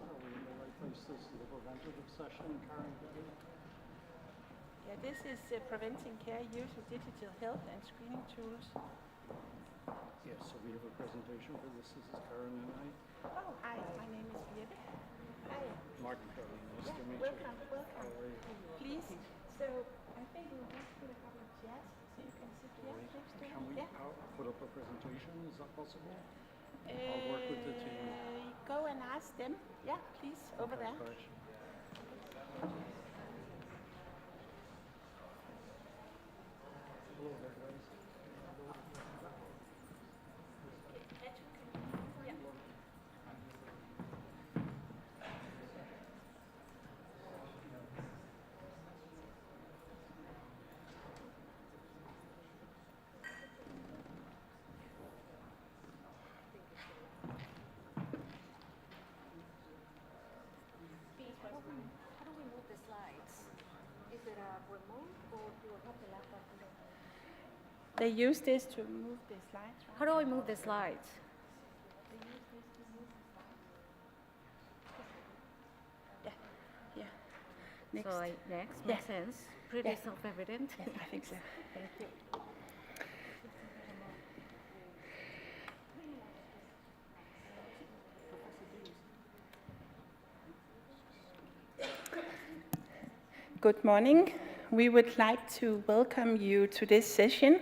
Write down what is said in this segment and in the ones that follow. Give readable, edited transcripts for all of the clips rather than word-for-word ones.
Are we in the right place? This is the preventative session, Karen. Yeah, this is preventing care using digital health and screening tools. Yes, so we have a presentation for this. This is Karen and I. Oh, hi, my name is Birte. Hi. Martin Kelly, nice to meet Welcome, you. welcome. How are you? Please. So I think we'll just put a couple of chairs so you can sit here next to Can we put up a presentation? Is that possible? I'll work with the team. Go and ask them. Yeah, please, over there. Right. Hello there, guys. How do we move the slides? Is it a remote or do I have the laptop? They use this to move the slides, right? How do I move the slides? They use this to move the slides. Yeah, yeah. Next. So next makes sense. Pretty self-evident. Yeah, I think so. Thank you. Good morning. We would like to welcome you to this session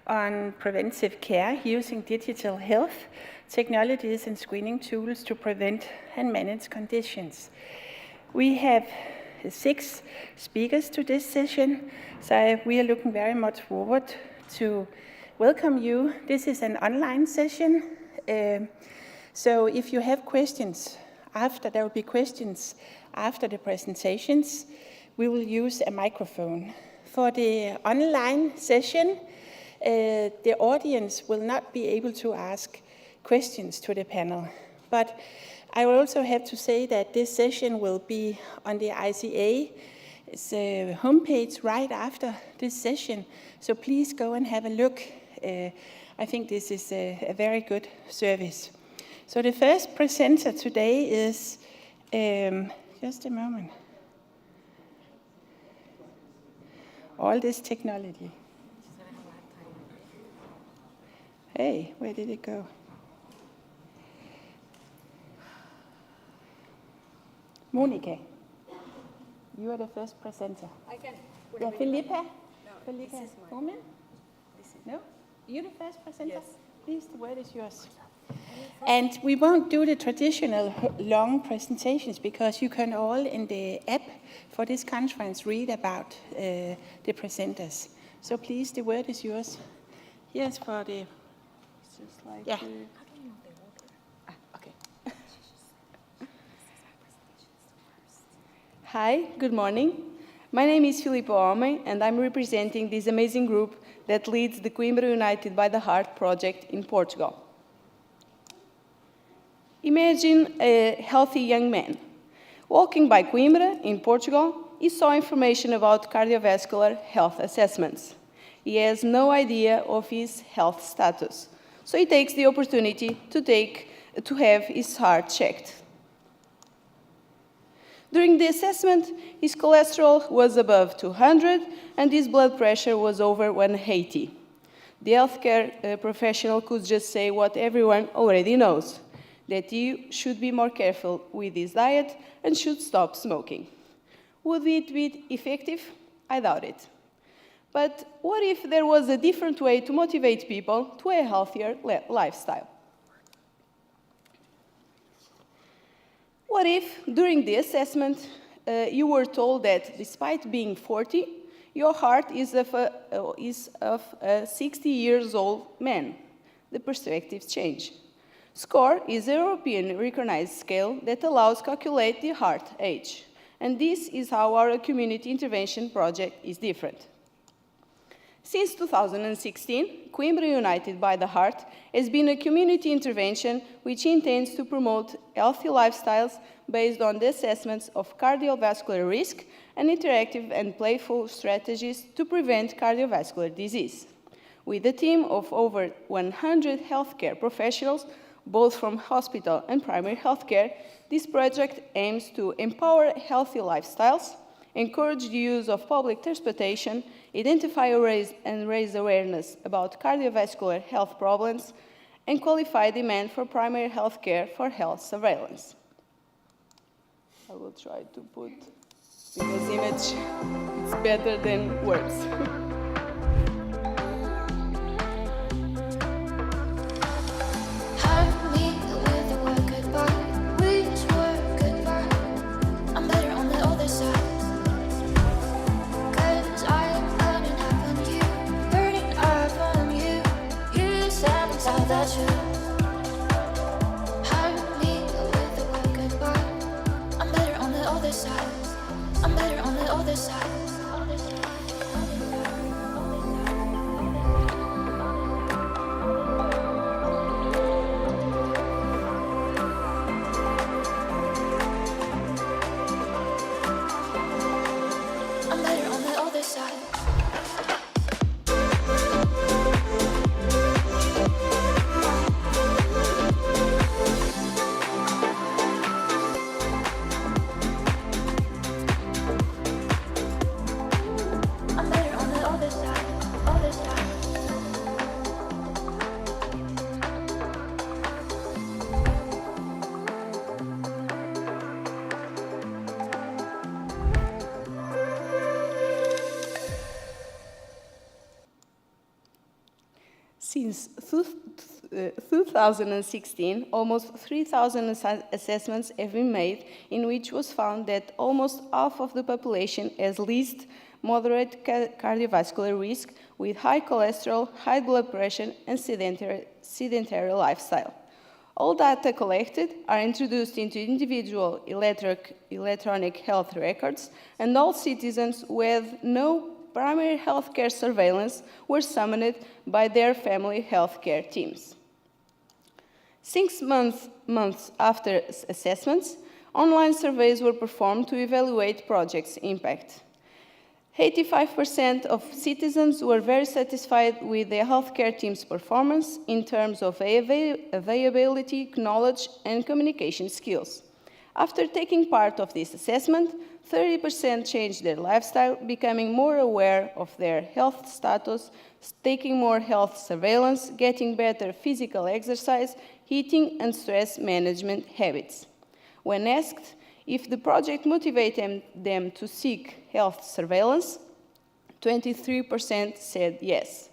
on preventive care using digital health technologies and screening tools to prevent and manage conditions. We have 6 speakers to this session, so we are looking very much forward to welcome you. This is an online session, so if you have questions there will be questions after the presentations. We will use a microphone. For the online session, the audience will not be able to ask questions to the panel. But I will also have to say that this session will be on the ICA's homepage right after this session. So please go and have a look. I think this is a very good service. So the first presenter today is, just a moment. All this technology. Hey, where did it go? Monica, you are the first presenter. I can. Yeah, Felipe? No, Felipe this is mine. Homan? This is No? You the first presenter? Yes. Please, the word is yours. And we won't do the traditional long presentations because you can all in the app for this conference read about the presenters. So please, the word is yours. Here's for the... It's just like Yeah. How do you know the order? Okay. Hi, good morning. My name is Filipe Homem, and I'm representing this amazing group that leads the Coimbra United by the Heart project in Portugal. Imagine a healthy young man. Walking by Coimbra in Portugal, he saw information about cardiovascular health assessments. He has no idea of his health status, so he takes the opportunity to have his heart checked. During the assessment, his cholesterol was above 200 and his blood pressure was over 180. The healthcare professional could just say what everyone already knows, that you should be more careful with his diet and should stop smoking. Would it be effective? I doubt it. But what if there was a different way to motivate people to a healthier lifestyle? What if, during the assessment, you were told that despite being 40, your heart is of a 60 years old man? The perspectives change. SCORE is a European recognized scale that allows calculate the heart age. And this is how our community intervention project is different. Since 2016, Coimbra United by the Heart has been a community intervention which intends to promote healthy lifestyles based on the assessments of cardiovascular risk and interactive and playful strategies to prevent cardiovascular disease. With a team of over 100 healthcare professionals, both from hospital and primary healthcare, this project aims to empower healthy lifestyles, encourage the use of public transportation, identify and raise awareness about cardiovascular health problems, and qualify demand for primary health care for health surveillance. I will try to put, because image is better than words. Since 2016, almost 3,000 assessments have been made, in which was found that almost half of the population has least moderate cardiovascular risk with high cholesterol, high blood pressure, and sedentary lifestyle. All data collected are introduced into individual electronic health records, and all citizens with no primary healthcare surveillance were summoned by their family healthcare teams. 6 months after assessments, online surveys were performed to evaluate projects' impact. 85% of citizens were very satisfied with the healthcare team's performance in terms of availability, knowledge, and communication skills. After taking part of this assessment, 30% changed their lifestyle, becoming more aware of their health status, taking more health surveillance, getting better physical exercise, eating, and stress management habits. When asked if the project motivated them to seek health surveillance, 23% said yes.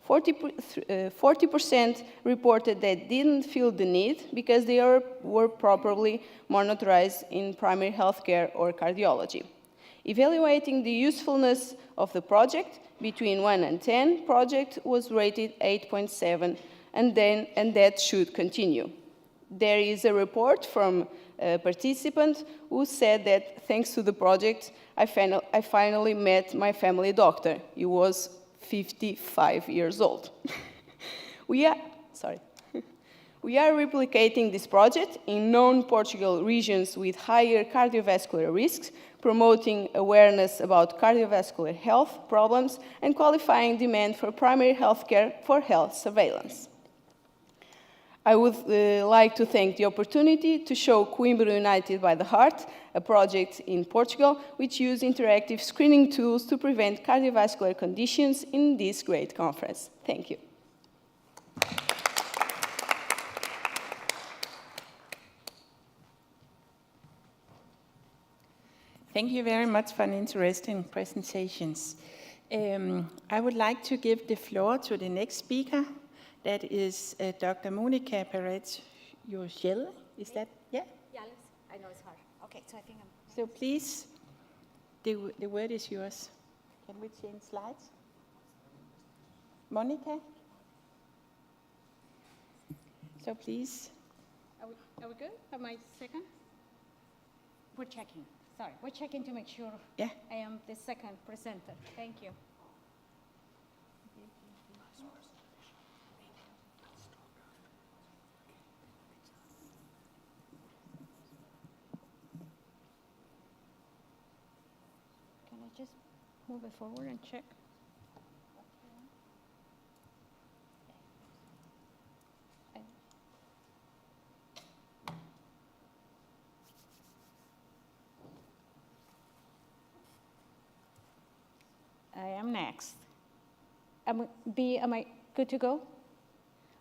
40% reported they didn't feel the need because they were properly monitored in primary healthcare or cardiology. Evaluating the usefulness of the project, between 1 and 10, project was rated 8.7, and that should continue. There is a report from a participant who said that thanks to the project, I finally met my family doctor. He was 55 years old. We are replicating this project in non-Portugal regions with higher cardiovascular risks, promoting awareness about cardiovascular health problems, and qualifying demand for primary health care for health surveillance. I would like to thank the opportunity to show Coimbra United by the Heart, a project in Portugal which uses interactive screening tools to prevent cardiovascular conditions in this great conference. Thank you. Thank you very much for an interesting presentations. I would like to give the floor to the next speaker. That is Dr. Monica Perez-Yorgel. Is that, yeah? Yeah, I know it's hard. Okay, so I think I'm... So please, the word is yours. Can we change slides? Monica? So please. Are we good? Am I second? We're checking. Sorry, we're checking to make sure Yeah. I am the second presenter. Thank you. Can I just move it forward and check? come next? Am I good to go?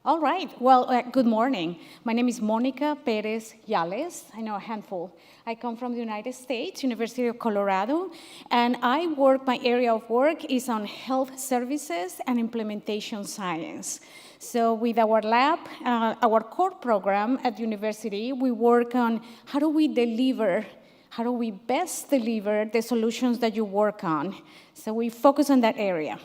All right. Well, good morning. My name is Monica Perez Yales. I know a handful. I come from the United States, University of Colorado, and my area of work is on health services and implementation science. So with our lab, our core program at the university, we work on how do we best deliver the solutions that you work on. So we focus on that area.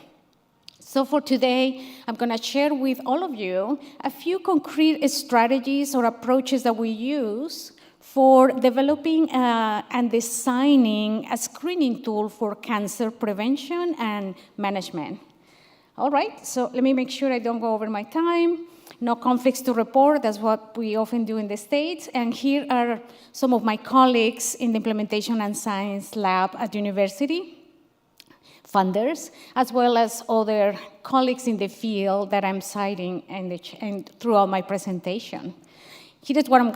So for today, I'm going to share with all of you a few concrete strategies or approaches that we use for developing and designing a screening tool for cancer prevention and management. All right, so let me make sure I don't go over my time. No conflicts to report, that's what we often do in the States. And here are some of my colleagues in the Implementation and Science Lab at the university, funders, as well as other colleagues in the field that I'm citing throughout my presentation. Here is how I'm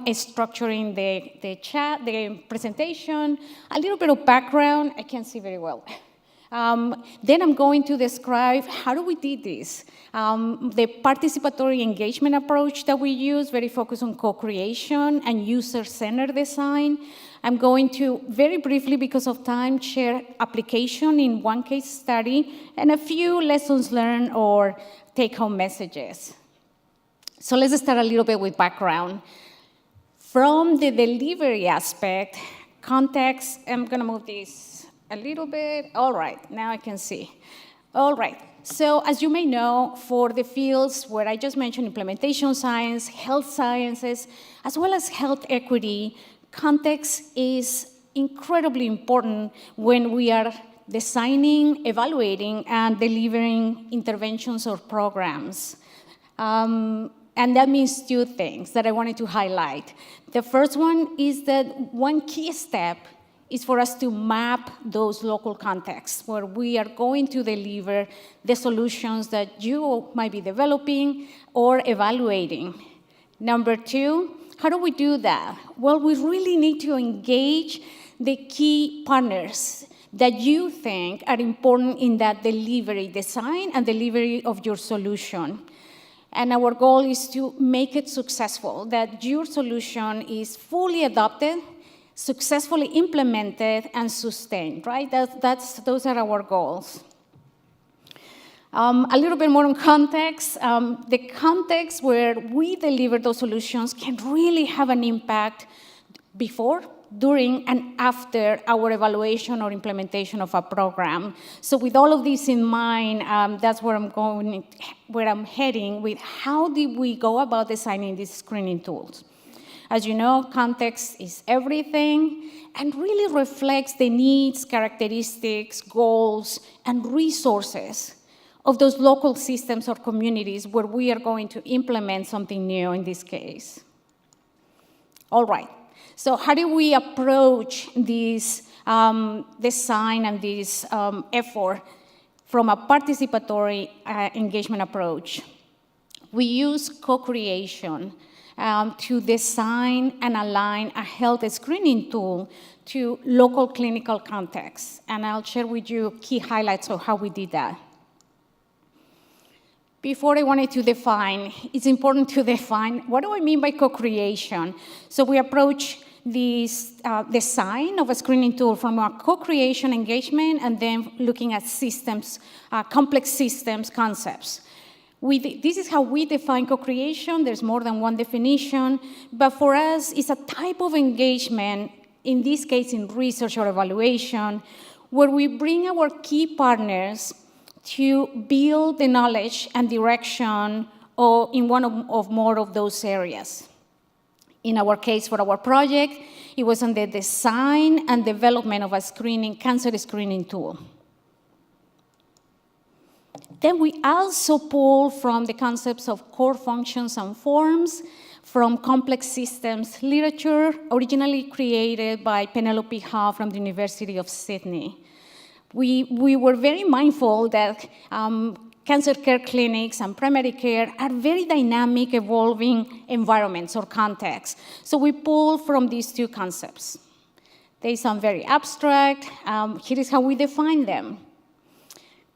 structuring the presentation, a little bit of background. I can't see very well. Then I'm going to describe how do we do this. The participatory engagement approach that we use, very focused on co-creation and user-centered design. I'm going to, very briefly because of time, share application in one case study and a few lessons learned or take-home messages. So let's start a little bit with background. From the delivery aspect, context, I'm going to move this a little bit. All right, now I can see. All right, so as you may know, for the fields where I just mentioned, implementation science, health sciences, as well as health equity, context is incredibly important when we are designing, evaluating, and delivering interventions or programs. And that means two things that I wanted to highlight. The first one is that one key step is for us to map those local contexts where we are going to deliver the solutions that you might be developing or evaluating. Number two, how do we do that? Well, we really need to engage the key partners that you think are important in that delivery, design and delivery of your solution. And our goal is to make it successful, that your solution is fully adopted, successfully implemented, and sustained, right? Those are our goals. A little bit more on context. The context where we deliver those solutions can really have an impact before, during, and after our evaluation or implementation of a program. So with all of this in mind, that's where I'm heading with how did we go about designing these screening tools. As you know, context is everything and really reflects the needs, characteristics, goals, and resources of those local systems or communities where we are going to implement something new in this case. All right, so how do we approach this design and this effort from a participatory engagement approach? We use co-creation to design and align a health screening tool to local clinical contexts. And I'll share with you key highlights of how we did that. Before I wanted to define, it's important to define what do I mean by co-creation. So we approach this design of a screening tool from a co-creation engagement and then looking at systems, complex systems concepts. This is how we define co-creation. There's more than one definition, but for us, it's a type of engagement, in this case in research or evaluation, where we bring our key partners to build the knowledge and direction in one or more of those areas. In our case, for our project, it was on the design and development of a cancer screening tool. Then we also pull from the concepts of core functions and forms from complex systems literature, originally created by Penelope Ha from the University of Sydney. We were very mindful that cancer care clinics and primary care are very dynamic, evolving environments or contexts. So we pull from these two concepts. They sound very abstract. Here is how we define them.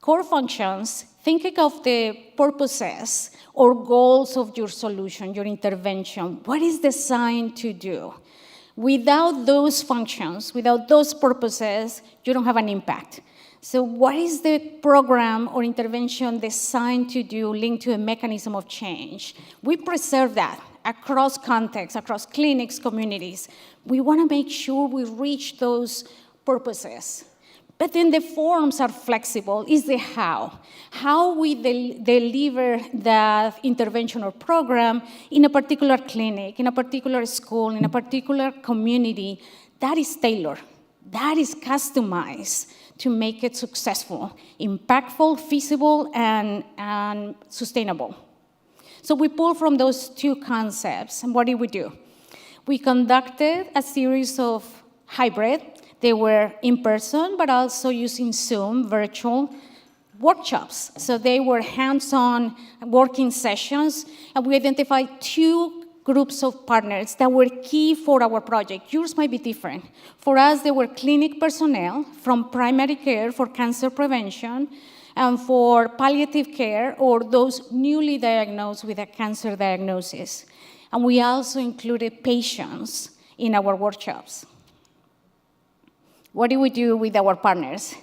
core functions, thinking of the purposes or goals of your solution, your intervention. What is designed to do? Without those functions, without those purposes, you don't have an impact. So what is the program or intervention designed to do linked to a mechanism of change? We preserve that across contexts, across clinics, communities. We want to make sure we reach those purposes. But then the forms are flexible, is the how. How we deliver that intervention or program in a particular clinic, in a particular school, in a particular community, that is tailored, that is customized to make it successful, impactful, feasible, and sustainable. So we pull from those two concepts, and what did we do? We conducted a series of hybrid. They were in person, but also using Zoom, virtual workshops. So they were hands-on working sessions, and we identified two groups of partners that were key for our project. Yours might be different. For us, they were clinic personnel from primary care for cancer prevention, and for palliative care, or those newly diagnosed with a cancer diagnosis. And we also included patients in our workshops. What do we do with our partners?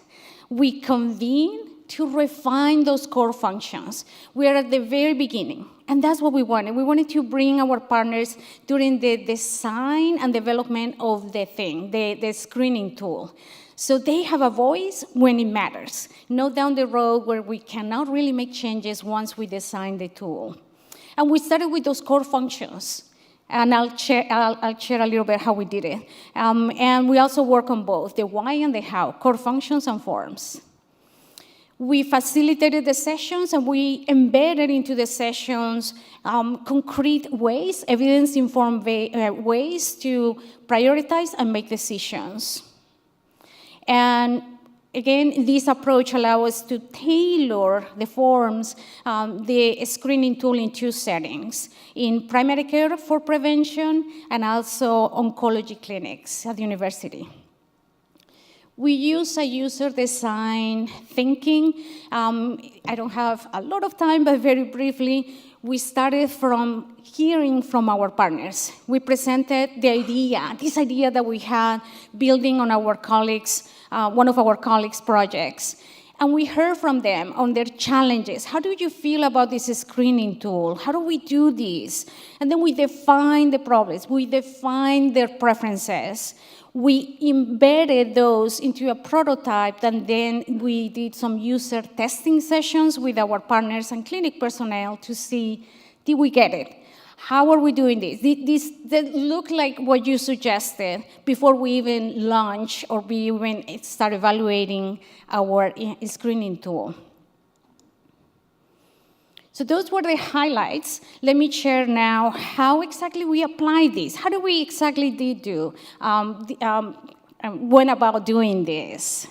We convene to refine those core functions. We are at the very beginning, and that's what we wanted. We wanted to bring our partners during the design and development of the thing, the screening tool. So they have a voice when it matters, not down the road where we cannot really make changes once we design the tool. And we started with those core functions. And I'll share a little bit how we did it. And we also work on both, the why and the how, core functions and forms. We facilitated the sessions, and we embedded into the sessions concrete ways, evidence-informed ways to prioritize and make decisions. And again, this approach allows us to tailor the forms, the screening tool in two settings, in primary care for prevention and also oncology clinics at the university. We use a user-design thinking. I don't have a lot of time, but very briefly, we started from hearing from our partners. We presented this idea that we had building on our colleagues, one of our colleagues' projects. And we heard from them on their challenges. How do you feel about this screening tool? How do we do this? And then we define the problems. We define their preferences. We embedded those into a prototype, and then we did some user testing sessions with our partners and clinic personnel to see, did we get it? How are we doing this? This look like what you suggested before we even launch or we even start evaluating our screening tool. So those were the highlights. Let me share now how exactly we apply this. How do we exactly went about doing this?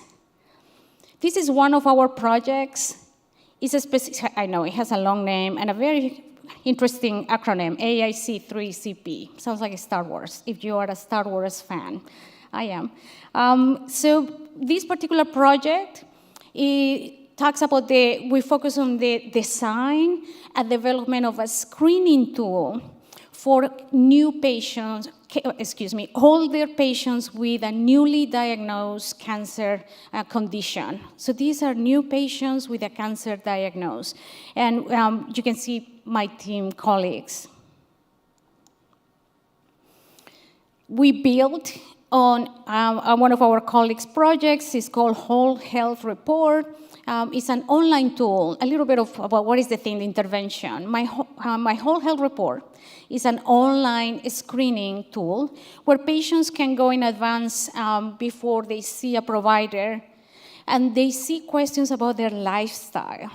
This is one of our projects. It's a specific, I know it has a long name and a very interesting acronym, AIC3CP. Sounds like Star Wars, if you are a Star Wars fan. I am. So this particular project, talks about we focus on the design and development of a screening tool for new patients, older patients with a newly diagnosed cancer condition. So these are new patients with a cancer diagnosis. And you can see my team colleagues. We built on one of our colleagues' projects. It's called Whole Health Report. It's an online tool, a little bit about what is the thing, the intervention. My Whole Health Report is an online screening tool where patients can go in advance before they see a provider, and they see questions about their lifestyle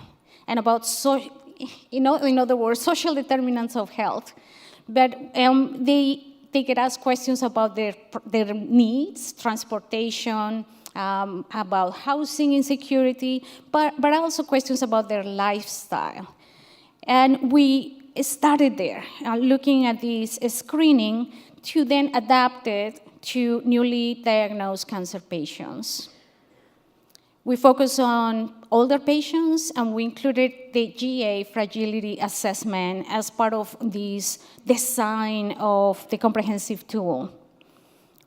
and about, in other words, social determinants of health. But they get asked questions about their needs, transportation, about housing insecurity, but also questions about their lifestyle. And we started there, looking at this screening to then adapt it to newly diagnosed cancer patients. We focus on older patients, and we included the GA fragility assessment as part of this design of the comprehensive tool.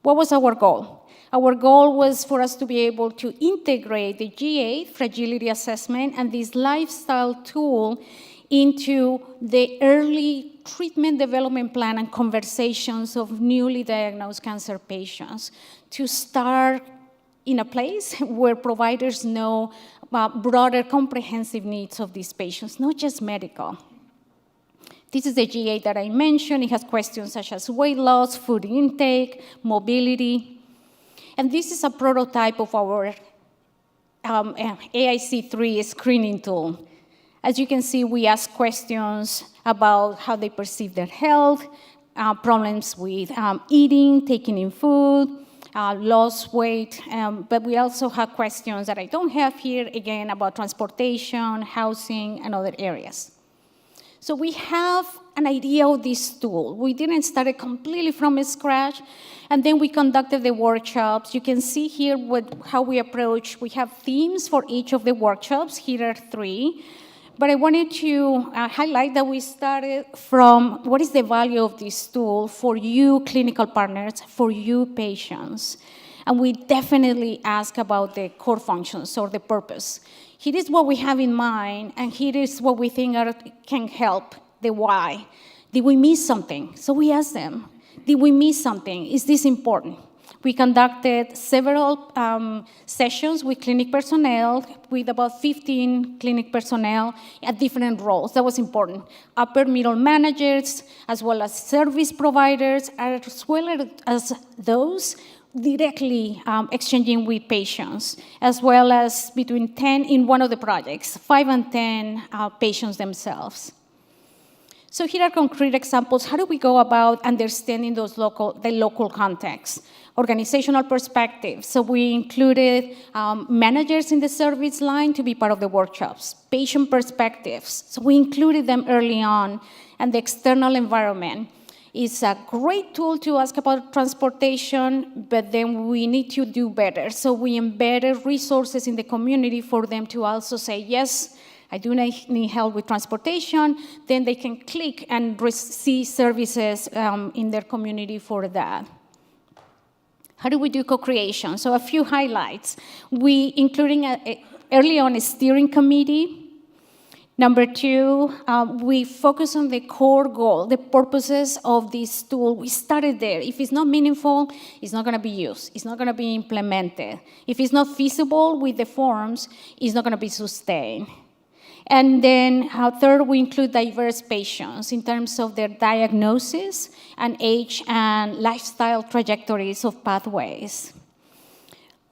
What was our goal? Our goal was for us to be able to integrate the GA fragility assessment and this lifestyle tool into the early treatment development plan and conversations of newly diagnosed cancer patients to start in a place where providers know about broader comprehensive needs of these patients, not just medical. This is the GA that I mentioned. It has questions such as weight loss, food intake, mobility. And this is a prototype of our AIC3 screening tool. As you can see, we ask questions about how they perceive their health, problems with eating, taking in food, lost weight, but we also have questions that I don't have here, again, about transportation, housing, and other areas. So we have an idea of this tool. We didn't start it completely from scratch, and then we conducted the workshops. You can see here how we approach. We have themes for each of the workshops. Here are 3. But I wanted to highlight that we started from what is the value of this tool for you clinical partners, for you patients. And we definitely ask about the core functions or the purpose. Here is what we have in mind, and here is what we think can help, the why. Did we miss something? So we asked them, did we miss something? Is this important? We conducted several sessions with clinic personnel, with about 15 clinic personnel at different roles. That was important. Upper middle managers, as well as service providers, as well as those directly exchanging with patients, as well as between 10 in one of the projects, 5 and 10 patients themselves. So here are concrete examples. How do we go about understanding the local context? Organizational perspective. So we included managers in the service line to be part of the workshops. Patient perspectives. So we included them early on. And the external environment is a great tool to ask about transportation, but then we need to do better. So we embedded resources in the community for them to also say, yes, I do need help with transportation. Then they can click and see services in their community for that. How do we do co-creation? So a few highlights. We including early on a steering committee. Number 2, we focus on the core goal, the purposes of this tool. We started there. If it's not meaningful, it's not going to be used. It's not going to be implemented. If it's not feasible with the forms, it's not going to be sustained. And then, third, we include diverse patients in terms of their diagnosis and age and lifestyle trajectories of pathways.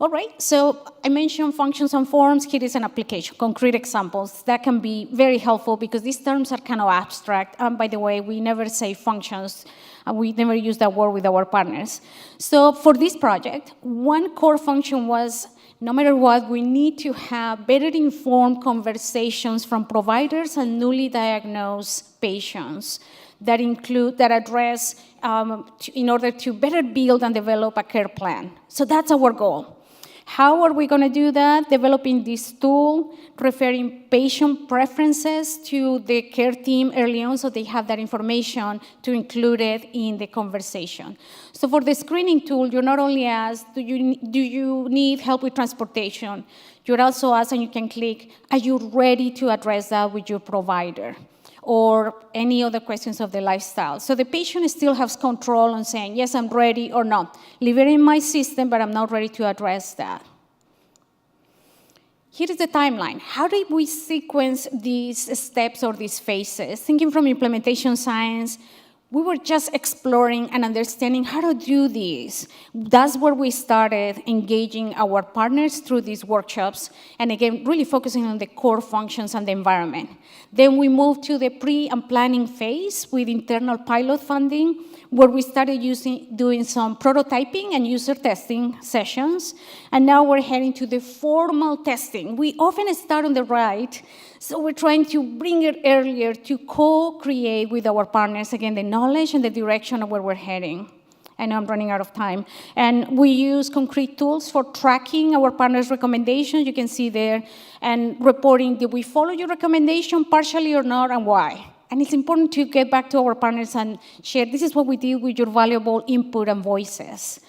All right, so I mentioned functions and forms. Here is an application, concrete examples. That can be very helpful because these terms are kind of abstract. And by the way, we never say functions. We never use that word with our partners. So for this project, one core function was, no matter what, we need to have better informed conversations from providers and newly diagnosed patients that address in order to better build and develop a care plan. So that's our goal. How are we going to do that? Developing this tool, referring patient preferences to the care team early on so they have that information to include it in the conversation. So for the screening tool, you're not only asked, do you need help with transportation? You're also asked, and you can click, are you ready to address that with your provider? Or any other questions of the lifestyle. So the patient still has control on saying, yes, I'm ready, or not. Leave it in my system, but I'm not ready to address that. Here is the timeline. How did we sequence these steps or these phases? Thinking from implementation science, we were just exploring and understanding how to do this. That's where we started engaging our partners through these workshops, and again, really focusing on the core functions and the environment. Then we moved to the pre and planning phase with internal pilot funding, where we started doing some prototyping and user testing sessions, and now we're heading to the formal testing. We often start on the right, so we're trying to bring it earlier to co-create with our partners, again, the knowledge and the direction of where we're heading. I know I'm running out of time. And we use concrete tools for tracking our partners' recommendations. You can see there, and reporting, did we follow your recommendation partially or not, and why? And it's important to get back to our partners and share, this is what we did with your valuable input and voices.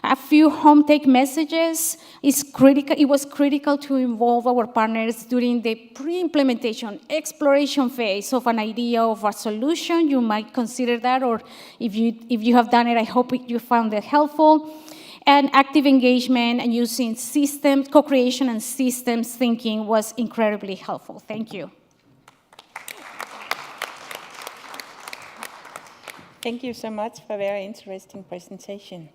A few home take messages is critical. It was critical to involve our partners during the pre-implementation exploration phase of an idea of a solution. You might consider that, or if you have done it, I hope you found it helpful. And active engagement and using systems, co-creation and systems thinking was incredibly helpful. Thank you. Thank you so much for a very interesting presentation.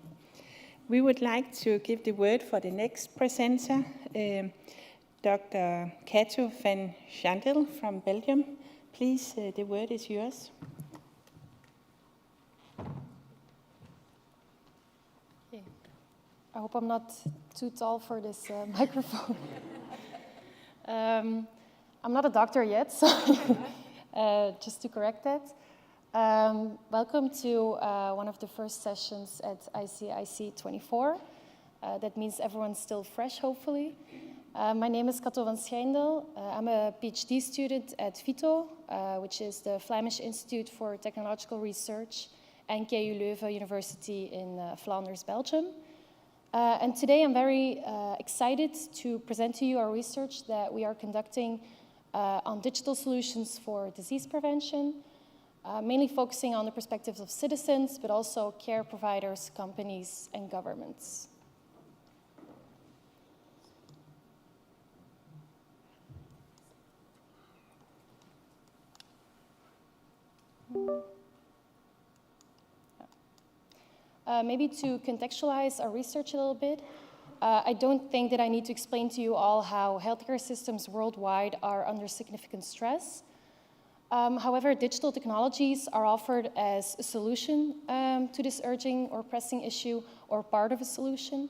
We would like to give the word for the next presenter, Dr. Kato van Schandel from Belgium. Please, the word is yours. Okay. I hope I'm not too tall for this microphone. I'm not a doctor yet, so just to correct that. Welcome to one of the first sessions at IJIC 24. That means everyone's still fresh, hopefully. My name is Kato van Schandel. I'm a PhD student at VITO, which is the Flemish Institute for Technological Research, and KU Leuven University in Flanders, Belgium. And today I'm very excited to present to you our research that we are conducting on digital solutions for disease prevention. Mainly focusing on the perspectives of citizens, but also care providers, companies, and governments. Maybe to contextualize our research a little bit, I don't think that I need to explain to you all how healthcare systems worldwide are under significant stress. However, digital technologies are offered as a solution to this urgent or pressing issue, or part of a solution.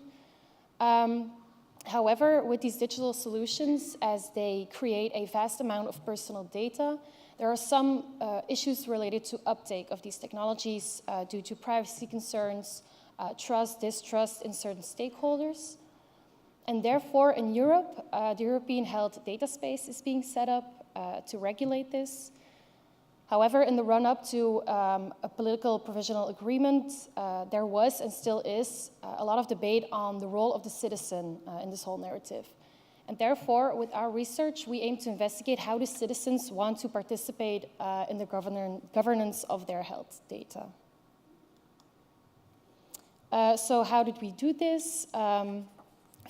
However, with these digital solutions, as they create a vast amount of personal data, there are some issues related to uptake of these technologies due to privacy concerns, trust, distrust in certain stakeholders. And therefore, in Europe, the European Health Data Space is being set up to regulate this. However, in the run-up to a political provisional agreement, there was and still is a lot of debate on the role of the citizen in this whole narrative. And therefore, with our research, we aim to investigate how the citizens want to participate in the governance of their health data. So how did we do this?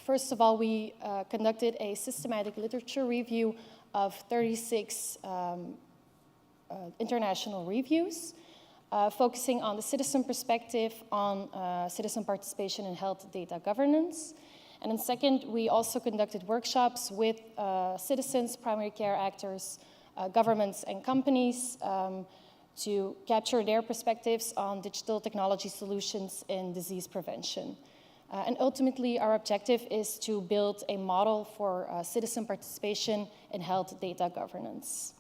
First of all, we conducted a systematic literature review of 36 international reviews, focusing on the citizen perspective on citizen participation in health data governance. And then second, we also conducted workshops with citizens, primary care actors, governments and companies to capture their perspectives on digital technology solutions in disease prevention. And ultimately, our objective is to build a model for citizen participation in health data governance.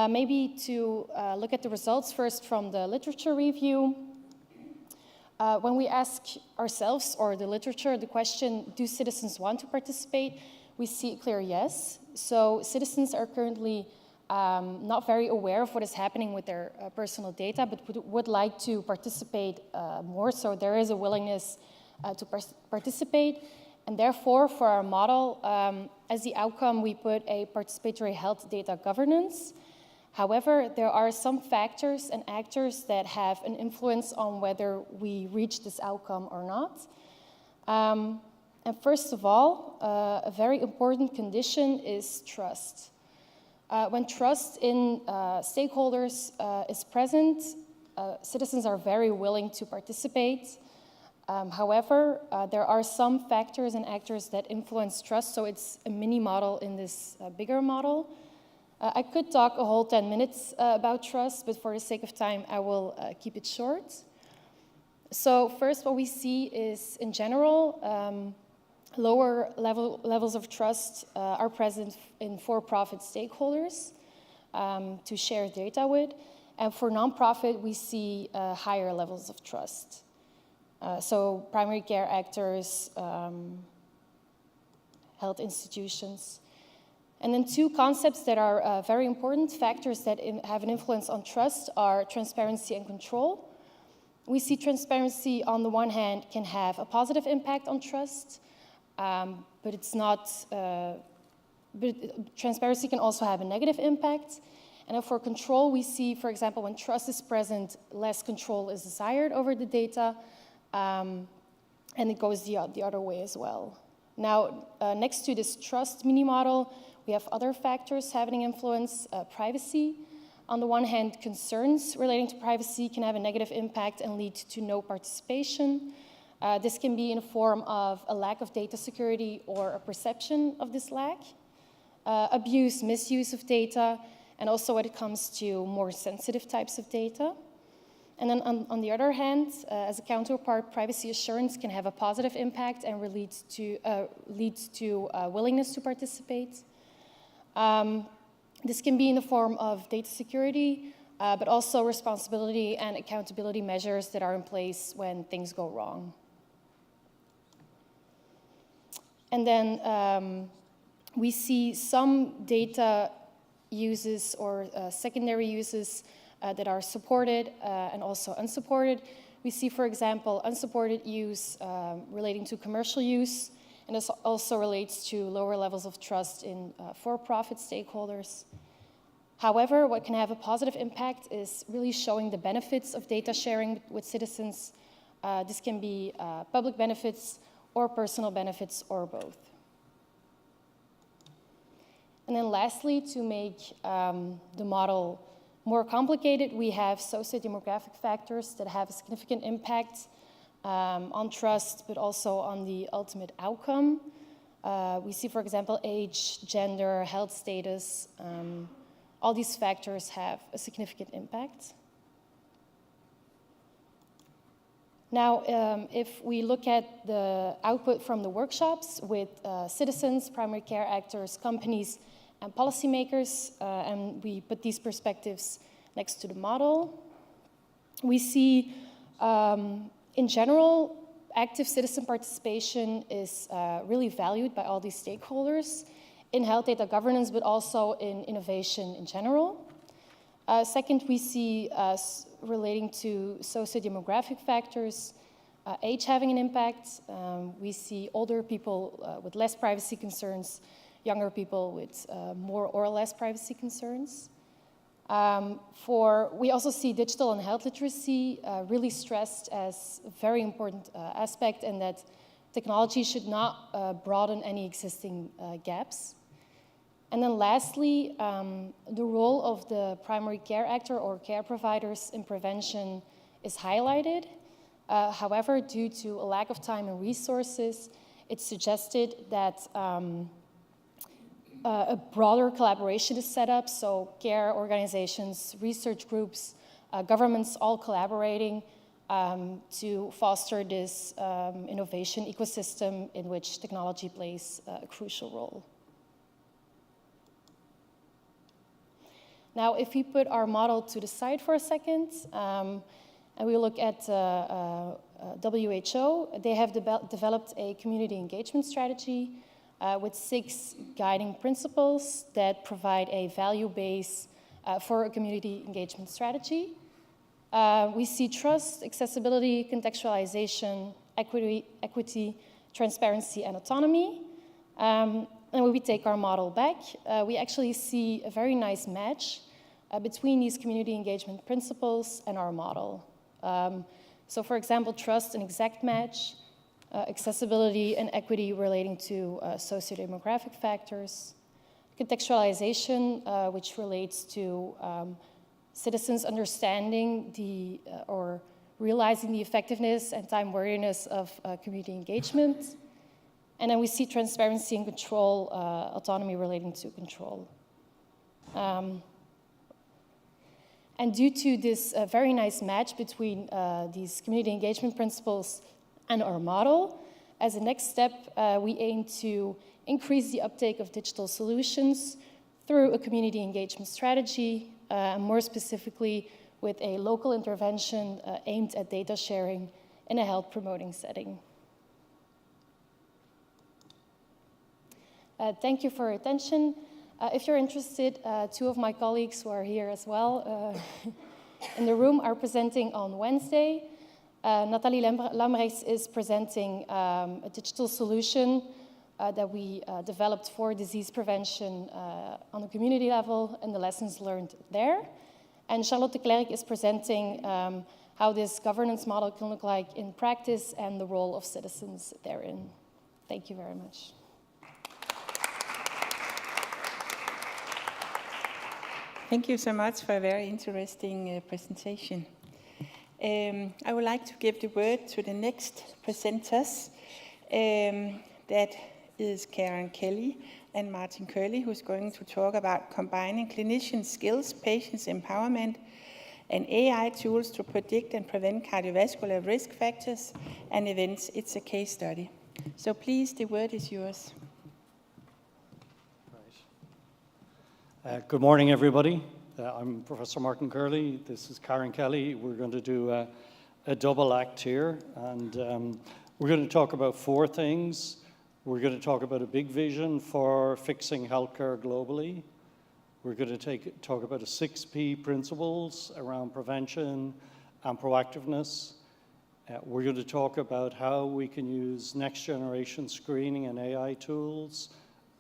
Maybe to look at the results first from the literature review. When we ask ourselves, or the literature, the question, do citizens want to participate? We see a clear yes. So citizens are currently not very aware of what is happening with their personal data, but would like to participate more. So there is a willingness to participate. And therefore, for our model, as the outcome, we put a participatory health data governance. However, there are some factors and actors that have an influence on whether we reach this outcome or not. And first of all, a very important condition is trust. When trust in stakeholders is present, citizens are very willing to participate. However, there are some factors and actors that influence trust, so it's a mini model in this bigger model. I could talk a whole 10 minutes about trust, but for the sake of time, I will keep it short. So first, what we see is, in general, lower levels of trust are present in for-profit stakeholders to share data with. And for nonprofit, we see higher levels of trust. So primary care actors, health institutions. And then two concepts that are very important factors that have an influence on trust are transparency and control. We see transparency on the one hand can have a positive impact on trust, but it's not, but transparency can also have a negative impact. And for control, we see, for example, when trust is present, less control is desired over the data, and it goes the other way as well. Now, next to this trust mini-model, we have other factors having influence, privacy. On the one hand, concerns relating to privacy can have a negative impact and lead to no participation. This can be in the form of a lack of data security or a perception of this lack, abuse, misuse of data, and also when it comes to more sensitive types of data. And then on the other hand, as a counterpart, privacy assurance can have a positive impact and leads to willingness to participate. This can be in the form of data security, but also responsibility and accountability measures that are in place when things go wrong. And then we see some data uses or secondary uses that are supported and also unsupported. We see, for example, unsupported use relating to commercial use, and this also relates to lower levels of trust in for-profit stakeholders. However, what can have a positive impact is really showing the benefits of data sharing with citizens. This can be public benefits or personal benefits or both. And then lastly, to make the model more complicated, we have socio-demographic factors that have a significant impact on trust, but also on the ultimate outcome. We see, for example, age, gender, health status. All these factors have a significant impact. Now, if we look at the output from the workshops with citizens, primary care actors, companies, and policymakers, and we put these perspectives next to the model, we see, in general, active citizen participation is really valued by all these stakeholders in health data governance, but also in innovation in general. Second, we see relating to socio-demographic factors, age having an impact. We see older people with less privacy concerns, younger people with more or less privacy concerns. We also see digital and health literacy really stressed as a very important aspect, and that technology should not broaden any existing gaps. And then lastly, the role of the primary care actor or care providers in prevention is highlighted. However, due to a lack of time and resources, it's suggested that a broader collaboration is set up, so care organizations, research groups, governments all collaborating to foster this innovation ecosystem in which technology plays a crucial role. Now, if we put our model to the side for a second, and we look at WHO, they have developed a community engagement strategy with 6 guiding principles that provide a value base for a community engagement strategy. We see trust, accessibility, contextualization, equity, transparency, and autonomy. And when we take our model back, we actually see a very nice match between these community engagement principles and our model. So for example, trust, an exact match, accessibility and equity relating to socio-demographic factors, contextualization, which relates to citizens understanding or realizing the effectiveness and time-worthiness of community engagement. And then we see transparency and control, autonomy relating to control. And due to this very nice match between these community engagement principles and our model, as a next step, we aim to increase the uptake of digital solutions through a community engagement strategy. More specifically, with a local intervention aimed at data sharing in a health promoting setting. Thank you for your attention. If you're interested, two of my colleagues who are here as well in the room are presenting on Wednesday. Nathalie Lambrechts is presenting a digital solution that we developed for disease prevention on a community level and the lessons learned there. And Charlotte de Klerk is presenting how this governance model can look like in practice and the role of citizens therein. Thank you very much. Thank you so much for a very interesting presentation. I would like to give the word to the next presenters. That is Karen Kelly and Martin Curley, who's going to talk about combining clinician skills, patients' empowerment, and AI tools to predict and prevent cardiovascular risk factors and events. It's a case study. So please, the word is yours. Good morning, everybody. I'm Professor Martin Curley. This is Karen Kelly. We're going to do a double act here, and we're going to talk about four things. We're going to talk about a big vision for fixing healthcare globally. We're going to talk about the 6P principles around prevention and proactiveness. We're going to talk about how we can use next generation screening and AI tools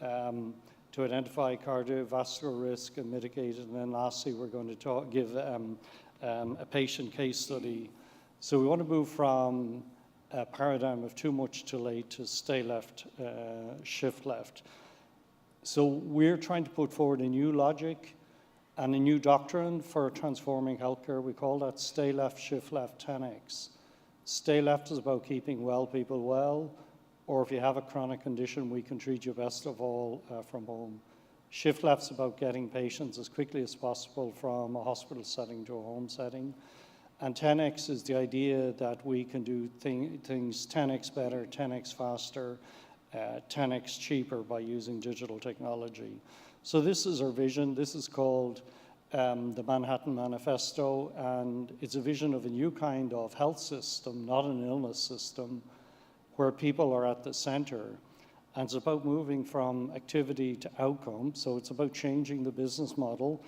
to identify cardiovascular risk and mitigate it. And then lastly, we're going to give a patient case study. So we want to move from a paradigm of too much too late to stay left, shift left. So we're trying to put forward a new logic and a new doctrine for transforming healthcare. We call that stay left, shift left, 10X. Stay left is about keeping well people well, or if you have a chronic condition, we can treat you best of all from home. Shift left's about getting patients as quickly as possible from a hospital setting to a home setting. And 10X is the idea that we can do things 10X better, 10X faster, 10X cheaper by using digital technology. So this is our vision. This is called the Manhattan Manifesto, and it's a vision of a new kind of health system, not an illness system, where people are at the center. And it's about moving from activity to outcome. So it's about changing the business model.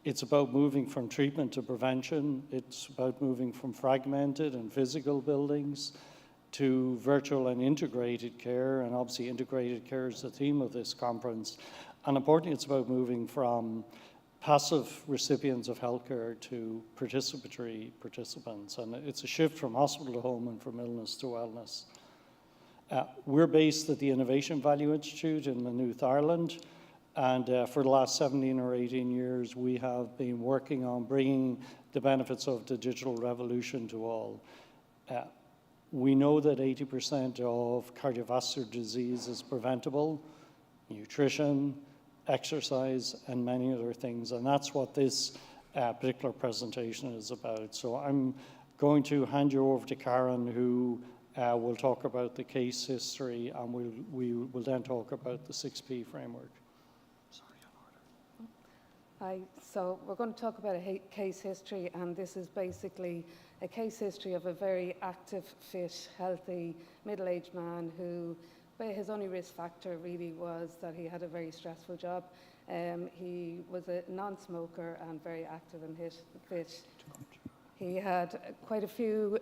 It's about moving from treatment to prevention. It's about moving from fragmented and physical buildings to virtual and integrated care. And obviously integrated care is the theme of this conference. And importantly, it's about moving from passive recipients of healthcare to participatory participants. And it's a shift from hospital to home and from illness to wellness. We're based at the Innovation Value Institute in Maynooth, Ireland, and for the last 17 or 18 years, we have been working on bringing the benefits of the digital revolution to all. We know that 80% of cardiovascular disease is preventable, nutrition, exercise, and many other things, and that's what this particular presentation is about. So I'm going to hand you over to Karen, who we'll talk about the case history, and we will then talk about the 6P framework. Sorry, on order. Hi, so we're going to talk about a case history, and this is basically a case history of a very active, fit, healthy, middle-aged man who, his only risk factor really was that he had a very stressful job. He was a non-smoker and very active and fit. He had quite a few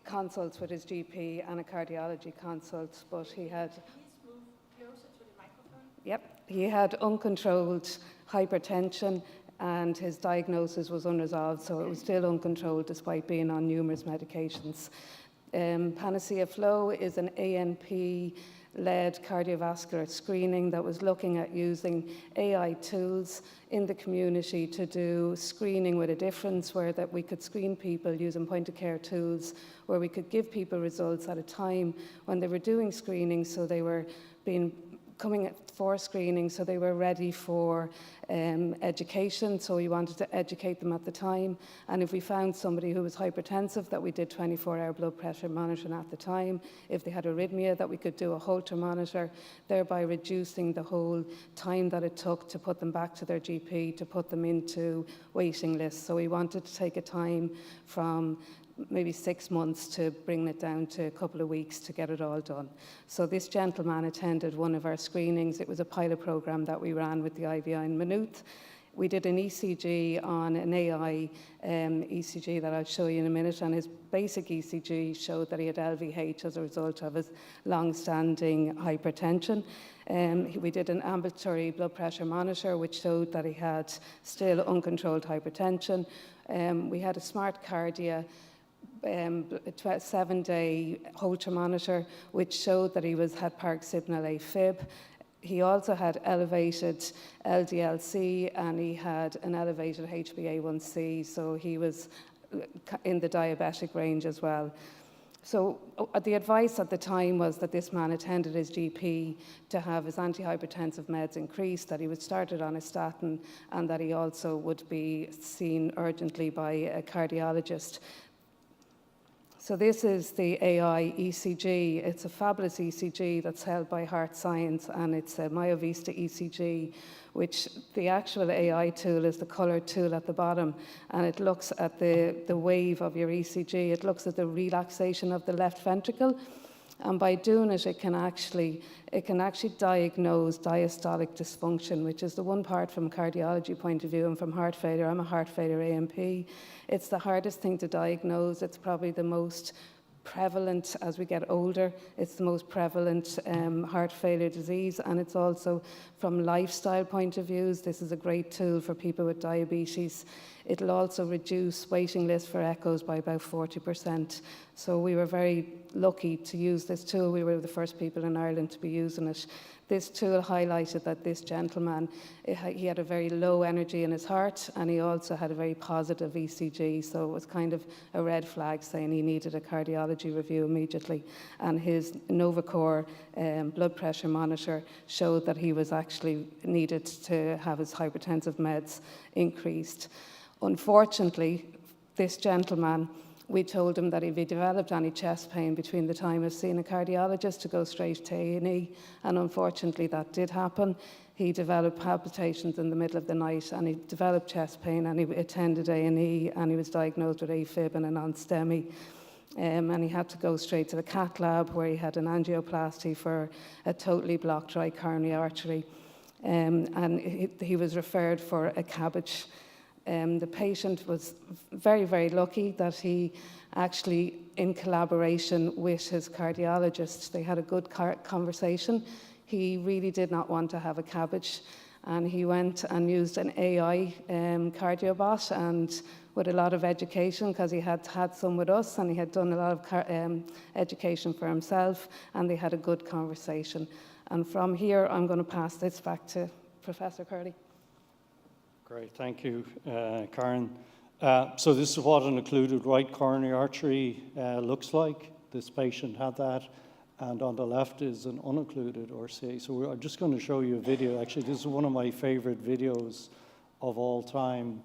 consults with his GP and a cardiology consult, but he had... Please move closer to the microphone. Yep, he had uncontrolled hypertension and his diagnosis was unresolved, so it was still uncontrolled despite being on numerous medications. Panacea Flow is an ANP-led cardiovascular screening that was looking at using AI tools in the community to do screening with a difference, where that we could screen people using point-of-care tools, where we could give people results at a time when they were doing screening, so they were being coming for screening, so they were ready for education, so we wanted to educate them at the time. And if we found somebody who was hypertensive, that we did 24-hour blood pressure monitoring at the time. If they had arrhythmia, that we could do a Holter monitor, thereby reducing the whole time that it took to put them back to their GP, to put them into waiting lists. So we wanted to take a time from maybe 6 months to bring it down to a couple of weeks to get it all done. So this gentleman attended one of our screenings. It was a pilot program that we ran with the IVI in Maynooth. We did an ECG on an AI ECG that I'll show you in a minute, and his basic ECG showed that he had LVH as a result of his long-standing hypertension. We did an ambulatory blood pressure monitor, which showed that he had still uncontrolled hypertension. We had a smart cardia, a 7-day Holter monitor, which showed that he had paroxysmal AFib. He also had elevated LDL-C, and he had an elevated HbA1c, so he was in the diabetic range as well. So the advice at the time was that this man attended his GP to have his antihypertensive meds increased, that he was started on a statin, and that he also would be seen urgently by a cardiologist. So this is the AI ECG. It's a fabulous ECG that's held by Heart Science, and it's a MyoVista ECG, which the actual AI tool is the color tool at the bottom, and it looks at the wave of your ECG. It looks at the relaxation of the left ventricle, and by doing it, it can actually diagnose diastolic dysfunction, which is the one part from a cardiology point of view and from heart failure. I'm a heart failure AMP. It's the hardest thing to diagnose. It's probably the most prevalent as we get older. It's the most prevalent heart failure disease, and it's also from lifestyle point of views. This is a great tool for people with diabetes. It'll also reduce waiting lists for echoes by about 40%. So we were very lucky to use this tool. We were the first people in Ireland to be using it. This tool highlighted that this gentleman, he had a very low energy in his heart, and he also had a very positive ECG, so it was kind of a red flag saying he needed a cardiology review immediately. And his Novacore blood pressure monitor showed that he was actually needed to have his hypertensive meds increased. Unfortunately, this gentleman, we told him that if he developed any chest pain between the time of seeing a cardiologist to go straight to A&E, and unfortunately that did happen. He developed palpitations in the middle of the night, and he developed chest pain, and he attended A&E, and he was diagnosed with AFib and a non-STEMI. And he had to go straight to the cath lab, where he had an angioplasty for a totally blocked right coronary artery. And he was referred for a CABG. The patient was very, very lucky that he actually, in collaboration with his cardiologist, they had a good conversation. He really did not want to have a CABG, and he went and used an AI cardiobot, and with a lot of education, because he had had some with us, and he had done a lot of education for himself, and they had a good conversation. And from here, I'm going to pass this back to Professor Curley. Great, thank you, Karen. So this is what an occluded right coronary artery looks like. This patient had that, and on the left is an unoccluded RCA. So I'm just going to show you a video. Actually, this is one of my favorite videos of all time,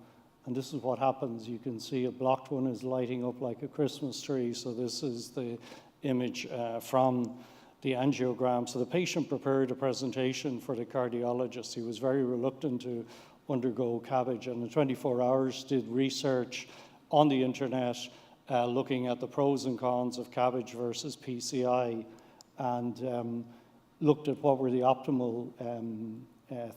and this is what happens. You can see a blocked one is lighting up like a Christmas tree. So this is the image from the angiogram. So the patient prepared a presentation for the cardiologist. He was very reluctant to undergo CABG, and in 24 hours did research on the internet looking at the pros and cons of CABG versus PCI, and looked at what were the optimal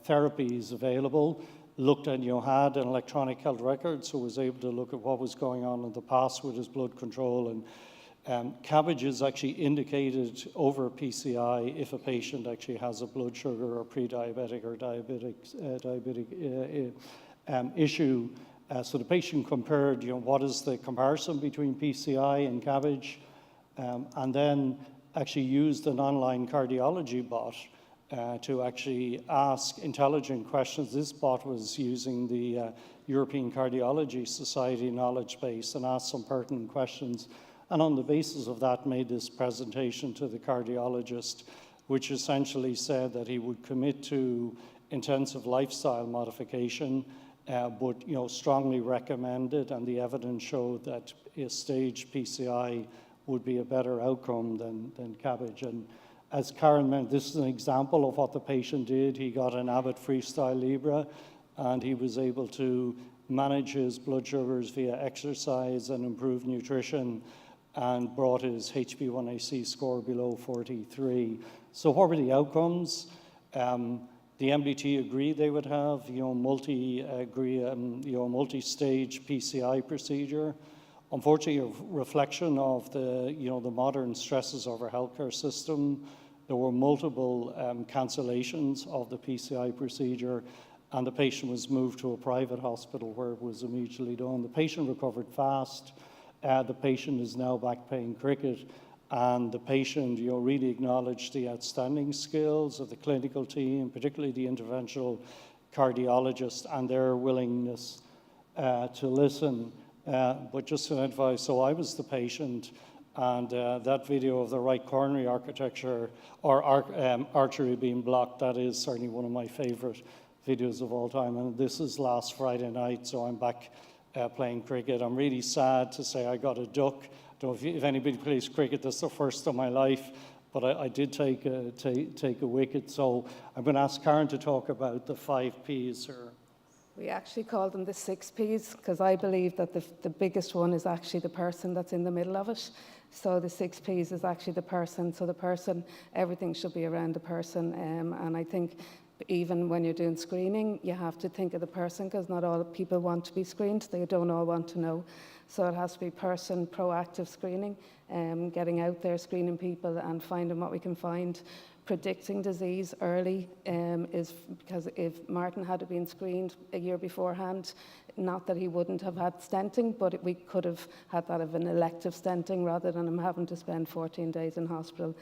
therapies available, looked at, had an electronic health record, so was able to look at what was going on in the past with his blood control. And CABG is actually indicated over PCI if a patient actually has a blood sugar or pre-diabetic or diabetic issue. So the patient compared, what is the comparison between PCI and CABG, and then actually used an online cardiology bot to actually ask intelligent questions. This bot was using the European Cardiology Society knowledge base and asked some pertinent questions. And on the basis of that, made this presentation to the cardiologist which essentially said that he would commit to intensive lifestyle modification, but strongly recommended, and the evidence showed that a staged PCI would be a better outcome than CABG. And as Karen mentioned, this is an example of what the patient did. He got an Abbott Freestyle Libre, and he was able to manage his blood sugars via exercise and improved nutrition, and brought his HbA1c score below 43. So what were the outcomes? The MDT agreed they would have, multi-stage PCI procedure. Unfortunately, a reflection of the modern stresses of our healthcare system, there were multiple cancellations of the PCI procedure, and the patient was moved to a private hospital where it was immediately done. The patient recovered fast. The patient is now back playing cricket, and the patient really acknowledged the outstanding skills of the clinical team, particularly the interventional cardiologist, and their willingness to listen. But just an advice, so I was the patient, and that video of the right coronary architecture or artery being blocked, that is certainly one of my favorite videos of all time. And this is last Friday night, so I'm back playing cricket. I'm really sad to say I got a duck. I don't know if anybody plays cricket, that's the first of my life, but I did take a wicket. So I'm going to ask Karen to talk about the 5 Ps here. We actually call them the 6 Ps because I believe that the biggest one is actually the person that's in the middle of it. So the 6 Ps is actually the person. So the person, everything should be around the person. And I think even when you're doing screening, you have to think of the person because not all people want to be screened. They don't all want to know. So it has to be person, proactive screening, getting out there, screening people and finding what we can find. Predicting disease early is because if Martin had been screened a year beforehand, not that he wouldn't have had stenting, but we could have had that of an elective stenting rather than him having to spend 14 days in hospital.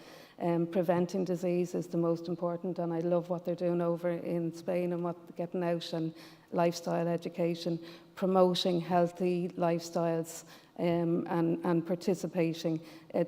Preventing disease is the most important, and I love what they're doing over in Spain and what they're getting out, and lifestyle education, promoting healthy lifestyles and participating.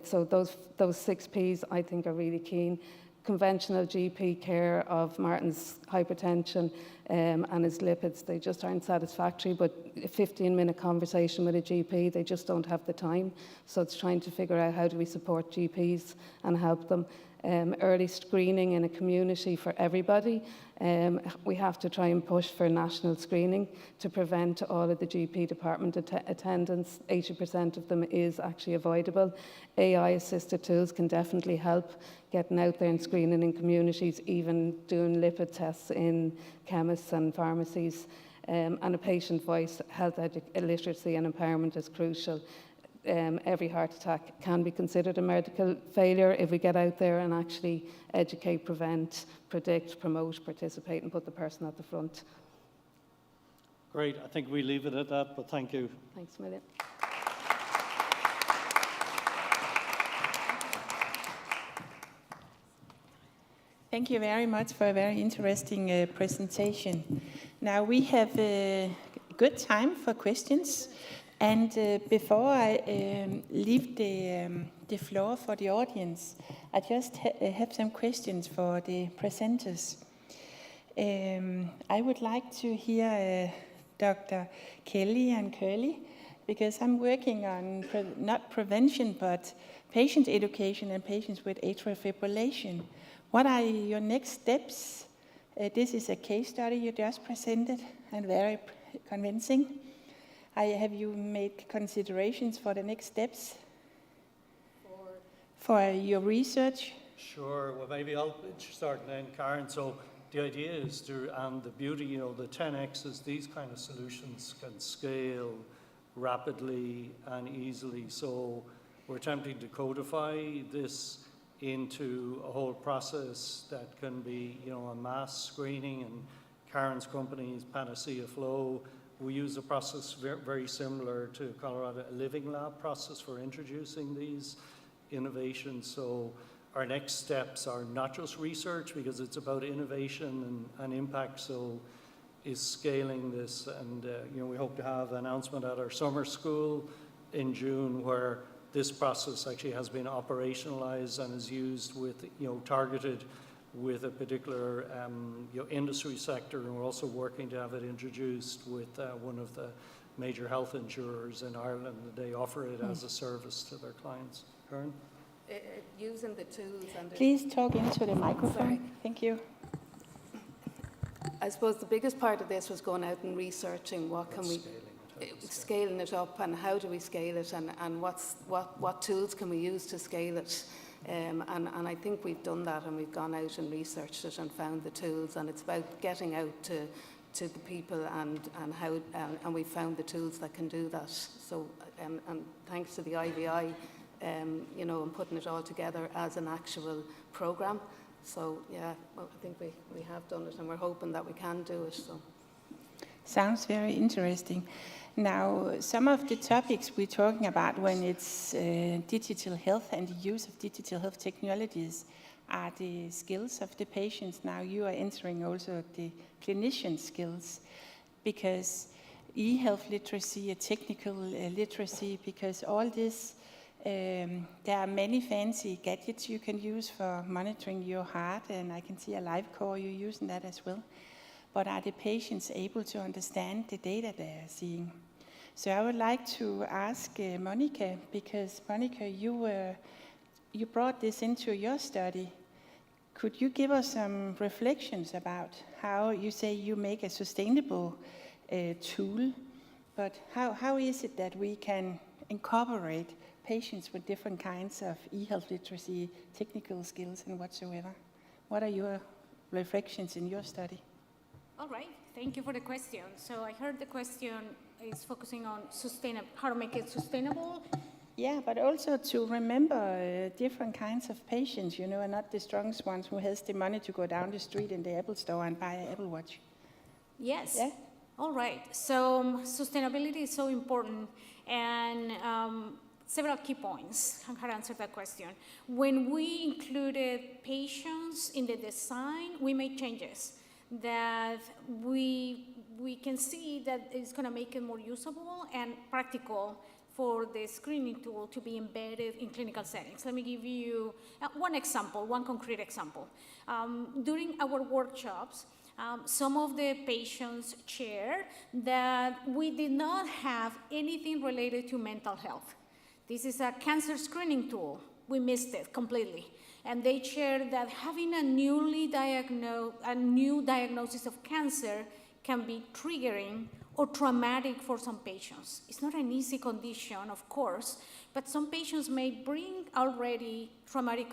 So those 6 Ps I think are really keen. Conventional GP care of Martin's hypertension and his lipids, they just aren't satisfactory, but a 15-minute conversation with a GP, they just don't have the time. So it's trying to figure out how do we support GPs and help them. Early screening in a community for everybody. We have to try and push for national screening to prevent all of the GP department attendance. 80% of them is actually avoidable. AI-assisted tools can definitely help getting out there and screening in communities, even doing lipid tests in chemists and pharmacies. And a patient voice, health literacy and empowerment is crucial. Every heart attack can be considered a medical failure if we get out there and actually educate, prevent, predict, promote, participate, and put the person at the front. Great. I think we leave it at that, but thank you. Thanks a million. Thank you very much for a very interesting presentation. Now we have a good time for questions. And before I leave the floor for the audience, I just have some questions for the presenters. I would like to hear Dr. Kelly and Curley, because I'm working on not prevention, but patient education and patients with atrial fibrillation. What are your next steps? This is a case study you just presented and very convincing. Have you made considerations for the next steps for your research? Sure. Well, maybe I'll start then, Karen. So the idea is and the beauty, the 10Xs, these kind of solutions can scale rapidly and easily. So we're attempting to codify this into a whole process that can be, a mass screening, and Karen's company is Panacea Flow. We use a process very similar to Colorado Living Lab process for introducing these innovations. So our next steps are not just research, because it's about innovation and impact, so is scaling this. And we hope to have an announcement at our summer school in June where this process actually has been operationalized and is used with, targeted with a particular industry sector, and we're also working to have it introduced with one of the major health insurers in Ireland. They offer it as a service to their clients. Karen? Using the tools and the Please talk into the microphone. Sorry. Thank you. I suppose the biggest part of this was going out and researching what can we, scaling it up, and how do we scale it, and what tools can we use to scale it. And I think we've done that, and we've gone out and researched it and found the tools, and it's about getting out to the people and how, and we found the tools that can do that. So, and thanks to the IVI, and putting it all together as an actual programme. So yeah, well, I think we have done it, and we're hoping that we can do it. So. Sounds very interesting. Now, some of the topics we're talking about when it's digital health and the use of digital health technologies are the skills of the patients. Now you are entering also the clinician skills, because e-health literacy, technical literacy, because all this, there are many fancy gadgets you can use for monitoring your heart, and I can see a live core, you're using that as well. But are the patients able to understand the data they are seeing? So I would like to ask Monica, because Monica, you brought this into your study. Could you give us some reflections about how you say you make a sustainable tool, but how is it that we can incorporate patients with different kinds of e-health literacy, technical skills and whatsoever? What are your reflections in your study? All right, thank you for the question. So I heard the question is focusing on how to make it sustainable. Yeah, but also to remember different kinds of patients, and not the strongest ones who has the money to go down the street in the Apple store and buy an Apple Watch. Yes. Yeah. All right. So sustainability is so important, and several key points. How to answer that question? When we included patients in the design, we made changes that we can see that it's going to make it more usable and practical for the screening tool to be embedded in clinical settings. Let me give you one concrete example. During our workshops, some of the patients shared that we did not have anything related to mental health. This is a cancer screening tool. We missed it completely. And they shared that having a new diagnosis of cancer can be triggering or traumatic for some patients. It's not an easy condition, of course, but some patients may bring already traumatic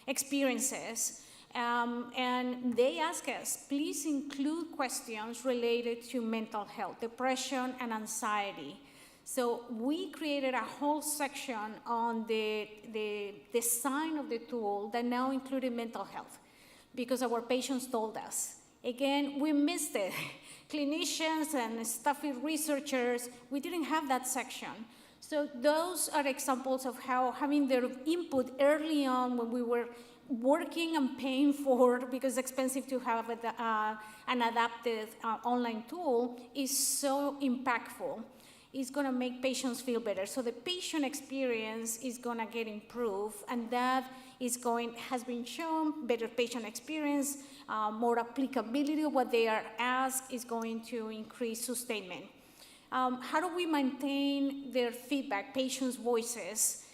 experiences, and they ask us, please include questions related to mental health, depression, and anxiety. So we created a whole section on the design of the tool that now included mental health, because our patients told us. Again, we missed it. Clinicians and staff researchers, we didn't have that section. So those are examples of how having their input early on when we were working and paying for, because it's expensive to have an adapted online tool, is so impactful. It's going to make patients feel better. So the patient experience is going to get improved, and that has been shown, better patient experience, more applicability of what they are asked is going to increase sustainment. How do we maintain their feedback, patients' voices,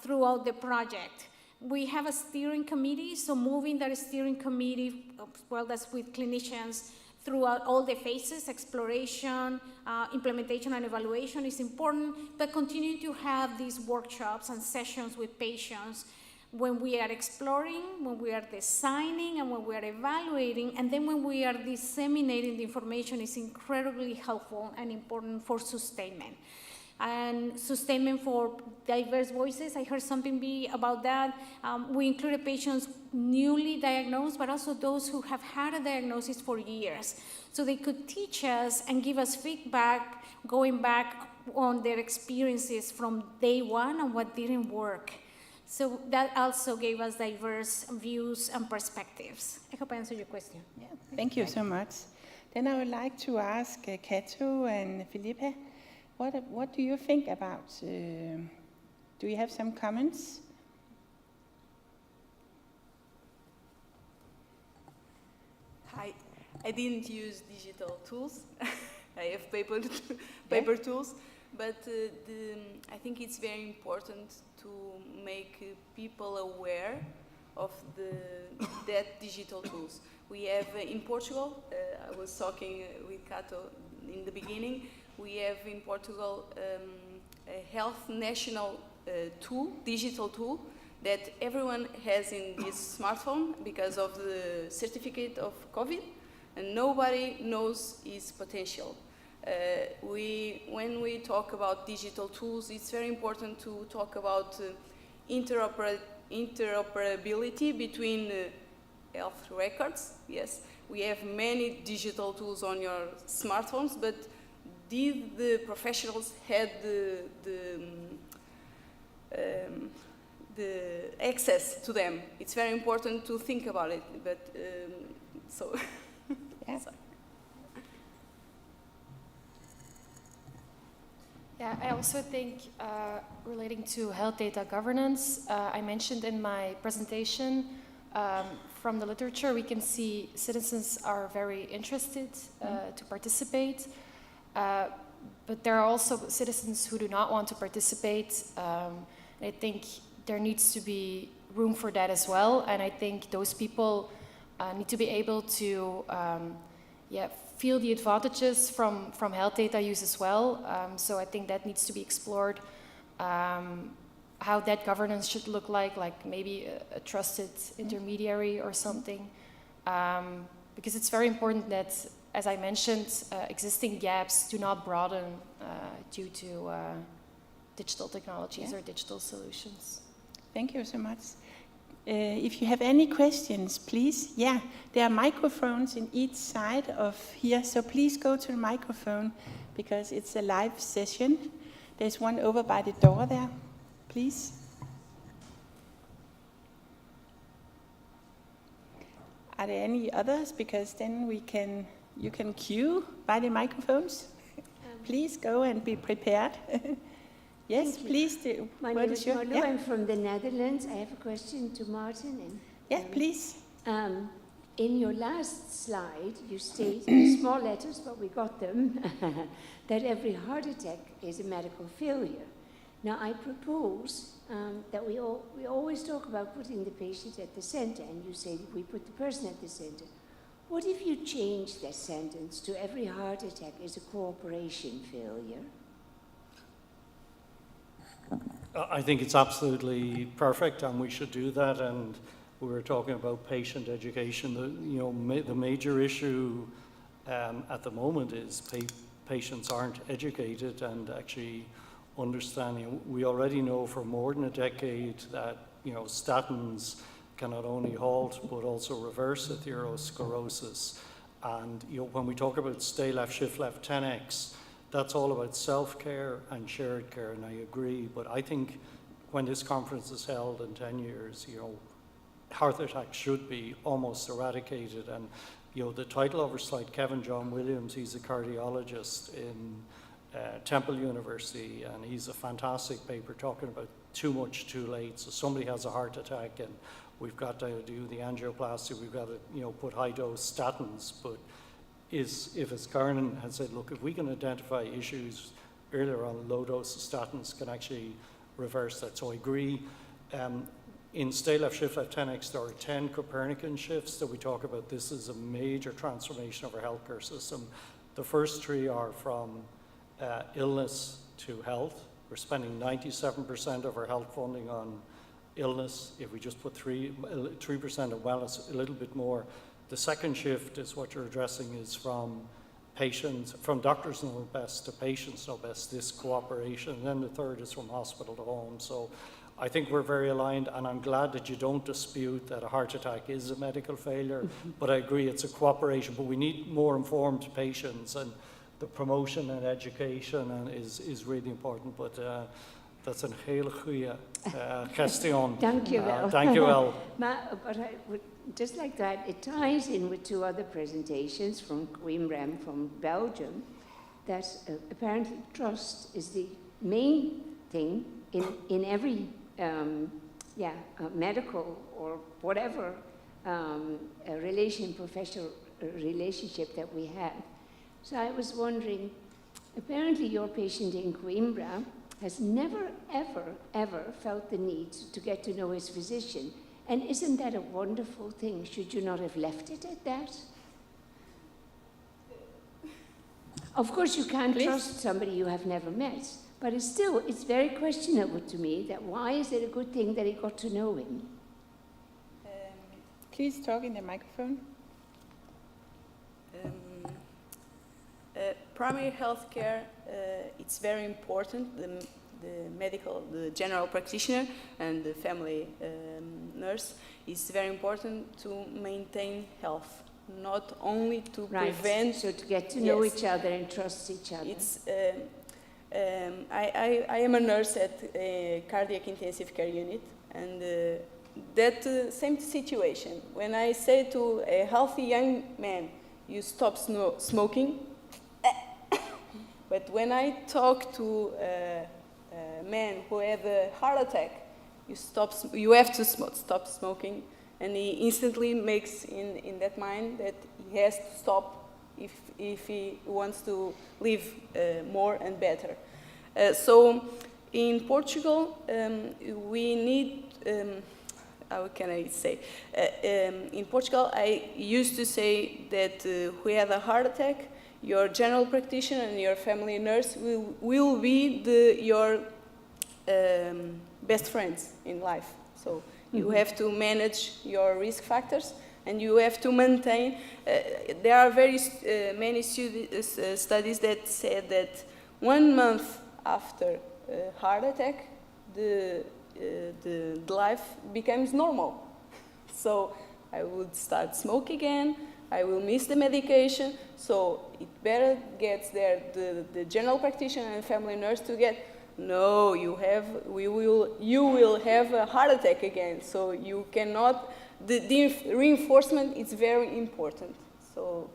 throughout the project? We have a steering committee, so moving that steering committee, well, that's with clinicians, throughout all the phases, exploration, implementation, and evaluation is important, but continue to have these workshops and sessions with patients when we are exploring, when we are designing, and when we are evaluating, and then when we are disseminating the information is incredibly helpful and important for sustainment. And sustainment for diverse voices, I heard something about that. We included patients newly diagnosed, but also those who have had a diagnosis for years. So they could teach us and give us feedback, going back on their experiences from day one and what didn't work. So that also gave us diverse views and perspectives. I hope I answered your question. Yeah, thank you so much. Then I would like to ask Kato and Felipe, what do you think about Do you have some comments? Hi, I didn't use digital tools. I have paper tools, but I think it's very important to make people aware of that digital tools. We have in Portugal, I was talking with Cato in the beginning, we have in Portugal a health national tool, digital tool, that everyone has in his smartphone because of the certificate of COVID, and nobody knows its potential. When we talk about digital tools, it's very important to talk about interoperability between health records. Yes, we have many digital tools on your smartphones, but did the professionals had the access to them? It's very important to think about it, but so. Yeah. Sorry. Yeah, I also think relating to health data governance, I mentioned in my presentation, from the literature, we can see citizens are very interested to participate, but there are also citizens who do not want to participate. I think there needs to be room for that as well, and I think those people need to be able to feel the advantages from health data use as well. So I think that needs to be explored, how that governance should look like maybe a trusted intermediary or something. Because it's very important that, as I mentioned, existing gaps do not broaden due to digital technologies or digital solutions. Thank you so much. If you have any questions, please, there are microphones in each side of here, so please go to the microphone because it's a live session. There's one over by the door there, please. Are there any others? Because then you can queue by the microphones. Please go and be prepared. Yes, please do. My name is Marlo. I'm from the Netherlands. I have a question to Martin. Please. In your last slide, you state, in small letters, but we got them, that every heart attack is a medical failure. Now, I propose that we always talk about putting the patient at the center, and you say we put the person at the center. What if you change that sentence to every heart attack is a cooperation failure? I think it's absolutely perfect, and we should do that. And we were talking about patient education. The major issue at the moment is patients aren't educated and actually understanding. We already know for more than a decade that statins can not only halt but also reverse atherosclerosis. And when we talk about stay left, shift left, 10x. That's all about self-care and shared care, and I agree. But I think when this conference is held in 10 years, heart attacks should be almost eradicated. And the title of our slide, Kevin John Williams, he's a cardiologist in Temple University, and he's a fantastic paper talking about too much, too late. So somebody has a heart attack, and we've got to do the angioplasty. We've got to put high-dose statins, but if as Karen had said, look, if we can identify issues earlier on, low dose of statins can actually reverse that. So I agree. In stay left, shift left, 10x, there are 10 Copernican shifts that we talk about. This is a major transformation of our healthcare system. The first 3 are from illness to health. We're spending 97% of our health funding on illness. If we just put 3% of wellness, a little bit more. The second shift is what you're addressing is from doctors know best to patients know best, this cooperation. And then the third is from hospital to home. So I think we're very aligned, and I'm glad that you don't dispute that a heart attack is a medical failure, but I agree it's a cooperation. But we need more informed patients, and the promotion and education is really important. But that's een hele goede question. Thank you well. Thank you well. But I would just like to add, it ties in with 2 other presentations from Coimbra from Belgium, that apparently trust is the main thing in every medical or whatever professional relationship that we have. So I was wondering, apparently your patient in Coimbra has never, ever, ever felt the need to get to know his physician. And isn't that a wonderful thing? Should you not have left it at that? Of course, you can't trust somebody you have never met, but it's very questionable to me that why is it a good thing that he got to know him? Please talk in the microphone. Primary health care, it's very important. The general practitioner and the family nurse is very important to maintain health, not only to prevent. So to get to know each other and trust each other. It's, I am a nurse at a cardiac intensive care unit, and that same situation. When I say to a healthy young man, you stop smoking, but when I talk to a man who had a heart attack, you have to stop smoking, and he instantly makes in that mind that he has to stop if he wants to live more and better. So in Portugal, we need, how can I say? In Portugal, I used to say that who had a heart attack, your general practitioner and your family nurse will be your best friends in life. So you have to manage your risk factors, and you have to maintain. There are very many studies that said that 1 month after a heart attack, the life becomes normal. So I would start smoke again. I will miss the medication. So it better gets there the general practitioner and family nurse to get. No, you will have a heart attack again. So you cannot. The reinforcement is very important. So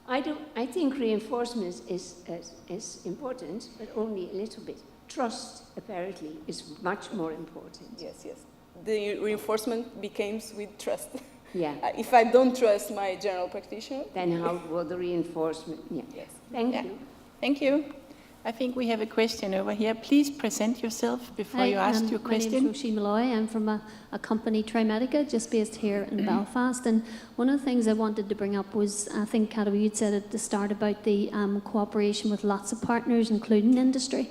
I think reinforcement is important, but only a little bit. Trust, apparently, is much more important. Yes. The reinforcement becomes with trust. Yeah. If I don't trust my general practitioner, then how will the reinforcement? Yeah. Yes. Thank you. Thank you. I think we have a question over here. Please present yourself before you ask your question. My name is Roisin Malloy. I'm from a company, Trimedica, just based here in Belfast. And one of the things I wanted to bring up was, I think, Cato, you'd said at the start about the cooperation with lots of partners, including industry.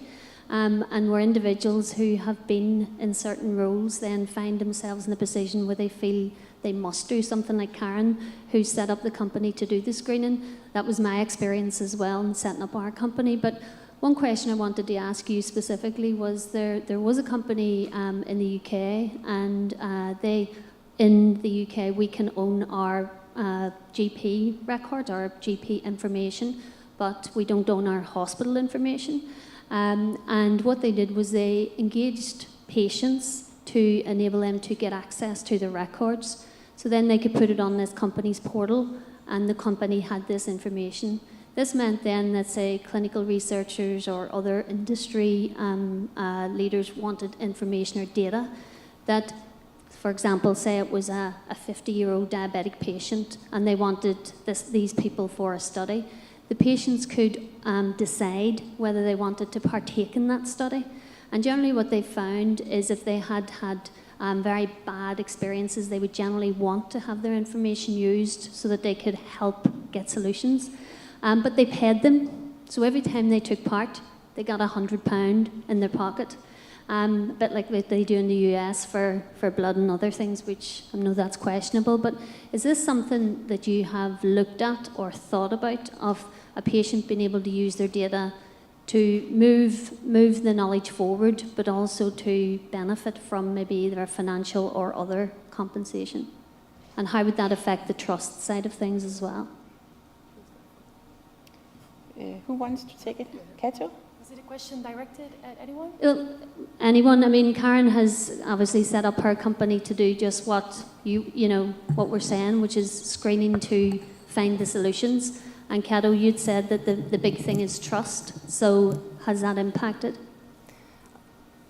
And where individuals who have been in certain roles then find themselves in a position where they feel they must do something, like Karen, who set up the company to do the screening. That was my experience as well in setting up our company. But one question I wanted to ask you specifically was there was a company in the UK, and in the UK we can own our GP record, our GP information, but we don't own our hospital information. And what they did was they engaged patients to enable them to get access to the records. So then they could put it on this company's portal, and the company had this information. This meant then that, say, clinical researchers or other industry leaders wanted information or data that, for example, say it was a 50-year-old diabetic patient and they wanted these people for a study. The patients could decide whether they wanted to partake in that study. And generally what they found is if they had very bad experiences, they would generally want to have their information used so that they could help get solutions. But they paid them, so every time they took part, they got £100 in their pocket. A bit like what they do in the US for blood and other things, which I know that's questionable. But is this something that you have looked at or thought about, of a patient being able to use their data to move the knowledge forward, but also to benefit from maybe their financial or other compensation? And how would that affect the trust side of things as well? Who wants to take it? Cato? Is it a question directed at anyone? Anyone. I mean, Karen has obviously set up her company to do just what what we're saying, which is screening to find the solutions. And Cato, you'd said that the big thing is trust. So has that impacted?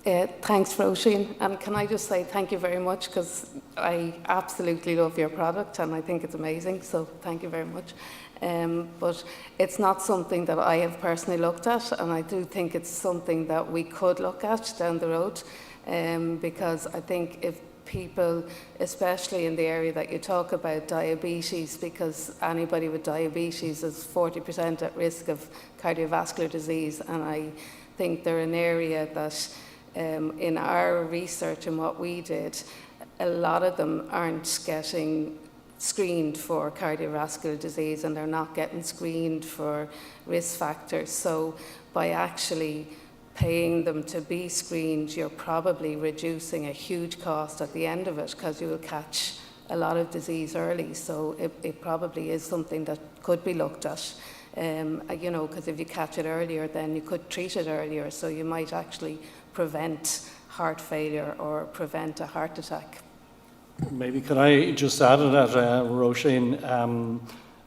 Thanks, Roisin. And can I just say thank you very much, because I absolutely love your product and I think it's amazing, so thank you very much. But it's not something that I have personally looked at, and I do think it's something that we could look at down the road, because I think if people, especially in the area that you talk about, diabetes, because anybody with diabetes is 40% at risk of cardiovascular disease, and I think they're an area that in our research and what we did, a lot of them aren't getting screened for cardiovascular disease, and they're not getting screened for risk factors. So by actually paying them to be screened, you're probably reducing a huge cost at the end of it, because you will catch a lot of disease early. So it probably is something that could be looked at. You know, because if you catch it earlier, then you could treat it earlier, so you might actually prevent heart failure or prevent a heart attack. Maybe can I just add to that, Roisin?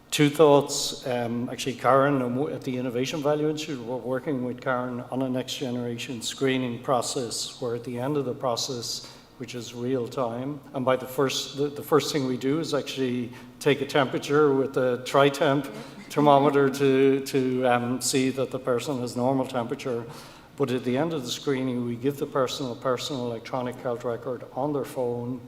Two thoughts. Actually, Karen at the Innovation Value Institute, we're working with Karen on a next generation screening process, where at the end of the process, which is real time, and by the first thing we do is actually take a temperature with a tri-temp thermometer to see that the person has normal temperature. But at the end of the screening, we give the person a personal electronic health record on their phone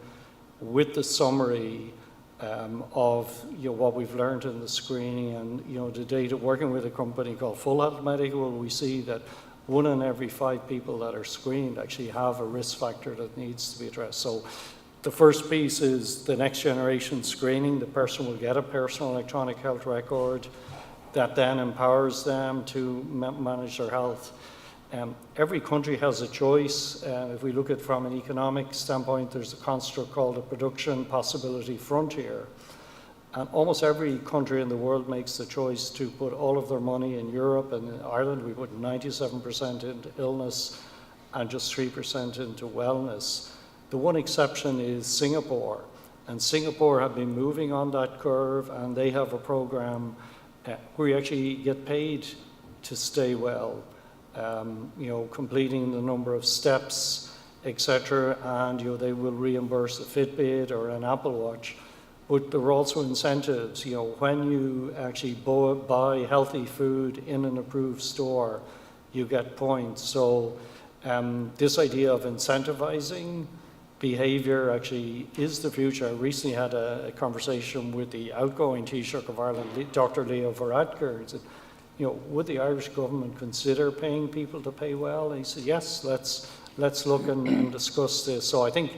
with the summary of what we've learned in the screening. And the data, working with a company called Full Health Medical, we see that 1 in every 5 people that are screened actually have a risk factor that needs to be addressed. So the first piece is the next generation screening. The person will get a personal electronic health record that then empowers them to manage their health. Every country has a choice. If we look at it from an economic standpoint, there's a construct called a production possibility frontier. And almost every country in the world makes the choice to put all of their money in Europe, and in Ireland we put 97% into illness and just 3% into wellness. The one exception is Singapore. And Singapore have been moving on that curve, and they have a program where you actually get paid to stay well. Completing the number of steps, etc., and they will reimburse a Fitbit or an Apple Watch. But there are also incentives. When you actually buy healthy food in an approved store, you get points. So this idea of incentivizing behavior actually is the future. I recently had a conversation with the outgoing Taoiseach of Ireland, Dr. Leo Varadkar. He said, would the Irish government consider paying people to pay well? And he said, yes, let's look and discuss this. So I think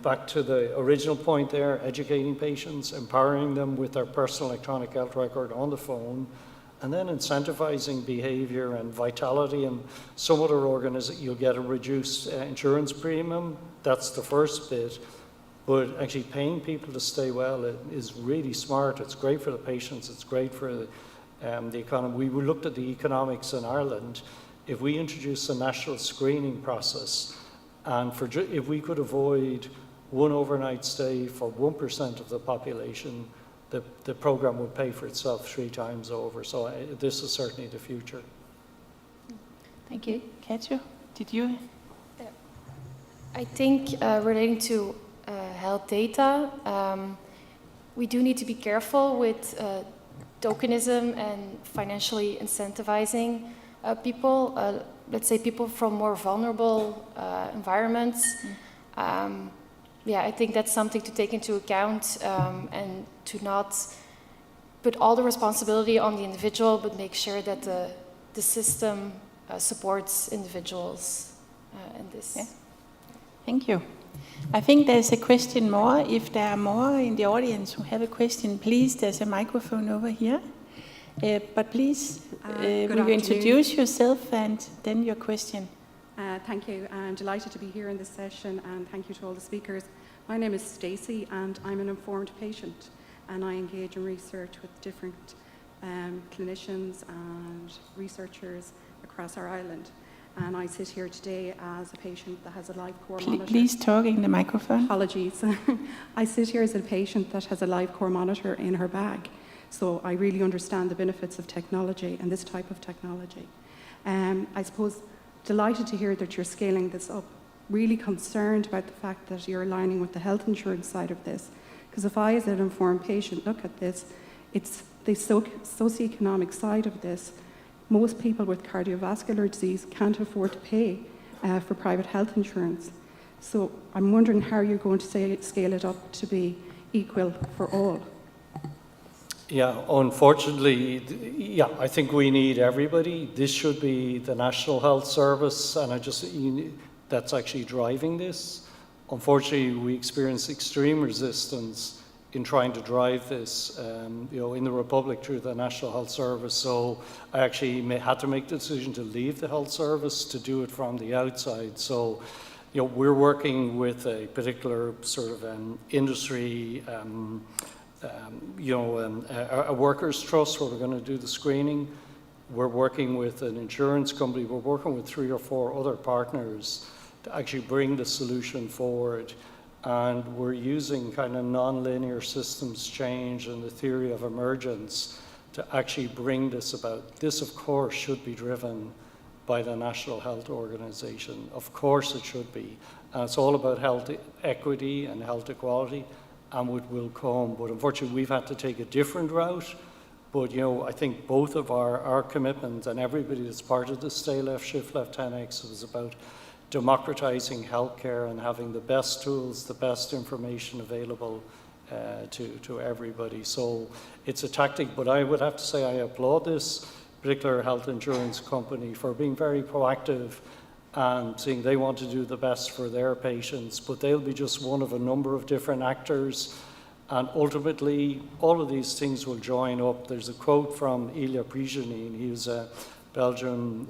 back to the original point there, educating patients, empowering them with their personal electronic health record on the phone, and then incentivizing behavior and vitality. And some other organizations, you'll get a reduced insurance premium. That's the first bit. But actually paying people to stay well is really smart. It's great for the patients. It's great for the economy. We looked at the economics in Ireland. If we introduce a national screening process, and if we could avoid one overnight stay for 1% of the population, the program would pay for itself 3 times over. So this is certainly the future. Thank you. Katja, did you? I think relating to health data, we do need to be careful with tokenism and financially incentivizing people, let's say people from more vulnerable environments. I think that's something to take into account, and to not put all the responsibility on the individual, but make sure that the system supports individuals in this. Yeah. Thank you. I think there's a question more. If there are more in the audience who have a question, please, there's a microphone over here. But please, will you introduce yourself and then your question? Thank you. I'm delighted to be here in this session, and thank you to all the speakers. My name is Stacey, and I'm an informed patient, and I engage in research with different clinicians and researchers across our island. And I sit here today as a patient that has a live core monitor. Please talk in the microphone. Apologies. I sit here as a patient that has a live core monitor in her bag. So I really understand the benefits of technology and this type of technology. I suppose delighted to hear that you're scaling this up. Really concerned about the fact that you're aligning with the health insurance side of this. Because if I, as an informed patient, look at this, it's the socioeconomic side of this. Most people with cardiovascular disease can't afford to pay for private health insurance. So I'm wondering how you're going to scale it up to be equal for all. Yeah, unfortunately, yeah, I think we need everybody. This should be the National Health Service, and that's actually driving this. Unfortunately, we experience extreme resistance in trying to drive this, in the Republic through the National Health Service. So I actually had to make the decision to leave the Health Service to do it from the outside. So, we're working with a particular sort of industry, a workers' trust where we're going to do the screening. We're working with an insurance company. We're working with 3 or 4 other partners to actually bring the solution forward. And we're using kind of non-linear systems change and the theory of emergence to actually bring this about. This, of course, should be driven by the National Health Organization. Of course it should be. And it's all about health equity and health equality, and it will come. But unfortunately, we've had to take a different route. But, I think both of our commitments and everybody that's part of the Stay Left, Shift Left 10X was about democratizing healthcare and having the best tools, the best information available to everybody. So it's a tactic, but I would have to say I applaud this particular health insurance company for being very proactive and saying they want to do the best for their patients, but they'll be just one of a number of different actors. And ultimately, all of these things will join up. There's a quote from Ilya Prigogine. He was a Belgian,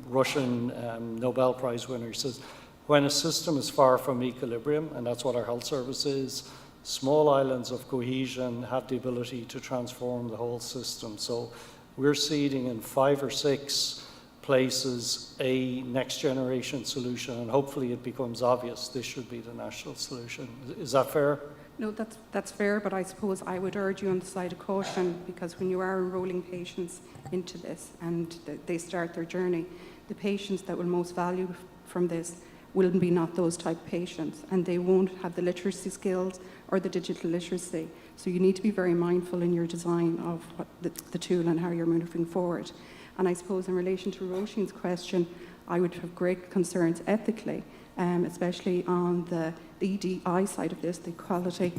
Russian Nobel Prize winner. He says, when a system is far from equilibrium, and that's what our health service is, small islands of cohesion have the ability to transform the whole system. So we're seeding in 5 or 6 places a next generation solution, and hopefully it becomes obvious this should be the national solution. Is that fair? No, that's fair, but I suppose I would urge you on the side of caution, because when you are enrolling patients into this and they start their journey, the patients that will most value from this will be not those type of patients, and they won't have the literacy skills or the digital literacy. So you need to be very mindful in your design of what the tool and how you're moving forward. And I suppose in relation to Roisin's question, I would have great concerns ethically, especially on the EDI side of this, the equality,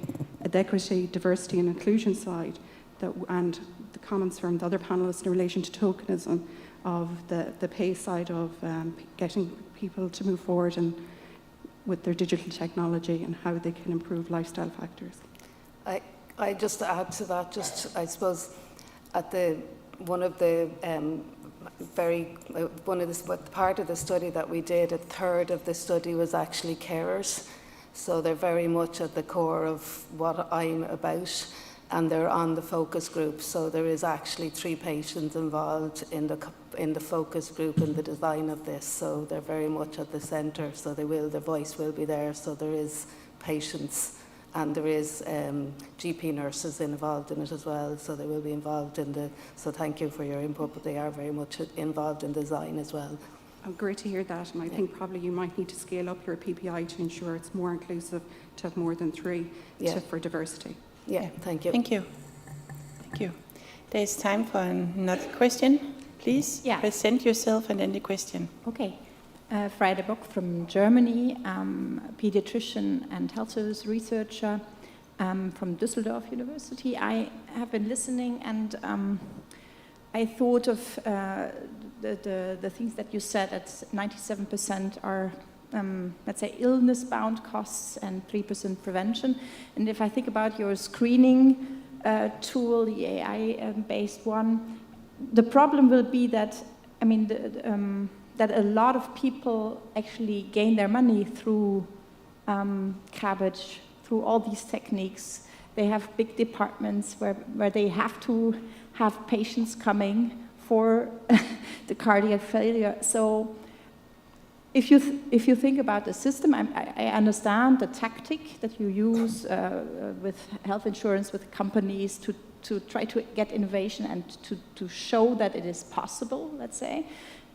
equity, diversity and inclusion side, and the comments from the other panelists in relation to tokenism of the pay side of getting people to move forward and with their digital technology and how they can improve lifestyle factors. I just to add to that, I suppose at part of the study that we did, a third of the study was actually carers. So they're very much at the core of what I'm about, and they're on the focus group. So there is actually 3 patients involved in the focus group in the design of this. So they're very much at the centre. So their voice will be there. So there is patients, and there is GP nurses involved in it as well. So they will be involved in so thank you for your input, but they are very much involved in design as well. Great to hear that, and I think probably you might need to scale up your PPI to ensure it's more inclusive, to have more than 3 for diversity. Yeah, thank you. Thank you. Thank you. There's time for another question. Please present yourself and then the question. Okay. Friede Bock from Germany, pediatrician and health service researcher from Düsseldorf University. I have been listening, and I thought of the things that you said, that 97% are, let's say, illness-bound costs and 3% prevention. And if I think about your screening tool, the AI-based one, the problem will be that, that a lot of people actually gain their money through cabbage, through all these techniques. They have big departments where they have to have patients coming for the cardiac failure. So if you think about the system, I understand the tactic that you use with health insurance, with companies to try to get innovation and to show that it is possible, let's say.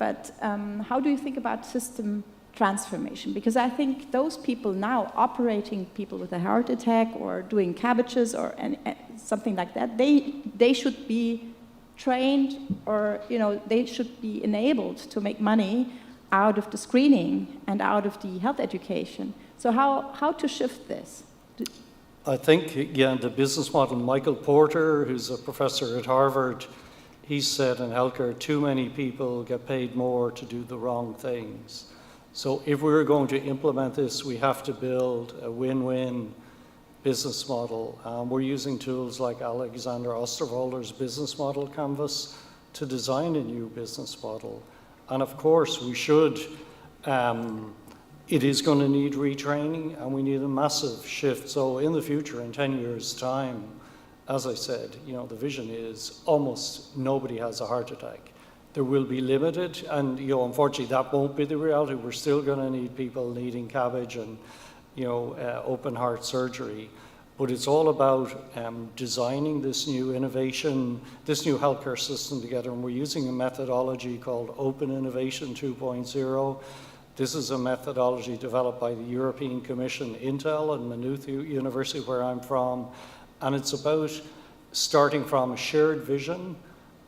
but how do you think about system transformation? Because I think those people now operating people with a heart attack or doing cabbages or something like that, they should be trained, or they should be enabled to make money out of the screening and out of the health education. So how to shift this? I think, the business model, Michael Porter, who's a professor at Harvard, he said in healthcare, too many people get paid more to do the wrong things. So if we're going to implement this, we have to build a win-win business model. We're using tools like Alexander Osterwalder's business model canvas to design a new business model. And of course, we should, it is going to need retraining, and we need a massive shift. So in the future, in 10 years' time, as I said, the vision is almost nobody has a heart attack. There will be limited, and unfortunately that won't be the reality. We're still going to need people needing cabbage and open heart surgery. But it's all about designing this new innovation, this new healthcare system together. And we're using a methodology called Open Innovation 2.0. This is a methodology developed by the European Commission, Intel, and Maynooth University, where I'm from. And it's about starting from a shared vision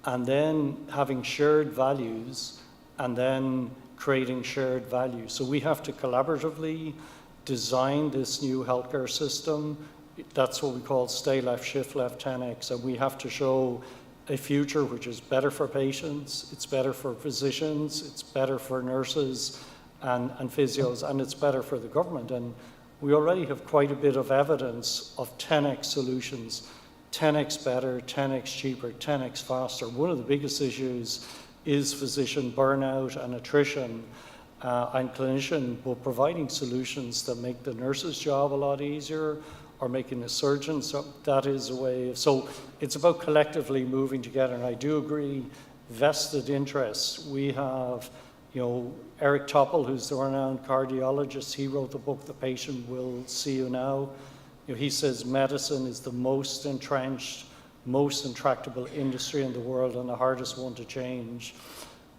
and then having shared values and then creating shared value. So we have to collaboratively design this new healthcare system. That's what we call stay left, shift left, 10X. And we have to show a future which is better for patients, it's better for physicians, it's better for nurses and physios, and it's better for the government. And we already have quite a bit of evidence of 10X solutions, 10X better, 10X cheaper, 10X faster. One of the biggest issues is physician burnout and attrition and clinician, but providing solutions that make the nurse's job a lot easier or making the surgeon, so that is a way of, so it's about collectively moving together. And I do agree, vested interests. We have, Eric Topol, who's the renowned cardiologist, he wrote the book, The Patient Will See You Now. He says medicine is the most entrenched, most intractable industry in the world and the hardest one to change.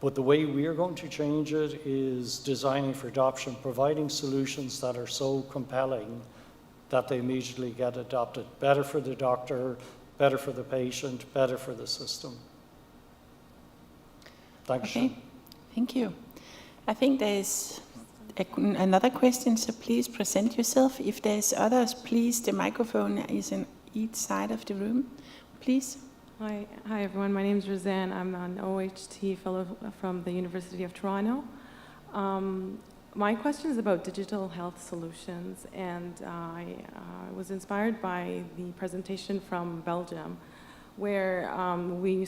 But the way we are going to change it is designing for adoption, providing solutions that are so compelling that they immediately get adopted. Better for the doctor, better for the patient, better for the system. Thanks. Okay, thank you. I think there's another question, so please present yourself. If there's others, please, the microphone is on each side of the room. Please. Hi everyone. My name is Roseanne. I'm an OHT fellow from the University of Toronto. My question is about digital health solutions, and I was inspired by the presentation from Belgium, where we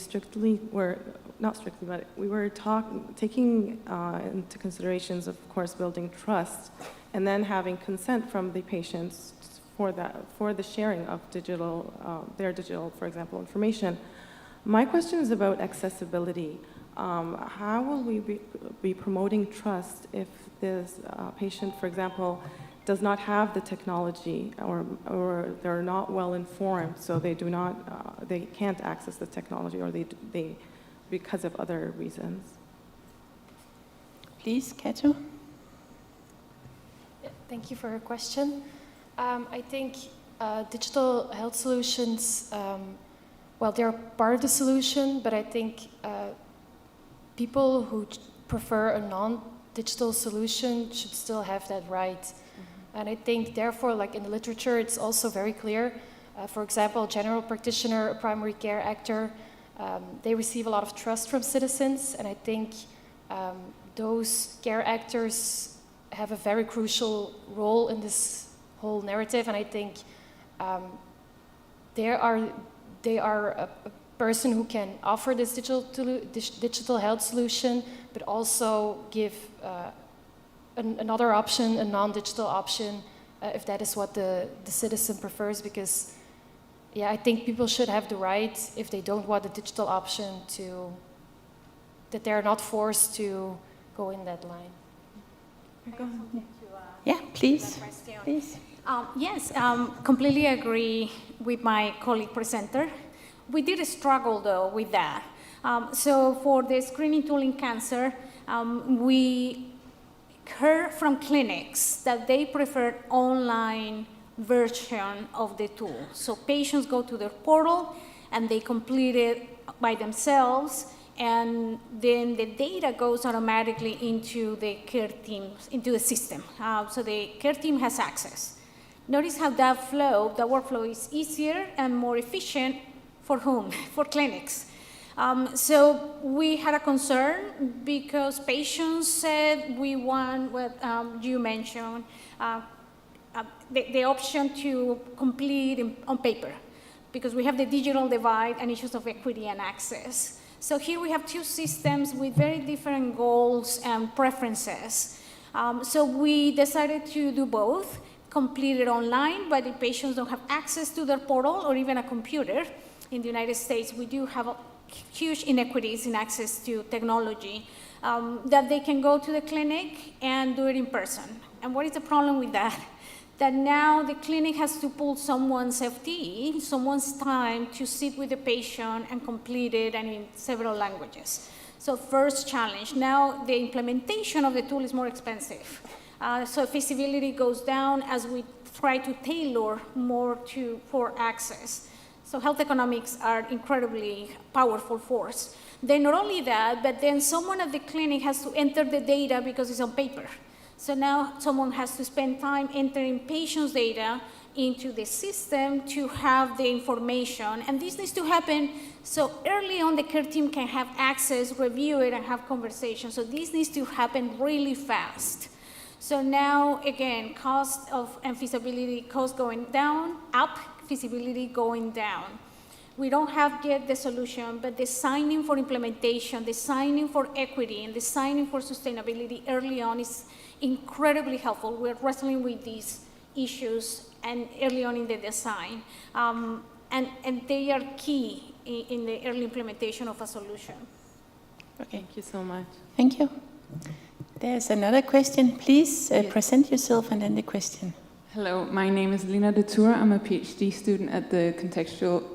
were taking into considerations, of course, building trust, and then having consent from the patients for the sharing of their digital, for example, information. My question is about accessibility. How will we be promoting trust if this patient, for example, does not have the technology, or they're not well informed, so they can't access the technology, or they because of other reasons? Please, Kato. Thank you for your question. I think digital health solutions, they're part of the solution, but I think people who prefer a non-digital solution should still have that right. Mm-hmm. And I think, therefore, like in the literature, it's also very clear. For example, a general practitioner, a primary care actor, they receive a lot of trust from citizens, and I think those care actors have a very crucial role in this whole narrative, and I think they are a person who can offer this digital health solution, but also give another option, a non-digital option, if that is what the citizen prefers, because I think people should have the right, if they don't want the digital option, that they're not forced to go in that line. Yeah, please. Please. Yes, completely agree with my colleague presenter. We did struggle, though, with that. So for the screening tool in cancer, We heard from clinics that they prefer online version of the tool. So patients go to their portal and they complete it by themselves, and then the data goes automatically into the care teams, into the system. So the care team has access. Notice how that workflow is easier and more efficient for whom? For clinics. So we had a concern because patients said we want what you mentioned, the option to complete on paper, because we have the digital divide and issues of equity and access. So here we have two systems with very different goals and preferences. So we decided to do both, complete it online, but if patients don't have access to their portal or even a computer, in the United States, we do have huge inequities in access to technology, that they can go to the clinic and do it in person. And what is the problem with that? That now the clinic has to pull someone's FTE, someone's time to sit with the patient and complete it, and in several languages. So first challenge. Now the implementation of the tool is more expensive. So feasibility goes down as we try to tailor more for access. So health economics are incredibly powerful force. Then not only that, but then someone at the clinic has to enter the data because it's on paper. So now someone has to spend time entering patients' data into the system to have the information. And this needs to happen so early on the care team can have access, review it, and have conversations. So this needs to happen really fast. So now, again, cost and feasibility, cost going down, up, feasibility going down. We don't have yet the solution, but designing for implementation, designing for equity, and designing for sustainability early on is incredibly helpful. We're wrestling with these issues and early on in the design. And they are key in the early implementation of a solution. Okay. Thank you so much. Thank you. There's another question. Please present yourself and then the question. Hello, my name is Lina de Tour. I'm a PhD student at the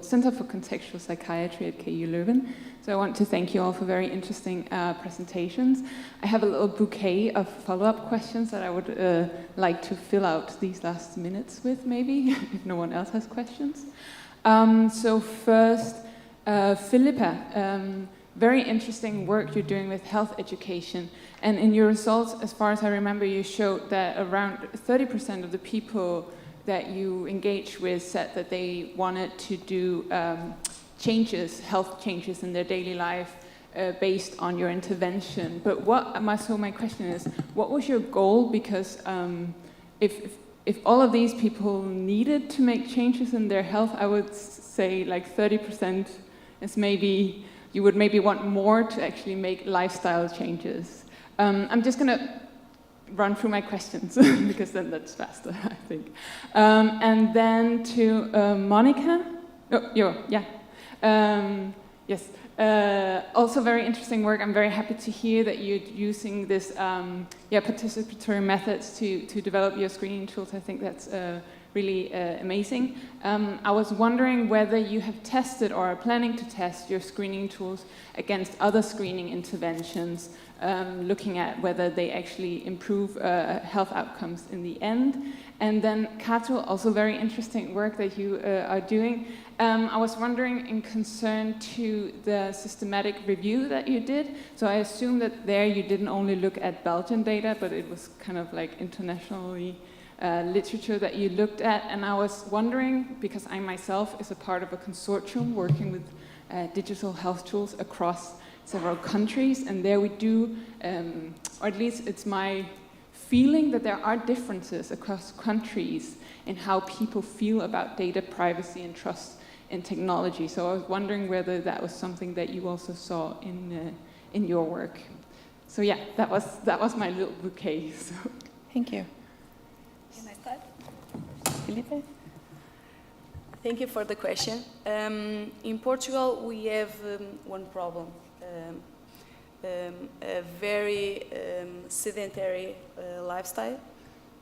Center for Contextual Psychiatry at KU Leuven. So I want to thank you all for very interesting presentations. I have a little bouquet of follow-up questions that I would like to fill out these last minutes with, maybe, if no one else has questions. So first, Philippa, very interesting work you're doing with health education. And in your results, as far as I remember, you showed that around 30% of the people that you engaged with said that they wanted to do health changes in their daily life based on your intervention. But so my question is, what was your goal? Because if all of these people needed to make changes in their health, I would say like 30% is maybe, you would maybe want more to actually make lifestyle changes. I'm just going to run through my questions because then that's faster, I think. And then to Monica. Yes. Also very interesting work. I'm very happy to hear that you're using this participatory methods to develop your screening tools. I think that's really amazing. I was wondering whether you have tested or are planning to test your screening tools against other screening interventions, looking at whether they actually improve health outcomes in the end. And then Kato, also very interesting work that you are doing. I was wondering in concern to the systematic review that you did. So I assume that there you didn't only look at Belgian data, but it was kind of like internationally literature that you looked at. And I was wondering, because I myself is a part of a consortium working with digital health tools across several countries, and there we do, or at least it's my feeling that there are differences across countries in how people feel about data privacy and trust in technology. So I was wondering whether that was something that you also saw in your work. So yeah, that was my little bouquet. So. Thank you. Can I start? Felipe? Thank you for the question. In Portugal, we have one problem. A very sedentary lifestyle.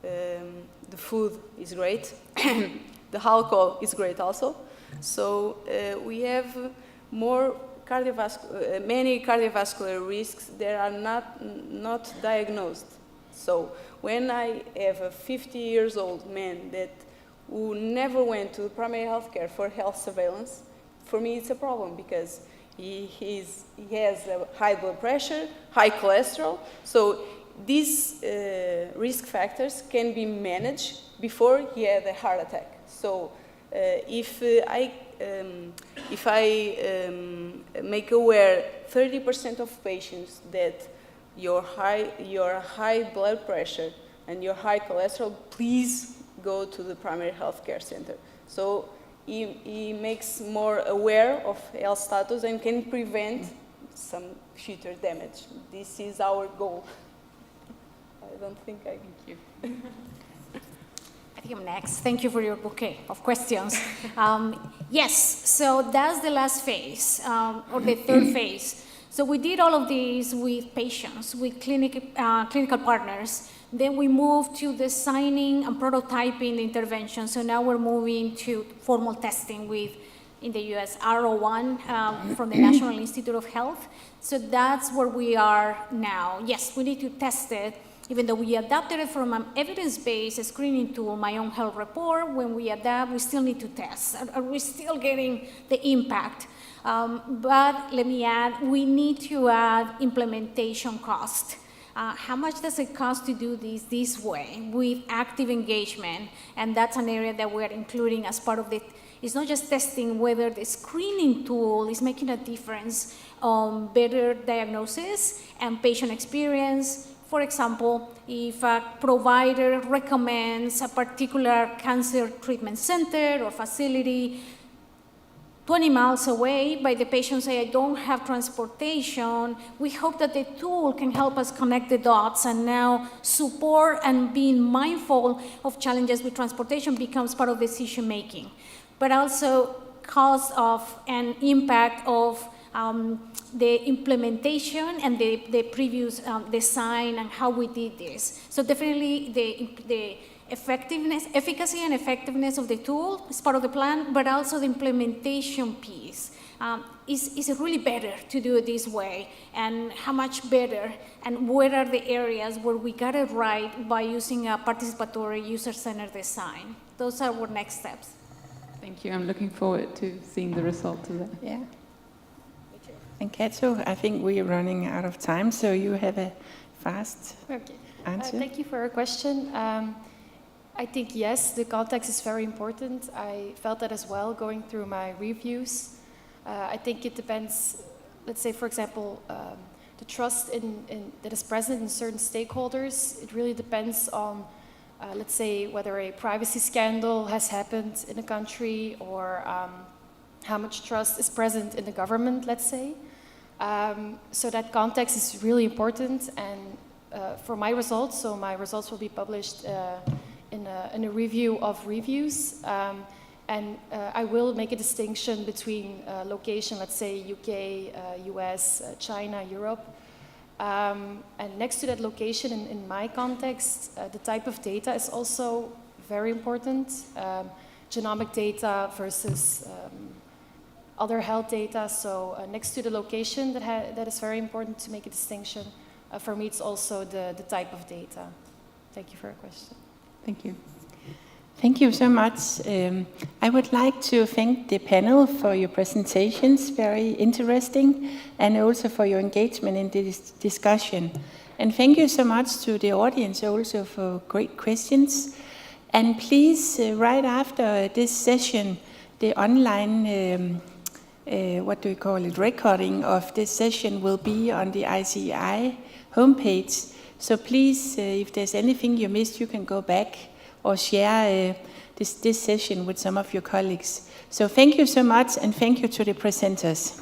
The food is great. The alcohol is great also. So we have more many cardiovascular risks that are not diagnosed. So when I have a 50 years old man who never went to primary health care for health surveillance, for me it's a problem because he has a high blood pressure, high cholesterol. So these risk factors can be managed before he had a heart attack. So if I make aware 30% of patients that your high blood pressure and your high cholesterol, please go to the primary health care center. So he makes more aware of health status and can prevent some future damage. This is our goal. I don't think I can give. I think I'm next. Thank you for your bouquet of questions. Yes, so that's the last phase, or the third phase. So we did all of these with patients, with clinical partners. Then we moved to designing and prototyping the intervention. So now we're moving to formal testing with, in the US, R01 from the National Institute of Health. So that's where we are now. Yes, we need to test it. Even though we adapted it from an evidence-based screening tool, my own health report, when we adapt, we still need to test. Are we still getting the impact? But let me add, we need to add implementation cost. How much does it cost to do this way with active engagement? And that's an area that we're including as part of it. It's not just testing whether the screening tool is making a difference on better diagnosis and patient experience. For example, if a provider recommends a particular cancer treatment center or facility 20 miles away, but the patient say, I don't have transportation, we hope that the tool can help us connect the dots and now support and being mindful of challenges with transportation becomes part of decision making. But also cost of and impact of the implementation and the previous design and how we did this. So definitely the efficacy and effectiveness of the tool is part of the plan, but also the implementation piece. Is it really better to do it this way? And how much better? And where are the areas where we got it right by using a participatory user-centered design? Those are our next steps. Thank you. I'm looking forward to seeing the result of that. Yeah. And Kato, I think we're running out of time, so you have a fast answer. Thank you for your question. I think, yes, the context is very important. I felt that as well going through my reviews. I think it depends, let's say, for example, the trust that is present in certain stakeholders. It really depends on, let's say, whether a privacy scandal has happened in a country or how much trust is present in the government, let's say. So that context is really important. And for my results, so my results will be published in a review of reviews. And I will make a distinction between location, let's say UK, US, China, Europe. And next to that location, in my context, the type of data is also very important. Genomic data versus other health data. So next to the location, that is very important to make a distinction. For me, it's also the type of data. Thank you for your question. Thank you. Thank you so much. I would like to thank the panel for your presentations, very interesting, and also for your engagement in this discussion. And thank you so much to the audience also for great questions. And please, right after this session, the online, recording of this session will be on the ICI homepage. So please, if there's anything you missed, you can go back or share this session with some of your colleagues. So thank you so much, and thank you to the presenters.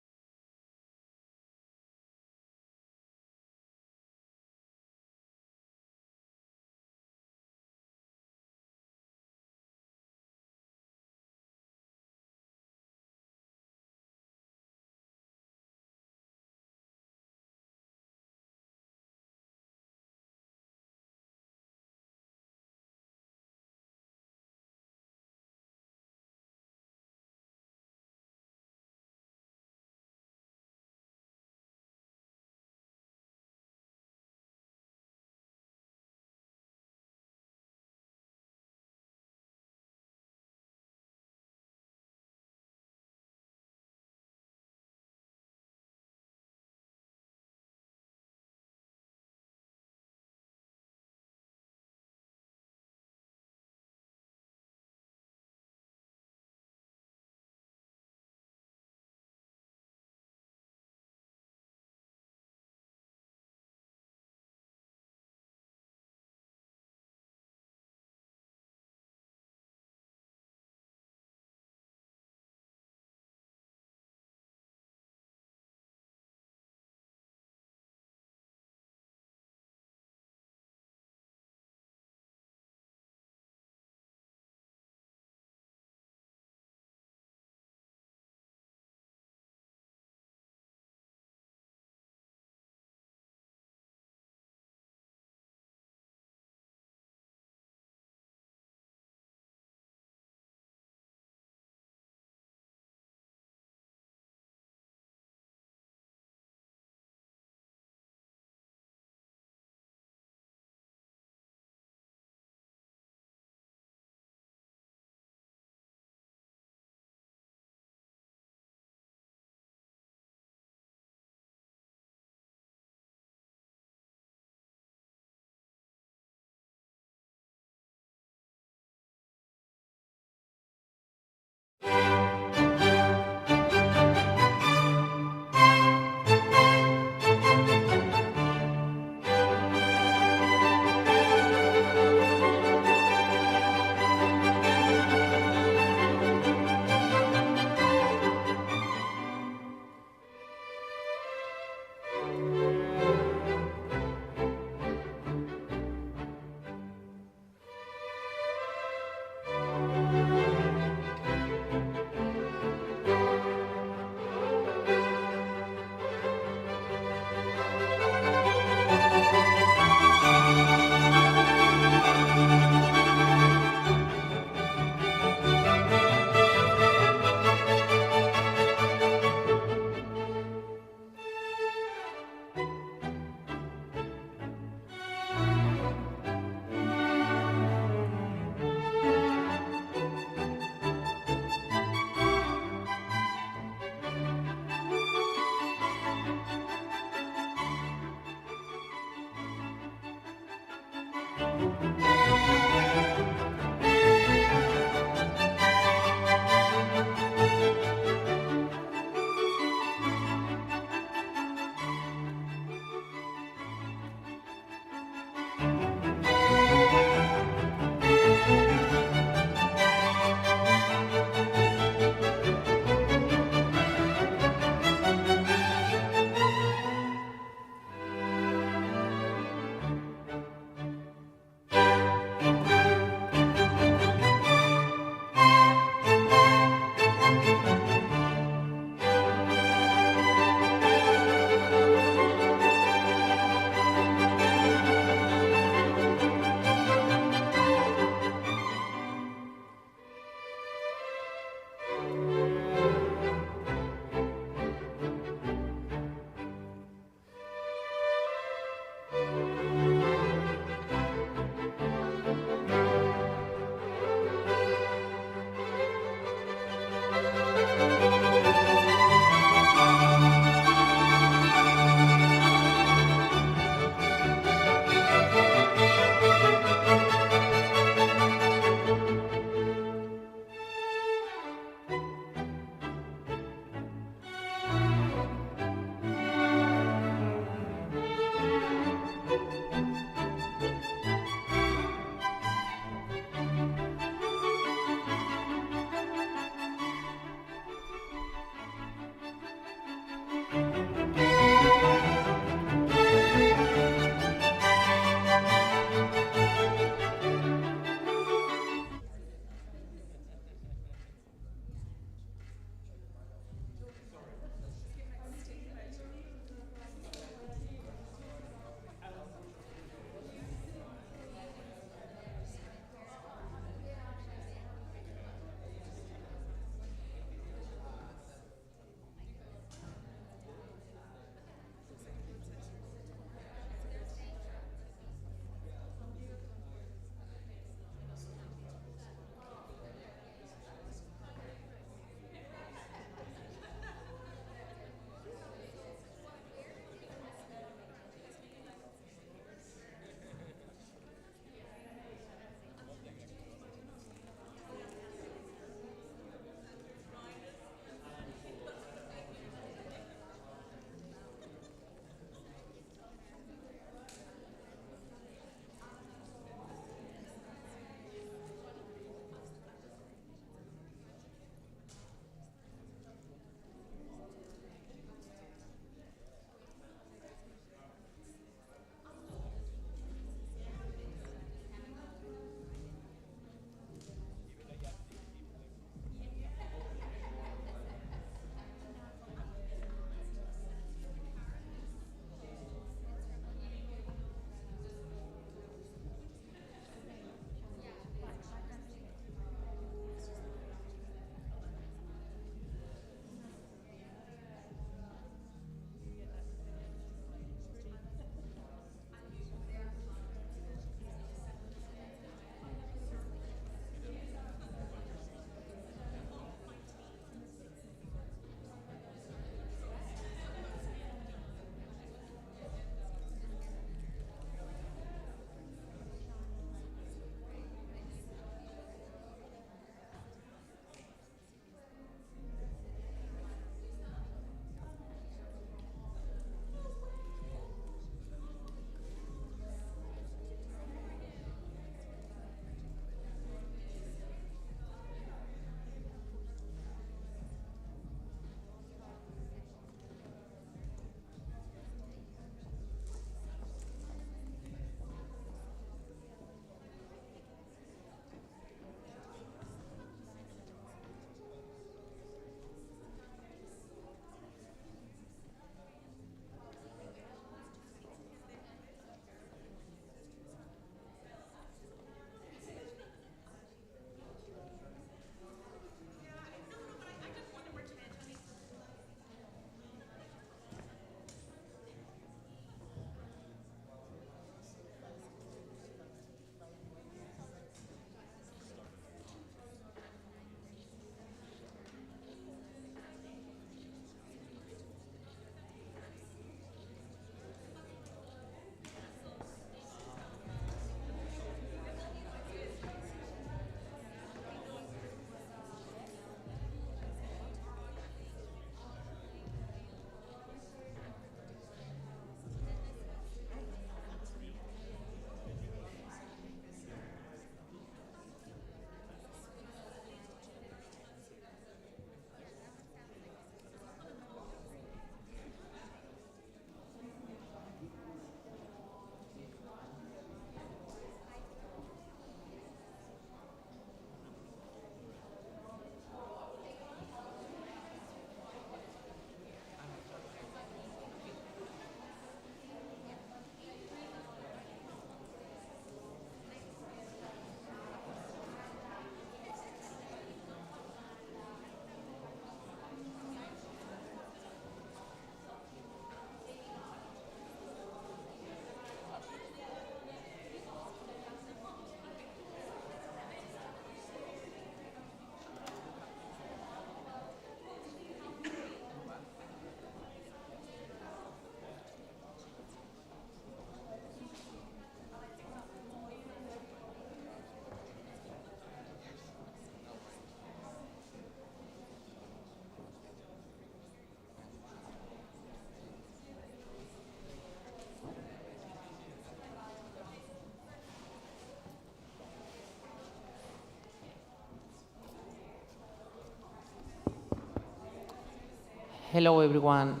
Hello, everyone.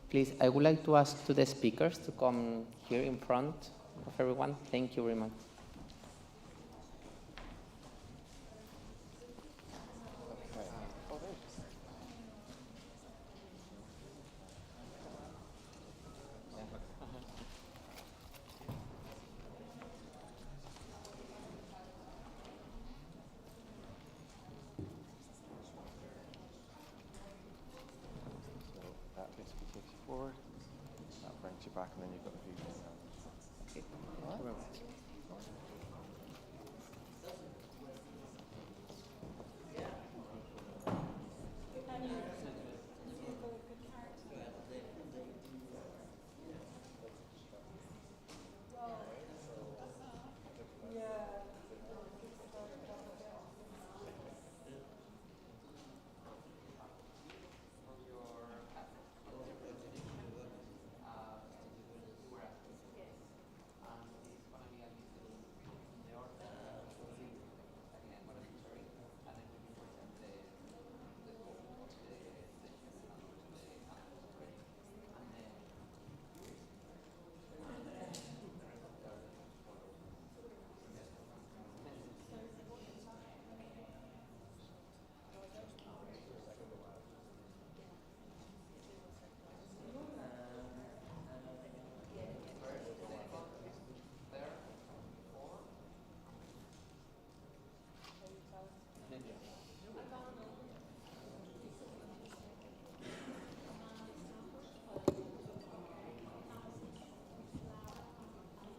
Please, I would like to ask to the speakers to come here in front of everyone. Thank you very much. That brings you back, and then you've got the view. Okay. Thank you very much.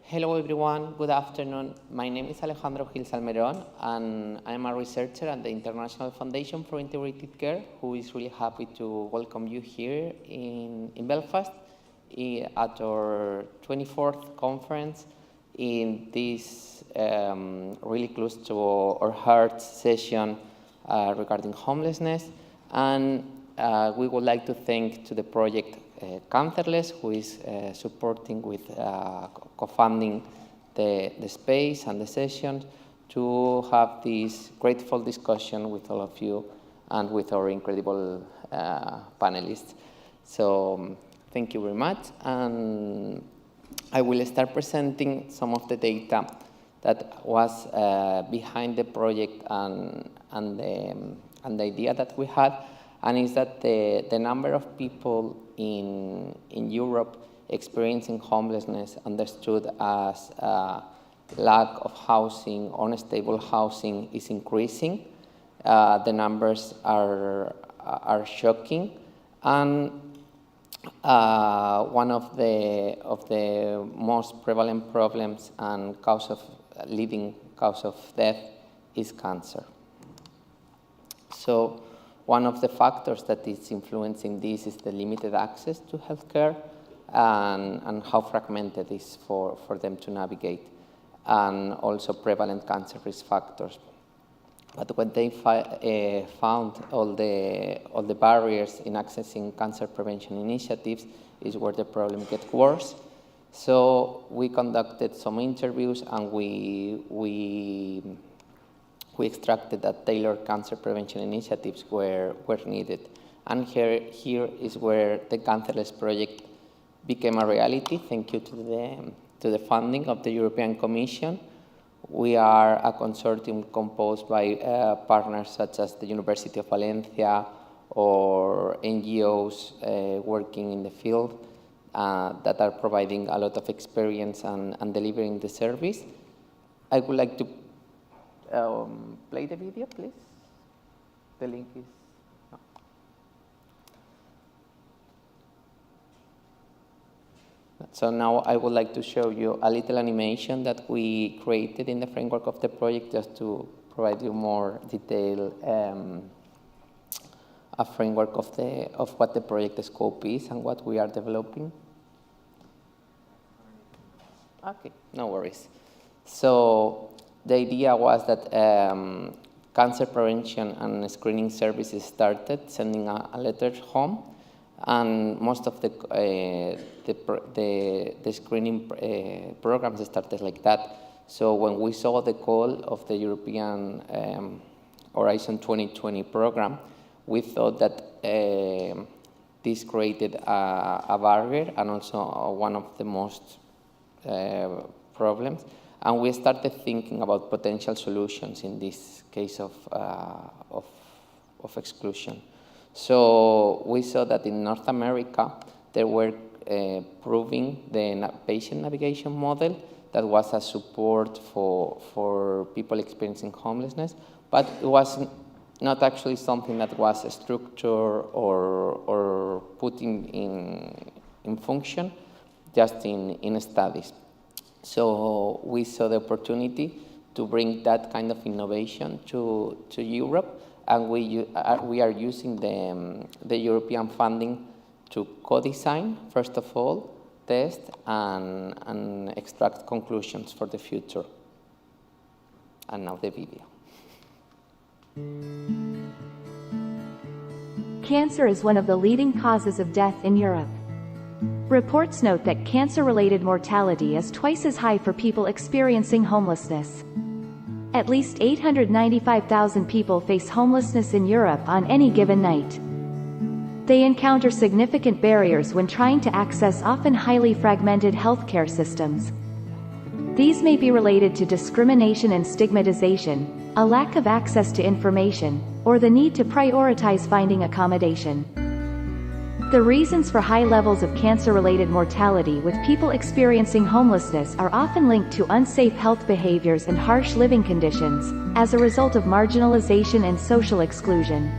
Hello, everyone. Good afternoon. My name is Alejandro Gil Salmerón, and I'm a researcher at the International Foundation for Integrated Care, who is really happy to welcome you here in Belfast at our 24th conference in this really close to our heart session regarding homelessness. And we would like to thank to the project Cancerless, who is supporting with co-funding the space and the sessions to have this grateful discussion with all of you and with our incredible panelists. So thank you very much. And I will start presenting some of the data that was behind the project and the idea that we had. And is that the number of people in Europe experiencing homelessness understood as lack of housing, unstable housing is increasing. The numbers are shocking. And one of the most prevalent problems and leading cause of death is cancer. So one of the factors that is influencing this is the limited access to healthcare and how fragmented it is for them to navigate, and also prevalent cancer risk factors. But when they found all the barriers in accessing cancer prevention initiatives is where the problem gets worse. So we conducted some interviews, and we extracted that tailored cancer prevention initiatives were needed. And here is where the Cancerless project became a reality, thank you to the funding of the European Commission. We are a consortium composed by partners such as the University of Valencia or NGOs working in the field that are providing a lot of experience and delivering the service. I would like to play the video, please. The link is... No. So now I would like to show you a little animation that we created in the framework of the project, just to provide you more detail, a framework of what the project scope is and what we are developing. Okay, no worries. So the idea was that cancer prevention and screening services started sending a letter home, and most of the screening programs started like that. So when we saw the call of the European Horizon 2020 program, we thought that this created a barrier and also one of the most problems. And we started thinking about potential solutions in this case of exclusion. So we saw that in North America, they were proving the patient navigation model that was a support for people experiencing homelessness, but it was not actually something that was structured or put in function, just in studies. So we saw the opportunity to bring that kind of innovation to Europe, and we are using the European funding to co-design, first of all, test and extract conclusions for the future. And now the video. Cancer is one of the leading causes of death in Europe. Reports note that cancer-related mortality is twice as high for people experiencing homelessness. At least 895,000 people face homelessness in Europe on any given night. They encounter significant barriers when trying to access often highly fragmented healthcare systems. These may be related to discrimination and stigmatization, a lack of access to information, or the need to prioritize finding accommodation. The reasons for high levels of cancer-related mortality with people experiencing homelessness are often linked to unsafe health behaviors and harsh living conditions, as a result of marginalization and social exclusion.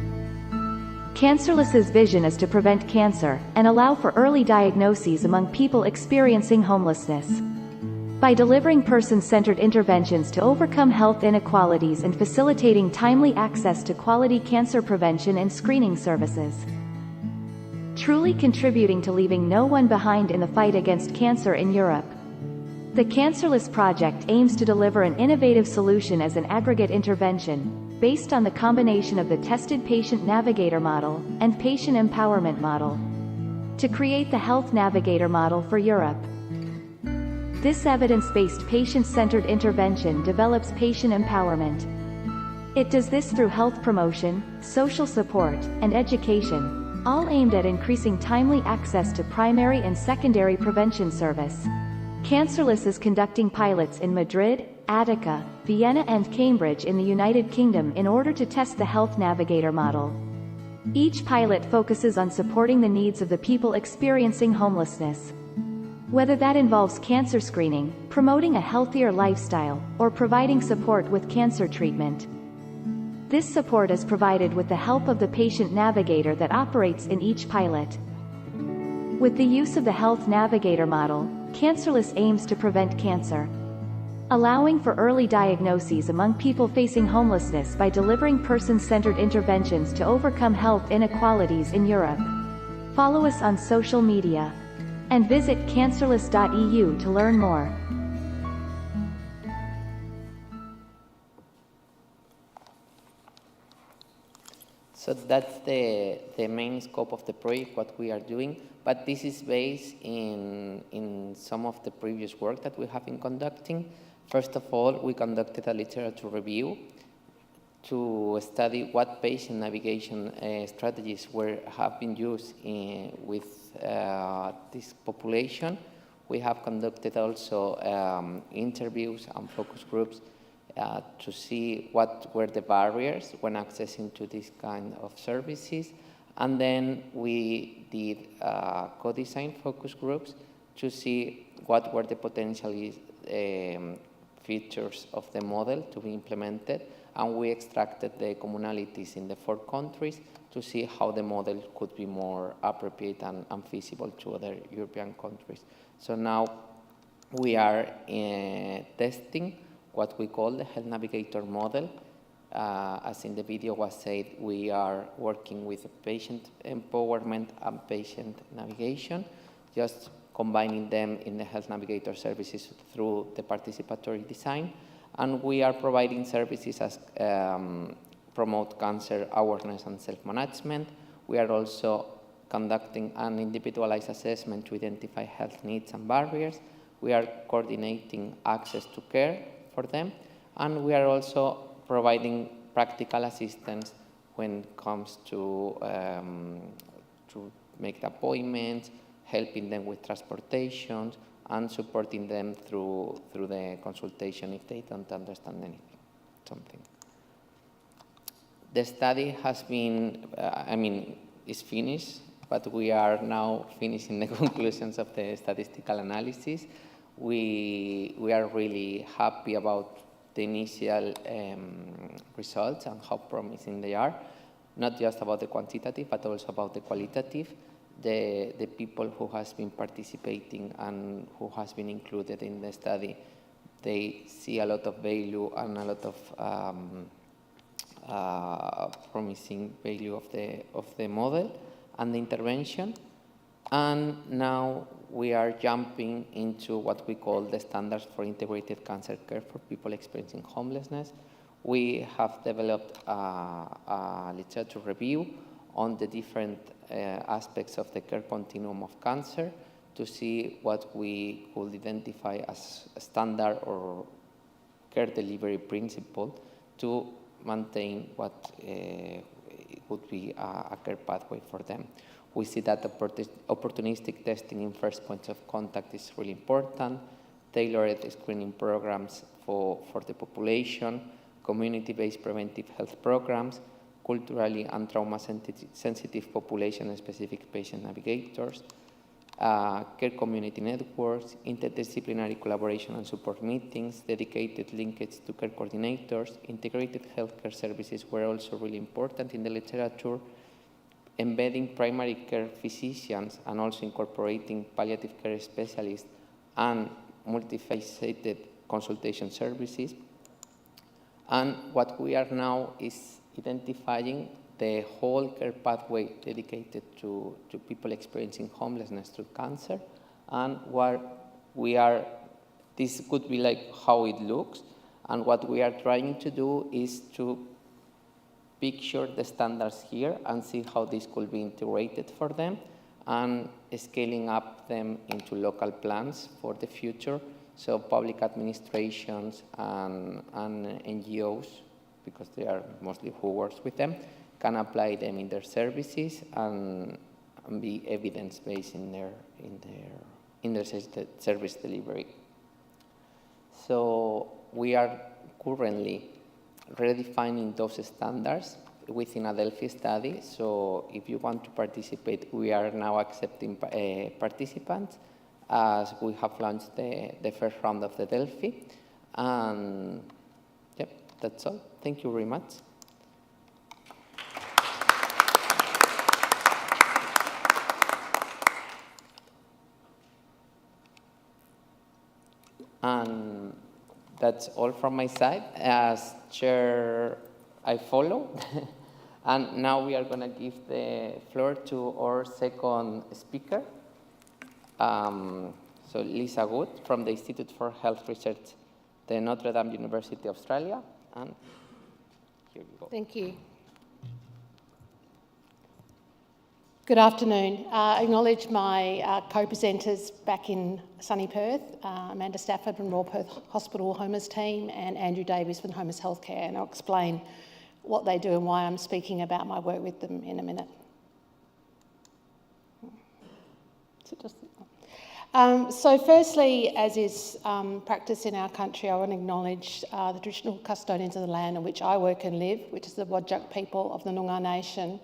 Cancerless's vision is to prevent cancer and allow for early diagnoses among people experiencing homelessness. By delivering person-centered interventions to overcome health inequalities and facilitating timely access to quality cancer prevention and screening services. Truly contributing to leaving no one behind in the fight against cancer in Europe. The Cancerless Project aims to deliver an innovative solution as an aggregate intervention, based on the combination of the tested patient navigator model and patient empowerment model, to create the Health Navigator model for Europe. This evidence-based patient-centered intervention develops patient empowerment. It does this through health promotion, social support, and education, all aimed at increasing timely access to primary and secondary prevention service. Cancerless is conducting pilots in Madrid, Attica, Vienna and Cambridge in the United Kingdom in order to test the Health Navigator model. Each pilot focuses on supporting the needs of the people experiencing homelessness. Whether that involves cancer screening, promoting a healthier lifestyle, or providing support with cancer treatment. This support is provided with the help of the patient navigator that operates in each pilot. With the use of the Health Navigator model, Cancerless aims to prevent cancer, allowing for early diagnoses among people facing homelessness by delivering person-centered interventions to overcome health inequalities in Europe. Follow us on social media and visit cancerless.eu to learn more. So that's the main scope of the project, what we are doing, but this is based in some of the previous work that we have been conducting. First of all, we conducted a literature review to study what patient navigation strategies have been used with this population. We have conducted also interviews and focus groups to see what were the barriers when accessing to this kind of services. And then we did co-design focus groups to see what were the potential features of the model to be implemented. And we extracted the commonalities in the 4 countries to see how the model could be more appropriate and feasible to other European countries. So now we are testing what we call the Health Navigator model. As in the video was said, we are working with patient empowerment and patient navigation, just combining them in the Health Navigator services through the participatory design. And we are providing services as promote cancer awareness and self-management. We are also conducting an individualized assessment to identify health needs and barriers. We are coordinating access to care for them, and we are also providing practical assistance when it comes to make appointments, helping them with transportation, and supporting them through the consultation if they don't understand something. The study has been, is finished, but we are now finishing the conclusions of the statistical analysis. We are really happy about the initial results and how promising they are, not just about the quantitative, but also about the qualitative. The people who has been participating and who has been included in the study, they see a lot of value and a lot of promising value of the model and the intervention. And now we are jumping into what we call the standards for integrated cancer care for people experiencing homelessness. We have developed a literature review on the different aspects of the care continuum of cancer to see what we could identify as a standard or care delivery principle to maintain what would be a care pathway for them. We see that opportunistic testing in first points of contact is really important, tailored screening programs for the population, community-based preventive health programs, culturally and trauma-sensitive population-specific patient navigators, care community networks, interdisciplinary collaboration and support meetings, dedicated linkage to care coordinators, integrated healthcare services were also really important in the literature, embedding primary care physicians and also incorporating palliative care specialists and multifaceted consultation services. And what we are now is identifying the whole care pathway dedicated to people experiencing homelessness through cancer, and what we are, this could be like how it looks, and what we are trying to do is to picture the standards here and see how this could be integrated for them, and scaling up them into local plans for the future, so public administrations and NGOs, because they are mostly who works with them, can apply them in their services and be evidence-based in their service delivery. So we are currently redefining those standards within a Delphi study. So if you want to participate, we are now accepting participants as we have launched the first round of the Delphi. And yep, that's all. Thank you very much. And that's all from my side. As chair, I follow. And now we are going to give the floor to our second speaker. So Lisa Good from the Institute for Health Research, the Notre Dame University of Australia. And here you go. Thank you. Good afternoon. I acknowledge my co-presenters back in sunny Perth, Amanda Stafford from Royal Perth Hospital Homeless Team and Andrew Davies from Homeless Healthcare, and I'll explain what they do and why I'm speaking about my work with them in a minute. So firstly, as is practice in our country, I want to acknowledge the traditional custodians of the land on which I work and live, which is the Whadjuk people of the Noongar Nation.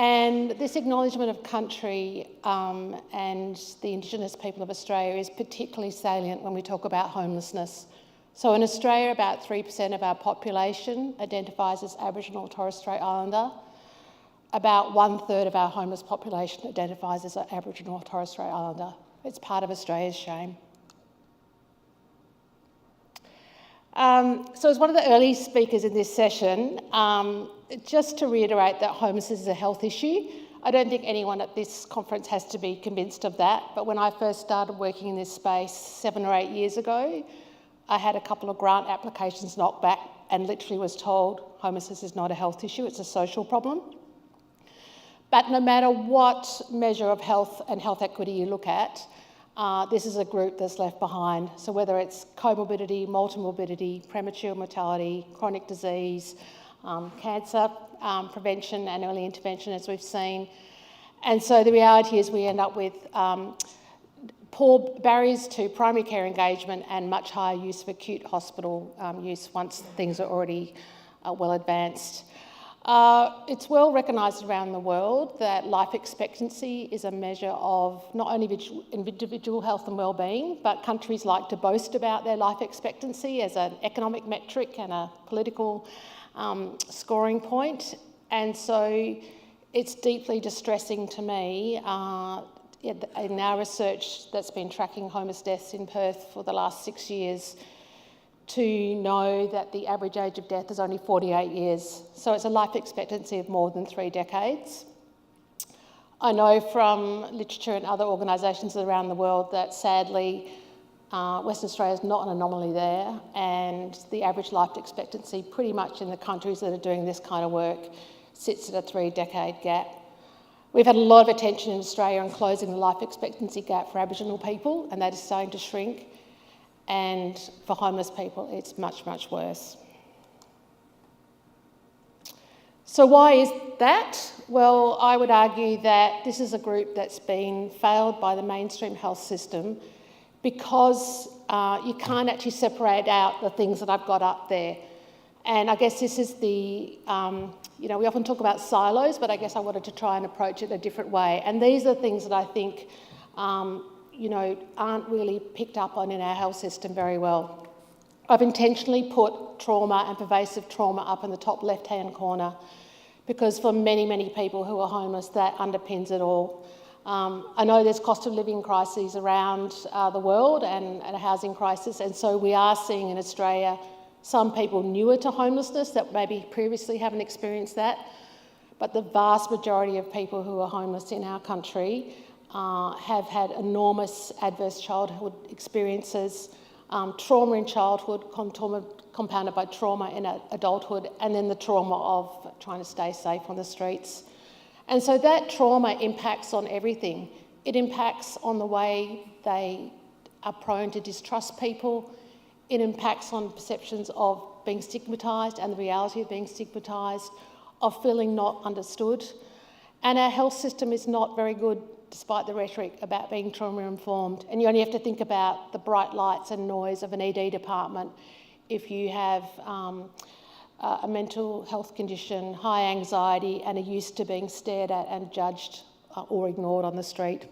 And this acknowledgement of country and the Indigenous people of Australia is particularly salient when we talk about homelessness. So in Australia, about 3% of our population identifies as Aboriginal or Torres Strait Islander. About 1/3 of our homeless population identifies as Aboriginal or Torres Strait Islander. It's part of Australia's shame. So as one of the early speakers in this session, just to reiterate that homelessness is a health issue. I don't think anyone at this conference has to be convinced of that, but when I first started working in this space 7 or 8 years ago, I had a couple of grant applications knocked back and literally was told homelessness is not a health issue, it's a social problem. But no matter what measure of health and health equity you look at, this is a group that's left behind. So whether it's comorbidity, multimorbidity, premature mortality, chronic disease, cancer prevention and early intervention, as we've seen, And so the reality is we end up with poor barriers to primary care engagement and much higher use of acute hospital use once things are already well advanced. It's well recognised around the world that life expectancy is a measure of not only individual health and well-being, but countries like to boast about their life expectancy as an economic metric and a political scoring point. And so it's deeply distressing to me in our research that's been tracking homeless deaths in Perth for the last 6 years to know that the average age of death is only 48 years. So it's a life expectancy of more than 3 decades. I know from literature and other organisations around the world that sadly Western Australia is not an anomaly there, and the average life expectancy pretty much in the countries that are doing this kind of work sits at a 3-decade gap. We've had a lot of attention in Australia on closing the life expectancy gap for Aboriginal people, and that is starting to shrink. And for homeless people, it's much, much worse. So why is that? Well, I would argue that this is a group that's been failed by the mainstream health system because you can't actually separate out the things that I've got up there. And I guess this is the, we often talk about silos, but I guess I wanted to try and approach it a different way. And these are things that I think aren't really picked up on in our health system very well. I've intentionally put trauma and pervasive trauma up in the top left-hand corner because for many, many people who are homeless, that underpins it all. I know there's cost of living crises around the world and a housing crisis, and so we are seeing in Australia some people newer to homelessness that maybe previously haven't experienced that, but the vast majority of people who are homeless in our country have had enormous adverse childhood experiences, trauma in childhood, compounded by trauma in adulthood, and then the trauma of trying to stay safe on the streets. And so that trauma impacts on everything. It impacts on the way they are prone to distrust people. It impacts on perceptions of being stigmatised and the reality of being stigmatised, of feeling not understood. And our health system is not very good, despite the rhetoric, about being trauma-informed. And you only have to think about the bright lights and noise of an ED department if you have a mental health condition, high anxiety, and are used to being stared at and judged or ignored on the street.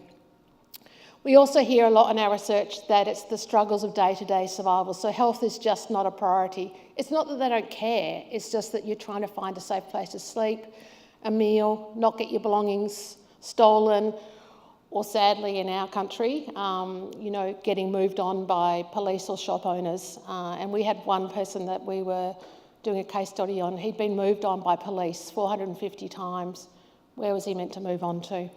We also hear a lot in our research that it's the struggles of day-to-day survival. So health is just not a priority. It's not that they don't care, it's just that you're trying to find a safe place to sleep, a meal, not get your belongings stolen, or sadly in our country, getting moved on by police or shop owners. And we had one person that we were doing a case study on. He'd been moved on by police 450 times. Where was he meant to move on to?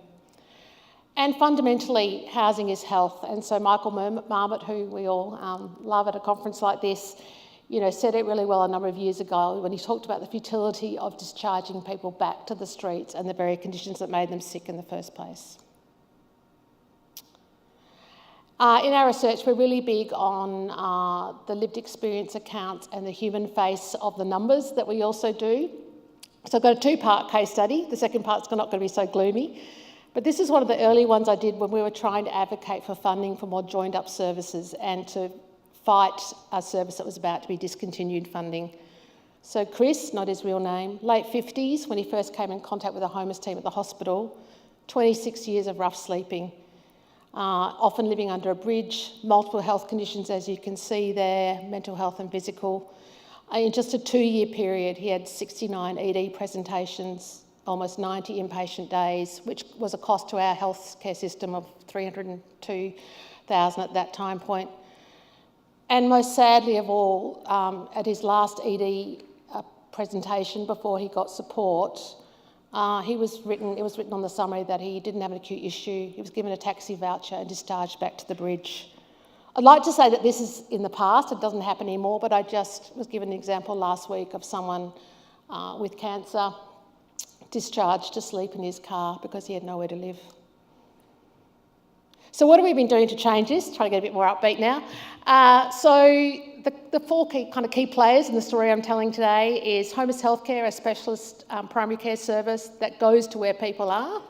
And fundamentally, housing is health. And so Michael Marmot, who we all love at a conference like this, said it really well a number of years ago when he talked about the futility of discharging people back to the streets and the very conditions that made them sick in the first place. In our research, we're really big on the lived experience accounts and the human face of the numbers that we also do. So I've got a 2-part case study. The second part's not going to be so gloomy. But this is one of the early ones I did when we were trying to advocate for funding for more joined-up services and to fight a service that was about to be discontinued funding. So Chris, not his real name, late 50s when he first came in contact with a homeless team at the hospital, 26 years of rough sleeping, often living under a bridge, multiple health conditions as you can see there, mental health and physical. In just a 2-year period, he had 69 ED presentations, almost 90 inpatient days, which was a cost to our healthcare system of $302,000 at that time point. And most sadly of all, at his last ED presentation before he got support, it was written on the summary that he didn't have an acute issue. He was given a taxi voucher and discharged back to the bridge. I'd like to say that this is in the past, it doesn't happen anymore, but I just was given an example last week of someone with cancer discharged to sleep in his car because he had nowhere to live. So what have we been doing to change this? Trying to get a bit more upbeat now. So the 4 key players in the story I'm telling today is Homeless Healthcare, a specialist primary care service that goes to where people are.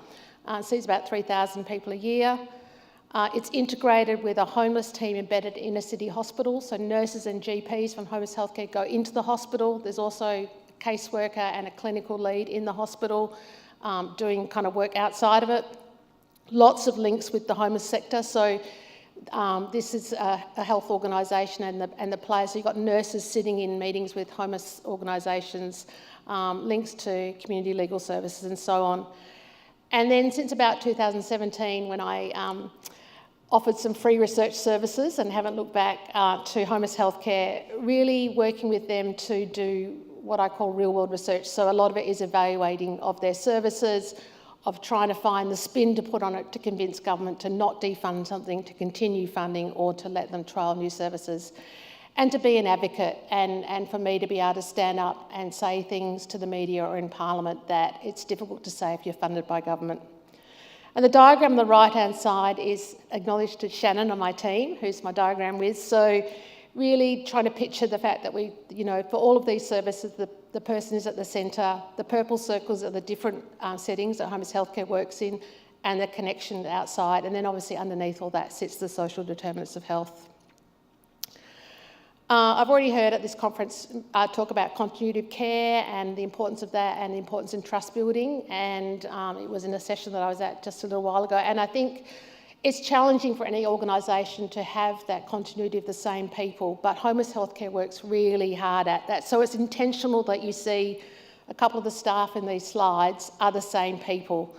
sees about 3,000 people a year. It's integrated with a homeless team embedded in a city hospital, so nurses and GPs from homeless healthcare go into the hospital. There's also a caseworker and a clinical lead in the hospital doing kind of work outside of it. Lots of links with the homeless sector, so this is a health organisation and the players. So you've got nurses sitting in meetings with homeless organisations, links to community legal services and so on. And then since about 2017, when I offered some free research services and haven't looked back to homeless healthcare, really working with them to do what I call real world research. So a lot of it is evaluating of their services, of trying to find the spin to put on it to convince government to not defund something, to continue funding or to let them trial new services. And to be an advocate and for me to be able to stand up and say things to the media or in Parliament that it's difficult to say if you're funded by government. And the diagram on the right-hand side is acknowledged to Shannon on my team, who's my diagram with. So really trying to picture the fact that we, for all of these services, the person is at the centre, the purple circles are the different settings that homeless healthcare works in, and the connection outside. And then obviously underneath all that sits the social determinants of health. I've already heard at this conference talk about continuity of care and the importance of that and the importance in trust building, and it was in a session that I was at just a little while ago, and I think it's challenging for any organisation to have that continuity of the same people, but homeless healthcare works really hard at that. So it's intentional that you see a couple of the staff in these slides are the same people.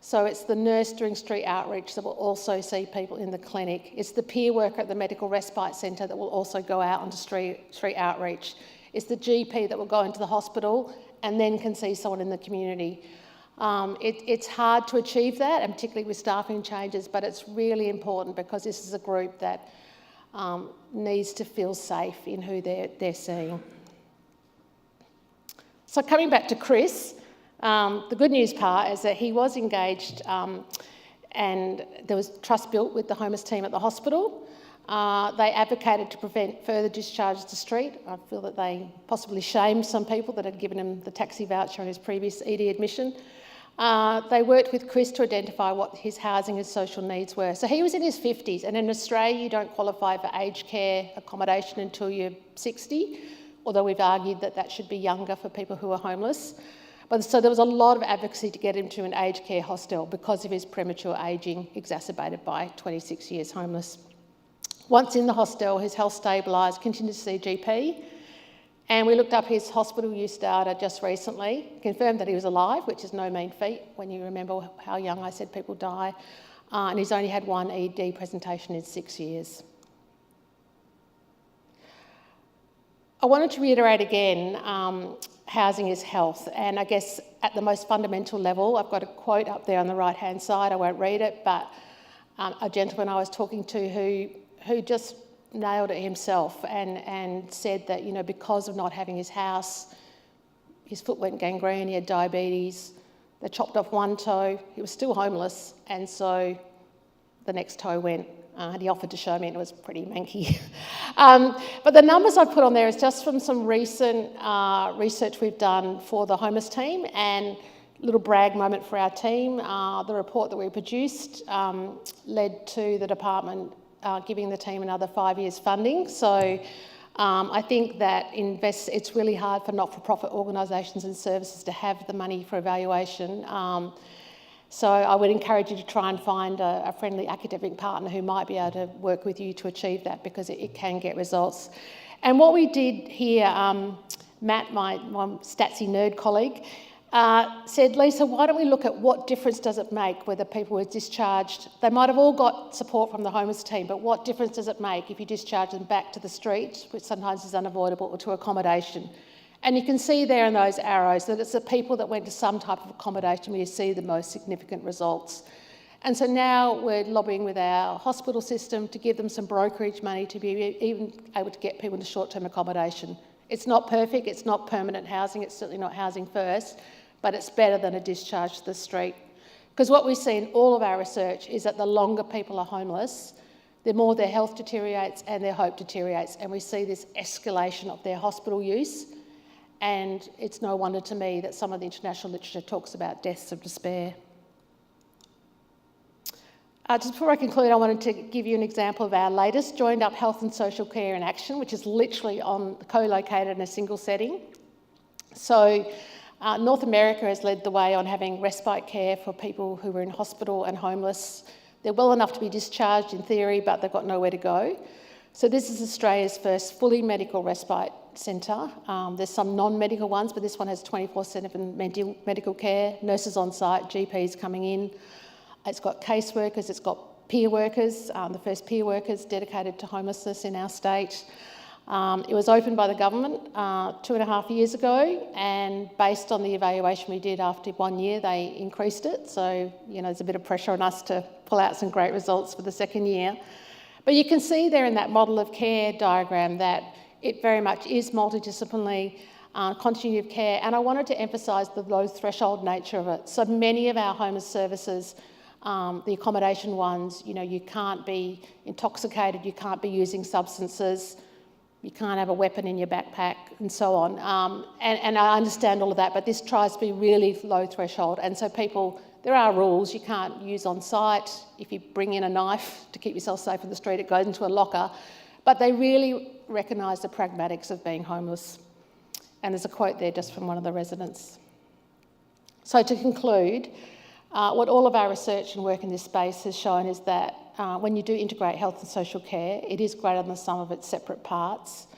So it's the nurse doing street outreach that will also see people in the clinic. It's the peer worker at the Medical Respite Centre that will also go out onto street outreach. It's the GP that will go into the hospital and then can see someone in the community. It's hard to achieve that, and particularly with staffing changes, but it's really important because this is a group that needs to feel safe in who they're seeing. So coming back to Chris, the good news part is that he was engaged and there was trust built with the homeless team at the hospital. They advocated to prevent further discharges to street. I feel that they possibly shamed some people that had given him the taxi voucher on his previous ED admission. They worked with Chris to identify what his housing and social needs were. So he was in his 50s, and in Australia you don't qualify for aged care accommodation until you're 60, although we've argued that that should be younger for people who are homeless. But so there was a lot of advocacy to get him to an aged care hostel because of his premature ageing exacerbated by 26 years homeless. Once in the hostel, his health stabilised, continued to see GP, and we looked up his hospital use data just recently, confirmed that he was alive, which is no mean feat when you remember how young I said people die, and he's only had one ED presentation in 6 years. I wanted to reiterate again, housing is health, and I guess at the most fundamental level, I've got a quote up there on the right-hand side, I won't read it, but a gentleman I was talking to who just nailed it himself and said that, because of not having his house, his foot went gangrene, he had diabetes, they chopped off one toe, he was still homeless, and so the next toe went. And he offered to show me, and it was pretty manky. But the numbers I've put on there is just from some recent research we've done for the homeless team, and a little brag moment for our team. The report that we produced led to the department giving the team another 5 years funding. So I think that it's really hard for not-for-profit organisations and services to have the money for evaluation. So I would encourage you to try and find a friendly academic partner who might be able to work with you to achieve that, because it can get results. And what we did here, Matt, my statsy nerd colleague, said, Lisa, why don't we look at what difference does it make whether people were discharged? They might have all got support from the homeless team, but what difference does it make if you discharge them back to the street, which sometimes is unavoidable, or to accommodation? And you can see there in those arrows that it's the people that went to some type of accommodation where you see the most significant results. And so now we're lobbying with our hospital system to give them some brokerage money to be even able to get people into short-term accommodation. It's not perfect, it's not permanent housing, it's certainly not housing first, but it's better than a discharge to the street. Because what we see in all of our research is that the longer people are homeless, the more their health deteriorates and their hope deteriorates, and we see this escalation of their hospital use. And it's no wonder to me that some of the international literature talks about deaths of despair. Just before I conclude, I wanted to give you an example of our latest Joined Up Health and Social Care in Action, which is literally co-located in a single setting. So North America has led the way on having respite care for people who are in hospital and homeless. They're well enough to be discharged in theory, but they've got nowhere to go. So this is Australia's first fully medical respite centre. There's some non-medical ones, but this one has 24/7 medical care, nurses on site, GPs coming in. It's got caseworkers, it's got peer workers, the first peer workers dedicated to homelessness in our state. It was opened by the government 2.5 years ago, and based on the evaluation we did after 1 year, they increased it. So, there's a bit of pressure on us to pull out some great results for the second year. But you can see there in that model of care diagram that it very much is multidisciplinary, continuity of care, and I wanted to emphasise the low threshold nature of it. So many of our homeless services, the accommodation ones, you can't be intoxicated, you can't be using substances, you can't have a weapon in your backpack and so on. And I understand all of that, but this tries to be really low threshold. And so there are rules. You can't use on site. If you bring in a knife to keep yourself safe in the street, it goes into a locker. But they really recognise the pragmatics of being homeless. And there's a quote there just from one of the residents. So to conclude, what all of our research and work in this space has shown is that when you do integrate health and social care, it is greater than the sum of its separate parts.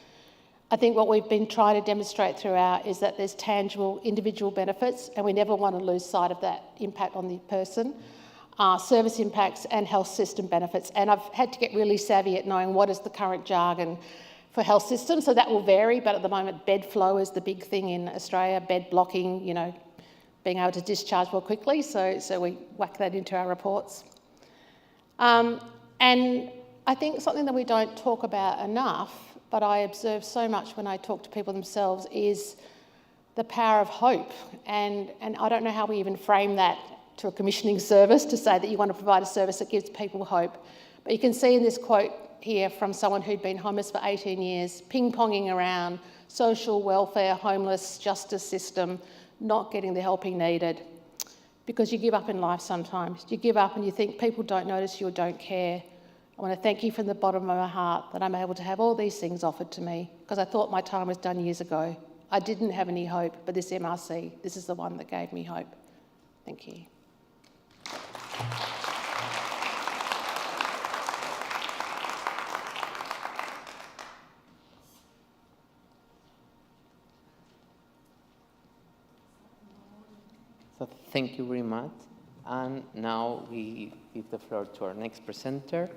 I think what we've been trying to demonstrate throughout is that there's tangible individual benefits, and we never want to lose sight of that impact on the person, service impacts and health system benefits. And I've had to get really savvy at knowing what is the current jargon for health systems, so that will vary, but at the moment bed flow is the big thing in Australia, bed blocking, being able to discharge more quickly, so we whack that into our reports. And I think something that we don't talk about enough, but I observe so much when I talk to people themselves, is the power of hope. And I don't know how we even frame that to a commissioning service to say that you want to provide a service that gives people hope. But you can see in this quote here from someone who'd been homeless for 18 years, ping-ponging around social welfare, homeless, justice system, not getting the help he needed. Because you give up in life sometimes. You give up and you think people don't notice you or don't care. I want to thank you from the bottom of my heart that I'm able to have all these things offered to me, because I thought my time was done years ago. I didn't have any hope, but this MRC, this is the one that gave me hope. Thank you. So thank you very much. And now we give the floor to our next presenter,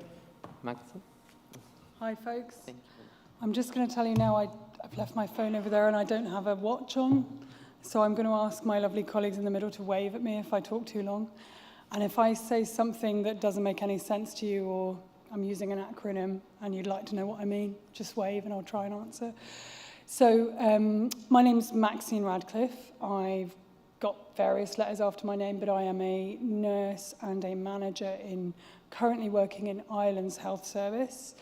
Maxine. Hi, folks. Thank you. I'm just going to tell you now I've left my phone over there and I don't have a watch on. So I'm going to ask my lovely colleagues in the middle to wave at me if I talk too long. And if I say something that doesn't make any sense to you, or I'm using an acronym and you'd like to know what I mean, just wave and I'll try and answer. So my name's Maxine Radcliffe. I've got various letters after my name, but I am a nurse and a manager currently working in Ireland's health service,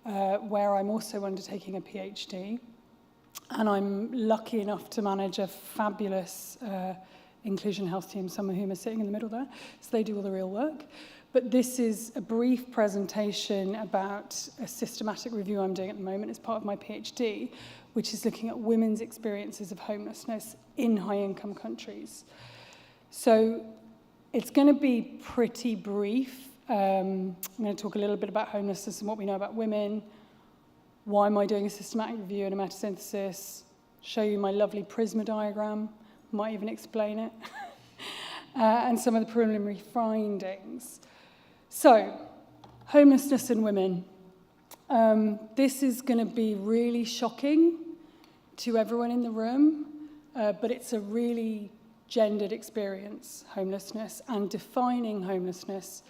where I'm also undertaking a PhD. And I'm lucky enough to manage a fabulous inclusion health team, some of whom are sitting in the middle there, so they do all the real work. But this is a brief presentation about a systematic review I'm doing at the moment as part of my PhD, which is looking at women's experiences of homelessness in high-income countries. So it's going to be pretty brief. I'm going to talk a little bit about homelessness and what we know about women. Why am I doing a systematic review and a metasynthesis? Show you my lovely Prisma diagram. Might even explain it. And some of the preliminary findings. So, homelessness in women. This is going to be really shocking to everyone in the room, but it's a really gendered experience, homelessness, and defining homelessness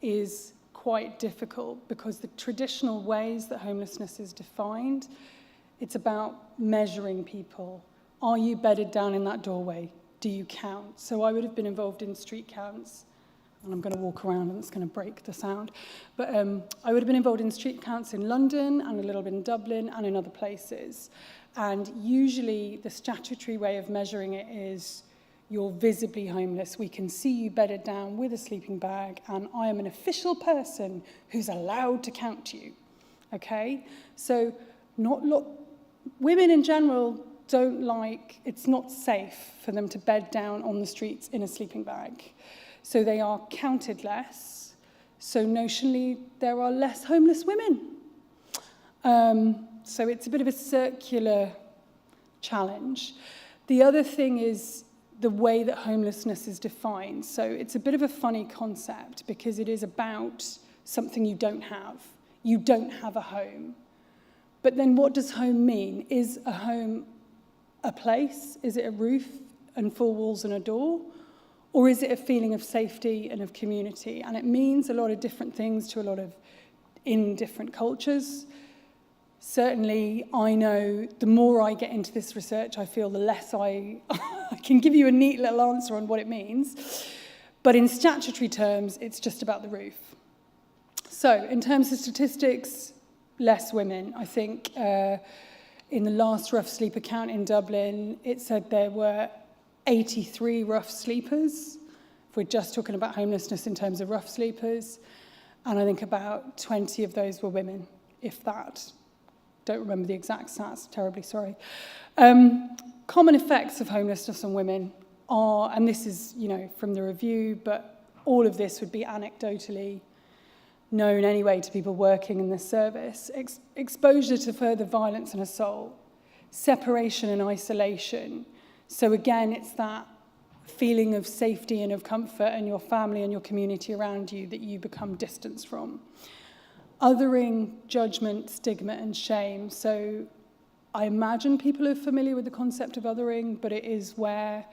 is quite difficult because the traditional ways that homelessness is defined, it's about measuring people. Are you bedded down in that doorway? Do you count? So I would have been involved in street counts, and I'm going to walk around and it's going to break the sound. But I would have been involved in street counts in London and a little bit in Dublin and in other places. And usually the statutory way of measuring it is you're visibly homeless. We can see you bedded down with a sleeping bag, and I am an official person who's allowed to count you. Okay? So women in general don't like, it's not safe for them to bed down on the streets in a sleeping bag. So they are counted less. So notionally, there are less homeless women. So it's a bit of a circular challenge. The other thing is the way that homelessness is defined. So it's a bit of a funny concept because it is about something you don't have. You don't have a home. But then what does home mean? Is a home a place? Is it a roof and four walls and a door? Or is it a feeling of safety and of community? And it means a lot of different things to a lot of, in different cultures. Certainly, I know the more I get into this research, I feel the less I can give you a neat little answer on what it means. But in statutory terms, it's just about the roof. So in terms of statistics, less women. I think in the last rough sleeper count in Dublin, it said there were 83 rough sleepers, if we're just talking about homelessness in terms of rough sleepers. And I think about 20 of those were women, if that. Don't remember the exact stats, terribly sorry. Common effects of homelessness on women are, and this is, from the review, but all of this would be anecdotally known anyway to people working in this service. Exposure to further violence and assault, separation and isolation. So again, it's that feeling of safety and of comfort and your family and your community around you that you become distanced from. Othering, judgment, stigma, and shame. So I imagine people are familiar with the concept of othering, but it is where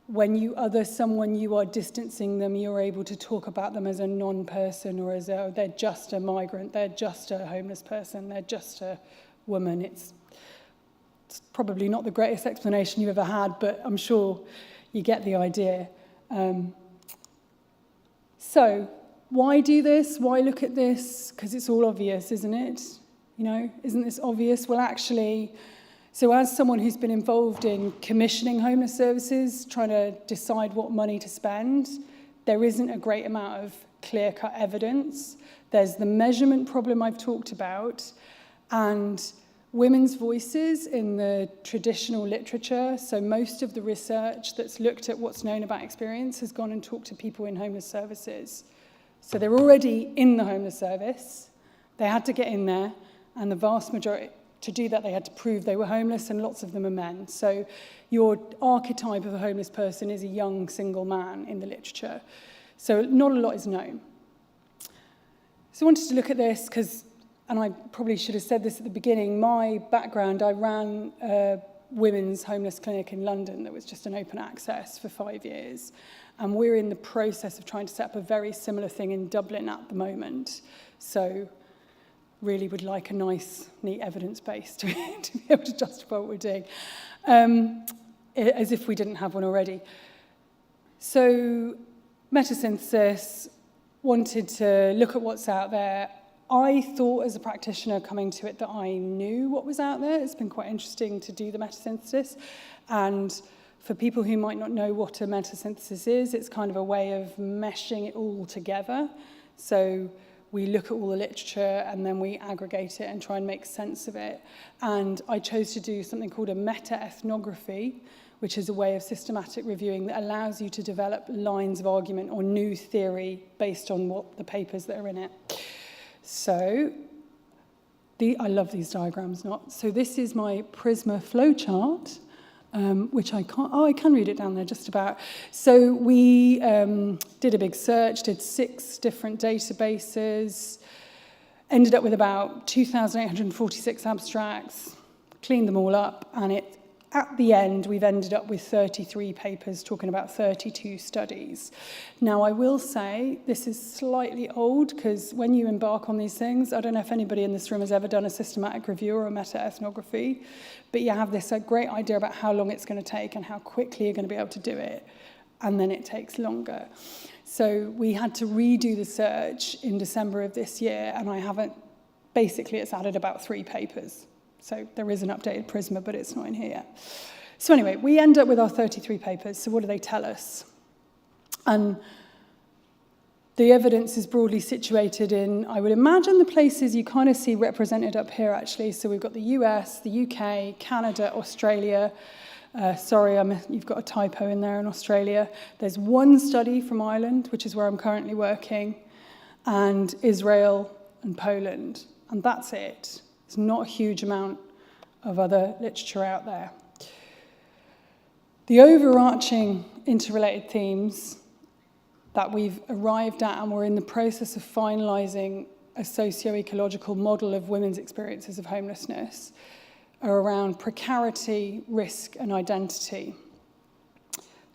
when you other someone, you are distancing them, you're able to talk about them as a non-person or as they're just a migrant, they're just a homeless person, they're just a woman. It's probably not the greatest explanation you've ever had, but I'm sure you get the idea. So, why do this? Why look at this? Because it's all obvious, isn't it? Isn't this obvious? Well, actually, so as someone who's been involved in commissioning homeless services, trying to decide what money to spend, there isn't a great amount of clear-cut evidence. There's the measurement problem I've talked about, and women's voices in the traditional literature. So most of the research that's looked at what's known about experience has gone and talked to people in homeless services. So they're already in the homeless service. They had to get in there, and the vast majority, to do that, they had to prove they were homeless, and lots of them are men. So your archetype of a homeless person is a young single man in the literature. So not a lot is known. So I wanted to look at this because, and I probably should have said this at the beginning, my background, I ran a women's homeless clinic in London that was just an open access for 5 years. And we're in the process of trying to set up a very similar thing in Dublin at the moment. So really would like a nice, neat evidence base to be able to justify what we're doing, as if we didn't have one already. So metasynthesis, wanted to look at what's out there. I thought as a practitioner coming to it that I knew what was out there. It's been quite interesting to do the metasynthesis. And for people who might not know what a metasynthesis is, it's kind of a way of meshing it all together. So we look at all the literature and then we aggregate it and try and make sense of it. And I chose to do something called a meta-ethnography, which is a way of systematic reviewing that allows you to develop lines of argument or new theory based on what the papers that are in it. So I love these diagrams, not? So this is my Prisma flowchart, which I can read it down there just about. So we did a big search, did 6 different databases, ended up with about 2,846 abstracts, cleaned them all up, and at the end, we've ended up with 33 papers talking about 32 studies. Now, I will say this is slightly old because when you embark on these things, I don't know if anybody in this room has ever done a systematic review or a meta-ethnography, but you have this great idea about how long it's going to take and how quickly you're going to be able to do it, and then it takes longer. So we had to redo the search in December of this year, and basically it's added about 3 papers. So there is an updated Prisma, but it's not in here. So anyway, we end up with our 33 papers. So what do they tell us? And the evidence is broadly situated in, I would imagine, the places you kind of see represented up here, actually. So we've got the US, the UK, Canada, Australia. Sorry, you've got a typo in there in Australia. There's one study from Ireland, which is where I'm currently working, and Israel and Poland. And that's it. There's not a huge amount of other literature out there. The overarching interrelated themes that we've arrived at, and we're in the process of finalising a socio-ecological model of women's experiences of homelessness, are around precarity, risk, and identity.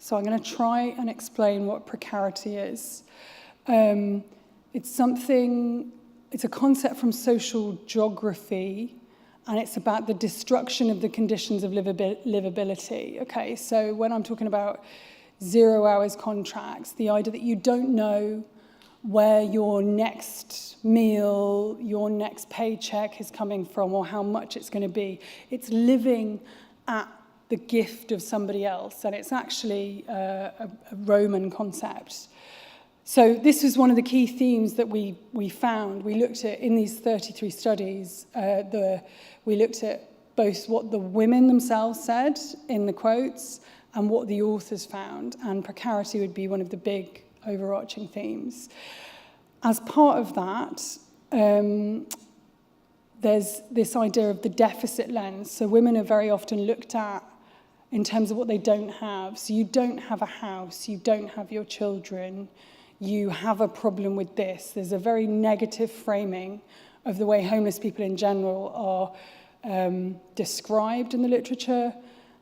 So I'm going to try and explain what precarity is. It's a concept from social geography, and it's about the destruction of the conditions of livability. Okay, so when I'm talking about 0 hours contracts, the idea that you don't know where your next meal, your next paycheck is coming from, or how much it's going to be. It's living at the gift of somebody else, and it's actually a Roman concept. So this was one of the key themes that we found. We looked at, in these 33 studies, we looked at both what the women themselves said in the quotes and what the authors found, and precarity would be one of the big overarching themes. As part of that, there's this idea of the deficit lens. So women are very often looked at in terms of what they don't have. So you don't have a house, you don't have your children, you have a problem with this. There's a very negative framing of the way homeless people in general are described in the literature,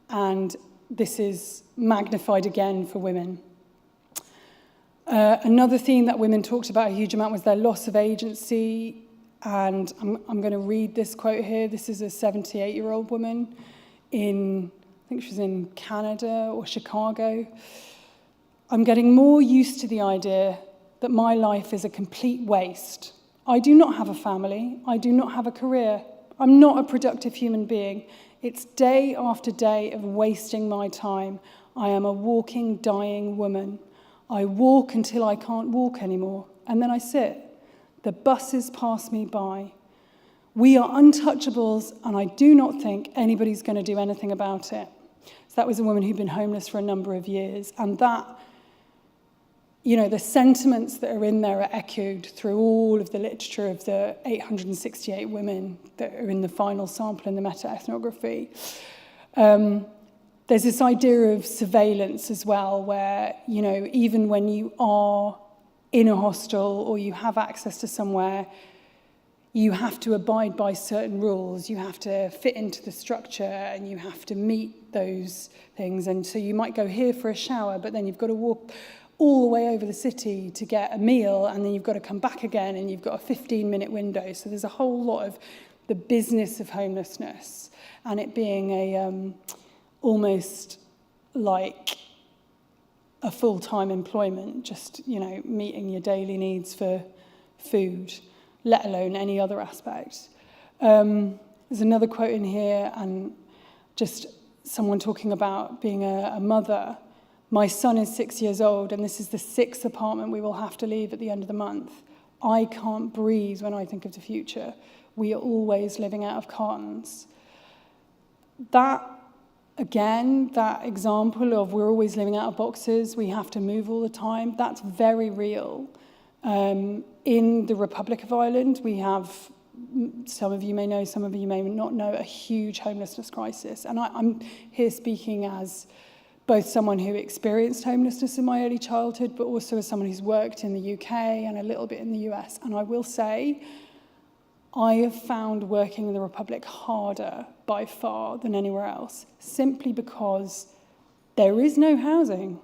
and this is magnified again for women. Another theme that women talked about a huge amount was their loss of agency, and I'm going to read this quote here. This is a 78-year-old woman I think she's in Canada or Chicago. I'm getting more used to the idea that my life is a complete waste. I do not have a family. I do not have a career. I'm not a productive human being. It's day after day of wasting my time. I am a walking, dying woman. I walk until I can't walk anymore, and then I sit. The buses pass me by. We are untouchables, and I do not think anybody's going to do anything about it. So that was a woman who'd been homeless for a number of years, and that, the sentiments that are in there are echoed through all of the literature of the 868 women that are in the final sample in the meta-ethnography. There's this idea of surveillance as well, where, even when you are in a hostel or you have access to somewhere, you have to abide by certain rules. You have to fit into the structure, and you have to meet those things. And so you might go here for a shower, but then you've got to walk all the way over the city to get a meal, and then you've got to come back again, and you've got a 15-minute window. So there's a whole lot of the business of homelessness, and it being almost like a full-time employment, just, meeting your daily needs for food, let alone any other aspect. There's another quote in here, and just someone talking about being a mother. My son is 6 years old, and this is the 6th apartment we will have to leave at the end of the month. I can't breathe when I think of the future. We are always living out of cartons. That example of we're always living out of boxes, we have to move all the time, that's very real. In the Republic of Ireland, we have, some of you may know, some of you may not know, a huge homelessness crisis. And I'm here speaking as both someone who experienced homelessness in my early childhood, but also as someone who's worked in the UK and a little bit in the US. And I will say, I have found working in the Republic harder by far than anywhere else, simply because there is no housing.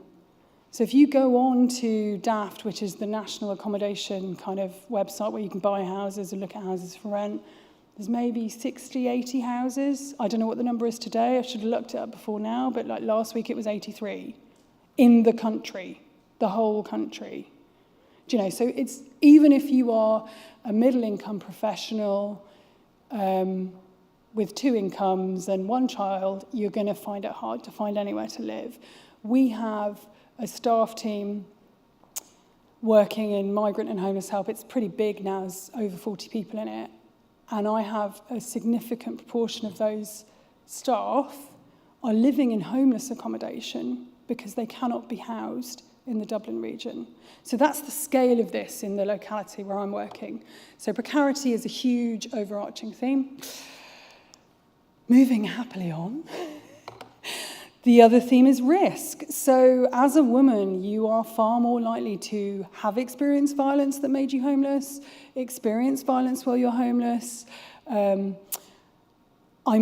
So if you go on to DAFT, which is the national accommodation kind of website where you can buy houses and look at houses for rent, there's maybe 60, 80 houses. I don't know what the number is today. I should have looked it up before now, but like last week it was 83 in the country, the whole country. Do you know, so it's, even if you are a middle-income professional with 2 incomes and 1 child, you're going to find it hard to find anywhere to live. We have a staff team working in migrant and homeless help. It's pretty big now, there's over 40 people in it. And I have a significant proportion of those staff are living in homeless accommodation because they cannot be housed in the Dublin region. So that's the scale of this in the locality where I'm working. So precarity is a huge overarching theme. Moving happily on. The other theme is risk. So as a woman, you are far more likely to have experienced violence that made you homeless, experience violence while you're homeless. I'm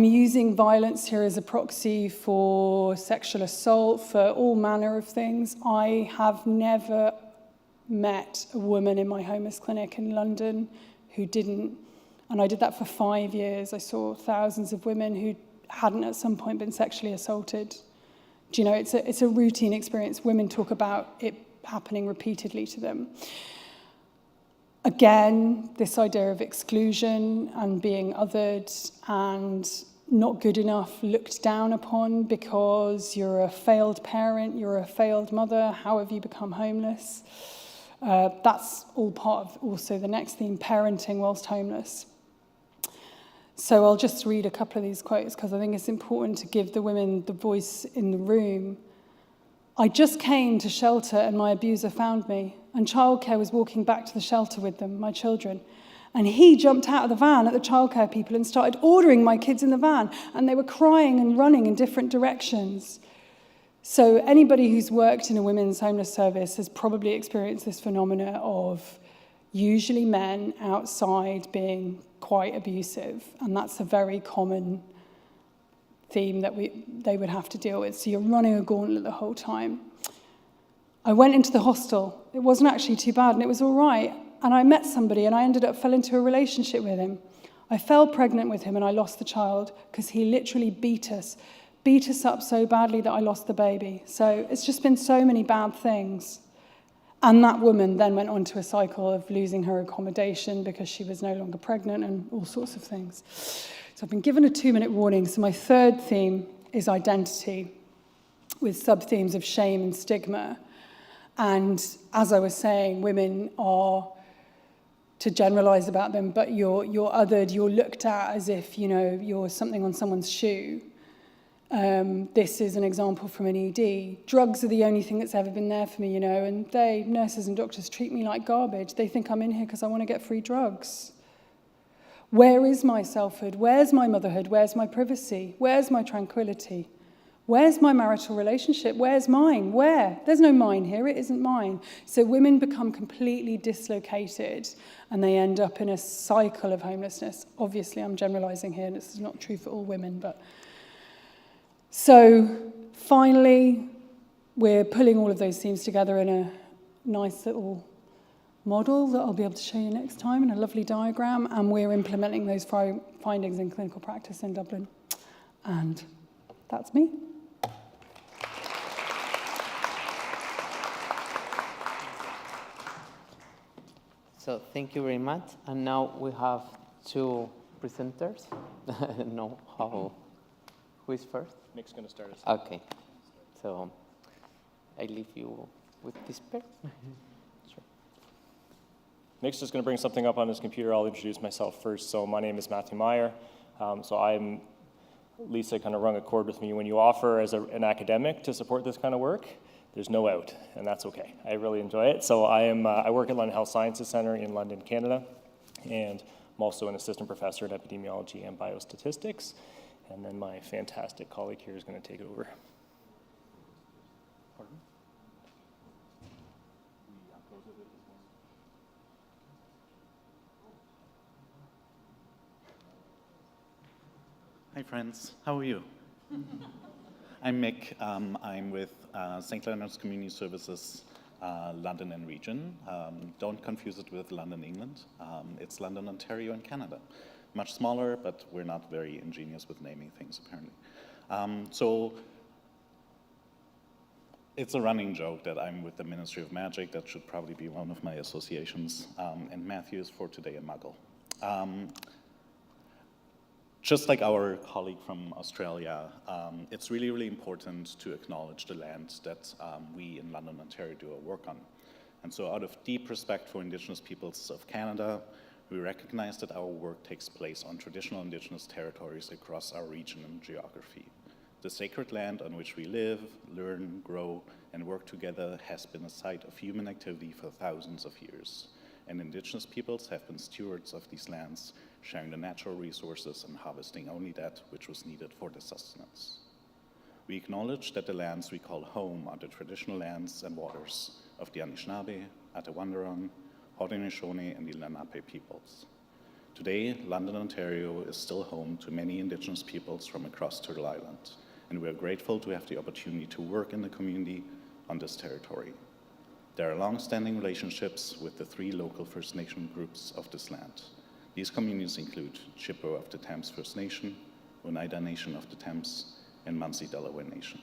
using violence here as a proxy for sexual assault, for all manner of things. I have never met a woman in my homeless clinic in London who didn't, and I did that for 5 years. I saw thousands of women who hadn't at some point been sexually assaulted. Do you know, it's a routine experience. Women talk about it happening repeatedly to them. Again, this idea of exclusion and being othered and not good enough, looked down upon because you're a failed parent, you're a failed mother, how have you become homeless? That's all part of also the next theme, parenting whilst homeless. So I'll just read a couple of these quotes because I think it's important to give the women the voice in the room. I just came to shelter and my abuser found me, and childcare was walking back to the shelter with them, my children. And he jumped out of the van at the childcare people and started ordering my kids in the van, and they were crying and running in different directions. So anybody who's worked in a women's homeless service has probably experienced this phenomena of usually men outside being quite abusive, and that's a very common theme that they would have to deal with. So you're running a gauntlet the whole time. I went into the hostel. It wasn't actually too bad, and it was all right. And I met somebody, and I fell into a relationship with him. I fell pregnant with him, and I lost the child because he literally beat us up so badly that I lost the baby. So it's just been so many bad things. And that woman then went on to a cycle of losing her accommodation because she was no longer pregnant and all sorts of things. So I've been given a 2-minute warning. So my third theme is identity, with sub-themes of shame and stigma. And as I was saying, women are, to generalize about them, but you're othered, you're looked at as if, you know, you're something on someone's shoe. This is an example from an ED. Drugs are the only thing that's ever been there for me, you know, and nurses and doctors treat me like garbage. They think I'm in here because I want to get free drugs. Where is my selfhood? Where's my motherhood? Where's my privacy? Where's my tranquility? Where's my marital relationship? Where's mine? Where? There's no mine here. It isn't mine. So women become completely dislocated and they end up in a cycle of homelessness. Obviously, I'm generalizing here, and this is not true for all women, but... So finally, we're pulling all of those themes together in a nice little model that I'll be able to show you next time in a lovely diagram, and we're implementing those findings in clinical practice in Dublin. And that's me. So thank you very much. And now we have 2 presenters. I don't know who is first? Nick's going to start us. Okay. So I leave you with this pair. Sure. Nick's just going to bring something up on his computer. I'll introduce myself first. So my name is Matthew Meyer. Lisa kind of rung a chord with me. When you offer as an academic to support this kind of work, there's no out, and that's okay. I really enjoy it. So I work at London Health Sciences Centre in London, Canada, and I'm also an assistant professor in epidemiology and biostatistics. And then my fantastic colleague here is going to take it over. Pardon? Hi friends, how are you? I'm Mick. I'm with St. Leonard's Community Services, London and Region. Don't confuse it with London, England. It's London, Ontario, and Canada. Much smaller, but we're not very ingenious with naming things, apparently. So it's a running joke that I'm with the Ministry of Magic. That should probably be one of my associations. And Matthew is for today a muggle. Just like our colleague from Australia, it's really, really important to acknowledge the land that we in London, Ontario do our work on. And so out of deep respect for Indigenous peoples of Canada, we recognize that our work takes place on traditional Indigenous territories across our region and geography. The sacred land on which we live, learn, grow, and work together has been a site of human activity for thousands of years. And Indigenous peoples have been stewards of these lands, sharing the natural resources and harvesting only that which was needed for their sustenance. We acknowledge that the lands we call home are the traditional lands and waters of the Anishinaabe, Atawandurung, Haudenosaunee, and the Lenape peoples. Today, London, Ontario is still home to many Indigenous peoples from across Turtle Island, and we are grateful to have the opportunity to work in the community on this territory. There are long-standing relationships with the 3 local First Nation groups of this land. These communities include Chippewa of the Thames First Nation, Oneida Nation of the Thames, and Munsee Delaware Nation.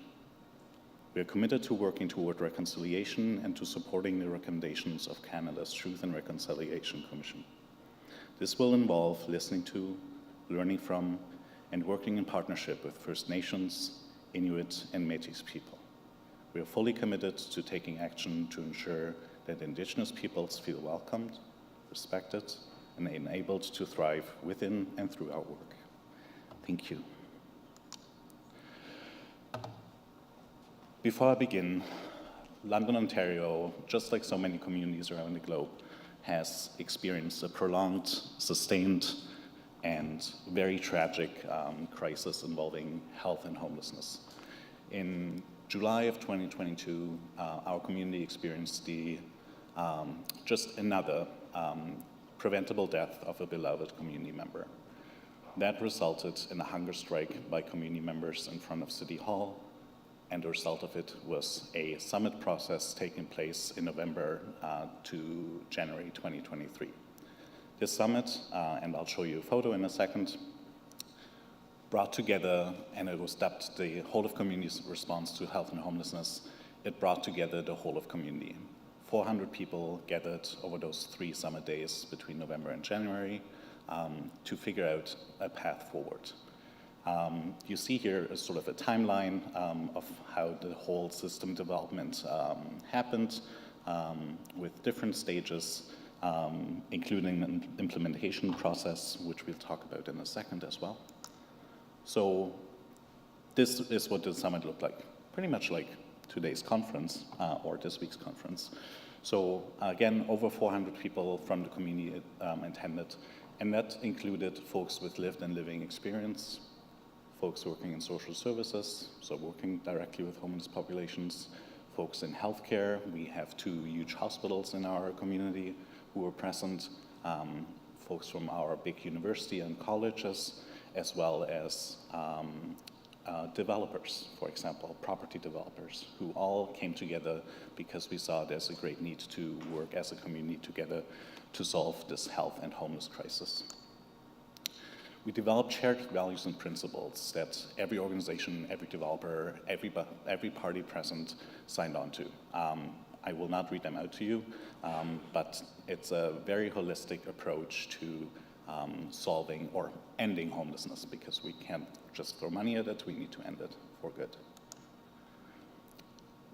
We are committed to working toward reconciliation and to supporting the recommendations of Canada's Truth and Reconciliation Commission. This will involve listening to, learning from, and working in partnership with First Nations, Inuit, and Métis people. We are fully committed to taking action to ensure that Indigenous peoples feel welcomed, respected, and enabled to thrive within and through our work. Thank you. Before I begin, London, Ontario, just like so many communities around the globe, has experienced a prolonged, sustained, and very tragic crisis involving health and homelessness. In July of 2022, our community experienced just another preventable death of a beloved community member. That resulted in a hunger strike by community members in front of City Hall, and the result of it was a summit process taking place in November to January 2023. This summit, and I'll show you a photo in a second, brought together, and it was dubbed the Whole of Community's Response to Health and Homelessness. It brought together the whole of community. 400 people gathered over those 3 summit days between November and January to figure out a path forward. You see here a sort of a timeline of how the whole system development happened with different stages, including an implementation process, which we'll talk about in a second as well. So this is what the summit looked like, pretty much like today's conference or this week's conference. So again, over 400 people from the community attended, and that included folks with lived and living experience, folks working in social services, so working directly with homeless populations, folks in healthcare. We have 2 huge hospitals in our community who were present, folks from our big university and colleges, as well as developers, for example, property developers, who all came together because we saw there's a great need to work as a community together to solve this health and homeless crisis. We developed shared values and principles that every organization, every developer, every party present signed on to. I will not read them out to you, but it's a very holistic approach to solving or ending homelessness, because we can't just throw money at it, we need to end it for good.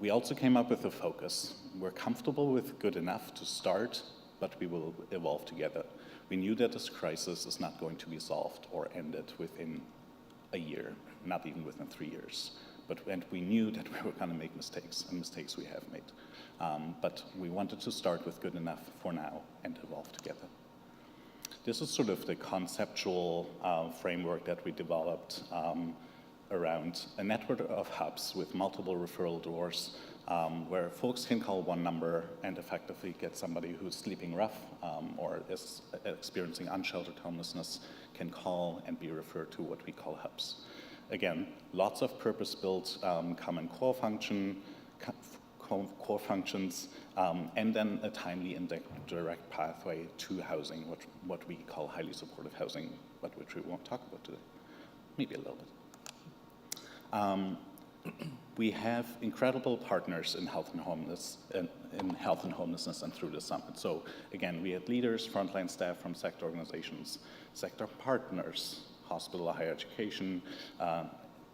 We also came up with a focus. We're comfortable with good enough to start, but we will evolve together. We knew that this crisis is not going to be solved or ended within a year, not even within 3 years. And we knew that we were going to make mistakes, and mistakes we have made. But we wanted to start with good enough for now and evolve together. This is sort of the conceptual framework that we developed around a network of hubs with multiple referral doors, where folks can call one number and effectively get somebody who's sleeping rough or is experiencing unsheltered homelessness can call and be referred to what we call hubs. Again, lots of purpose-built common core functions, and then a timely and direct pathway to housing, what we call highly supportive housing, but which we won't talk about today, maybe a little bit. We have incredible partners in health and homelessness and through the summit. So again, we had leaders, frontline staff from sector organizations, sector partners, hospital, higher education,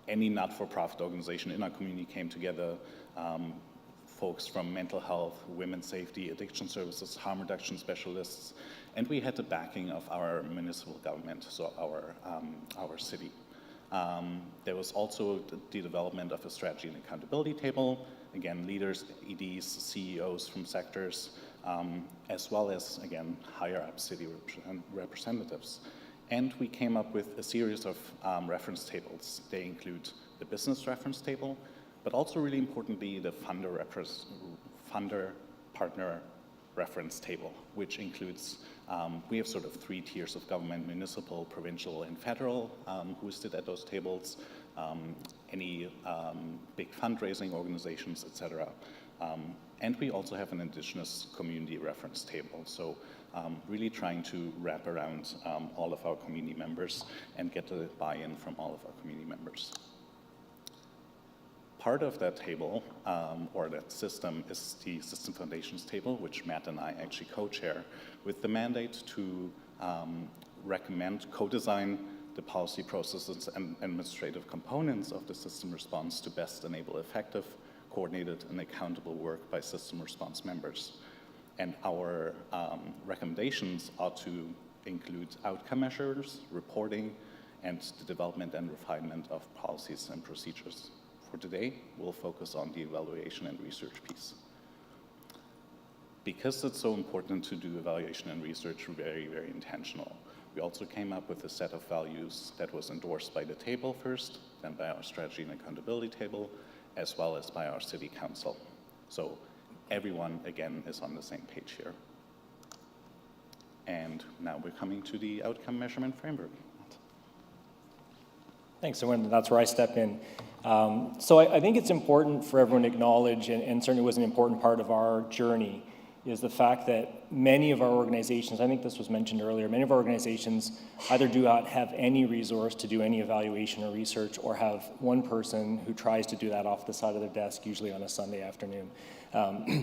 any not-for-profit organization in our community came together, folks from mental health, women's safety, addiction services, harm reduction specialists, and we had the backing of our municipal government, so our city. There was also the development of a strategy and accountability table, again, leaders, EDs, CEOs from sectors, as well as, again, higher up city representatives. And we came up with a series of reference tables. They include the business reference table, but also really importantly, the funder-partner reference table, which includes, we have sort of 3 tiers of government: municipal, provincial, and federal, who sit at those tables, any big fundraising organizations, etc. And we also have an indigenous community reference table. So really trying to wrap around all of our community members and get the buy-in from all of our community members. Part of that table, or that system, is the System Foundations table, which Matt and I actually co-chair, with the mandate to recommend, co-design the policy processes and administrative components of the system response to best enable effective, coordinated, and accountable work by system response members. And our recommendations are to include outcome measures, reporting, and the development and refinement of policies and procedures. For today, we'll focus on the evaluation and research piece. Because it's so important to do evaluation and research, very, very intentional. We also came up with a set of values that was endorsed by the table first, then by our strategy and accountability table, as well as by our city council. So everyone, again, is on the same page here. And now we're coming to the outcome measurement framework. Thanks, so that's where I step in. So I think it's important for everyone to acknowledge, and certainly was an important part of our journey, is the fact that many of our organizations, I think this was mentioned earlier, many of our organizations either do not have any resource to do any evaluation or research, or have one person who tries to do that off the side of their desk, usually on a Sunday afternoon.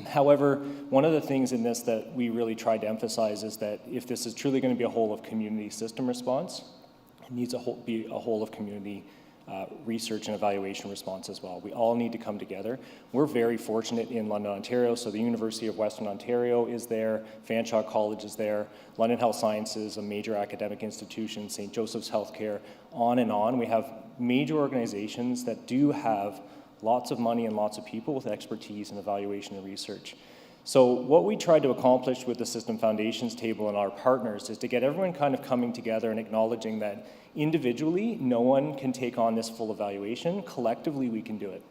However, one of the things in this that we really tried to emphasize is that if this is truly going to be a whole of community system response, it needs to be a whole of community research and evaluation response as well. We all need to come together. We're very fortunate in London, Ontario, so the University of Western Ontario is there, Fanshawe College is there, London Health Sciences, a major academic institution, St. Joseph's Healthcare, on and on. We have major organizations that do have lots of money and lots of people with expertise in evaluation and research. So what we tried to accomplish with the System Foundations table and our partners is to get everyone kind of coming together and acknowledging that individually, no one can take on this full evaluation. Collectively, we can do it.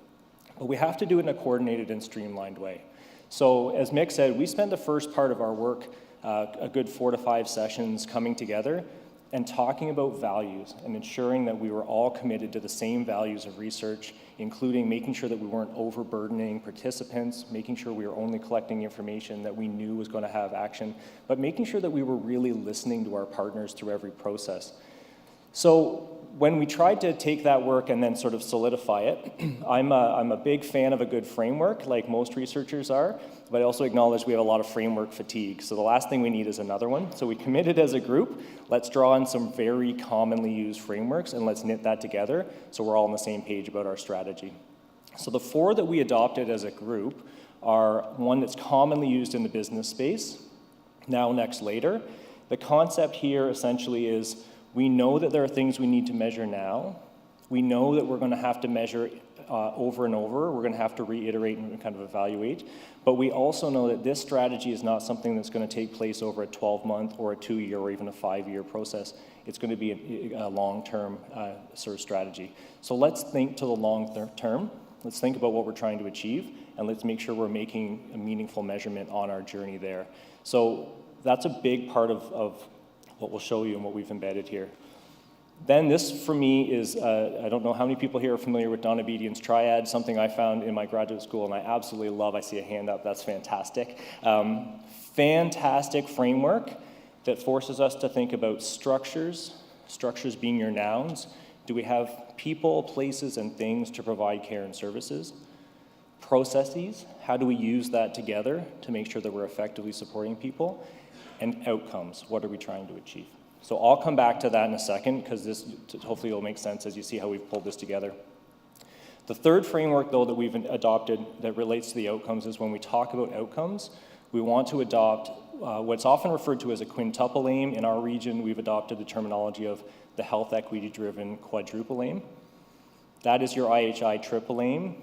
But we have to do it in a coordinated and streamlined way. So as Mick said, we spent the first part of our work, a good 4 to 5 sessions coming together and talking about values and ensuring that we were all committed to the same values of research, including making sure that we weren't overburdening participants, making sure we were only collecting information that we knew was going to have action, but making sure that we were really listening to our partners through every process. So when we tried to take that work and then sort of solidify it, I'm a big fan of a good framework, like most researchers are, but I also acknowledge we have a lot of framework fatigue. So the last thing we need is another one. So we committed as a group, let's draw on some very commonly used frameworks and let's knit that together so we're all on the same page about our strategy. So the 4 that we adopted as a group are one that's commonly used in the business space, now, next, later. The concept here essentially is we know that there are things we need to measure now. We know that we're going to have to measure over and over. We're going to have to reiterate and kind of evaluate. But we also know that this strategy is not something that's going to take place over a 12-month or a 2-year or even a 5-year process. It's going to be a long-term sort of strategy. So let's think to the long term. Let's think about what we're trying to achieve, and let's make sure we're making a meaningful measurement on our journey there. So that's a big part of what we'll show you and what we've embedded here. Then this, for me, is, I don't know how many people here are familiar with Donna Bedian's triad, something I found in my graduate school and I absolutely love. I see a hand up, that's fantastic. Fantastic framework that forces us to think about structures being your nouns. Do we have people, places, and things to provide care and services? Processes, how do we use that together to make sure that we're effectively supporting people? And outcomes, what are we trying to achieve? So I'll come back to that in a second, because this hopefully will make sense as you see how we've pulled this together. The third framework, though, that we've adopted that relates to the outcomes is when we talk about outcomes, we want to adopt what's often referred to as a quintuple aim. In our region, we've adopted the terminology of the health equity-driven quadruple aim. That is your IHI triple aim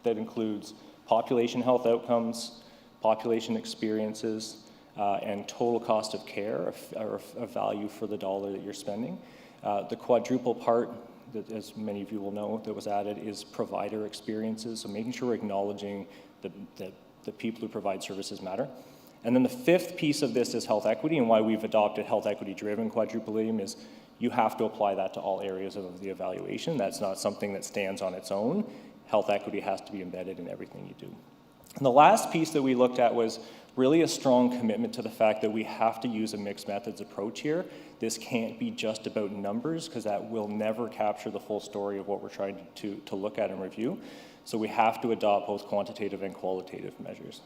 that includes population health outcomes, population experiences, and total cost of care, or of value for the dollar that you're spending. The quadruple part, that, as many of you will know, that was added is provider experiences, so making sure we're acknowledging that the people who provide services matter. And then the fifth piece of this is health equity, and why we've adopted health equity-driven quadruple aim is you have to apply that to all areas of the evaluation. That's not something that stands on its own. Health equity has to be embedded in everything you do. And the last piece that we looked at was really a strong commitment to the fact that we have to use a mixed methods approach here. This can't be just about numbers, because that will never capture the full story of what we're trying to look at and review. So we have to adopt both quantitative and qualitative measures.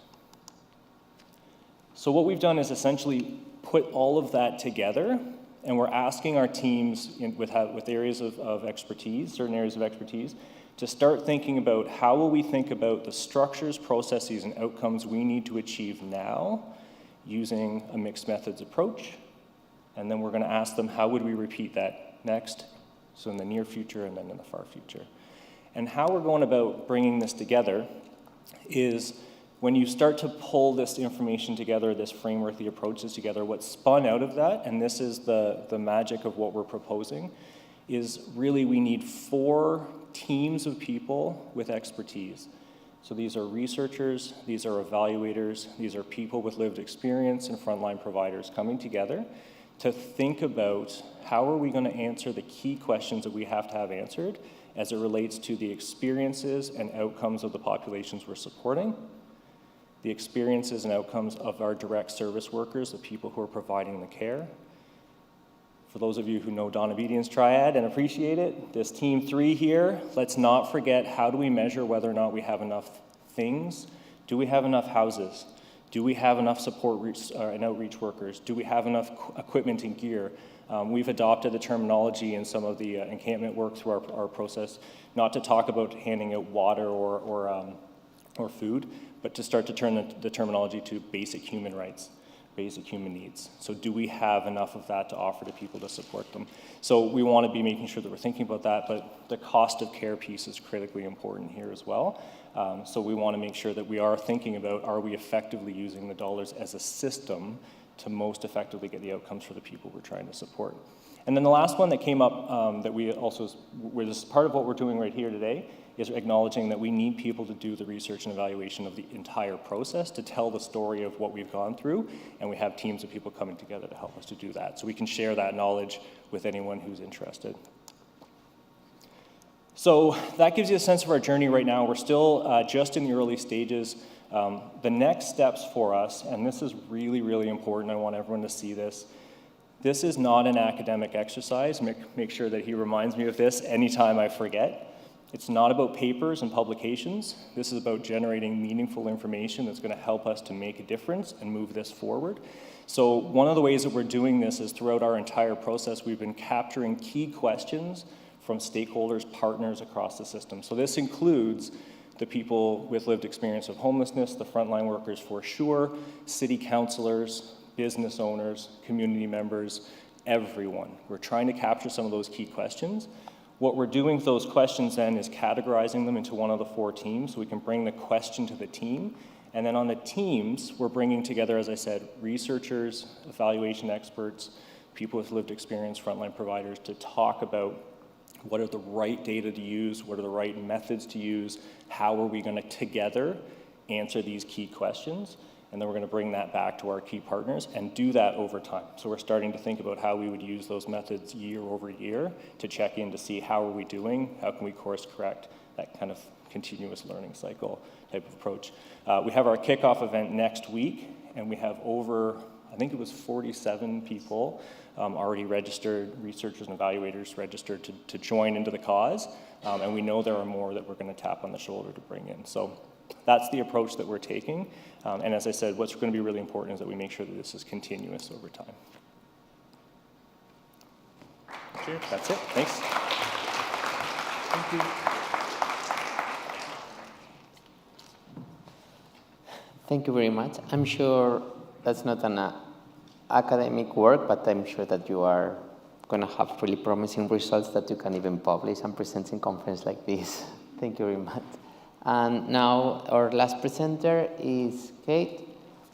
So what we've done is essentially put all of that together, and we're asking our teams with areas of expertise, certain areas of expertise, to start thinking about how will we think about the structures, processes, and outcomes we need to achieve now using a mixed methods approach. And then we're going to ask them, how would we repeat that next, so in the near future and then in the far future. And how we're going about bringing this together is when you start to pull this information together, this framework, the approaches together, what's spun out of that, and this is the magic of what we're proposing, is really we need 4 teams of people with expertise. So these are researchers, these are evaluators, these are people with lived experience and frontline providers coming together to think about how are we going to answer the key questions that we have to have answered as it relates to the experiences and outcomes of the populations we're supporting, the experiences and outcomes of our direct service workers, the people who are providing the care. For those of you who know Donna Bedian's triad and appreciate it, this team 3 here, let's not forget, how do we measure whether or not we have enough things? Do we have enough houses? Do we have enough support and outreach workers? Do we have enough equipment and gear? We've adopted the terminology in some of the encampment work through our process, not to talk about handing out water or food, but to start to turn the terminology to basic human rights, basic human needs. So do we have enough of that to offer to people to support them? So we want to be making sure that we're thinking about that, but the cost of care piece is critically important here as well. So we want to make sure that we are thinking about, are we effectively using the dollars as a system to most effectively get the outcomes for the people we're trying to support. And then the last one that came up that we also, where this is part of what we're doing right here today, is acknowledging that we need people to do the research and evaluation of the entire process to tell the story of what we've gone through, and we have teams of people coming together to help us to do that. So we can share that knowledge with anyone who's interested. So that gives you a sense of our journey right now. We're still just in the early stages. The next steps for us, and this is really, really important, I want everyone to see this. This is not an academic exercise. Make sure that he reminds me of this anytime I forget. It's not about papers and publications. This is about generating meaningful information that's going to help us to make a difference and move this forward. So one of the ways that we're doing this is throughout our entire process, we've been capturing key questions from stakeholders, partners across the system. So this includes the people with lived experience of homelessness, the frontline workers for sure, city councillors, business owners, community members, everyone. We're trying to capture some of those key questions. What we're doing with those questions then is categorizing them into one of the 4 teams so we can bring the question to the team. And then on the teams, we're bringing together, as I said, researchers, evaluation experts, people with lived experience, frontline providers, to talk about what are the right data to use, what are the right methods to use, how are we going to together answer these key questions, and then we're going to bring that back to our key partners and do that over time. So we're starting to think about how we would use those methods year over year to check in to see how are we doing, how can we course correct, that kind of continuous learning cycle type of approach. We have our kickoff event next week, and we have over, I think it was 47 people already registered, researchers and evaluators registered to join into the cause, and we know there are more that we're going to tap on the shoulder to bring in. So that's the approach that we're taking, and as I said, what's going to be really important is that we make sure that this is continuous over time. picture. That's it. Thanks. Thank you. Thank you very much. I'm sure that's not an academic work, but I'm sure that you are going to have really promising results that you can even publish and present in conference like this. Thank you very much. And now our last presenter is Kate,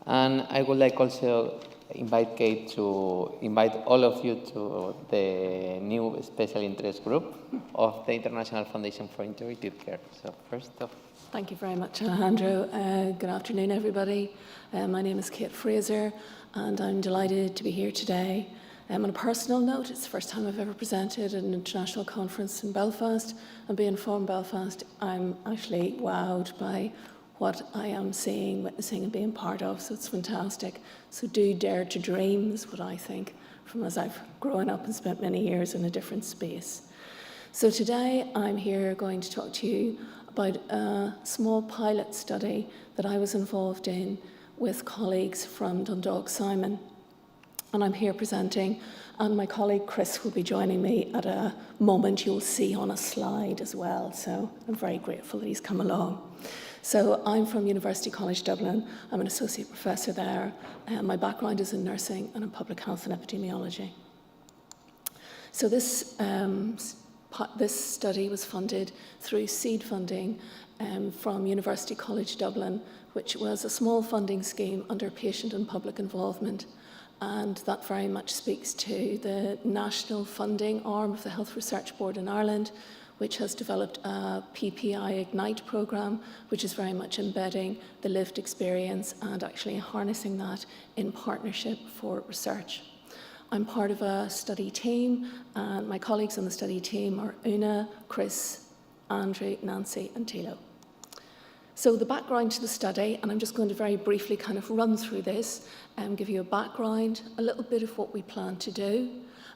and I would like also invite Kate to invite all of you to the new special interest group of the International Foundation for Integrated Care. So first off. Thank you very much, Alejandro. Good afternoon, everybody. My name is Kate Fraser, and I'm delighted to be here today. On a personal note, it's the first time I've ever presented at an international conference in Belfast, and being from Belfast, I'm actually wowed by what I am seeing, witnessing, and being part of, so it's fantastic. So do dare to dream is what I think, from as I've grown up and spent many years in a different space. So today I'm here going to talk to you about a small pilot study that I was involved in with colleagues from Dundalk Simon. And I'm here presenting, and my colleague Chris will be joining me at a moment you'll see on a slide as well. So I'm very grateful that he's come along. So I'm from University College Dublin. I'm an associate professor there. My background is in nursing and in public health and epidemiology. So this study was funded through seed funding from University College Dublin, which was a small funding scheme under patient and public involvement. And that very much speaks to the national funding arm of the Health Research Board in Ireland, which has developed a PPI Ignite programme, which is very much embedding the lived experience and actually harnessing that in partnership for research. I'm part of a study team, and my colleagues on the study team are Una, Chris, Andrew, Nancy, and Tilo. So the background to the study, and I'm just going to very briefly kind of run through this and give you a background, a little bit of what we plan to do,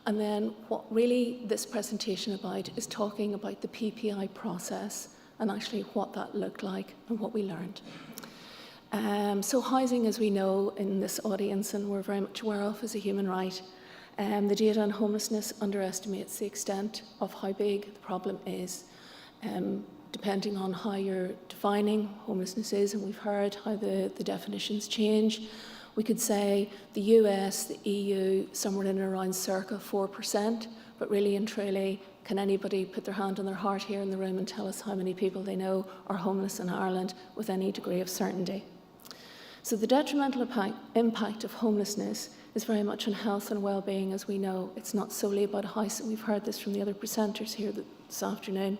and then what really this presentation about is talking about the PPI process and actually what that looked like and what we learned. So housing, as we know in this audience, and we're very much aware of, is a human right. The data on homelessness underestimates the extent of how big the problem is. Depending on how you're defining homelessness is, and we've heard how the definitions change, we could say the US, the EU, somewhere in and around circa 4%, but really and truly, can anybody put their hand on their heart here in the room and tell us how many people they know are homeless in Ireland with any degree of certainty? So the detrimental impact of homelessness is very much on health and well-being, as we know. It's not solely about a house, and we've heard this from the other presenters here this afternoon.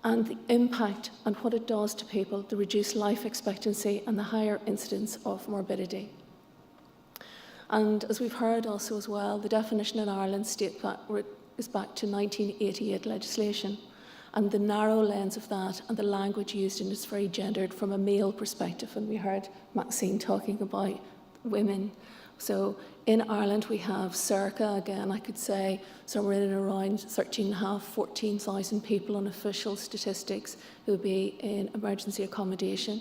And the impact on what it does to people, the reduced life expectancy and the higher incidence of morbidity. And as we've heard also as well, the definition in Ireland is back to 1988 legislation. And the narrow lens of that and the language used in it is very gendered from a male perspective. And we heard Maxine talking about women. So in Ireland, we have circa, again, I could say, somewhere in and around 13,500, 14,000 people on official statistics who would be in emergency accommodation.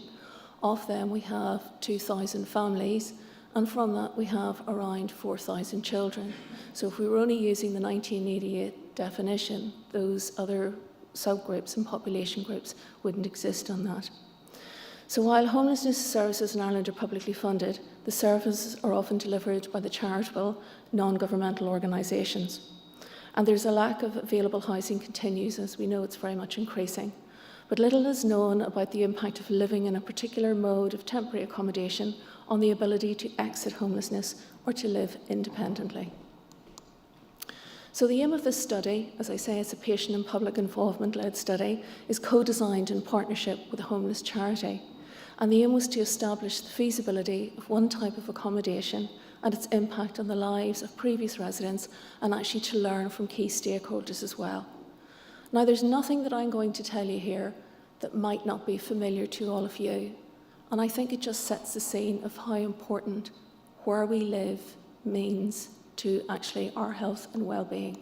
Of them, we have 2,000 families, and from that, we have around 4,000 children. So if we were only using the 1988 definition, those other subgroups and population groups wouldn't exist on that. So while homelessness services in Ireland are publicly funded, the services are often delivered by the charitable, non-governmental organisations. And there's a lack of available housing continues, as we know it's very much increasing. But little is known about the impact of living in a particular mode of temporary accommodation on the ability to exit homelessness or to live independently. So the aim of this study, as I say, it's a patient and public involvement-led study, is co-designed in partnership with a homeless charity. And the aim was to establish the feasibility of one type of accommodation and its impact on the lives of previous residents, and actually to learn from key stakeholders as well. Now, there's nothing that I'm going to tell you here that might not be familiar to all of you. And I think it just sets the scene of how important where we live means to actually our health and well-being.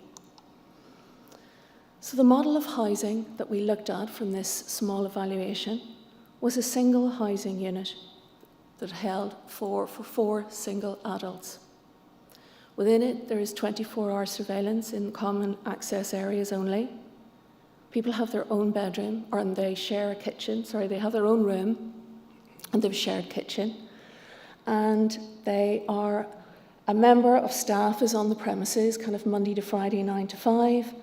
So the model of housing that we looked at from this small evaluation was a single housing unit that held for 4 single adults. Within it, there is 24-hour surveillance in common access areas only. People have their own bedroom, or they share a kitchen. Sorry, they have their own room, and they've a shared kitchen. And a member of staff is on the premises, kind of Monday to Friday, 9 to 5,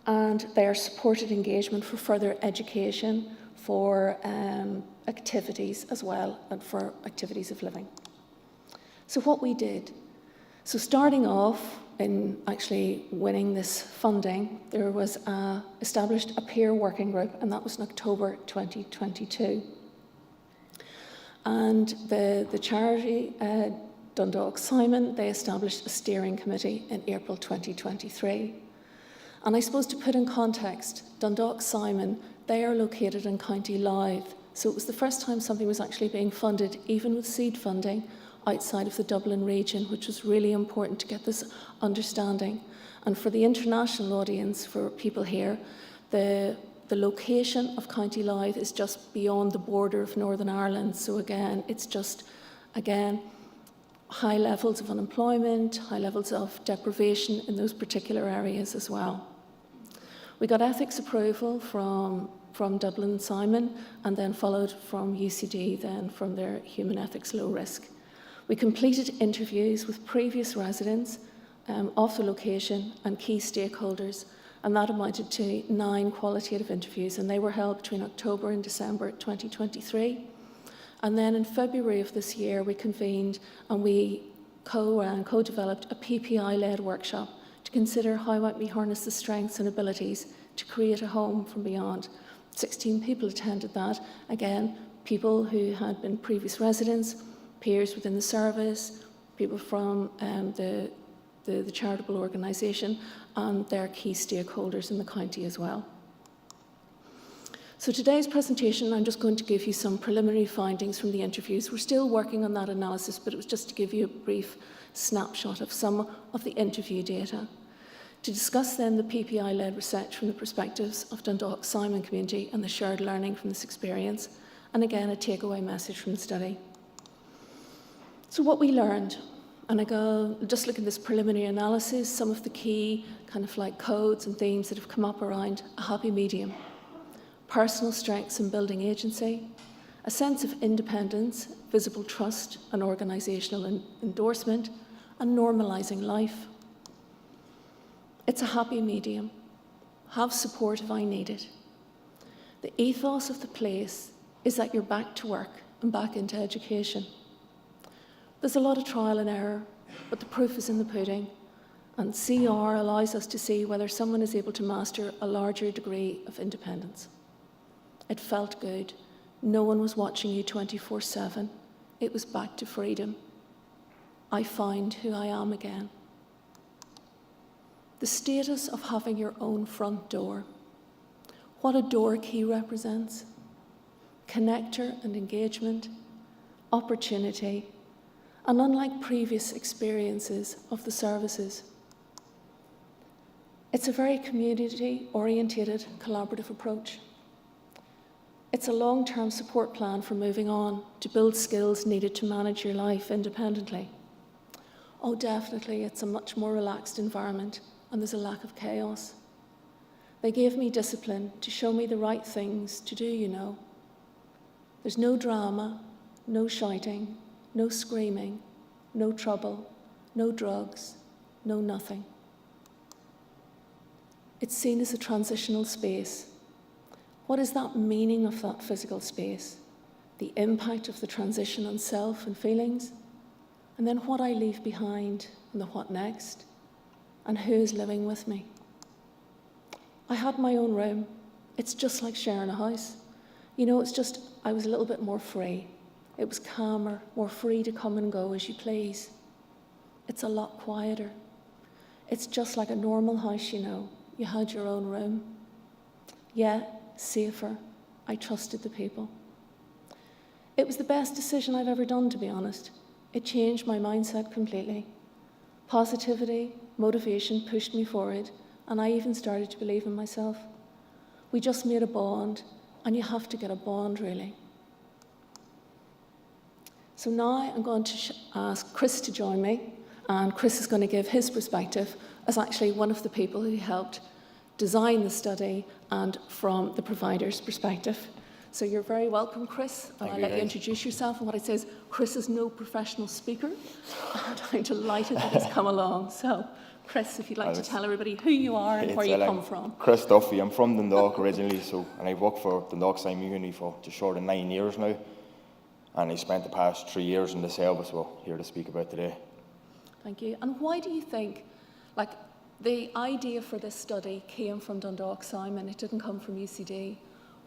and they are supported engagement for further education, for activities as well, and for activities of living. So what we did, so starting off in actually winning this funding, there was established a peer working group, and that was in October 2022. And the charity, Dundalk Simon, they established a steering committee in April 2023. And I suppose to put in context, Dundalk Simon, they are located in County Louth. So it was the first time something was actually being funded, even with seed funding, outside of the Dublin region, which was really important to get this understanding. And for the international audience, for people here, the location of County Louth is just beyond the border of Northern Ireland. So again, it's just, high levels of unemployment, high levels of deprivation in those particular areas as well. We got ethics approval from Dublin Simon, and then followed from UCD, then from their human ethics low risk. We completed interviews with previous residents of the location and key stakeholders, and that amounted to 9 qualitative interviews, and they were held between October and December 2023. And then in February of this year, we convened and we co-developed a PPI-led workshop to consider how might we harness the strengths and abilities to create a home from beyond. 16 people attended that. Again, people who had been previous residents, peers within the service, people from the charitable organisation, and their key stakeholders in the county as well. So today's presentation, I'm just going to give you some preliminary findings from the interviews. We're still working on that analysis, but it was just to give you a brief snapshot of some of the interview data. To discuss then the PPI-led research from the perspectives of Dundalk Simon community and the shared learning from this experience, and again, a takeaway message from the study. So what we learned, and I go, just look at this preliminary analysis, some of the key kind of like codes and themes that have come up around a happy medium. Personal strengths and building agency, a sense of independence, visible trust and organisational endorsement, and normalising life. It's a happy medium. Have support if I need it. The ethos of the place is that you're back to work and back into education. There's a lot of trial and error, but the proof is in the pudding, and CR allows us to see whether someone is able to master a larger degree of independence. It felt good. No one was watching you 24/7. It was back to freedom. I found who I am again. The status of having your own front door. What a door key represents. Connector and engagement, opportunity, and unlike previous experiences of the services, it's a very community-orientated, collaborative approach. It's a long-term support plan for moving on, to build skills needed to manage your life independently. Oh, definitely, it's a much more relaxed environment, and there's a lack of chaos. They gave me discipline to show me the right things to do, you know. There's no drama, no shouting, no screaming, no trouble, no drugs, no nothing. It's seen as a transitional space. What is that meaning of that physical space? The impact of the transition on self and feelings, and then what I leave behind and the what next, and who is living with me. I had my own room. It's just like sharing a house. You know, it's just, I was a little bit more free. It was calmer, more free to come and go as you please. It's a lot quieter. It's just like a normal house, you know. You had your own room. Yeah, safer. I trusted the people. It was the best decision I've ever done, to be honest. It changed my mindset completely. Positivity, motivation pushed me forward, and I even started to believe in myself. We just made a bond, and you have to get a bond, really. So now I'm going to ask Chris to join me, And Chris is going to give his perspective as actually one of the people who helped design the study and from the provider's perspective. So you're very welcome, Chris. I'll let you introduce yourself. And what I say is, Chris is no professional speaker, and I'm delighted that he's come along. So, Chris, if you'd like to tell everybody who you are and where you come from. Chris Duffy. I'm from Dundalk originally, and I've worked for Dundalk Simon Uni for just short of 9 years now. And I spent the past 3 years in the service, here to speak about today. Thank you. And why do you think, like, the idea for this study came from Dundalk Simon, it didn't come from UCD?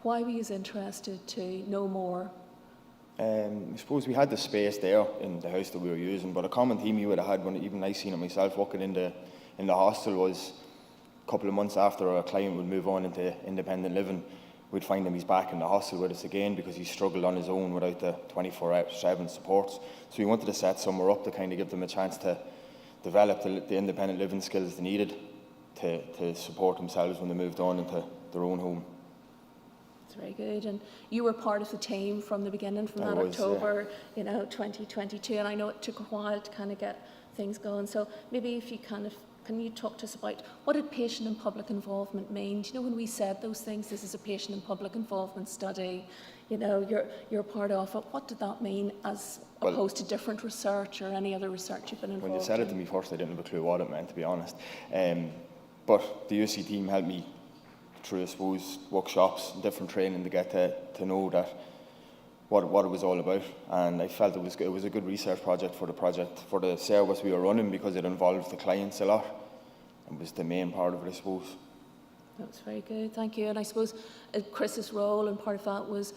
Why were you interested to know more? I suppose we had the space there in the house that we were using, but a common theme we would have had, when even I seen it myself working in the hostel, was a couple of months after a client would move on into independent living, we'd find him he's back in the hostel with us again because he struggled on his own without the 24/7 supports. So we wanted to set somewhere up to kind of give them a chance to develop the independent living skills they needed to support themselves when they moved on into their own home. That's very good. And you were part of the team from the beginning, from that October, 2022. And I know it took a while to kind of get things going. So maybe if you can you talk to us about what did patient and public involvement mean? Do you know, when we said those things, this is a patient and public involvement study, you're part of it. What did that mean as opposed to different research or any other research you've been involved in? When you said it to me first, I didn't have a clue what it meant, to be honest. But the UC team helped me through, I suppose, workshops, different training to get to know that what it was all about. And I felt it was a good research project for the service we were running, because it involved the clients a lot. It was the main part of it, I suppose. That's very good, thank you. And I suppose Chris's role, and part of that was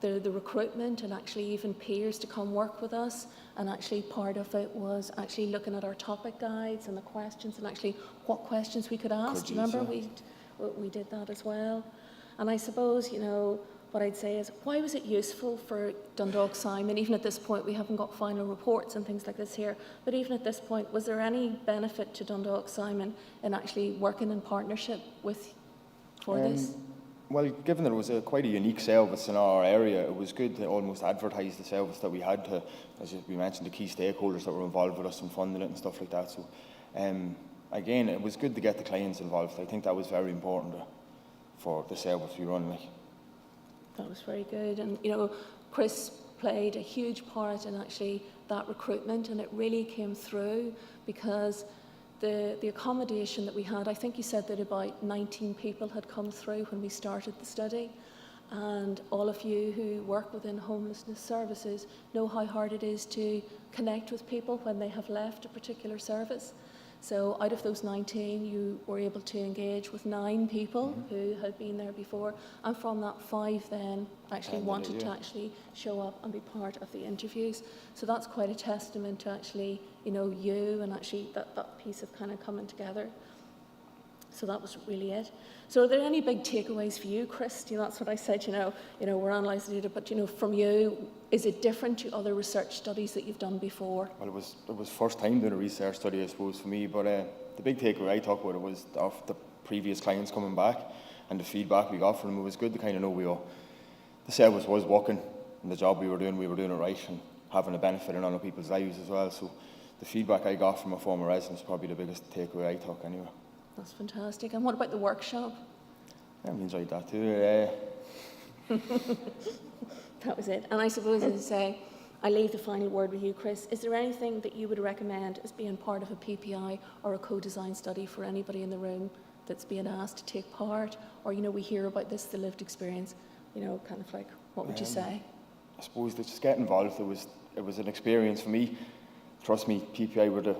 the recruitment and actually even peers to come work with us. And actually part of it was actually looking at our topic guides and the questions and actually what questions we could ask. Do you remember? We did that as well. And I suppose, what I'd say is, why was it useful for Dundalk Simon? Even at this point, we haven't got final reports and things like this here, but even at this point, was there any benefit to Dundalk Simon in actually working in partnership for this? Well, given that it was quite a unique service in our area, it was good to almost advertise the service that we had to, as we mentioned, the key stakeholders that were involved with us in funding it and stuff like that. So, again, it was good to get the clients involved. I think that was very important for the service we run. That was very good. And, Chris played a huge part in actually that recruitment, and it really came through because the accommodation that we had, I think you said that about 19 people had come through when we started the study. And all of you who work within homelessness services know how hard it is to connect with people when they have left a particular service. So out of those 19, you were able to engage with 9 people who had been there before. And from that, 5 then actually wanted to actually show up and be part of the interviews. So that's quite a testament to actually, you and actually that piece of kind of coming together. So that was really it. So are there any big takeaways for you, Chris? That's what I said, we're analysing data, but from you, is it different to other research studies that you've done before? Well, it was first time doing a research study, I suppose, for me, but the big takeaway I talked about it was of the previous clients coming back and the feedback we got from them. It was good to kind of know the service was working, and the job we were doing it right, and having a benefit in other people's lives as well. So the feedback I got from a former resident is probably the biggest takeaway I took anyway. That's fantastic. And what about the workshop? I enjoyed that too. That was it. And I suppose, as I say, I leave the final word with you, Chris. Is there anything that you would recommend as being part of a PPI or a co-design study for anybody in the room that's being asked to take part? Or, we hear about this, the lived experience, kind of like, what would you say? I suppose to just get involved. It was an experience for me. Trust me, PPI were the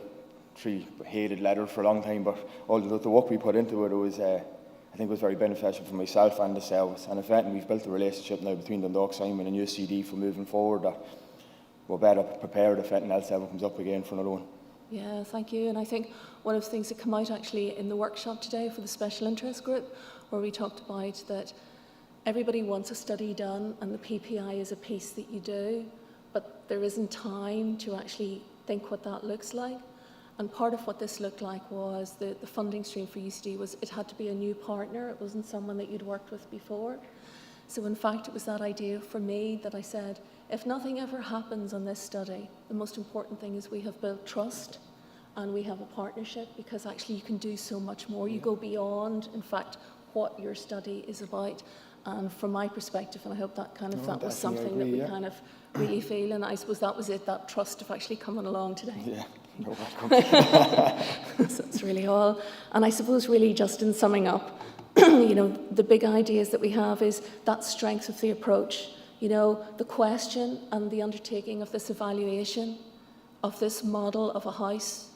3 hated letters for a long time, but all the work we put into it was, I think, was very beneficial for myself and the service. And if anything, we've built a relationship now between Dundalk Simon and UCD for moving forward that we're better prepared if anything else ever comes up again for another one. Yeah, thank you. And I think one of the things that came out actually in the workshop today for the special interest group, where we talked about that everybody wants a study done and the PPI is a piece that you do, but there isn't time to actually think what that looks like. And part of what this looked like was the funding stream for UCD was it had to be a new partner. It wasn't someone that you'd worked with before. So in fact, it was that idea for me that I said, if nothing ever happens on this study, the most important thing is we have built trust and we have a partnership, because actually you can do so much more. You go beyond, in fact, what your study is about. And from my perspective, and I hope that kind of that was something that we kind of really feel, and I suppose that was it, that trust of actually coming along today. Yeah, no So it's really all. And I suppose really just in summing up, you know, the big ideas that we have is that strength of the approach, you know, the question and the undertaking of this evaluation of this model of a house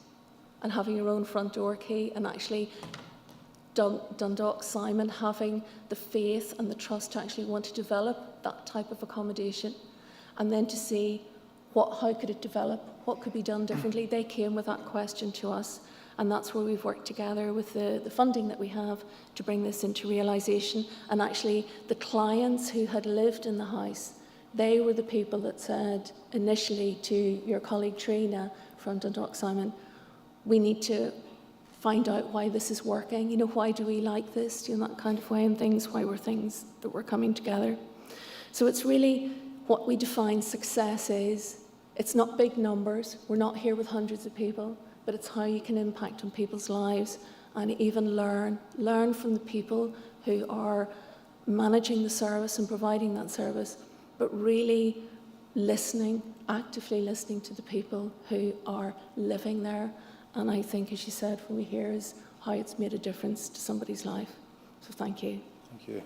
and having your own front door key, and actually Dundalk Simon having the faith and the trust to actually want to develop that type of accommodation, and then to see how could it develop, what could be done differently. They came with that question to us, and that's where we've worked together with the funding that we have to bring this into realisation. And actually the clients who had lived in the house, they were the people that said initially to your colleague Trina from Dundalk Simon, we need to find out why this is working, you know, why do we like this, you know, that kind of way, and why were things that were coming together. So it's really what we define success is. It's not big numbers, we're not here with hundreds of people, but it's how you can impact on people's lives and even learn from the people who are managing the service and providing that service, but really listening, actively listening to the people who are living there. And I think, as you said, what we hear is how it's made a difference to somebody's life. So thank you. Thank you.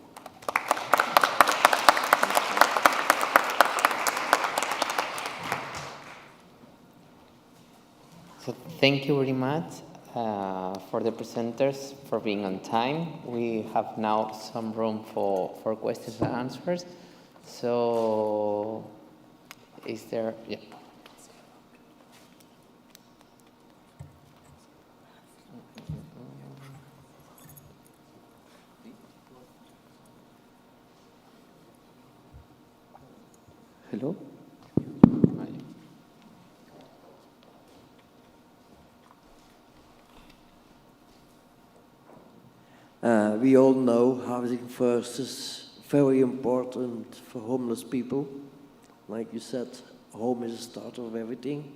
So thank you very much for the presenters for being on time. We have now some room for questions and answers. So is there, yeah. Hello? We all know housing first is very important for homeless people. Like you said, home is the start of everything.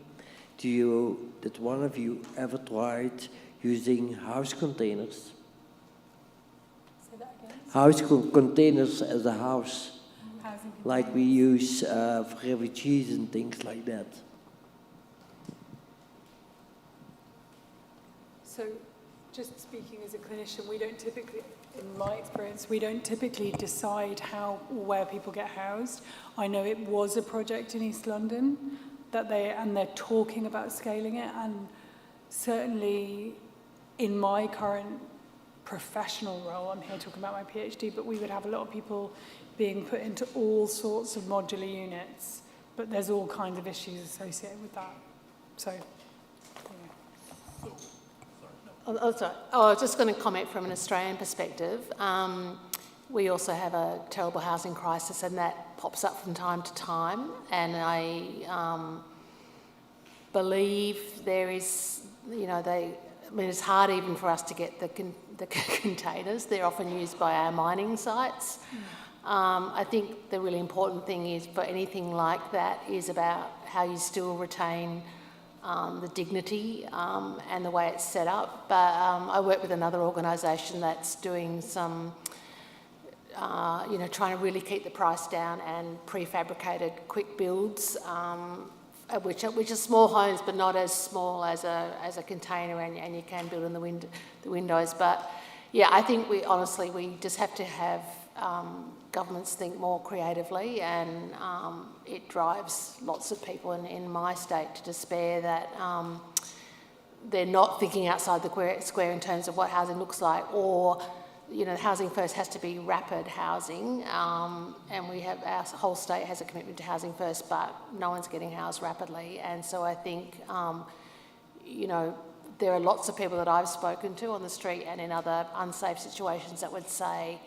Did one of you ever tried using house containers? Say that again. House containers as a house, like we use for refugees and things like that. So, just speaking as a clinician, we don't typically, in my experience, we don't typically decide how or where people get housed. I know it was a project in East London that they're talking about scaling it, and certainly in my current professional role, I'm here talking about my PhD, but we would have a lot of people being put into all sorts of modular units, but there's all kinds of issues associated with that. So, sorry. I was just going to comment from an Australian perspective. We also have a terrible housing crisis, and that pops up from time to time. And I believe there is, you know, it's hard even for us to get the containers. They're often used by our mining sites. I think the really important thing is for anything like that is about how you still retain the dignity and the way it's set up. But I work with another organisation that's doing some, trying to really keep the price down, and prefabricated quick builds, which are small homes, but not as small as a container, and you can build in the windows. But yeah, I think we just have to have governments think more creatively, and it drives lots of people in my state to despair that they're not thinking outside the square in terms of what housing looks like, or, you know, housing first has to be rapid housing, and our whole state has a commitment to housing first, but no one's getting housed rapidly. And so I think, there are lots of people that I've spoken to on the street and in other unsafe situations that would say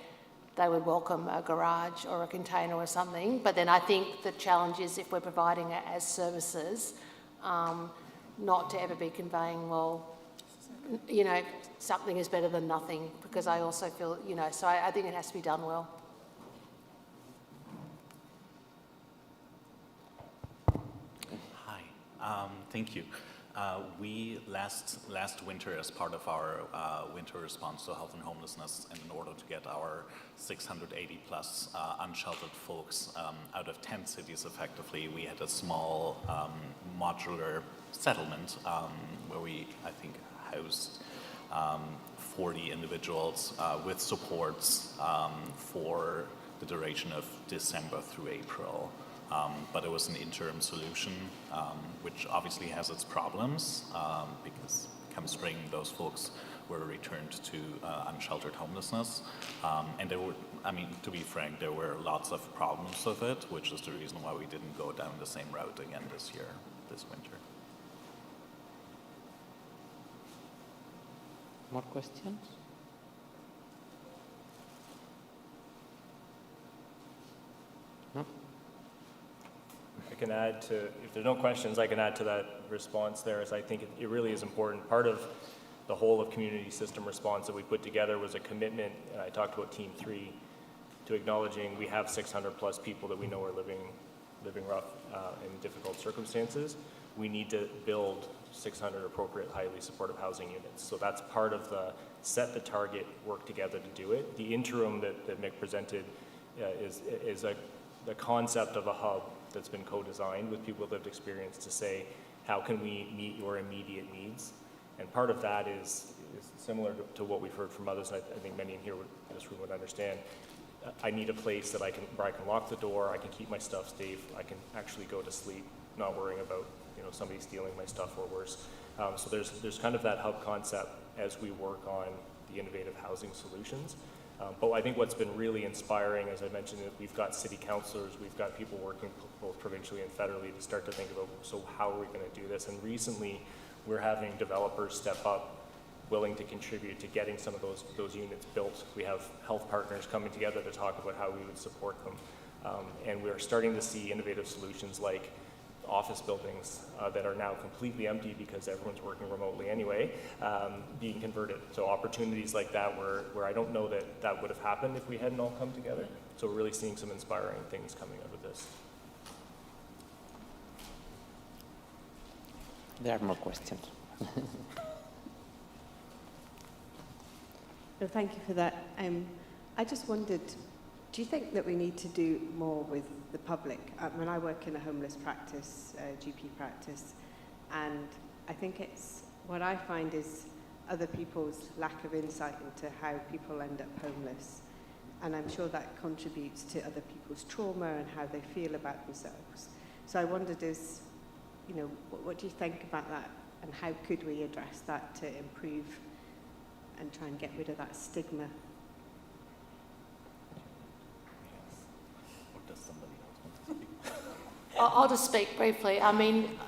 they would welcome a garage or a container or something. But then I think the challenge is, if we're providing it as services, not to ever be conveying, well, you know, something is better than nothing, because I also feel, so I think it has to be done well. Hi, thank you. We last winter, as part of our winter response to health and homelessness, and in order to get our 680 plus unsheltered folks out of 10 cities effectively, we had a small modular settlement where we, I think, housed 40 individuals with supports for the duration of December through April. But it was an interim solution, which obviously has its problems, because come spring, those folks were returned to unsheltered homelessness. And there were, I mean, to be frank, there were lots of problems with it, which is the reason why we didn't go down the same route again this year, this winter. More questions? No? I can add to, if there's no questions, I can add to that response there, as I think it really is important. Part of the whole of community system response that we put together was a commitment, and I talked about Team 3, to acknowledging we have 600 plus people that we know are living rough in difficult circumstances. We need to build 600 appropriate, highly supportive housing units. So that's part of the set the target, work together to do it. The interim that Mick presented is the concept of a hub that's been co-designed with people with lived experience to say, how can we meet your immediate needs? And part of that is similar to what we've heard from others, and I think many in here in this room would understand. I need a place that where I can lock the door, I can keep my stuff safe, I can actually go to sleep, not worrying about somebody stealing my stuff or worse. So there's kind of that hub concept as we work on the innovative housing solutions. But I think what's been really inspiring, as I mentioned, we've got city councillors, we've got people working both provincially and federally to start to think about, so how are we going to do this? And recently, we're having developers step up, willing to contribute to getting some of those units built. We have health partners coming together to talk about how we would support them. And we're starting to see innovative solutions like office buildings that are now completely empty because everyone's working remotely anyway, being converted. So opportunities like that where I don't know that would have happened if we hadn't all come together. So we're really seeing some inspiring things coming out of this. There are more questions. No, thank you for that. I just wondered, do you think that we need to do more with the public? When I work in a homeless practice, GP practice, and I think what I find is other people's lack of insight into how people end up homeless. And I'm sure that contributes to other people's trauma and how they feel about themselves. So I wondered what do you think about that, and how could we address that to improve and try and get rid of that stigma? I'll just speak briefly. I mean,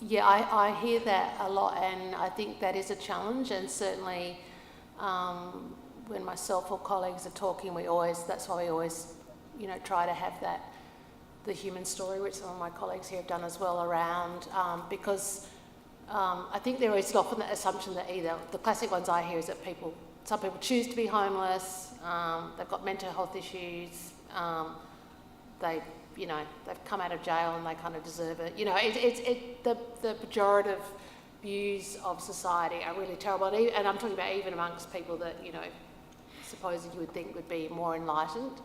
yeah, I hear that a lot, and I think that is a challenge. And certainly, when myself or colleagues are talking, that's why we always, try to have the human story, which some of my colleagues here have done as well, around because I think there is often that assumption that either the classic ones I hear is that some people choose to be homeless, they've got mental health issues, they've come out of jail and they kind of deserve it. The pejorative views of society are really terrible, and I'm talking about even amongst people that supposedly you would think would be more enlightened.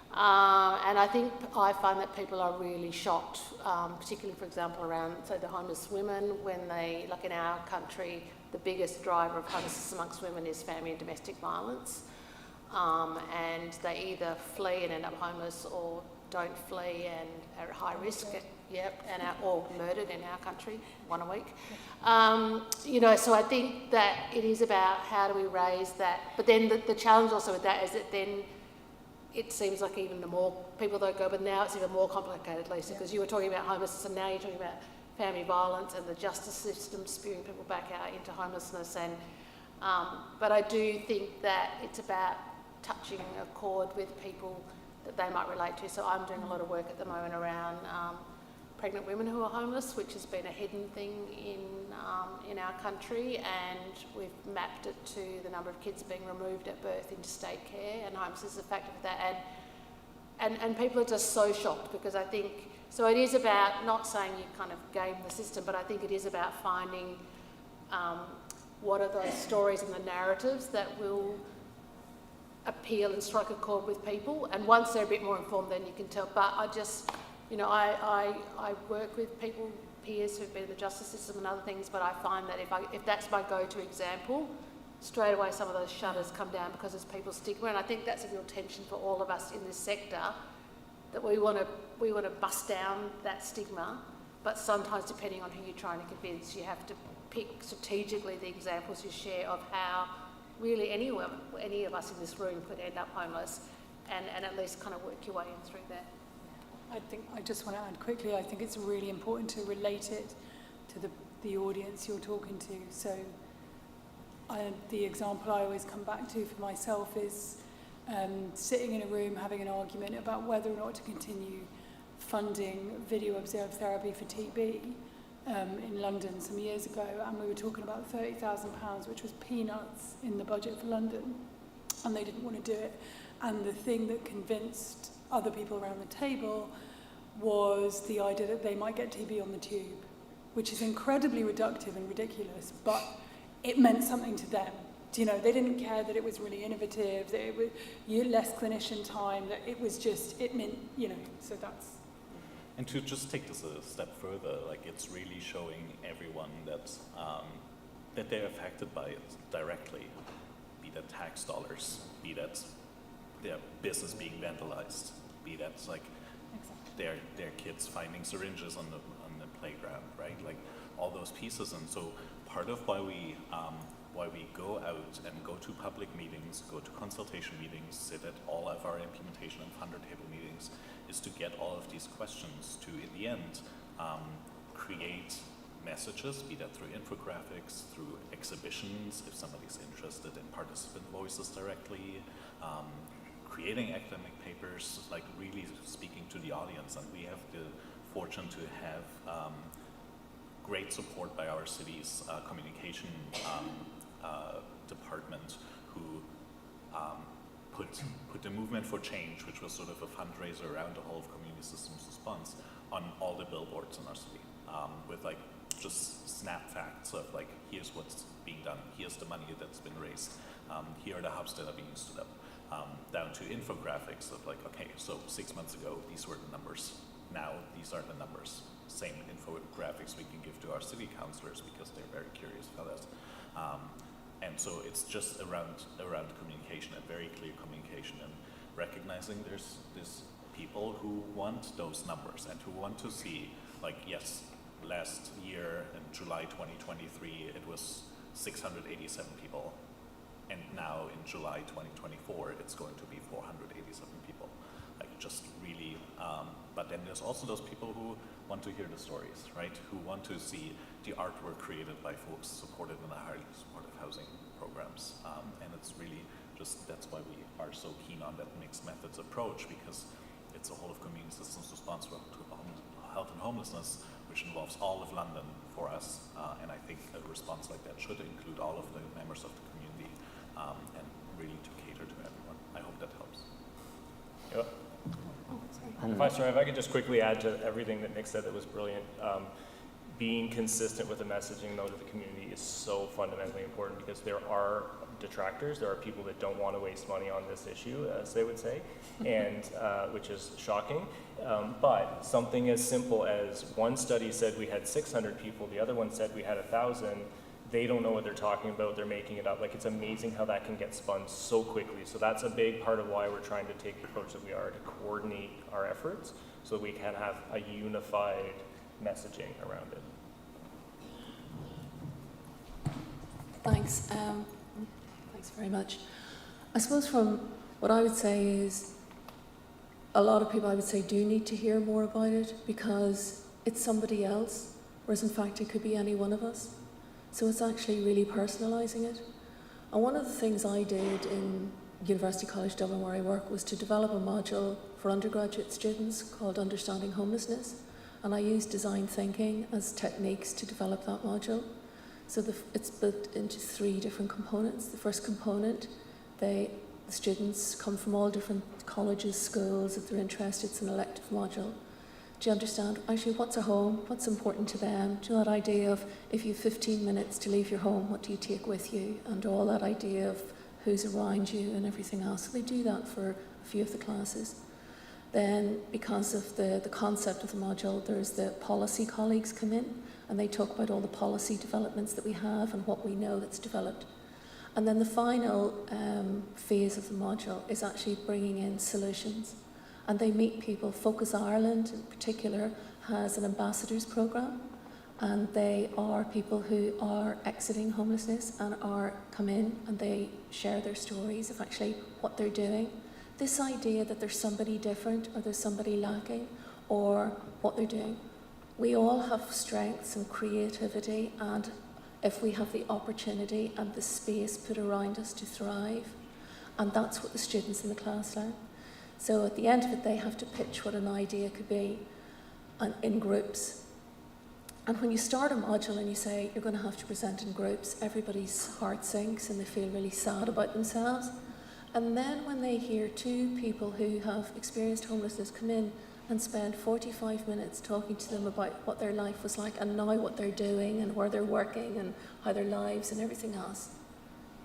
And I find that people are really shocked, particularly, for example, around, say, the homeless women, when they, like in our country, the biggest driver of homelessness amongst women is family and domestic violence. And they either flee and end up homeless or don't flee and are at high risk, or murdered in our country, one a week. So I think that it is about how do we raise that. But then the challenge also with that is that then it seems like even the more people don't go, but now it's even more complicated, Lisa, because you were talking about homelessness and now you're talking about family violence and the justice system spewing people back out into homelessness. And but I do think that it's about touching a chord with people that they might relate to. So I'm doing a lot of work at the moment around pregnant women who are homeless, which has been a hidden thing in our country, and we've mapped it to the number of kids being removed at birth into state care, and homelessness is a factor of that. and people are just so shocked because I think, so it is about not saying you kind of game the system, but I think it is about finding what are those stories and the narratives that will appeal and strike a chord with people. And once they're a bit more informed, then you can tell. But I just, you know, I work with people, peers who've been in the justice system and other things, but I find that if that's my go-to example, straight away some of those shutters come down because there's people's stigma. And I think that's a real tension for all of us in this sector, that we want to bust down that stigma, but sometimes depending on who you're trying to convince, you have to pick strategically the examples you share of how really any of us in this room could end up homeless, and at least kind of work your way in through that. I think I just want to add quickly, I think it's really important to relate it to the audience you're talking to. So the example I always come back to for myself is sitting in a room having an argument about whether or not to continue funding video observed therapy for TB in London some years ago, and we were talking about £30,000, which was peanuts in the budget for London, and they didn't want to do it. And the thing that convinced other people around the table was the idea that they might get TB on the tube, which is incredibly reductive and ridiculous, but it meant something to them. You know, they didn't care that it was really innovative, that it was less clinician time, that it was just, it meant, you know, so that's. And to just take this a step further, like it's really showing everyone that that they're affected by it directly, be that tax dollars, be that their business being vandalized, be that like their kids finding syringes on the playground, right? Like all those pieces. And so part of why we go out and go to public meetings, go to consultation meetings, sit at all of our implementation and funder table meetings, is to get all of these questions to, in the end, create messages, be that through infographics, through exhibitions, if somebody's interested in participant voices directly, creating academic papers, like really speaking to the audience. And we have the fortune to have great support by our city's communication department, who put the Movement for Change, which was sort of a fundraiser around the whole of community systems response, on all the billboards in our city, with like just snap facts of like, here's what's being done, here's the money that's been raised, here are the hubs that are being stood up, down to infographics of like, okay, so 6 months ago, these were the numbers, now these are the numbers. Same infographics we can give to our city councillors because they're very curious about that. And so it's just around communication, and very clear communication, and recognizing there's people who want those numbers and who want to see, like, yes, last year in July 2023, it was 687 people. And now in July 2024, it's going to be 487 people. Like, just really, but then there's also those people who want to hear the stories, right? Who want to see the artwork created by folks supported in the highly supportive housing programs. And it's really just, that's why we are so keen on that mixed methods approach, because it's a whole of community systems response to health and homelessness, which involves all of London for us. And I think a response like that should include all of the members of the community, and really to cater to everyone. I hope that helps. Yeah. If I could just quickly add to everything that Nick said, that was brilliant. Being consistent with the messaging, though, to the community is so fundamentally important, because there are detractors, there are people that don't want to waste money on this issue, as they would say, and which is shocking. But something as simple as one study said we had 600 people, the other one said we had 1,000. They don't know what they're talking about, they're making it up. Like, it's amazing how that can get spun so quickly. So that's a big part of why we're trying to take the approach that we are, to coordinate our efforts so that we can have a unified messaging around it. Thanks. Thanks very much. I suppose from what I would say is, a lot of people, I would say, do need to hear more about it, because it's somebody else, whereas in fact it could be any one of us. So it's actually really personalising it. And one of the things I did in University College Dublin, where I work, was to develop a module for undergraduate students called Understanding Homelessness. And I used design thinking as techniques to develop that module. So it's built into 3 different components. The first component, they the students come from all different colleges, schools. If they're interested, it's an elective module. Do you understand actually what's a home, what's important to them? Do you know that idea of if you have 15 minutes to leave your home, what do you take with you? And all that idea of who's around you and everything else. So they do that for a few of the classes. Then, because of the concept of the module, there's the policy colleagues come in and they talk about all the policy developments that we have and what we know that's developed. And then the final phase of the module is actually bringing in solutions. And they meet people. Focus Ireland in particular has an ambassadors program, and they are people who are exiting homelessness and come in and they share their stories of actually what they're doing. This idea that there's somebody different or there's somebody lacking or what they're doing. We all have strengths and creativity, and if we have the opportunity and the space put around us to thrive, and that's what the students in the class learn. So at the end of it, they have to pitch what an idea could be in groups. And when you start a module and you say you're going to have to present in groups, everybody's heart sinks and they feel really sad about themselves. And then when they hear two people who have experienced homelessness come in and spend 45 minutes talking to them about what their life was like and now what they're doing and where they're working and how their lives and everything else,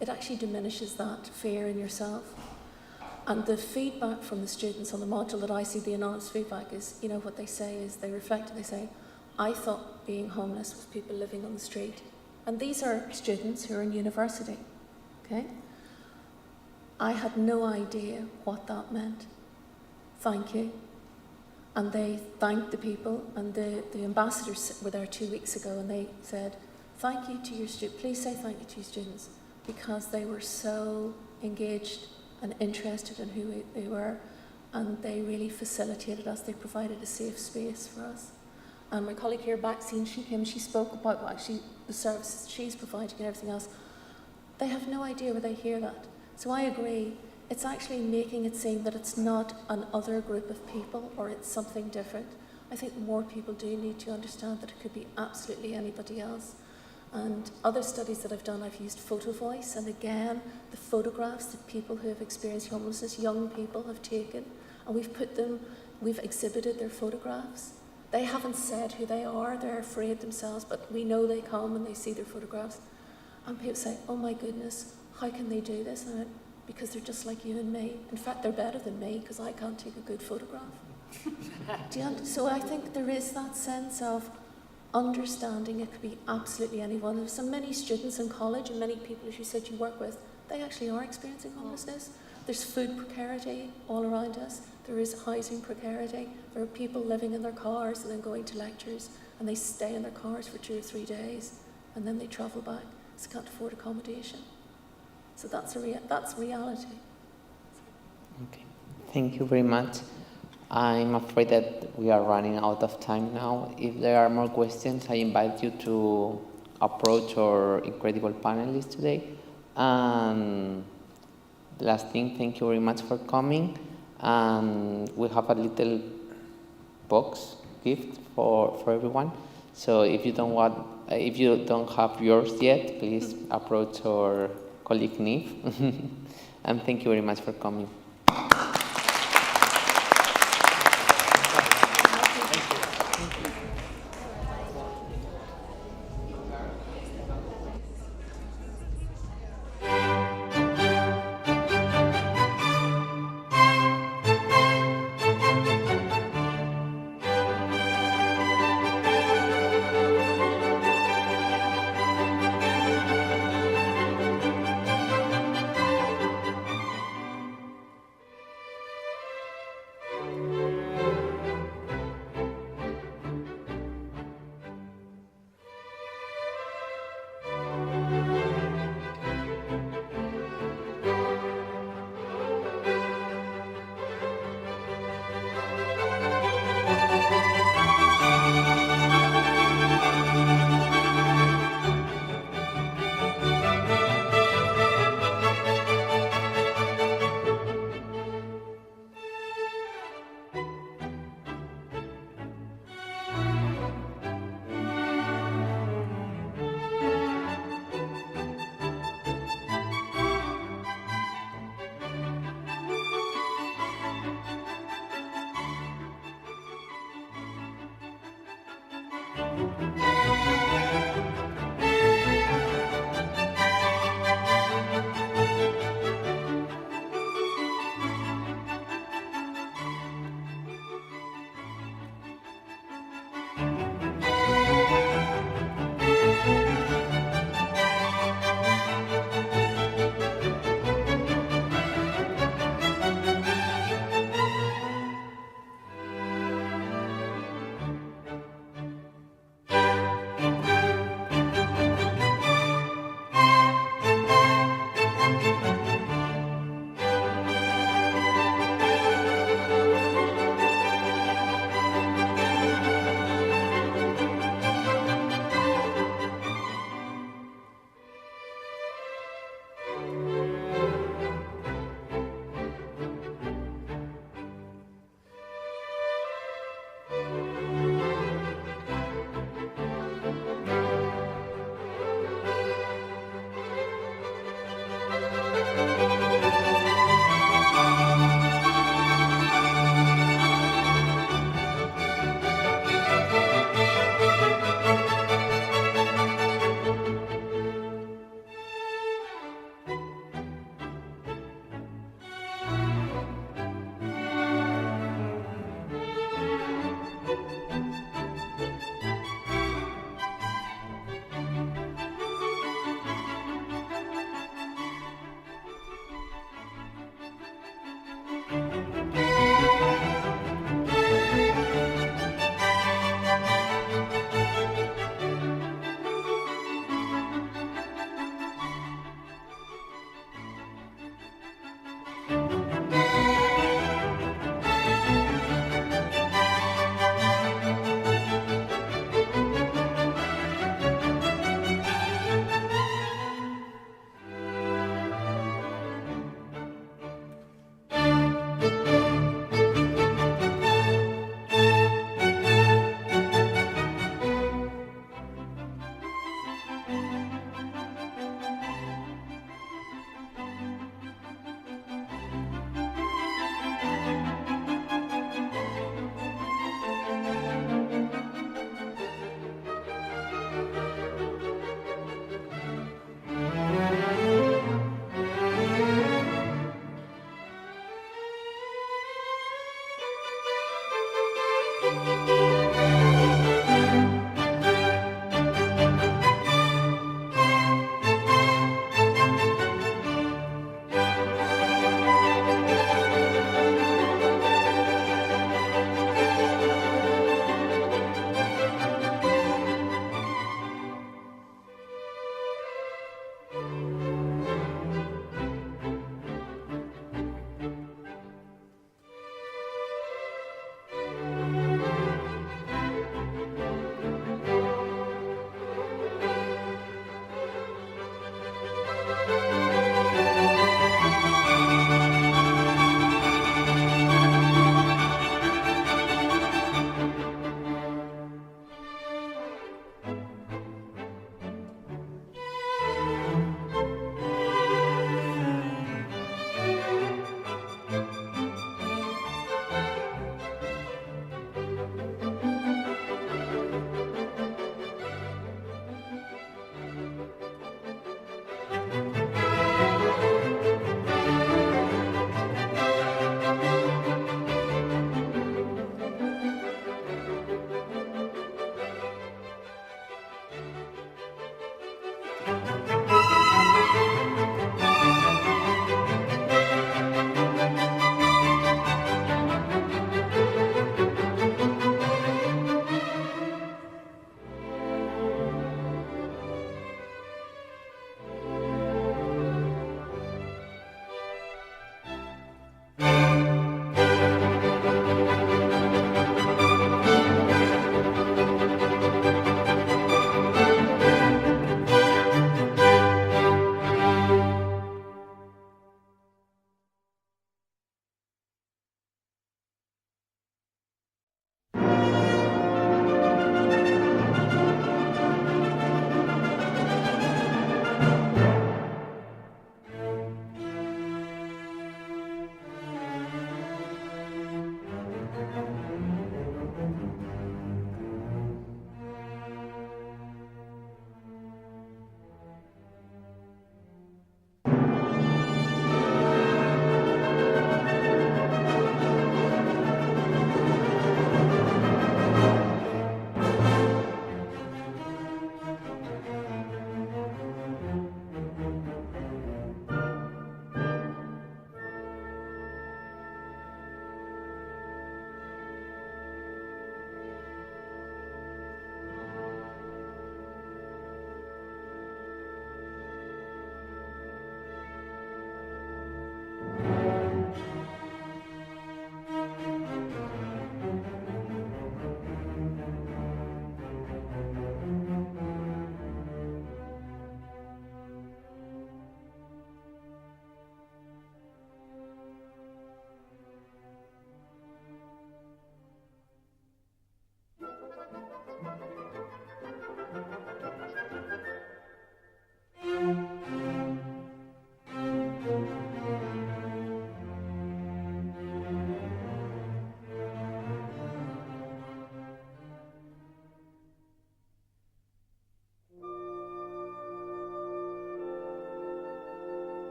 it actually diminishes that fear in yourself. And the feedback from the students on the module that I see, the anonymous feedback is, you know, what they say is they reflect and they say, I thought being homeless was people living on the street. And these are students who are in university, okay? I had no idea what that meant. Thank you. And they thanked the people, and the ambassadors were there 2 weeks ago, and they said, thank you to your students, please say thank you to your students, because they were so engaged and interested in who they were, and they really facilitated us. They provided a safe space for us. And my colleague here, Maxine, she came, she spoke about what actually the services she's providing and everything else. They have no idea where they hear that. So I agree, it's actually making it seem that it's not an other group of people or it's something different. I think more people do need to understand that it could be absolutely anybody else. And other studies that I've done, I've used photo voice, and again, the photographs that people who have experienced homelessness, young people, have taken, and we've exhibited their photographs. They haven't said who they are, they're afraid themselves, but we know they come and they see their photographs. And people say, oh my goodness, how can they do this? And I went, because they're just like you and me. In fact, they're better than me, because I can't take a good photograph. So I think there is that sense of understanding it could be absolutely anyone. There's so many students in college and many people, as you said, you work with, they actually are experiencing homelessness. There's food precarity all around us. There is housing precarity. There are people living in their cars and then going to lectures, and they stay in their cars for 2 or 3 days, and then they travel back because they can't afford accommodation. So that's reality. Okay, thank you very much. I'm afraid that we are running out of time now. If there are more questions, I invite you to approach our incredible panelists today. And last thing, thank you very much for coming. And we have a little box gift for everyone. So if you don't have yours yet, please approach our colleague Neve. And thank you very much for coming.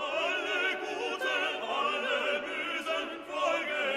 Alle guten, alle bösen Folgen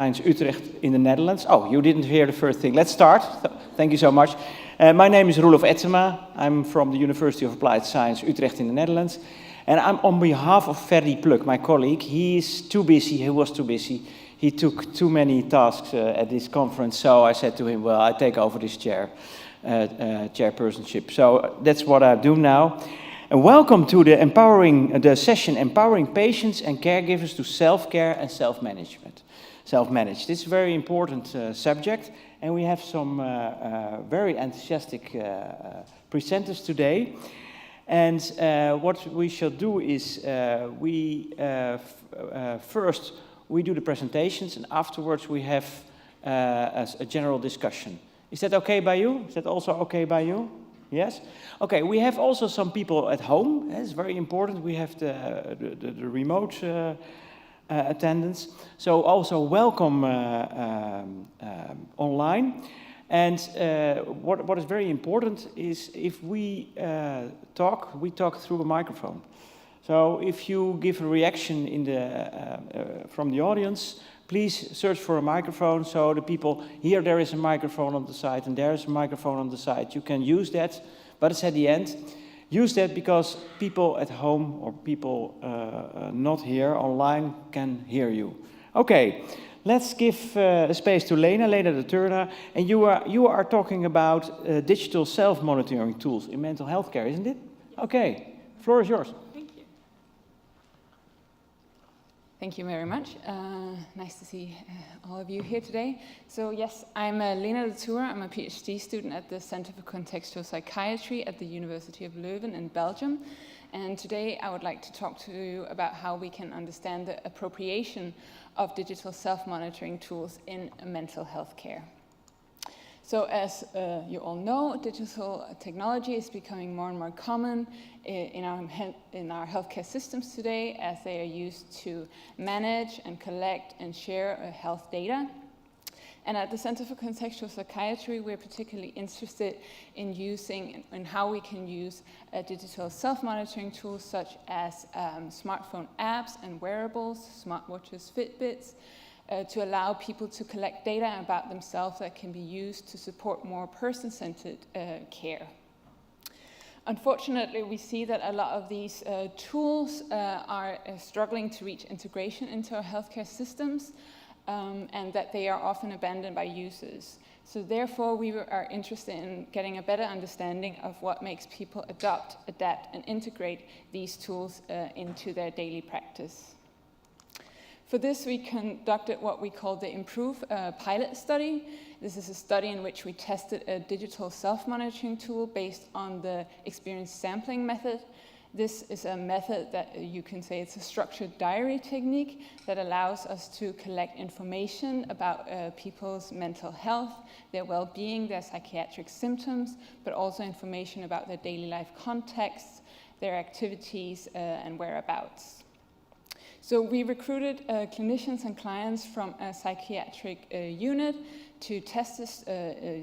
Science Utrecht in the Netherlands. Oh, you didn't hear the first thing. Let's start. Thank you so much. My name is Roelof Etsema. I'm from the University of Applied Science Utrecht in the Netherlands. And I'm on behalf of Ferdy Pluk, my colleague. He was too busy. He took too many tasks at this conference, so I said to him, well, I take over this chairpersonship. So that's what I do now. And welcome to the session Empowering Patients and Caregivers to Self-Care and Self-Management. Self-manage. This is a very important subject, and we have some very enthusiastic presenters today. And what we shall do is first we do the presentations, and afterwards we have a general discussion. Is that okay by you? Is that also okay by you? Yes? Okay, we have also some people at home. It's very important. We have the remote attendance. So also welcome online. And what is very important is if we talk through a microphone. So if you give a reaction from the audience, please search for a microphone so the people, here there is a microphone on the side and there is a microphone on the side. You can use that, but it's at the end. Use that because people at home or people not here online can hear you. Okay, let's give space to Lena de Turner. And you are talking about digital self-monitoring tools in mental health care, isn't it? Okay, floor is yours. Thank you very much. Nice to see all of you here today. So yes, I'm Lena de Turner. I'm a PhD student at the Center for Contextual Psychiatry at the University of Leuven in Belgium. And today I would like to talk to you about how we can understand the appropriation of digital self-monitoring tools in mental health care. So as you all know, digital technology is becoming more and more common in our healthcare systems today, as they are used to manage and collect and share health data. And at the Center for Contextual Psychiatry, we're particularly interested in how we can use digital self-monitoring tools such as smartphone apps and wearables, smartwatches, Fitbits, to allow people to collect data about themselves that can be used to support more person-centered care. Unfortunately, we see that a lot of these tools are struggling to reach integration into our healthcare systems, and that they are often abandoned by users. So therefore, we are interested in getting a better understanding of what makes people adopt, adapt, and integrate these tools into their daily practice. For this, we conducted what we call the Improve pilot study. This is a study in which we tested a digital self-monitoring tool based on the experience sampling method. This is a method that you can say it's a structured diary technique that allows us to collect information about people's mental health, their well-being, their psychiatric symptoms, but also information about their daily life contexts, their activities, and whereabouts. So we recruited clinicians and clients from a psychiatric unit to test this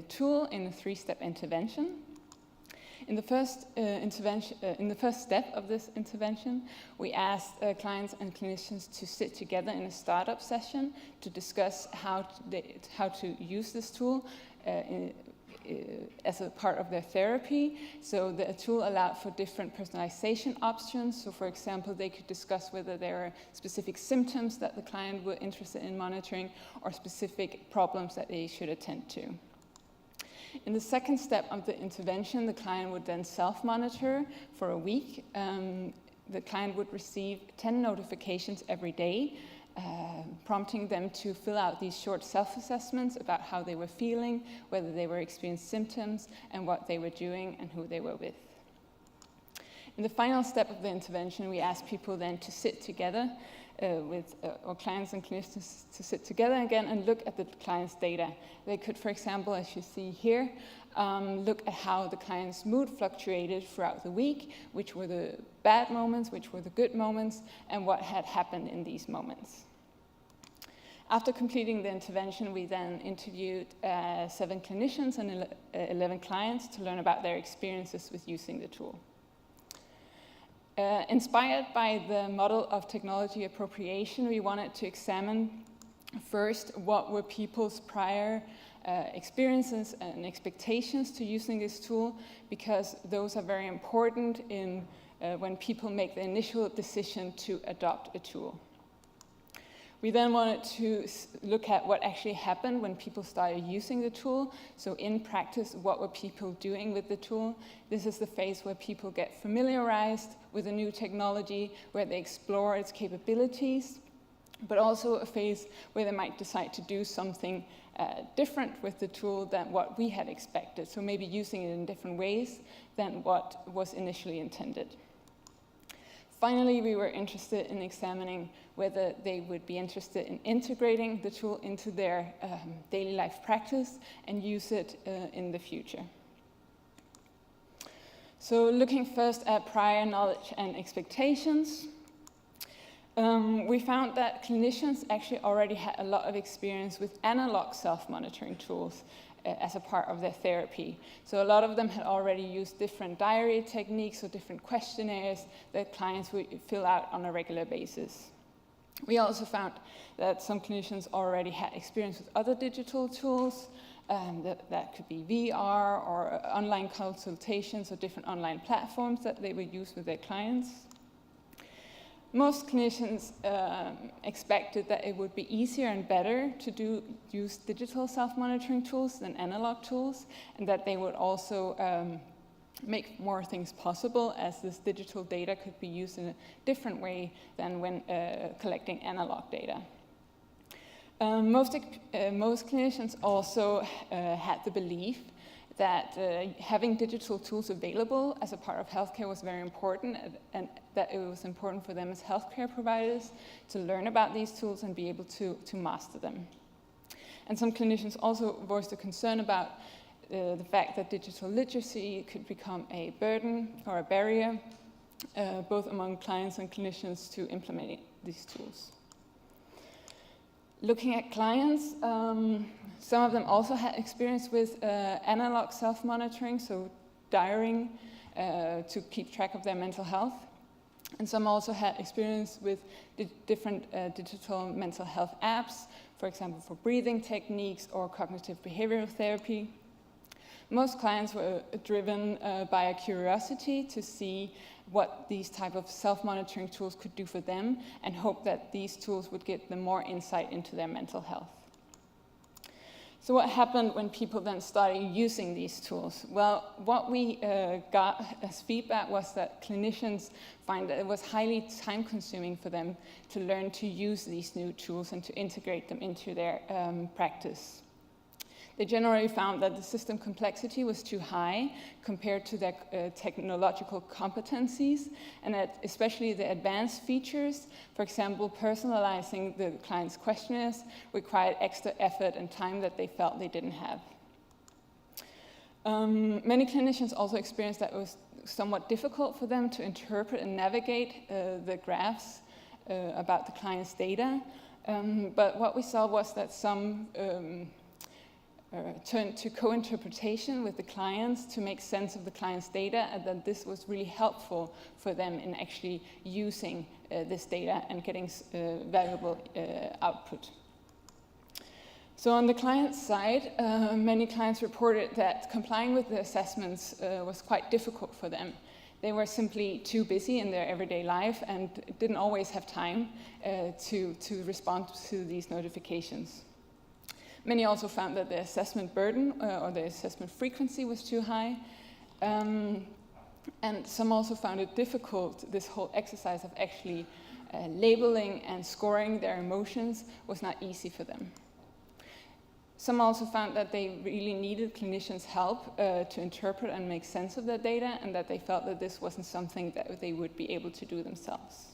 tool in a 3-step intervention. In the first step of this intervention, we asked clients and clinicians to sit together in a startup session to discuss how to use this tool as a part of their therapy. So the tool allowed for different personalization options. So for example, they could discuss whether there are specific symptoms that the client were interested in monitoring or specific problems that they should attend to. In the second step of the intervention, the client would then self-monitor for a week. The client would receive 10 notifications every day, prompting them to fill out these short self-assessments about how they were feeling, whether they were experiencing symptoms, and what they were doing and who they were with. In the final step of the intervention, we asked people then to sit together or clients and clinicians to sit together again and look at the client's data. They could, for example, as you see here, look at how the client's mood fluctuated throughout the week, which were the bad moments, which were the good moments, and what had happened in these moments. After completing the intervention, we then interviewed 7 clinicians and 11 clients to learn about their experiences with using the tool. Inspired by the model of technology appropriation, we wanted to examine First, what were people's prior experiences and expectations to using this tool, because those are very important in when people make the initial decision to adopt a tool. We then wanted to look at what actually happened when people started using the tool. So in practice, what were people doing with the tool? This is the phase where people get familiarized with a new technology, where they explore its capabilities, but also a phase where they might decide to do something different with the tool than what we had expected. So maybe using it in different ways than what was initially intended. Finally, we were interested in examining whether they would be interested in integrating the tool into their daily life practice and use it in the future. So looking first at prior knowledge and expectations, we found that clinicians actually already had a lot of experience with analog self-monitoring tools as a part of their therapy. So a lot of them had already used different diary techniques or different questionnaires that clients would fill out on a regular basis. We also found that some clinicians already had experience with other digital tools, that could be VR or online consultations or different online platforms that they would use with their clients. Most clinicians expected that it would be easier and better to use digital self-monitoring tools than analog tools, and that they would also make more things possible, as this digital data could be used in a different way than when collecting analog data. Most clinicians also had the belief that having digital tools available as a part of healthcare was very important, and that it was important for them as healthcare providers to learn about these tools and be able to master them. And some clinicians also voiced a concern about the fact that digital literacy could become a burden or a barrier, both among clients and clinicians to implement these tools. Looking at clients, some of them also had experience with analog self-monitoring, so diarying to keep track of their mental health. And some also had experience with different digital mental health apps, for example, for breathing techniques or cognitive behavioral therapy. Most clients were driven by a curiosity to see what these type of self-monitoring tools could do for them, and hope that these tools would give them more insight into their mental health. So what happened when people then started using these tools? Well, what we got as feedback was that clinicians find that it was highly time-consuming for them to learn to use these new tools and to integrate them into their practice. They generally found that the system complexity was too high compared to their technological competencies, and that especially the advanced features, for example, personalizing the client's questionnaires, required extra effort and time that they felt they didn't have. Many clinicians also experienced that it was somewhat difficult for them to interpret and navigate the graphs about the client's data, but what we saw was that some turned to co-interpretation with the clients to make sense of the client's data, and that this was really helpful for them in actually using this data and getting valuable output. So on the client side, many clients reported that complying with the assessments was quite difficult for them. They were simply too busy in their everyday life and didn't always have time to respond to these notifications. Many also found that the assessment burden or the assessment frequency was too high. And some also found it difficult, this whole exercise of actually labeling and scoring their emotions was not easy for them. Some also found that they really needed clinicians' help to interpret and make sense of their data, and that they felt that this wasn't something that they would be able to do themselves.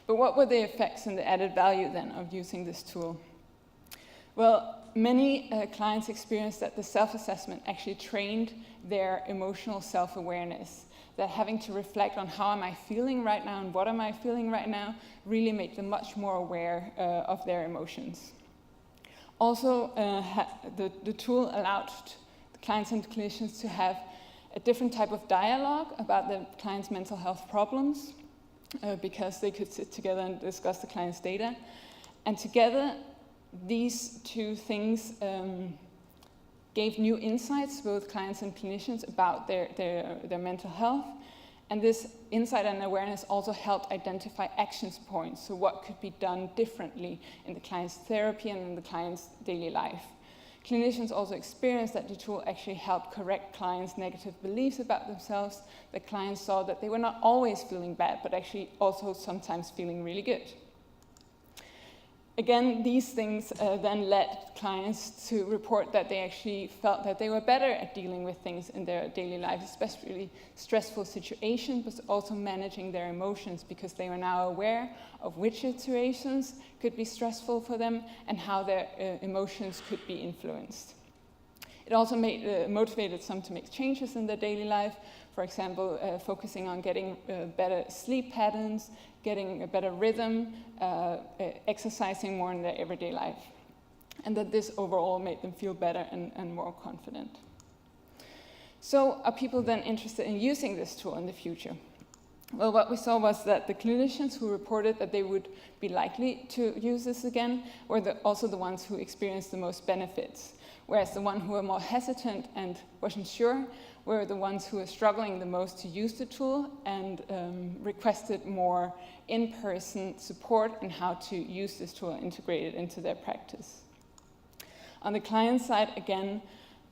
But what were the effects and the added value then of using this tool? Well, many clients experienced that the self-assessment actually trained their emotional self-awareness, that having to reflect on how am I feeling right now and what am I feeling right now really made them much more aware of their emotions. Also, the tool allowed the clients and clinicians to have a different type of dialogue about the client's mental health problems, because they could sit together and discuss the client's data. And together, these two things gave new insights to both clients and clinicians about their mental health. And this insight and awareness also helped identify action points, so what could be done differently in the client's therapy and in the client's daily life. Clinicians also experienced that the tool actually helped correct clients' negative beliefs about themselves. The clients saw that they were not always feeling bad, but actually also sometimes feeling really good. Again, these things then led clients to report that they actually felt that they were better at dealing with things in their daily life, especially stressful situations, but also managing their emotions, because they were now aware of which situations could be stressful for them and how their emotions could be influenced. It also motivated some to make changes in their daily life, for example, focusing on getting better sleep patterns, getting a better rhythm, exercising more in their everyday life. And that this overall made them feel better and more confident. So are people then interested in using this tool in the future? Well, what we saw was that the clinicians who reported that they would be likely to use this again were also the ones who experienced the most benefits, whereas the ones who were more hesitant and wasn't sure were the ones who were struggling the most to use the tool and requested more in-person support on how to use this tool and integrate it into their practice. On the client side, again,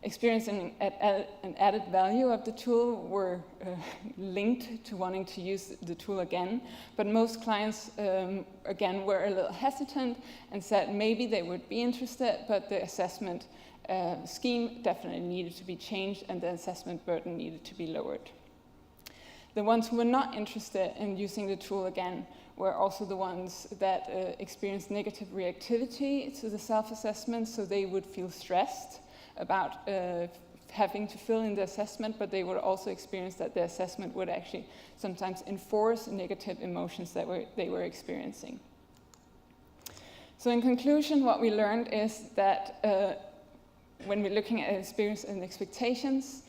experiencing an added value of the tool were linked to wanting to use the tool again, but most clients, again, were a little hesitant and said maybe they would be interested, but the assessment scheme definitely needed to be changed and the assessment burden needed to be lowered. The ones who were not interested in using the tool again were also the ones that experienced negative reactivity to the self-assessment, so they would feel stressed about having to fill in the assessment, but they would also experience that the assessment would actually sometimes enforce negative emotions that they were experiencing. So in conclusion, what we learned is that when we're looking at experience and expectations,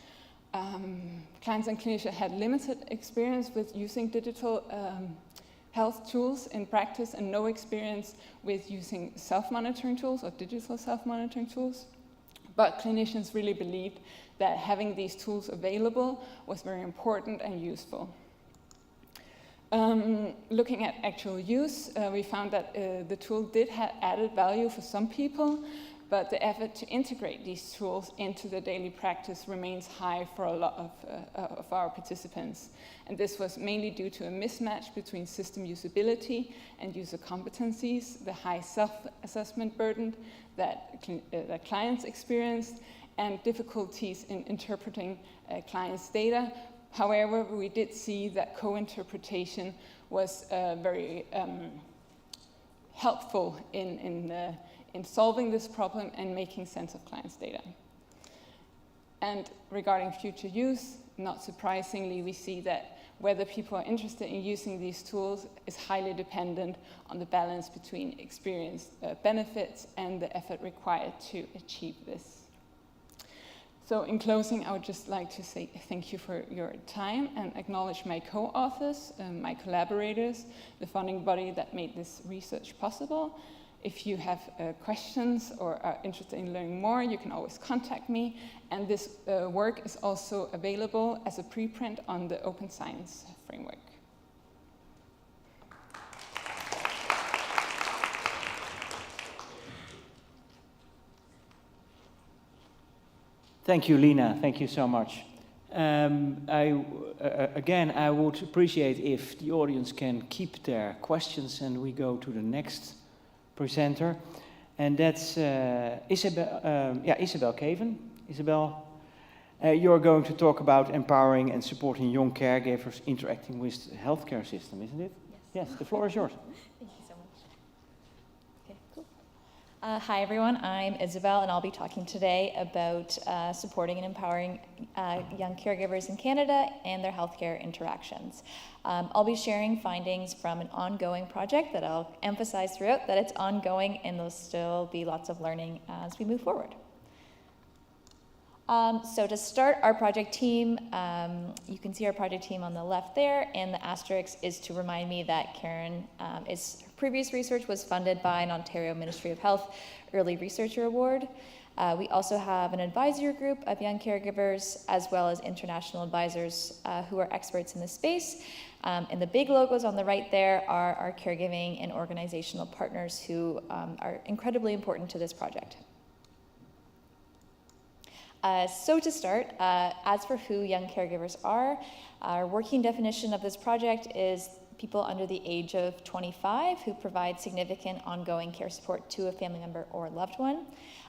clients and clinicians had limited experience with using digital health tools in practice and no experience with using self-monitoring tools or digital self-monitoring tools. But clinicians really believed that having these tools available was very important and useful. Looking at actual use, we found that the tool did have added value for some people, but the effort to integrate these tools into the daily practice remains high for a lot of our participants. And this was mainly due to a mismatch between system usability and user competencies, the high self-assessment burden that clients experienced, and difficulties in interpreting clients' data. However, we did see that co-interpretation was very helpful in solving this problem and making sense of clients' data. And regarding future use, not surprisingly, we see that whether people are interested in using these tools is highly dependent on the balance between experienced benefits and the effort required to achieve this. So in closing, I would just like to say thank you for your time and acknowledge my co-authors, my collaborators, the funding body that made this research possible. If you have questions or are interested in learning more, you can always contact me. And this work is also available as a preprint on the Open Science Framework. Thank you, Lina. Thank you so much. Again, I would appreciate if the audience can keep their questions and we go to the next presenter. And that's Isabel Caven. Isabel, you're going to talk about empowering and supporting young caregivers interacting with the healthcare system, isn't it? Yes, the floor is yours. Thank you so much. Okay, cool. Hi, everyone. I'm Isabel, and I'll be talking today about supporting and empowering young caregivers in Canada and their healthcare interactions. I'll be sharing findings from an ongoing project that I'll emphasize throughout that it's ongoing and there'll still be lots of learning as we move forward. So to start our project team, you can see our project team on the left there, and the asterisk is to remind me that Karen, her previous research was funded by an Ontario Ministry of Health Early Researcher Award. We also have an advisory group of young caregivers, as well as international advisors who are experts in this space. And the big logos on the right there are our caregiving and organizational partners who are incredibly important to this project. So to start, as for who young caregivers are, our working definition of this project is people under the age of 25 who provide significant ongoing care support to a family member or loved one.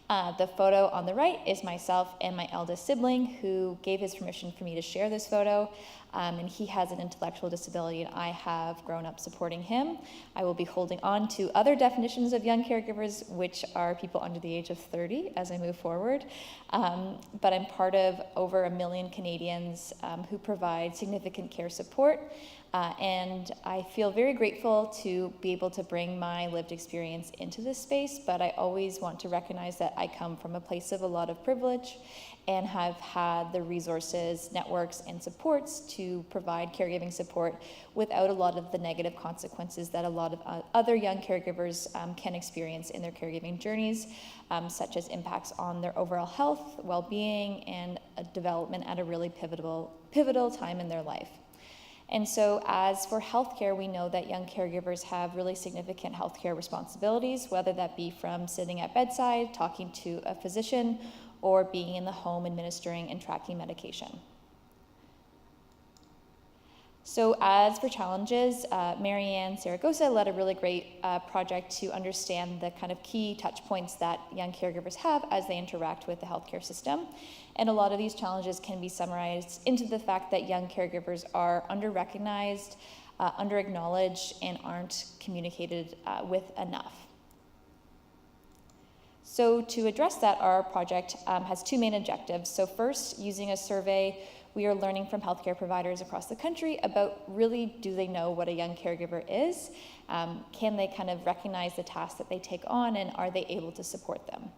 The photo on the right is myself and my eldest sibling, who gave his permission for me to share this photo. And he has an intellectual disability, and I have grown up supporting him. I will be holding on to other definitions of young caregivers, which are people under the age of 30 as I move forward. But I'm part of over 1 million Canadians who provide significant care support. And I feel very grateful to be able to bring my lived experience into this space, but I always want to recognize that I come from a place of a lot of privilege and have had the resources, networks, and supports to provide caregiving support without a lot of the negative consequences that a lot of other young caregivers can experience in their caregiving journeys, such as impacts on their overall health, well-being, and development at a really pivotal time in their life. And so as for healthcare, we know that young caregivers have really significant healthcare responsibilities, whether that be from sitting at bedside, talking to a physician, or being in the home administering and tracking medication. So as for challenges, Marianne Saragosa led a really great project to understand the kind of key touch points that young caregivers have as they interact with the healthcare system. And a lot of these challenges can be summarized into the fact that young caregivers are under-recognized, under-acknowledged, and aren't communicated with enough. So to address that, our project has 2 main objectives. So first, using a survey, we are learning from healthcare providers across the country about really, do they know what a young caregiver is? Can they kind of recognize the tasks that they take on, and are they able to support them?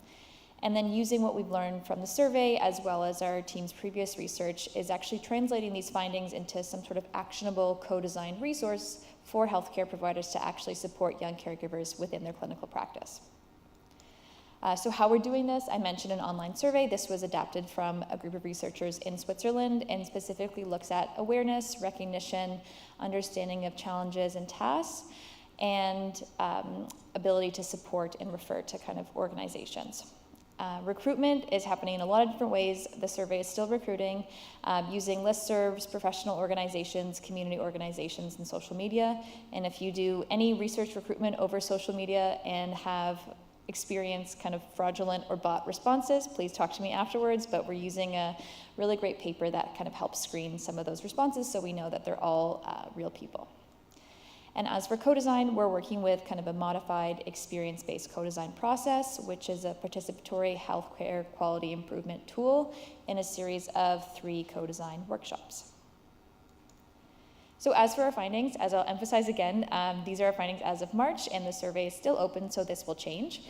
And then using what we've learned from the survey, as well as our team's previous research, is actually translating these findings into some sort of actionable co-designed resource for healthcare providers to actually support young caregivers within their clinical practice. So how we're doing this, I mentioned an online survey. This was adapted from a group of researchers in Switzerland and specifically looks at awareness, recognition, understanding of challenges and tasks, and ability to support and refer to kind of organizations. Recruitment is happening in a lot of different ways. The survey is still recruiting using listservs, professional organizations, community organizations, and social media. And if you do any research recruitment over social media and have experience kind of fraudulent or bot responses, please talk to me afterwards, but we're using a really great paper that kind of helps screen some of those responses so we know that they're all real people. And as for co-design, we're working with kind of a modified experience-based co-design process, which is a participatory healthcare quality improvement tool in a series of 3 co-design workshops. So as for our findings, as I'll emphasize again, these are our findings as of March, and the survey is still open, so this will change.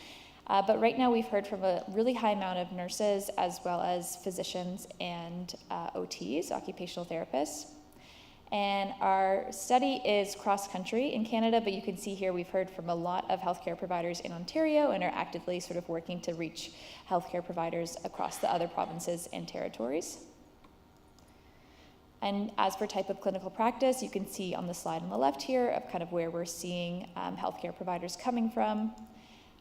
But right now we've heard from a really high amount of nurses, as well as physicians and OTs, occupational therapists. And our study is cross-country in Canada, but you can see here we've heard from a lot of healthcare providers in Ontario and are actively sort of working to reach healthcare providers across the other provinces and territories. And as for type of clinical practice, you can see on the slide on the left here of kind of where we're seeing healthcare providers coming from,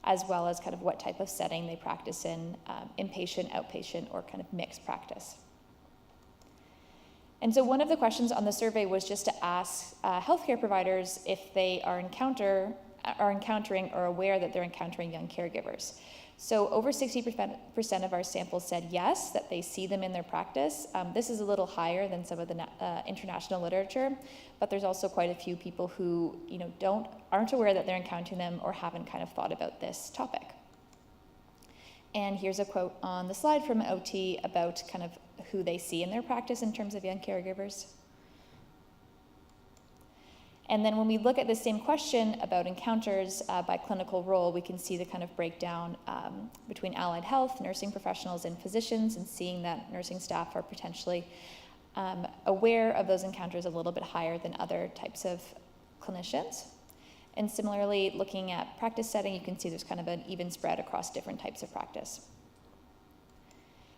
as well as kind of what type of setting they practice in, inpatient, outpatient, or kind of mixed practice. And so one of the questions on the survey was just to ask healthcare providers if they are encountering or aware that they're encountering young caregivers. So over 60% of our samples said yes, that they see them in their practice. This is a little higher than some of the international literature, but there's also quite a few people who aren't aware that they're encountering them or haven't kind of thought about this topic. And here's a quote on the slide from an OT about kind of who they see in their practice in terms of young caregivers. And then when we look at the same question about encounters by clinical role, we can see the kind of breakdown between allied health, nursing professionals, and physicians, and seeing that nursing staff are potentially aware of those encounters a little bit higher than other types of clinicians. And similarly, looking at practice setting, you can see there's kind of an even spread across different types of practice.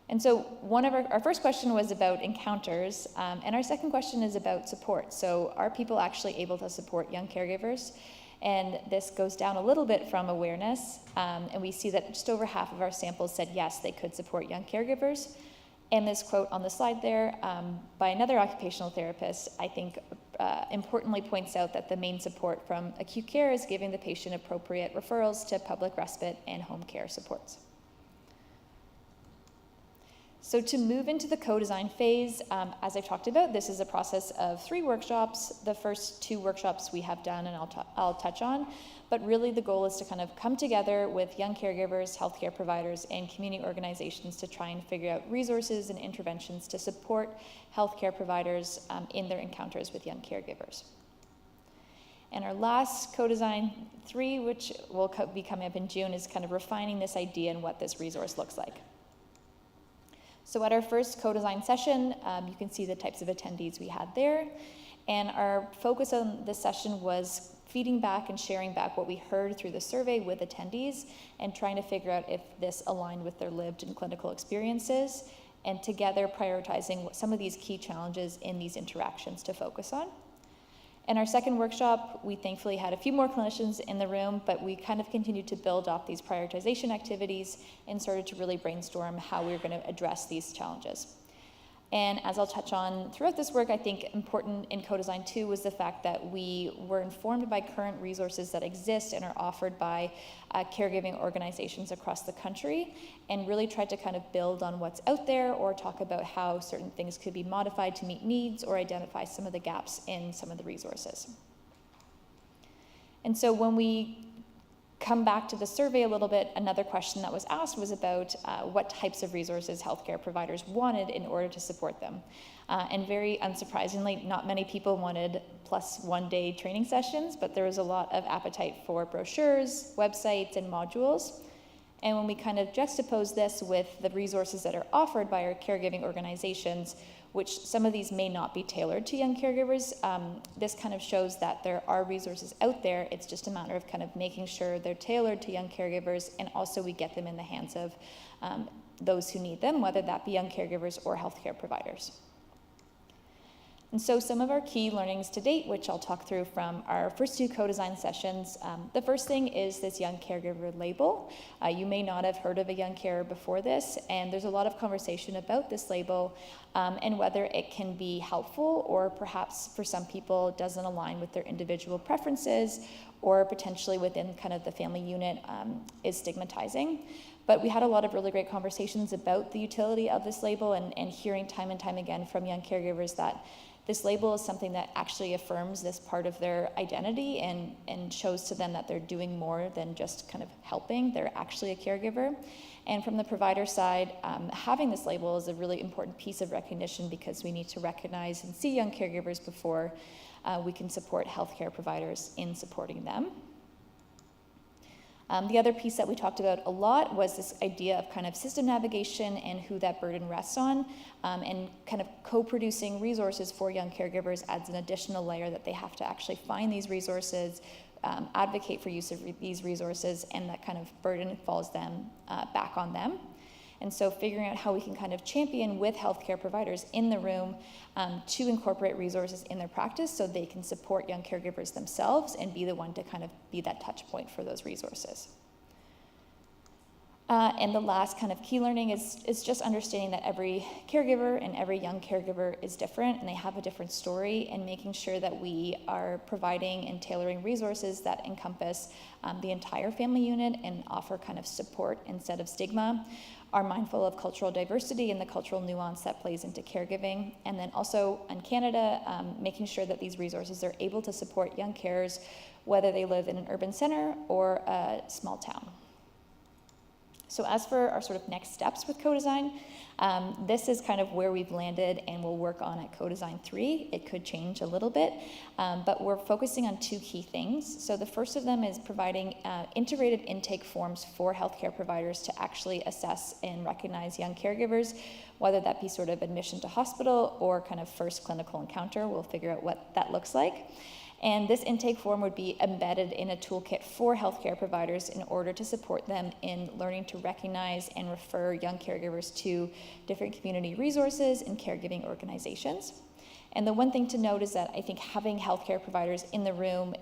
And so one of our first question was about encounters, and our second question is about support. So are people actually able to support young caregivers? And this goes down a little bit from awareness, and we see that just over half of our samples said yes, they could support young caregivers. And this quote on the slide there by another occupational therapist, I think importantly points out that the main support from acute care is giving the patient appropriate referrals to public respite and home care supports. So to move into the co-design phase, as I've talked about, this is a process of 3 workshops. The first 2 workshops we have done and I'll touch on, but really the goal is to kind of come together with young caregivers, healthcare providers, and community organizations to try and figure out resources and interventions to support healthcare providers in their encounters with young caregivers. And our last co-design 3, which will be coming up in June, is kind of refining this idea and what this resource looks like. So at our first co-design session, you can see the types of attendees we had there. And our focus on this session was feeding back and sharing back what we heard through the survey with attendees and trying to figure out if this aligned with their lived and clinical experiences, and together prioritizing what some of these key challenges in these interactions to focus on. In our second workshop, we thankfully had a few more clinicians in the room, but we kind of continued to build off these prioritization activities and started to really brainstorm how we were going to address these challenges. And as I'll touch on throughout this work, I think important in co-design 2 was the fact that we were informed by current resources that exist and are offered by caregiving organizations across the country, and really tried to kind of build on what's out there or talk about how certain things could be modified to meet needs or identify some of the gaps in some of the resources. And so when we come back to the survey a little bit, another question that was asked was about what types of resources healthcare providers wanted in order to support them. And very unsurprisingly, not many people wanted +1 day training sessions, but there was a lot of appetite for brochures, websites, and modules. And when we kind of juxtapose this with the resources that are offered by our caregiving organizations, which some of these may not be tailored to young caregivers, this kind of shows that there are resources out there. It's just a matter of kind of making sure they're tailored to young caregivers, and also we get them in the hands of those who need them, whether that be young caregivers or healthcare providers. And so some of our key learnings to date, which I'll talk through from our first 2 co-design sessions. The first thing is this young caregiver label. You may not have heard of a young carer before this, and there's a lot of conversation about this label and whether it can be helpful or perhaps for some people doesn't align with their individual preferences, or potentially within kind of the family unit is stigmatizing. But we had a lot of really great conversations about the utility of this label, and hearing time and time again from young caregivers that this label is something that actually affirms this part of their identity and shows to them that they're doing more than just kind of helping. They're actually a caregiver. And from the provider side, having this label is a really important piece of recognition, because we need to recognize and see young caregivers before we can support healthcare providers in supporting them. The other piece that we talked about a lot was this idea of kind of system navigation and who that burden rests on, and kind of co-producing resources for young caregivers adds an additional layer that they have to actually find these resources, advocate for use of these resources, and that kind of burden falls them back on them. And so figuring out how we can kind of champion with healthcare providers in the room to incorporate resources in their practice so they can support young caregivers themselves and be the one to kind of be that touch point for those resources. And the last kind of key learning is just understanding that every caregiver and every young caregiver is different, and they have a different story, and making sure that we are providing and tailoring resources that encompass the entire family unit and offer kind of support instead of stigma, are mindful of cultural diversity and the cultural nuance that plays into caregiving. And then also in Canada, making sure that these resources are able to support young carers, whether they live in an urban center or a small town. So as for our sort of next steps with co-design, this is kind of where we've landed and we'll work on at co-design 3. It could change a little bit, but we're focusing on 2 key things. So the first of them is providing integrated intake forms for healthcare providers to actually assess and recognize young caregivers, whether that be sort of admission to hospital or kind of first clinical encounter. We'll figure out what that looks like. And this intake form would be embedded in a toolkit for healthcare providers in order to support them in learning to recognize and refer young caregivers to different community resources and caregiving organizations. And the one thing to note is that I think having healthcare providers in the room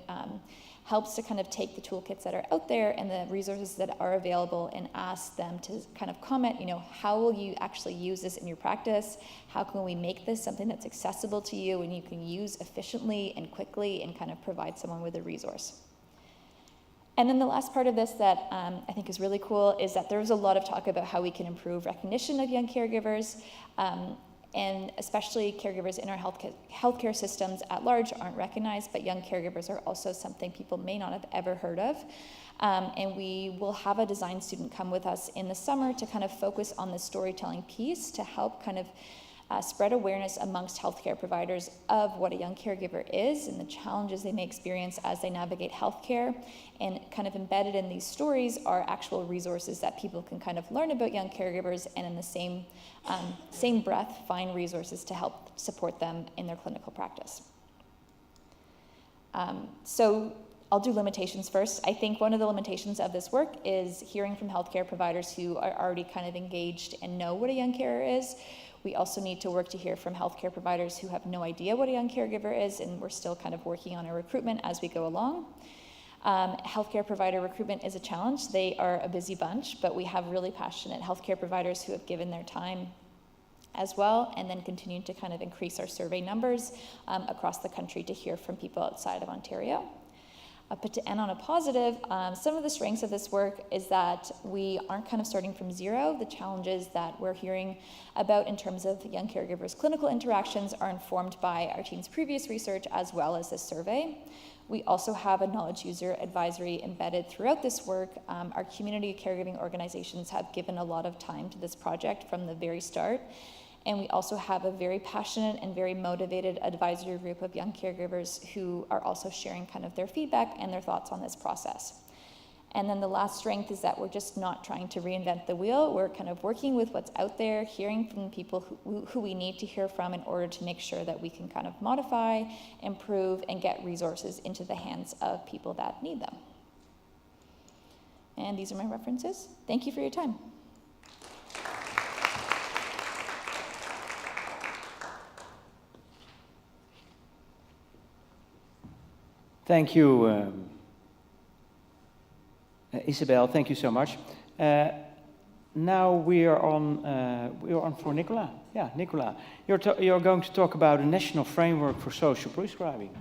helps to kind of take the toolkits that are out there and the resources that are available and ask them to kind of comment, how will you actually use this in your practice? How can we make this something that's accessible to you and you can use efficiently and quickly and kind of provide someone with a resource? And then the last part of this that I think is really cool is that there was a lot of talk about how we can improve recognition of young caregivers. And especially caregivers in our healthcare systems at large aren't recognized, but young caregivers are also something people may not have ever heard of. And we will have a design student come with us in the summer to kind of focus on the storytelling piece to help kind of spread awareness amongst healthcare providers of what a young caregiver is and the challenges they may experience as they navigate healthcare. And kind of embedded in these stories are actual resources that people can kind of learn about young caregivers and in the same breath find resources to help support them in their clinical practice. So I'll do limitations first. I think one of the limitations of this work is hearing from healthcare providers who are already kind of engaged and know what a young carer is. We also need to work to hear from healthcare providers who have no idea what a young caregiver is, and we're still kind of working on our recruitment as we go along. Healthcare provider recruitment is a challenge. They are a busy bunch, but we have really passionate healthcare providers who have given their time as well, and then continue to kind of increase our survey numbers across the country to hear from people outside of Ontario. But to end on a positive, some of the strengths of this work is that we aren't kind of starting from zero. The challenges that we're hearing about in terms of young caregivers' clinical interactions are informed by our team's previous research as well as this survey. We also have a knowledge user advisory embedded throughout this work. Our community caregiving organizations have given a lot of time to this project from the very start. And we also have a very passionate and very motivated advisory group of young caregivers who are also sharing kind of their feedback and their thoughts on this process. And then the last strength is that we're just not trying to reinvent the wheel. We're kind of working with what's out there, hearing from people who we need to hear from in order to make sure that we can kind of modify, improve, and get resources into the hands of people that need them. And these are my references. Thank you for your time. Thank you, Isabel. Thank you so much. Now we are on for Nicola. Yeah, Nicola, you're going to talk about a national framework for social prescribing.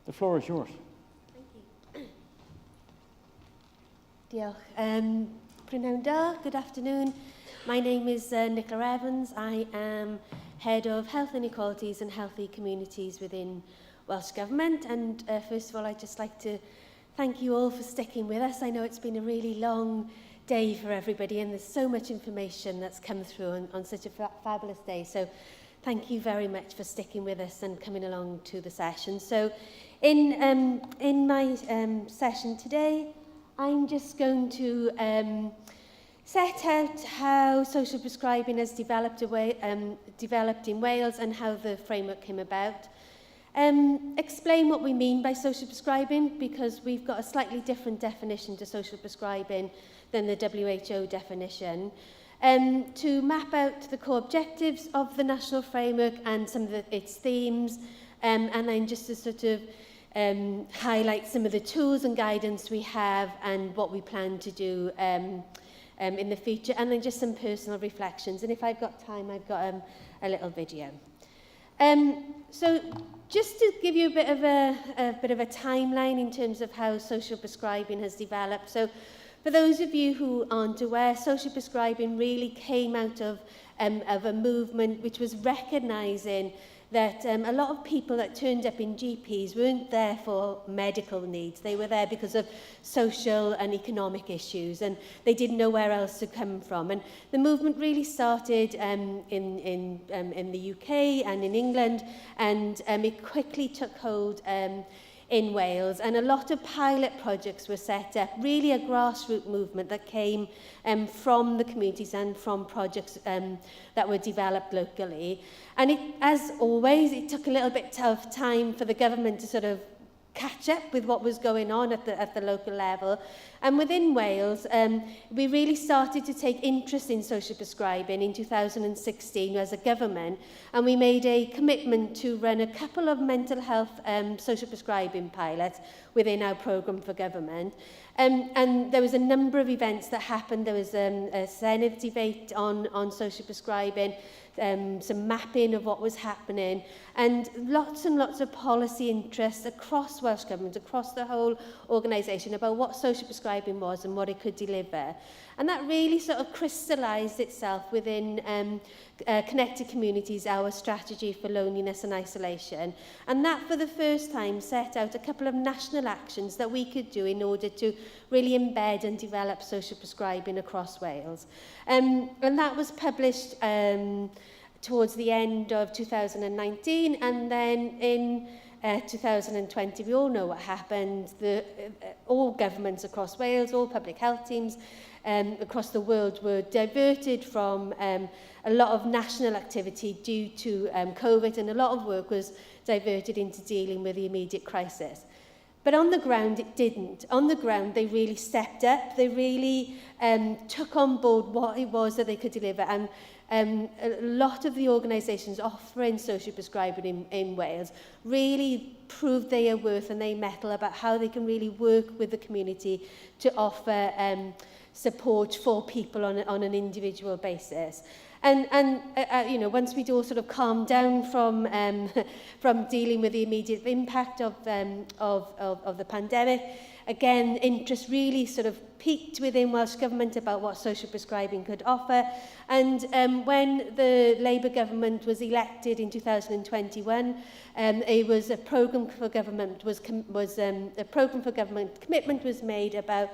The floor is yours. Thank you. Diolch. Prynawn da, good afternoon. My name is Nicola Evans. I am Head of Health Inequalities and Healthy Communities within Welsh Government, and first of all I'd just like to thank you all for sticking with us. I know it's been a really long day for everybody and there's so much information that's come through on such a fabulous day, so thank you very much for sticking with us and coming along to the session. So in my session today I'm just going to set out how social prescribing has developed in Wales and how the framework came about. Explain what we mean by social prescribing, because we've got a slightly different definition to social prescribing than the WHO definition. To map out the core objectives of the national framework and some of its themes, and then just to sort of highlight some of the tools and guidance we have and what we plan to do in the future, and then just some personal reflections. And if I've got time, I've got a little video. So just to give you a bit of a timeline in terms of how social prescribing has developed. So for those of you who aren't aware, social prescribing really came out of a movement which was recognising that a lot of people that turned up in GPs weren't there for medical needs. They were there because of social and economic issues, and they didn't know where else to come from. And the movement really started in the UK and in England, and it quickly took hold in Wales, and a lot of pilot projects were set up, really a grassroots movement that came from the communities and from projects that were developed locally. And it, as always, it took a little bit of time for the government to sort of catch up with what was going on at the local level. And within Wales, we really started to take interest in social prescribing in 2016 as a government, and we made a commitment to run a couple of mental health social prescribing pilots within our programme for government. And there was a number of events that happened. There was a Senate debate on social prescribing, some mapping of what was happening, and lots of policy interest across Welsh Government, across the whole organisation, about what social prescribing was and what it could deliver. And that really sort of crystallised itself within Connected Communities, our strategy for loneliness and isolation. And that, for the first time, set out a couple of national actions that we could do in order to really embed and develop social prescribing across Wales. And that was published towards the end of 2019, and then in 2020, we all know what happened. All governments across Wales, all public health teams across the world were diverted from a lot of national activity due to COVID, and a lot of work was diverted into dealing with the immediate crisis. But on the ground, it didn't. On the ground, they really stepped up. They really took on board what it was that they could deliver. And a lot of the organisations offering social prescribing in Wales really proved their worth and their mettle about how they can really work with the community to offer support for people on an individual basis. And you know, once we'd all sort of calmed down from dealing with the immediate impact of the pandemic, again, interest really sort of peaked within Welsh Government about what social prescribing could offer. And when the Labour government was elected in 2021, it was a programme for government commitment was made about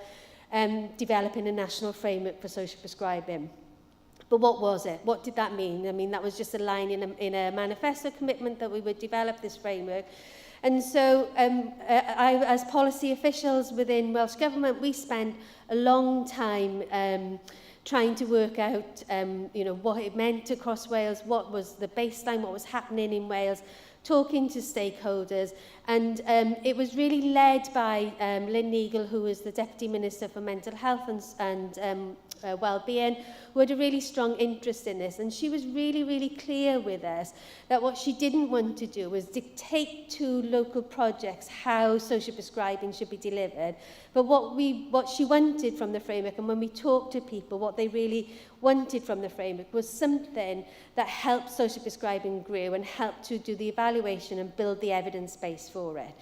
developing a national framework for social prescribing. But what was it? What did that mean? I mean, that was just a line in a manifesto commitment that we would develop this framework. And so as policy officials within Welsh Government, we spent a long time trying to work out you know, what it meant across Wales, what was the baseline, what was happening in Wales, talking to stakeholders. And it was really led by Lynn Neagle, who was the Deputy Minister for Mental Health and Wellbeing, who had a really strong interest in this. And she was really, really clear with us that what she didn't want to do was dictate to local projects how social prescribing should be delivered. But what she wanted from the framework, and when we talked to people, what they really wanted from the framework was something that helped social prescribing grow and helped to do the evaluation and build the evidence base for it.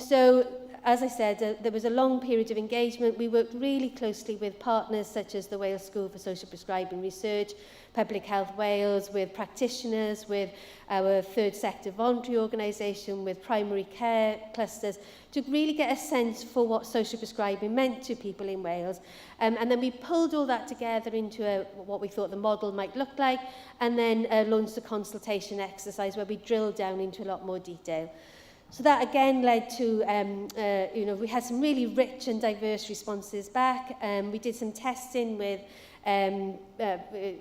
So, as I said, there was a long period of engagement. We worked really closely with partners such as the Wales School for Social Prescribing Research, Public Health Wales, with practitioners, with our third sector voluntary organisation, with primary care clusters, to really get a sense for what social prescribing meant to people in Wales. And then we pulled all that together into what we thought the model might look like, and then launched a consultation exercise where we drilled down into a lot more detail. So that again led to, you know, we had some really rich and diverse responses back. We did some testing with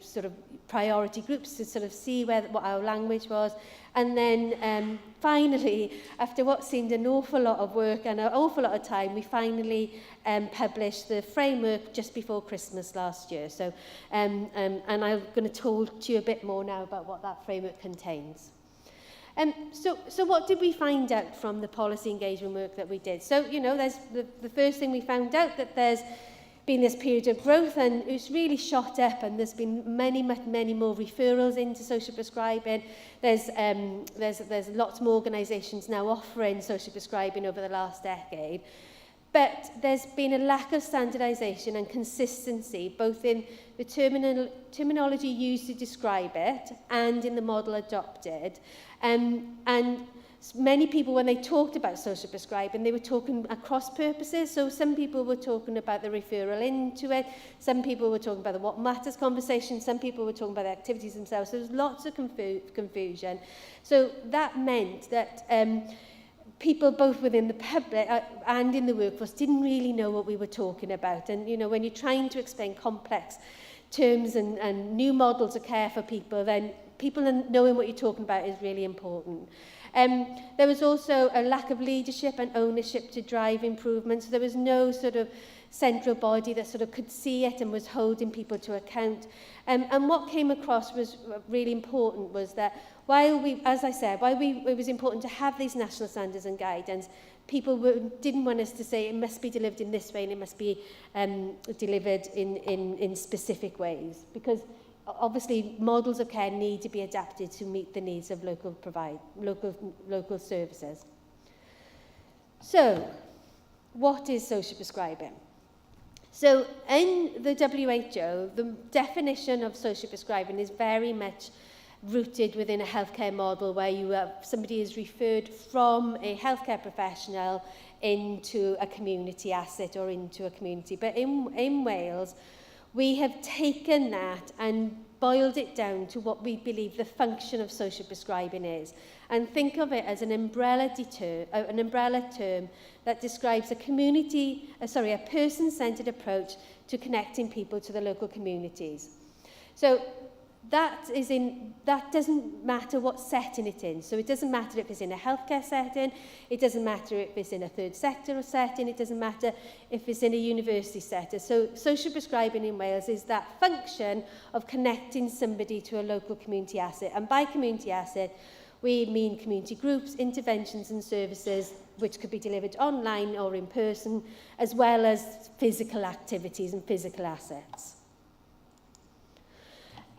sort of priority groups to sort of see what our language was. And then finally, after what seemed an awful lot of work and an awful lot of time, we finally published the framework just before Christmas last year. So, and I'm going to talk to you a bit more now about what that framework contains. So what did we find out from the policy engagement work that we did? So, you know, there's the first thing we found out, that there's been this period of growth, and it's really shot up, and there's been many more referrals into social prescribing. There's lots more organisations now offering social prescribing over the last decade. But there's been a lack of standardisation and consistency, both in the terminology used to describe it and in the model adopted. And many people, when they talked about social prescribing, they were talking across purposes. So some people were talking about the referral into it. Some people were talking about the what matters conversation. Some people were talking about the activities themselves. So there was lots of confusion. So that meant that people both within the public and in the workforce didn't really know what we were talking about. And, you know, when you're trying to explain complex terms and new models of care for people, then people knowing what you're talking about is really important. There was also a lack of leadership and ownership to drive improvements. So there was no sort of central body that sort of could see it and was holding people to account. And what came across was really important was that while we, as I said, it was important to have these national standards and guidance, people didn't want us to say it must be delivered in this way and it must be delivered in specific ways, because obviously models of care need to be adapted to meet the needs of local services. So, what is social prescribing? So, in the WHO, the definition of social prescribing is very much rooted within a healthcare model where somebody is referred from a healthcare professional into a community asset or into a community. But in Wales, we have taken that and boiled it down to what we believe the function of social prescribing is, and think of it as an umbrella term that describes a person-centred approach to connecting people to the local communities. So that doesn't matter what setting it's in. So it doesn't matter if it's in a healthcare setting, it doesn't matter if it's in a third sector setting, it doesn't matter if it's in a university setting. So social prescribing in Wales is that function of connecting somebody to a local community asset. And by community asset, we mean community groups, interventions and services which could be delivered online or in person, as well as physical activities and physical assets.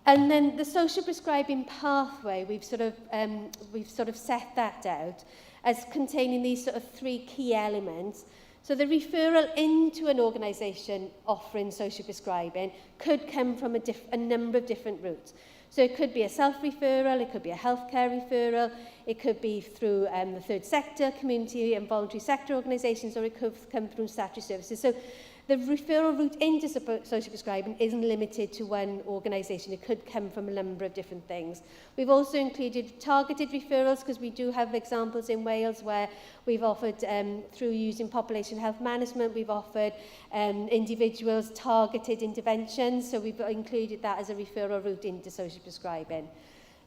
And then the social prescribing pathway, we've sort of set that out as containing these sort of three key elements. So the referral into an organisation offering social prescribing could come from a number of different routes. So it could be a self-referral, it could be a healthcare referral, it could be through the third sector, community and voluntary sector organisations, or it could come through statutory services. So the referral route into social prescribing isn't limited to one organisation. It could come from a number of different things. We've also included targeted referrals, because we do have examples in Wales where we've offered, through using population health management, we've offered individuals targeted interventions. So we've included that as a referral route into social prescribing.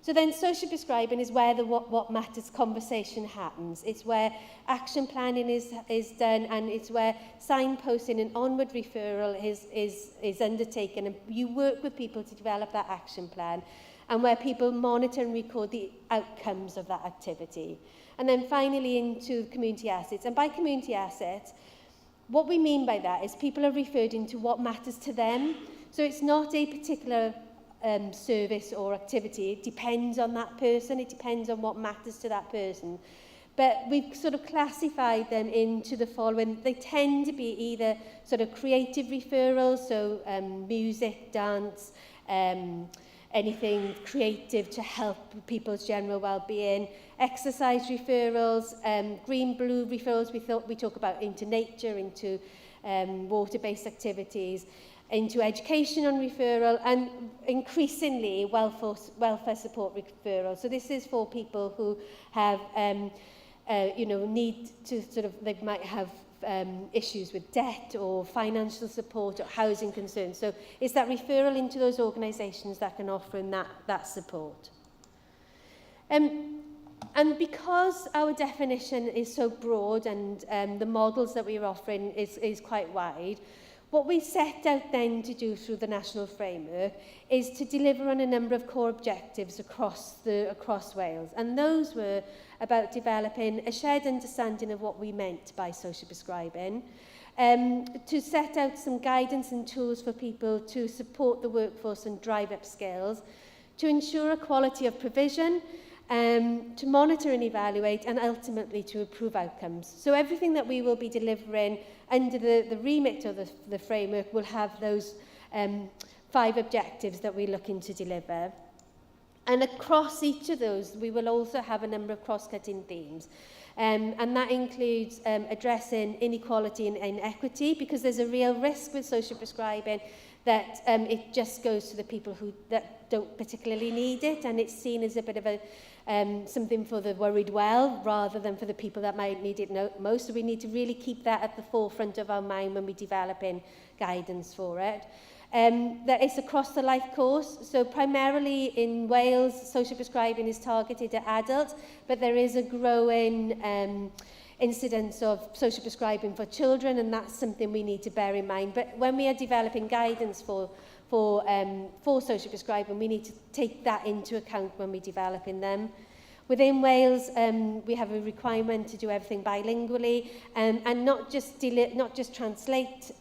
So then social prescribing is where the what matters conversation happens. It's where action planning is done, and it's where signposting and onward referral is undertaken, and you work with people to develop that action plan, and where people monitor and record the outcomes of that activity. And then finally into community assets. And by community assets, what we mean by that is people are referred into what matters to them. So it's not a particular service or activity. It depends on that person. It depends on what matters to that person. But we've sort of classified them into the following. They tend to be either sort of creative referrals, so music, dance, anything creative to help people's general well-being, exercise referrals, green-blue referrals. We talk about into nature, into water-based activities, into education on referral, and increasingly welfare support referral. So this is for people who have, need to they might have issues with debt or financial support or housing concerns. So it's that referral into those organisations that can offer in that support. And because our definition is so broad and the models that we're offering is quite wide, what we set out then to do through the national framework is to deliver on a number of core objectives across Wales. And those were about developing a shared understanding of what we meant by social prescribing, to set out some guidance and tools for people to support the workforce and drive up skills, to ensure a quality of provision, to monitor and evaluate, and ultimately to improve outcomes. So everything that we will be delivering under the remit of the framework will have those 5 objectives that we're looking to deliver. And across each of those, we will also have a number of cross-cutting themes. And that includes addressing inequality and inequity, because there's a real risk with social prescribing that it just goes to the people that don't particularly need it, and it's seen as a bit of a something for the worried well, rather than for the people that might need it most. So we need to really keep that at the forefront of our mind when we're developing guidance for it. That it's across the life course. So primarily in Wales, social prescribing is targeted at adults, but there is a growing incidence of social prescribing for children, and that's something we need to bear in mind. But when we are developing guidance for social prescribing, we need to take that into account when we're developing them. Within Wales, we have a requirement to do everything bilingually, and not just translate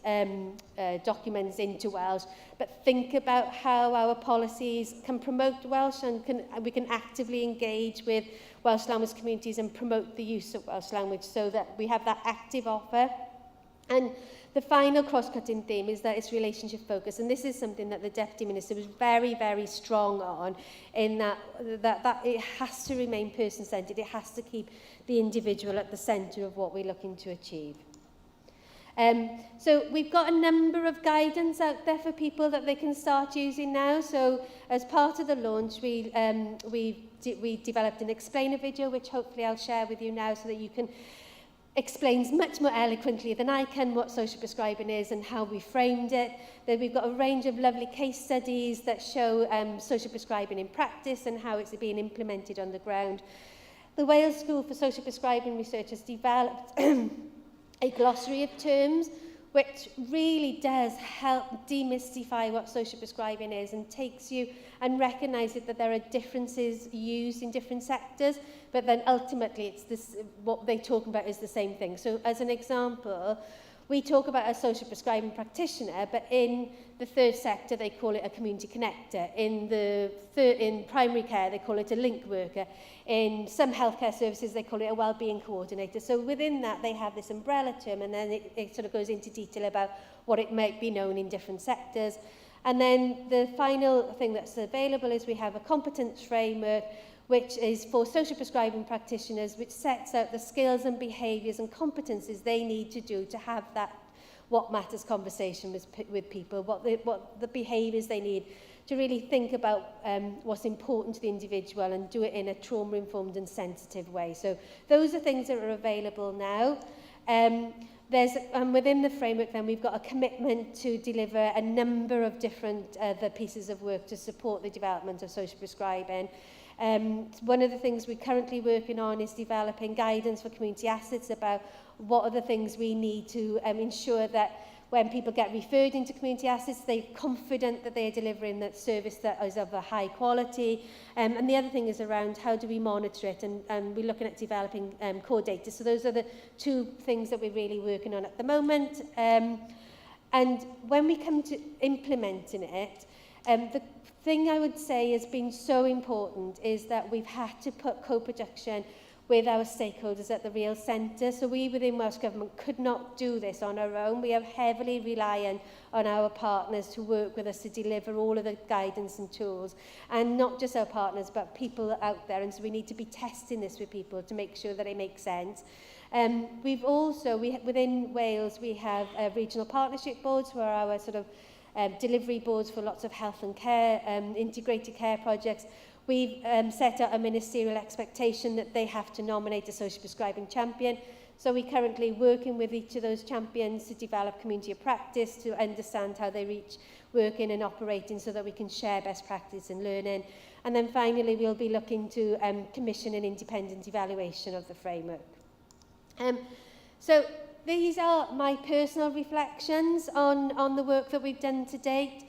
documents into Welsh, but think about how our policies can promote Welsh, and we can actively engage with Welsh language communities and promote the use of Welsh language, so that we have that active offer. And the final cross-cutting theme is that it's relationship focused, and this is something that the Deputy Minister was very, very strong on, in that it has to remain person-centred, it has to keep the individual at the centre of what we're looking to achieve. So we've got a number of guidance out there for people that they can start using now. So as part of the launch, we developed an explainer video, which hopefully I'll share with you now, so that you can explains much more eloquently than I can what social prescribing is and how we framed it. Then we've got a range of lovely case studies that show social prescribing in practice and how it's being implemented on the ground. The Wales School for Social Prescribing Research has developed a glossary of terms which really does help demystify what social prescribing is, and takes you and recognises that there are differences used in different sectors, but then ultimately it's this, what they talk about is the same thing. So as an example, we talk about a social prescribing practitioner, but in the third sector they call it a community connector. In primary care they call it a link worker. In some healthcare services they call it a wellbeing coordinator. So within that they have this umbrella term, and then it sort of goes into detail about what it might be known in different sectors. And then the final thing that's available is we have a competence framework, which is for social prescribing practitioners, which sets out the skills and behaviours and competencies they need to do to have that what matters conversation with people, what the behaviours they need to really think about what's important to the individual, and do it in a trauma-informed and sensitive way. So those are things that are available now. Within the framework then we've got a commitment to deliver a number of different other pieces of work to support the development of social prescribing. One of the things we're currently working on is developing guidance for community assets about what are the things we need to ensure that when people get referred into community assets, they're confident that they're delivering that service that is of a high quality. And the other thing is around how do we monitor it, and we're looking at developing core data. So those are the two things that we're really working on at the moment. And when we come to implementing it, the thing I would say has been so important is that we've had to put co-production with our stakeholders at the real centre. So we within Welsh Government could not do this on our own. We are heavily reliant on our partners to work with us to deliver all of the guidance and tools. And not just our partners, but people out there. And so we need to be testing this with people to make sure that it makes sense. Within Wales, we have regional partnership boards who are our sort of delivery boards for lots of health and care, integrated care projects. We've set out a ministerial expectation that they have to nominate a social prescribing champion. So we're currently working with each of those champions to develop community of practice, to understand how they reach working and operating, so that we can share best practice and learning. And then finally, we'll be looking to commission an independent evaluation of the framework. So these are my personal reflections on the work that we've done to date.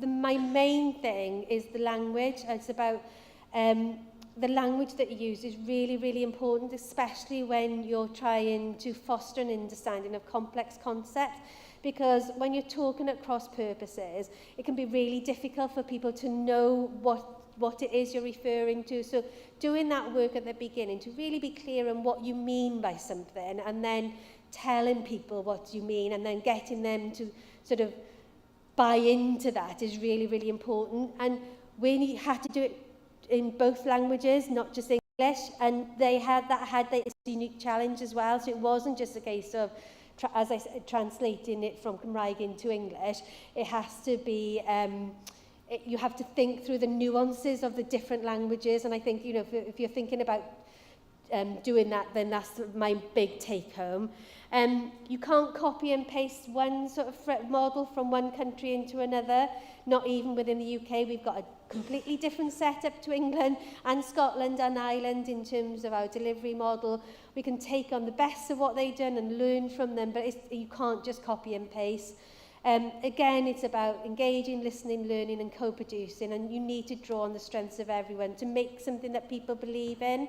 My main thing is the language. It's about the language that you use is really, really important, especially when you're trying to foster an understanding of complex concepts. Because when you're talking at cross purposes, it can be really difficult for people to know what what it is you're referring to. So doing that work at the beginning to really be clear on what you mean by something, and then telling people what you mean, and then getting them to sort of buy into that is really, really important. And we had to do it in both languages, not just English, and they had this unique challenge as well. So it wasn't just a case of, as I said, translating it from Cymraeg into English. It has to be, you have to think through the nuances of the different languages. And I think, you know, if you're thinking about doing that, then that's my big take home. You can't copy and paste one sort of model from one country into another, not even within the UK. We've got a completely different setup to England and Scotland and Ireland in terms of our delivery model. We can take on the best of what they've done and learn from them, but you can't just copy and paste. Again, it's about engaging, listening, learning and co-producing, and you need to draw on the strengths of everyone to make something that people believe in.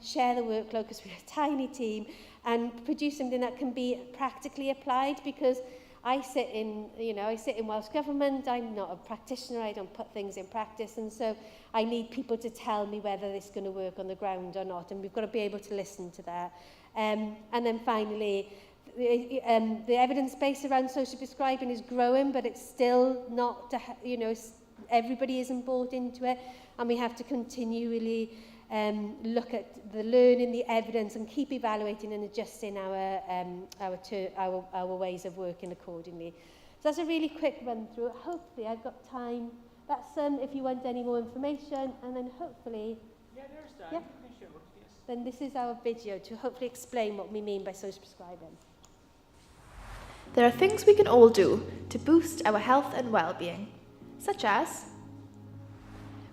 Share the workload, because we're a tiny team, and produce something that can be practically applied, because I sit in Welsh Government. I'm not a practitioner. I don't put things in practice, and so I need people to tell me whether this is going to work on the ground or not, and we've got to be able to listen to that. And then finally, the evidence base around social prescribing is growing, but it's still not, everybody isn't bought into it, and we have to continually look at the learning, the evidence, and keep evaluating and adjusting our ways of working accordingly. So that's a really quick run through. Hopefully I've got time. That's if you want any more information, and then hopefully, yeah, there's time. Yeah, You can show it, yes. then this is our video to hopefully explain what we mean by social prescribing. There are things we can all do to boost our health and well-being, such as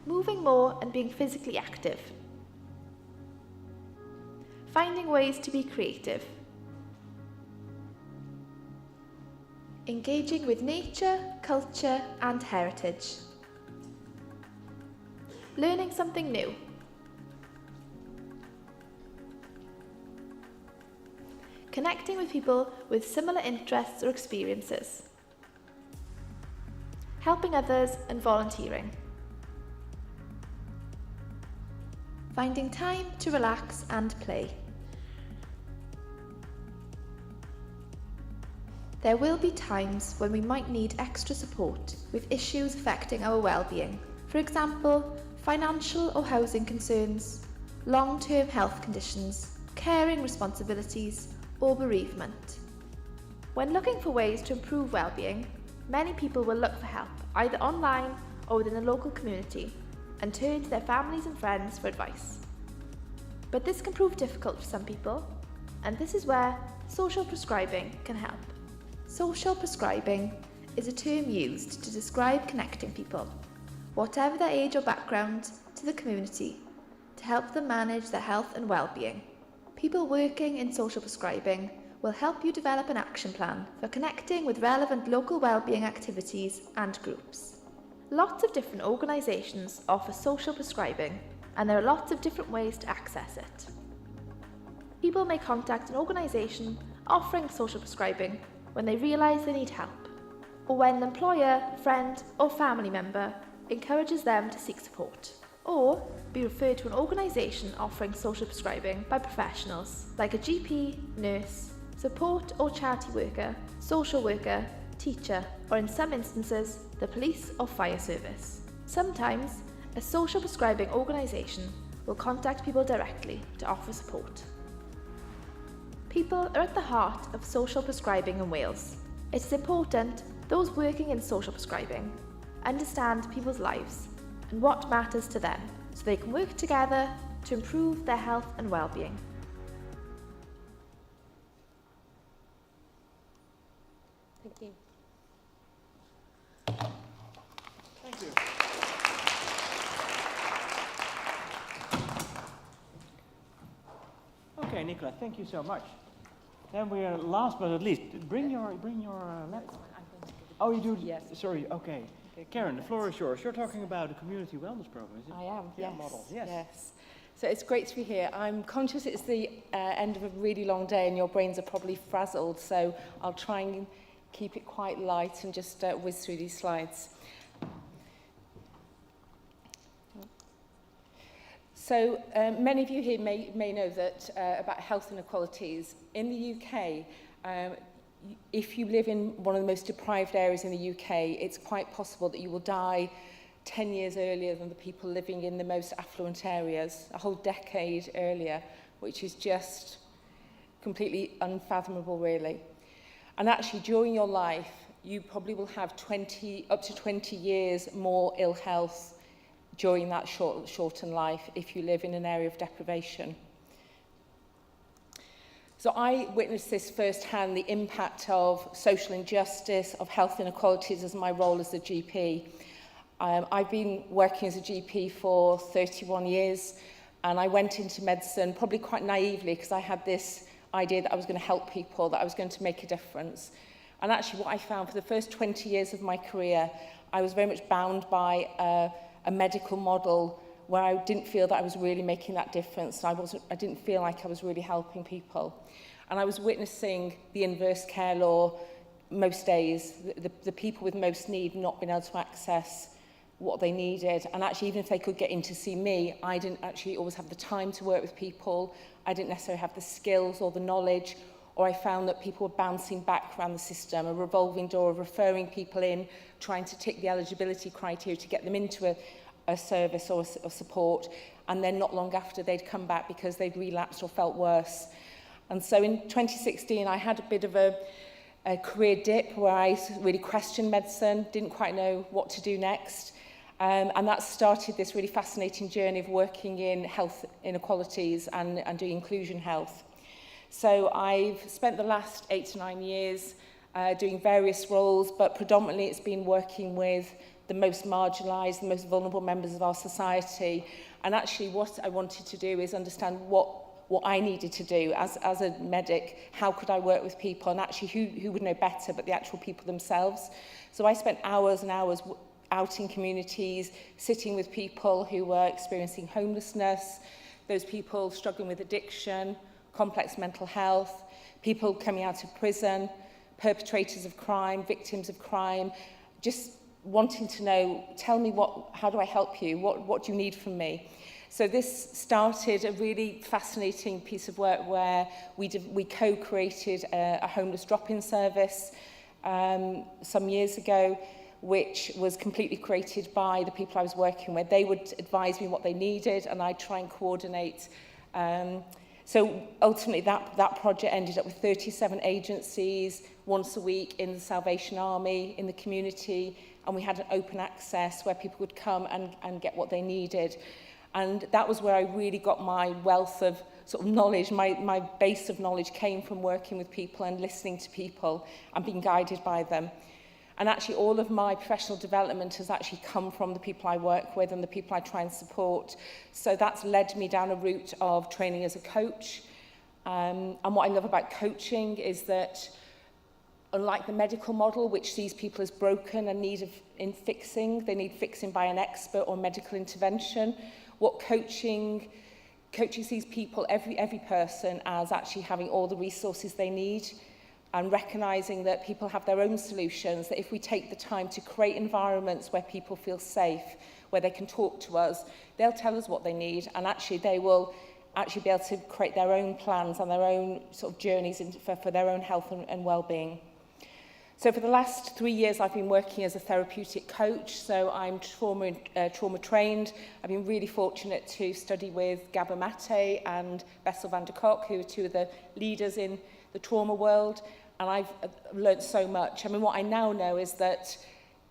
moving more and being physically active, finding ways to be creative, engaging with nature, culture and heritage, learning something new, connecting with people with similar interests or experiences, helping others and volunteering, finding time to relax and play. There will be times when we might need extra support with issues affecting our well-being. For example, financial or housing concerns, long-term health conditions, caring responsibilities, or bereavement. When looking for ways to improve well-being, many people will look for help, either online or within the local community, and turn to their families and friends for advice. But this can prove difficult for some people, and this is where social prescribing can help. Social prescribing is a term used to describe connecting people, whatever their age or background, to the community to help them manage their health and well-being. People working in social prescribing will help you develop an action plan for connecting with relevant local well-being activities and groups. Lots of different organisations offer social prescribing, and there are lots of different ways to access it. People may contact an organisation offering social prescribing when they realise they need help, or when an employer, friend or family member encourages them to seek support, or be referred to an organisation offering social prescribing by professionals like a GP, nurse, support or charity worker, social worker, teacher, or in some instances, the police or fire service. Sometimes, a social prescribing organisation will contact people directly to offer support. People are at the heart of social prescribing in Wales. It is important those working in social prescribing understand people's lives and what matters to them, so they can work together to improve their health and well-being. Thank you. Thank you. Okay, Nicola, thank you so much. Then we are last but not least. Bring your laptop. Oh, you do? Yes. Sorry. Okay. Karen, the floor is yours. You're talking about a community wellness program, is it? I am. Yeah, Yes. model. Yes. Yes. So it's great to be here. I'm conscious it's the end of a really long day, and your brains are probably frazzled. So I'll try and keep it quite light and just whiz through these slides. So many of you here may know that about health inequalities. In the UK, if you live in one of the most deprived areas in the UK, it's quite possible that you will die 10 years earlier than the people living in the most affluent areas, a whole decade earlier, which is just completely unfathomable, really. And actually, during your life, you probably will have up to 20 years more ill health during that shortened life if you live in an area of deprivation. So I witnessed this firsthand, the impact of social injustice, of health inequalities as my role as a GP. I've been working as a GP for 31 years, and I went into medicine probably quite naively because I had this idea that I was going to help people, that I was going to make a difference. And actually what I found for the first 20 years of my career, I was very much bound by a medical model where I didn't feel that I was really making that difference. I didn't feel like I was really helping people. And I was witnessing the inverse care law most days, the people with most need not being able to access what they needed. And actually, even if they could get in to see me, I didn't actually always have the time to work with people. I didn't necessarily have the skills or the knowledge, or I found that people were bouncing back around the system, a revolving door of referring people in, trying to tick the eligibility criteria to get them into a service or support, and then not long after they'd come back because they'd relapsed or felt worse. And so in 2016, I had a bit of a career dip where I really questioned medicine, didn't quite know what to do next. And that started this really fascinating journey of working in health inequalities and doing inclusion health. So I've spent the last 8 to 9 years doing various roles, but predominantly it's been working with the most marginalised, the most vulnerable members of our society. And actually what I wanted to do is understand what I needed to do as a medic. How could I work with people? And actually who would know better but the actual people themselves? So I spent hours and hours out in communities, sitting with people who were experiencing homelessness, those people struggling with addiction, complex mental health, people coming out of prison, perpetrators of crime, victims of crime, just wanting to know, tell me how do I help you? What do you need from me? So this started a really fascinating piece of work where we co-created a homeless drop-in service some years ago, which was completely created by the people I was working with. They would advise me what they needed, and I'd try and coordinate. So ultimately, that project ended up with 37 agencies, once a week in the Salvation Army, in the community, and we had an open access where people would come and get what they needed. And that was where I really got my wealth of sort of knowledge. My base of knowledge came from working with people and listening to people and being guided by them. And actually all of my professional development has actually come from the people I work with and the people I try and support. So that's led me down a route of training as a coach. And what I love about coaching is that unlike the medical model, which sees people as broken and in fixing, they need fixing by an expert or medical intervention, what coaching sees people, every person, as actually having all the resources they need, and recognising that people have their own solutions, that if we take the time to create environments where people feel safe, where they can talk to us, they'll tell us what they need, and actually they will actually be able to create their own plans and their own sort of journeys for their own health and well-being. So for the last 3 years, I've been working as a therapeutic coach, so I'm trauma trained. I've been really fortunate to study with Gabor Mate and Bessel van der Kolk, who are two of the leaders in the trauma world, and I've learned so much. I mean, what I now know is that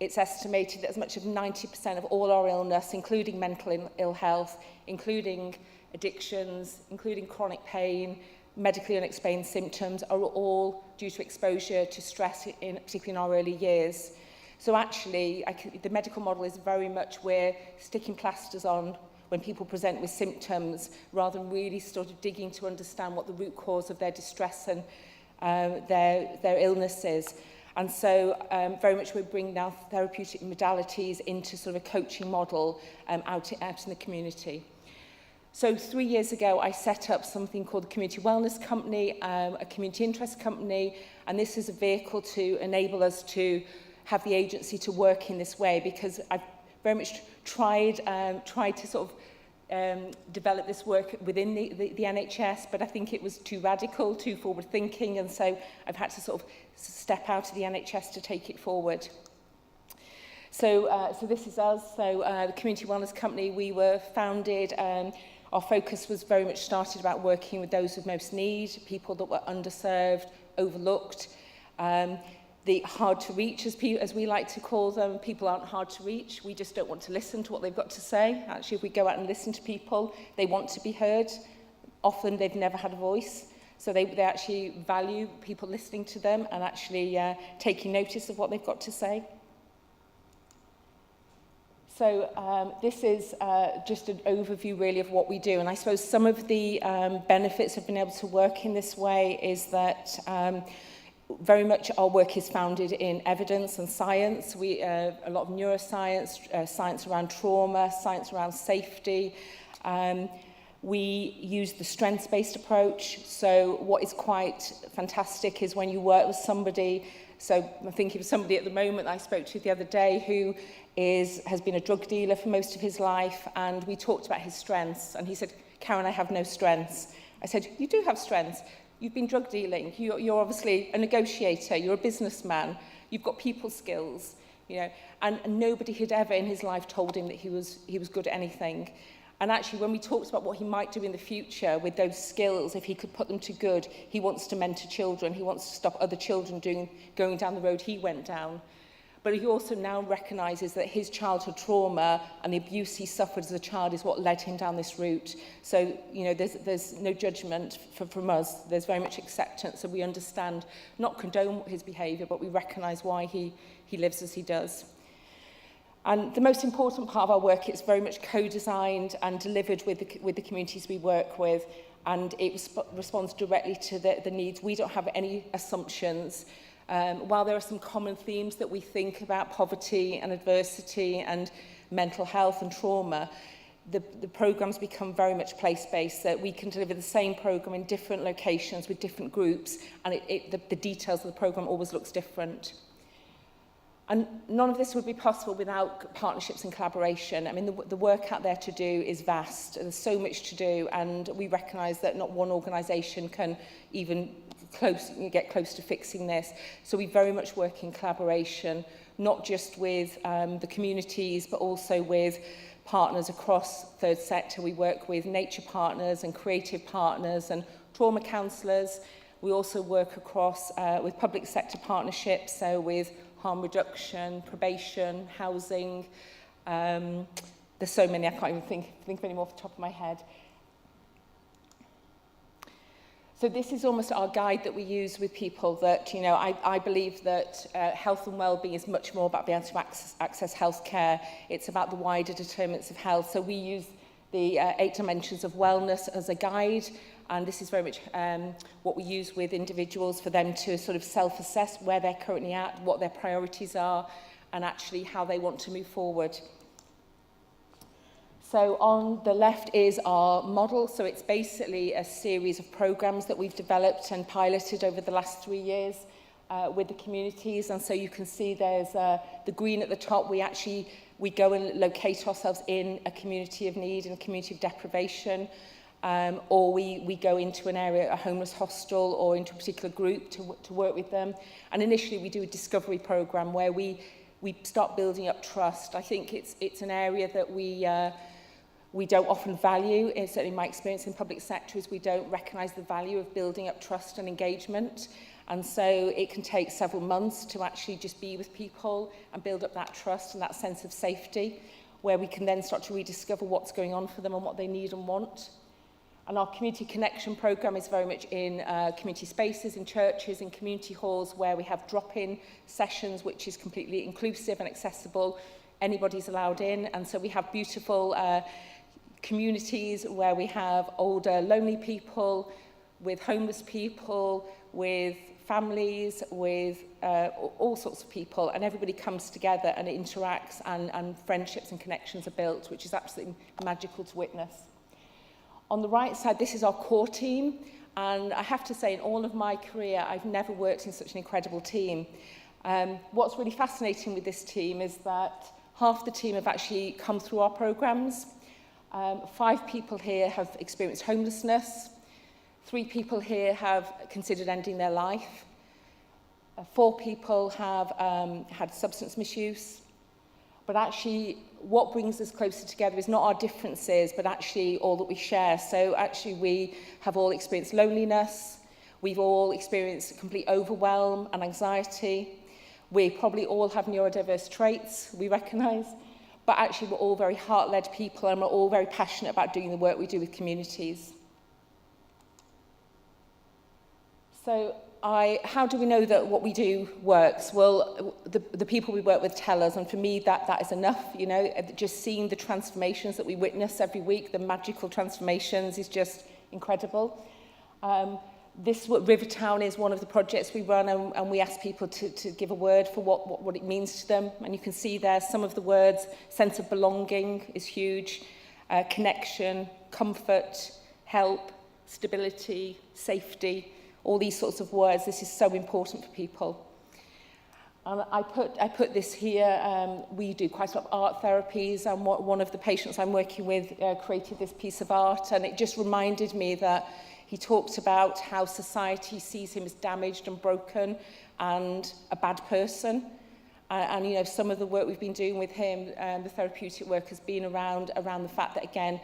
it's estimated that as much as 90% of all our illness, including mental ill health, including addictions, including chronic pain, medically unexplained symptoms, are all due to exposure to stress, particularly in our early years. So actually, the medical model is very much we're sticking plasters on when people present with symptoms, rather than really sort of digging to understand what the root cause of their distress and their illness is. And so very much we're bringing now therapeutic modalities into sort of a coaching model out in the community. So 3 years ago, I set up something called the Community Wellness Company, a community interest company, and this is a vehicle to enable us to have the agency to work in this way, because I've very much tried to sort of develop this work within the NHS, but I think it was too radical, too forward thinking, and so I've had to sort of step out of the NHS to take it forward. So this is us. So the Community Wellness Company, we were founded, our focus was very much started about working with those with most need, people that were underserved, overlooked, the hard to reach, as we like to call them. People aren't hard to reach. We just don't want to listen to what they've got to say. Actually, if we go out and listen to people, they want to be heard. Often they've never had a voice. So they actually value people listening to them and actually taking notice of what they've got to say. So this is just an overview really of what we do. And I suppose some of the benefits of being able to work in this way is that very much our work is founded in evidence and science. We a lot of neuroscience, science around trauma, science around safety. We use the strengths-based approach. So what is quite fantastic is when you work with somebody. So I'm thinking of somebody at the moment I spoke to the other day who has been a drug dealer for most of his life, and we talked about his strengths. And he said, "Karen, I have no strengths." I said, "You do have strengths. You've been drug dealing. You're obviously a negotiator. You're a businessman. You've got people skills, you know." And nobody had ever in his life told him that he was good at anything. And actually, when we talked about what he might do in the future with those skills, if he could put them to good, he wants to mentor children. He wants to stop other children going down the road he went down. But he also now recognises that his childhood trauma and the abuse he suffered as a child is what led him down this route. So, you know, there's no judgment from us. There's very much acceptance, and we understand, not condone his behaviour, but we recognise why he lives as he does. And the most important part of our work is very much co-designed and delivered with the communities we work with, and it responds directly to the needs. We don't have any assumptions. While there are some common themes that we think about, poverty and adversity and mental health and trauma, the programmes become very much place-based, that we can deliver the same programme in different locations with different groups, and the details of the programme always looks different. And none of this would be possible without partnerships and collaboration. I mean, the work out there to do is vast. There's so much to do, and we recognise that not one organisation can even get close to fixing this. So we very much work in collaboration, not just with the communities, but also with partners across third sector. We work with nature partners and creative partners and trauma counsellors. We also work across with public sector partnerships, so with harm reduction, probation, housing. There's so many, I can't even think of any more off the top of my head. So this is almost our guide that we use with people that, you know, I believe that health and well-being is much more about being able to access healthcare. It's about the wider determinants of health. So we use the 8 dimensions of wellness as a guide, and this is very much what we use with individuals for them to sort of self-assess where they're currently at, what their priorities are, and actually how they want to move forward. So on the left is our model. So it's basically a series of programs that we've developed and piloted over the last 3 years with the communities. And so you can see there's the green at the top. We go and locate ourselves in a community of need, in a community of deprivation, or we go into an area, a homeless hostel, or into a particular group to work with them. And initially we do a discovery program where we start building up trust. I think it's an area that we don't often value. Certainly in my experience in public sector is we don't recognise the value of building up trust and engagement. And so it can take several months to actually just be with people and build up that trust and that sense of safety, where we can then start to rediscover what's going on for them and what they need and want. And our community connection programme is very much in community spaces, in churches, in community halls, where we have drop-in sessions, which is completely inclusive and accessible. Anybody's allowed in. And so we have beautiful communities where we have older, lonely people, with homeless people, with families, with all sorts of people, and everybody comes together and interacts, and friendships and connections are built, which is absolutely magical to witness. On the right side, this is our core team, and I have to say, in all of my career, I've never worked in such an incredible team. What's really fascinating with this team is that half the team have actually come through our programmes. 5 people here have experienced homelessness. 3 people here have considered ending their life. 4 people have had substance misuse. But actually, what brings us closer together is not our differences, but actually all that we share. So actually, we have all experienced loneliness. We've all experienced complete overwhelm and anxiety. We probably all have neurodiverse traits, we recognise. But actually, we're all very heart-led people, and we're all very passionate about doing the work we do with communities. So how do we know that what we do works? Well, the people we work with tell us, and for me that is enough. You know, just seeing the transformations that we witness every week, the magical transformations, is just incredible. Rivertown is one of the projects we run, and we ask people to give a word for what it means to them. And you can see there some of the words. Sense of belonging is huge. Connection, comfort, help, stability, safety. All these sorts of words. This is so important for people. I put this here. We do quite a lot of art therapies, and one of the patients I'm working with created this piece of art, and it just reminded me that he talked about how society sees him as damaged and broken and a bad person. And you know, some of the work we've been doing with him, the therapeutic work, has been around the fact that, again,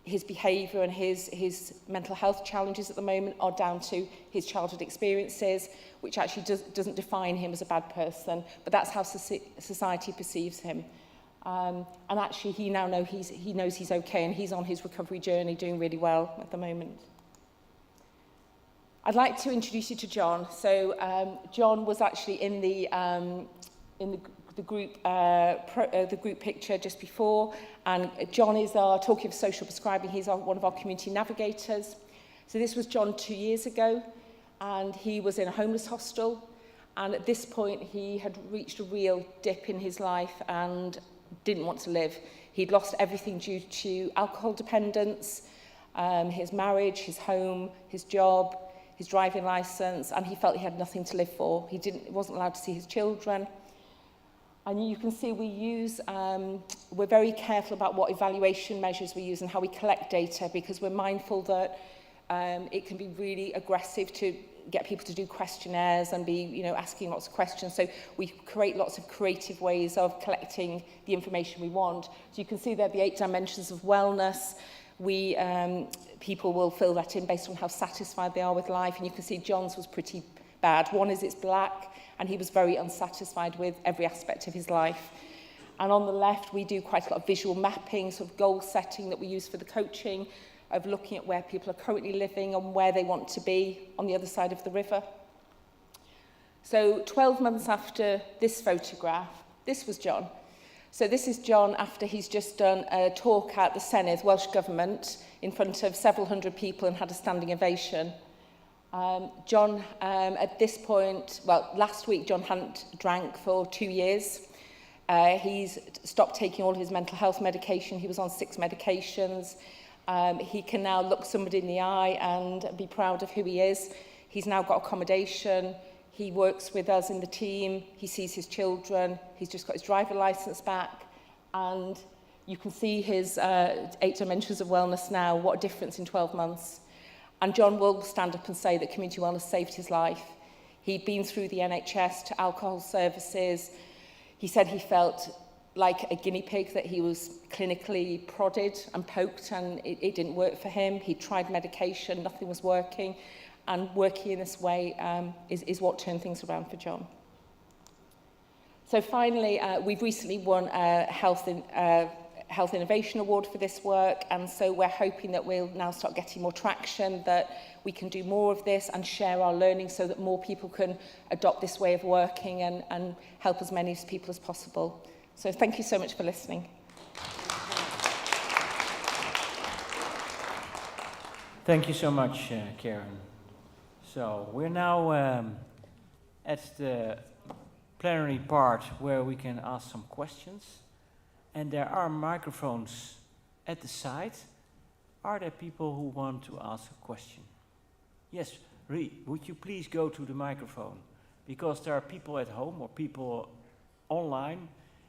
his behaviour and his mental health challenges at the moment are down to his childhood experiences, which actually doesn't define him as a bad person, but that's how society perceives him. And actually, he now knows he's okay, and he's on his recovery journey, doing really well at the moment. I'd like to introduce you to John. So John was actually in the group picture just before, and John is talking of social prescribing, he's one of our community navigators. So this was John 2 years ago, and he was in a homeless hostel, and at this point he had reached a real dip in his life and didn't want to live. He'd lost everything due to alcohol dependence, his marriage, his home, his job, his driving licence, and he felt he had nothing to live for. He wasn't allowed to see his children. And you can see we're very careful about what evaluation measures we use and how we collect data, because we're mindful that it can be really aggressive to get people to do questionnaires and be, asking lots of questions. So we create lots of creative ways of collecting the information we want. So you can see there the 8 dimensions of wellness. People will fill that in based on how satisfied they are with life. And you can see John's was pretty bad. One is it's black, and he was very unsatisfied with every aspect of his life. And on the left, we do quite a lot of visual mapping, sort of goal setting that we use for the coaching, of looking at where people are currently living and where they want to be on the other side of the river. So 12 months after this photograph, this was John. So this is John after he's just done a talk at the Senedd, Welsh Government, in front of several hundred people and had a standing ovation. John, at this point, last week, John hadn't drank for 2 years. He's stopped taking all of his mental health medication. He was on 6 medications. He can now look somebody in the eye and be proud of who he is. He's now got accommodation. He works with us in the team. He sees his children. He's just got his driver licence back. And you can see his 8 dimensions of wellness now, what a difference in 12 months. And John will stand up and say that community wellness saved his life. He'd been through the NHS to alcohol services. He said he felt like a guinea pig, that he was clinically prodded and poked, and it didn't work for him. He tried medication, nothing was working. And working in this way is what turned things around for John. So finally, we've recently won a Health Innovation Award for this work, and so we're hoping that we'll now start getting more traction, that we can do more of this and share our learning so that more people can adopt this way of working and help as many people as possible. So thank you so much for listening. Thank you so much, Karen. So we're now at the plenary part where we can ask some questions. And there are microphones at the side. Are there people who want to ask a question? Yes, Ree, would you please go to the microphone? Because there are people at home or people online,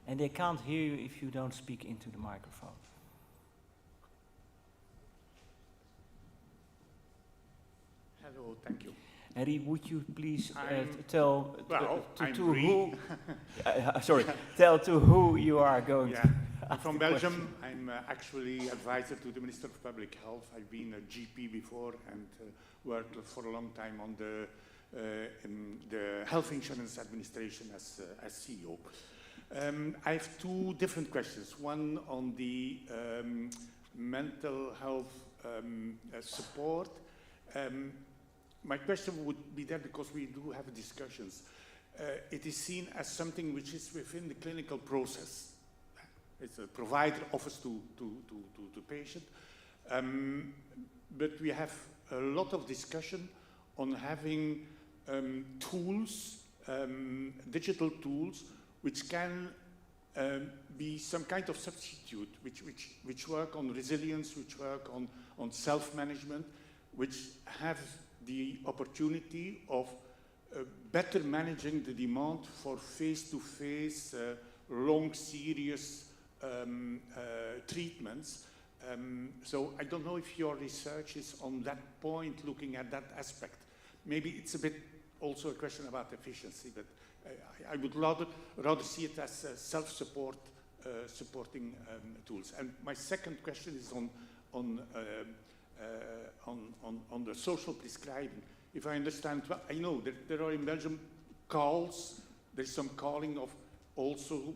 and they can't hear you if you don't speak into the microphone. Hello, thank you. Harry, would you please tell tell to who you are going to I'm from Belgium. I'm actually advisor to the Minister of Public Health. I've been a GP before and worked for a long time on in the Health Insurance Administration as CEO. I have two different questions. One on the mental health support. My question would be that because we do have discussions, it is seen as something which is within the clinical process. It's a provider offers to patient, but we have a lot of discussion on having tools, digital tools, which can be some kind of substitute, which work on resilience, which work on self-management, which have the opportunity of better managing the demand for face-to-face, long, serious treatments. So I don't know if your research is on that point, looking at that aspect. Maybe it's a bit also a question about efficiency, but I would rather see it as self-support, supporting tools. And my second question is on the social prescribing. If I understand well, I know that there are in Belgium calls, there's some calling of also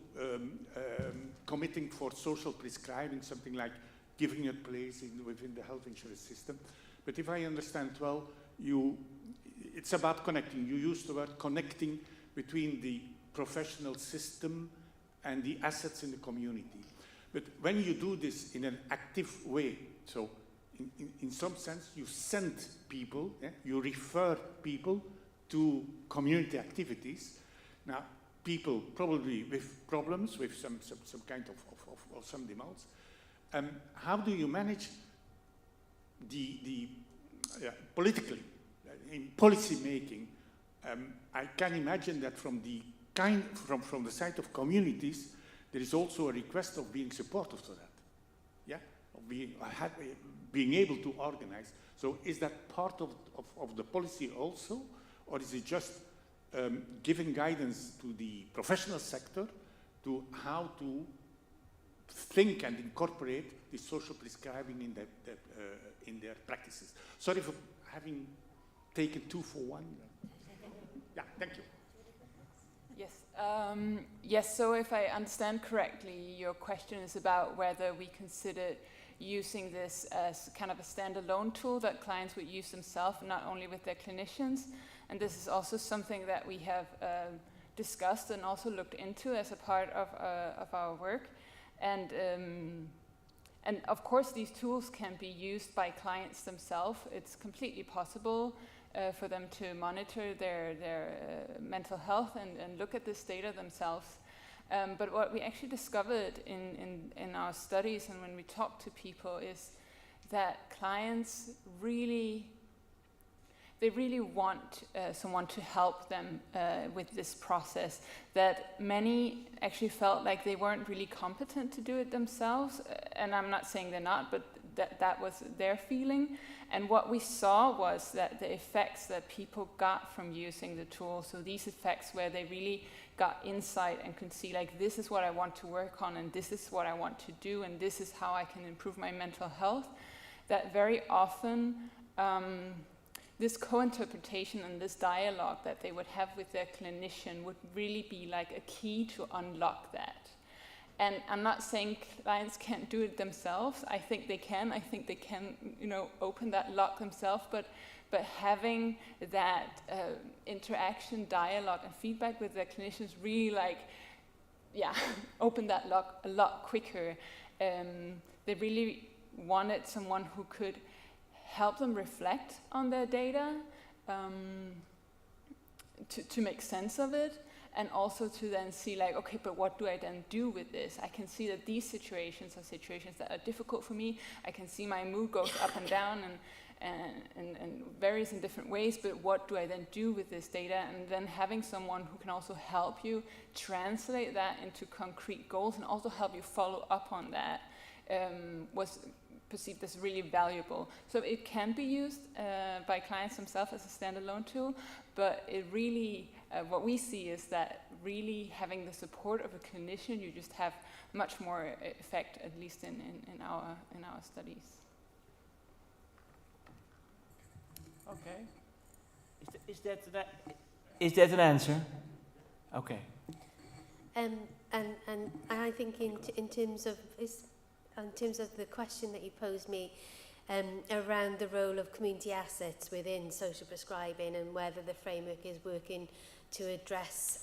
committing for social prescribing, something like giving a place within the health insurance system. But if I understand well, it's about connecting. You use the word connecting between the professional system and the assets in the community. But when you do this in an active way, so in some sense, you send people, you refer people to community activities. Now, people probably with problems, with some kind of some demands. How do you manage the politically, in policy making? I can imagine that from the side of communities, there is also a request of being supportive to that. Yeah, of being able to organize. So is that part of the policy also, or is it just giving guidance to the professional sector to how to think and incorporate the social prescribing in their practices? Sorry for having taken two for one. Yeah, thank you. Yes. Yes, so if I understand correctly, your question is about whether we consider using this as kind of a standalone tool that clients would use themselves, not only with their clinicians. And this is also something that we have discussed and also looked into as a part of our work. And of course, these tools can be used by clients themselves. It's completely possible for them to monitor their mental health and look at this data themselves. But what we actually discovered in our studies and when we talk to people is that clients really want someone to help them with this process, that many actually felt like they weren't really competent to do it themselves. And I'm not saying they're not, but that was their feeling. And what we saw was that the effects that people got from using the tool, so these effects where they really got insight and could see, like, this is what I want to work on, and this is what I want to do, and this is how I can improve my mental health, that very often this co-interpretation and this dialogue that they would have with their clinician would really be like a key to unlock that. And I'm not saying clients can't do it themselves. I think they can. I think they can, open that lock themselves. But having that interaction, dialogue, and feedback with their clinicians really, open that lock a lot quicker. They really wanted someone who could help them reflect on their data, to make sense of it, and also to then see, like, okay, but what do I then do with this? I can see that these situations are situations that are difficult for me. I can see my mood goes up and down and varies in different ways, but what do I then do with this data? And then having someone who can also help you translate that into concrete goals and also help you follow up on that was perceived as really valuable. So it can be used by clients themselves as a standalone tool, but it really, what we see is that really having the support of a clinician, you just have much more effect, at least in our studies. Okay. Is that an answer? Okay. And I think in terms of the question that you posed me around the role of community assets within social prescribing and whether the framework is working to address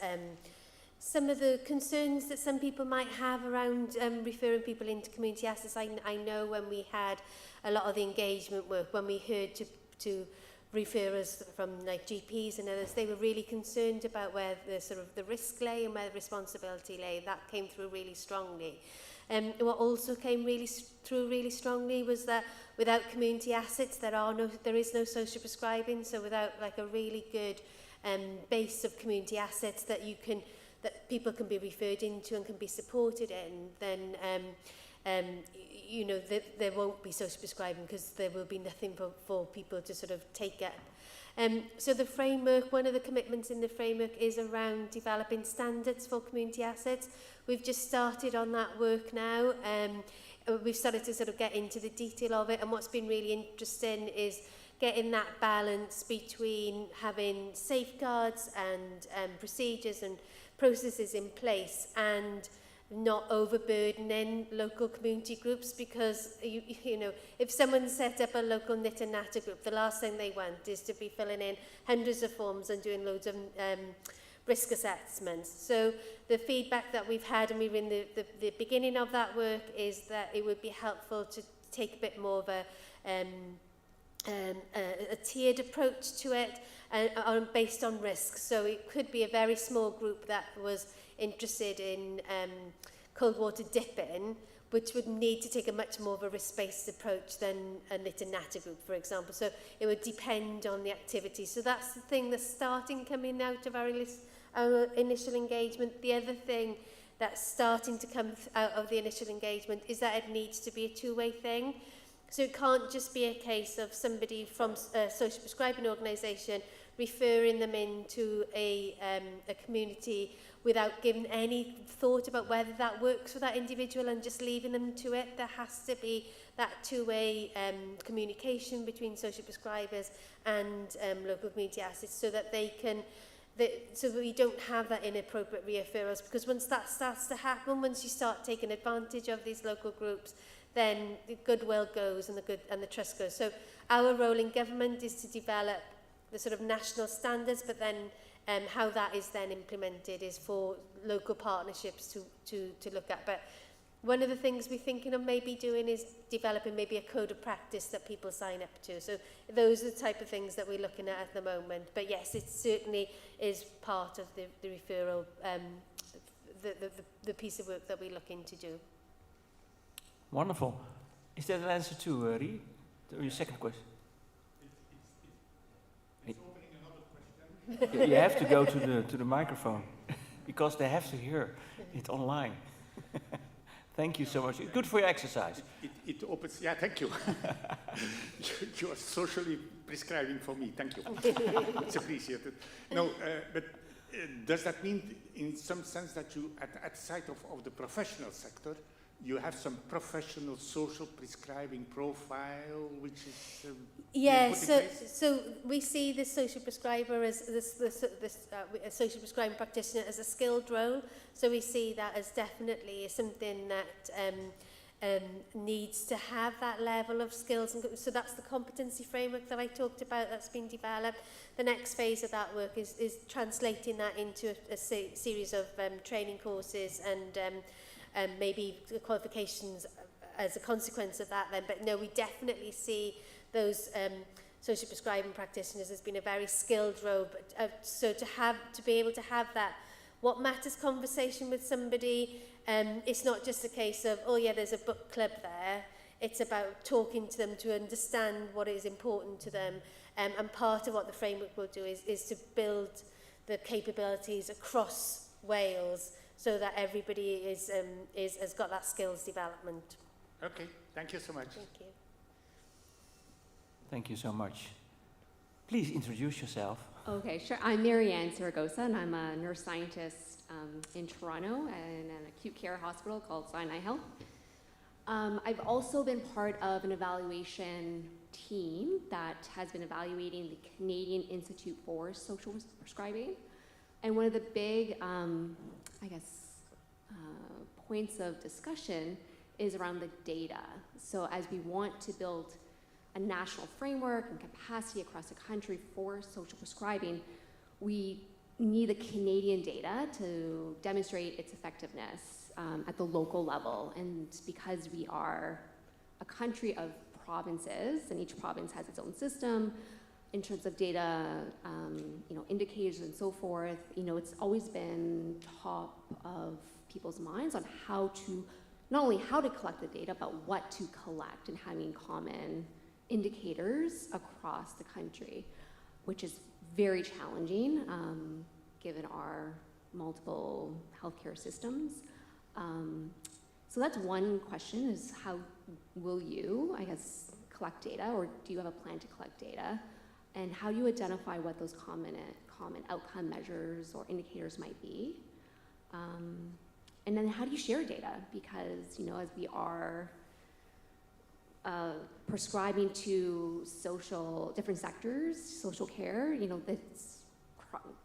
some of the concerns that some people might have around referring people into community assets. I know when we had a lot of the engagement work, when we heard to referrers from like GPs and others, they were really concerned about where the sort of the risk lay and where the responsibility lay. That came through really strongly. What also came through really strongly was that without community assets, there is no social prescribing. So without like a really good base of community assets that people can be referred into and can be supported in, then you know, there won't be social prescribing because there will be nothing for people to sort of take up. So the framework, one of the commitments in the framework is around developing standards for community assets. We've just started on that work now. We've started to sort of get into the detail of it, and what's been really interesting is getting that balance between having safeguards and procedures and processes in place and not overburdening local community groups, because you know, if someone set up a local knit and natter group, the last thing they want is to be filling in hundreds of forms and doing loads of risk assessments. So the feedback that we've had, and we're in the beginning of that work, is that it would be helpful to take a bit more of a tiered approach to it based on risk. So it could be a very small group that was interested in cold water dipping, which would need to take a much more of a risk-based approach than a knit and natter group, for example. So it would depend on the activity. So that's the thing that's starting coming out of our initial engagement. The other thing that's starting to come out of the initial engagement is that it needs to be a two-way thing. So it can't just be a case of somebody from a social prescribing organisation referring them into a community without giving any thought about whether that works for that individual and just leaving them to it. There has to be that two-way communication between social prescribers and local community assets, so that they can, so that we don't have that inappropriate referrals. Because once that starts to happen, once you start taking advantage of these local groups, then the goodwill goes and the trust goes. So our role in government is to develop the sort of national standards, but then how that is then implemented is for local partnerships to look at. But one of the things we're thinking of maybe doing is developing maybe a code of practice that people sign up to. So those are the type of things that we're looking at the moment. But yes, it certainly is part of the referral, the piece of work that we're looking to do. Wonderful. Is that an answer to Rie, your second question? You have to go to the microphone because they have to hear it online. Thank you so much. It's good for your exercise. It opens. Yeah, thank you. You are socially prescribing for me. Thank you. It's appreciated. No, but does that mean, in some sense, that you, at the side of the professional sector, you have some professional social prescribing profile, which is yeah. So we see the social prescriber as a social prescribing practitioner as a skilled role. So we see that as definitely something that needs to have that level of skills. And so that's the competency framework that I talked about that's been developed. The next phase of that work is translating that into a series of training courses and maybe qualifications as a consequence of that then. But no, we definitely see those social prescribing practitioners as being a very skilled role. But, so to be able to have that what matters conversation with somebody, it's not just a case of, oh yeah, there's a book club there. It's about talking to them to understand what is important to them. And part of what the framework will do is to build the capabilities across Wales so that everybody has got that skills development. Okay, thank you so much. Thank you. Thank you so much. Please introduce yourself. Okay, sure. I'm Marianne Saragosa, and I'm a nurse scientist in Toronto in an acute care hospital called Sinai Health. I've also been part of an evaluation team that has been evaluating the Canadian Institute for Social Prescribing. And one of the big, points of discussion is around the data. So as we want to build a national framework and capacity across the country for social prescribing, we need the Canadian data to demonstrate its effectiveness at the local level. And because we are a country of provinces, and each province has its own system in terms of data, indicators and so forth, it's always been top of people's minds on how to, not only how to collect the data, but what to collect, and having common indicators across the country, which is very challenging given our multiple healthcare systems. So that's one question, is how will you, collect data, or do you have a plan to collect data? And how do you identify what those common outcome measures or indicators might be? And then how do you share data? Because, as we are prescribing to different sectors, social care, this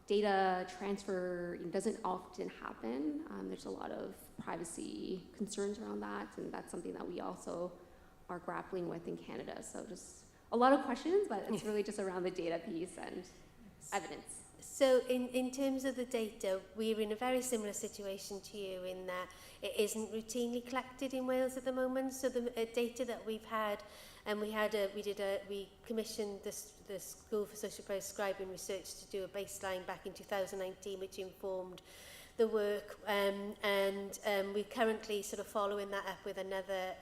data transfer doesn't often happen. There's a lot of privacy concerns around that, and that's something that we also are grappling with in Canada. So just a lot of questions, but it's really just around the data piece and evidence. So in terms of the data, we're in a very similar situation to you in that it isn't routinely collected in Wales at the moment. So the data that we've had, and we commissioned the School for Social Prescribing Research to do a baseline back in 2019, which informed the work, and we're currently sort of following that up with another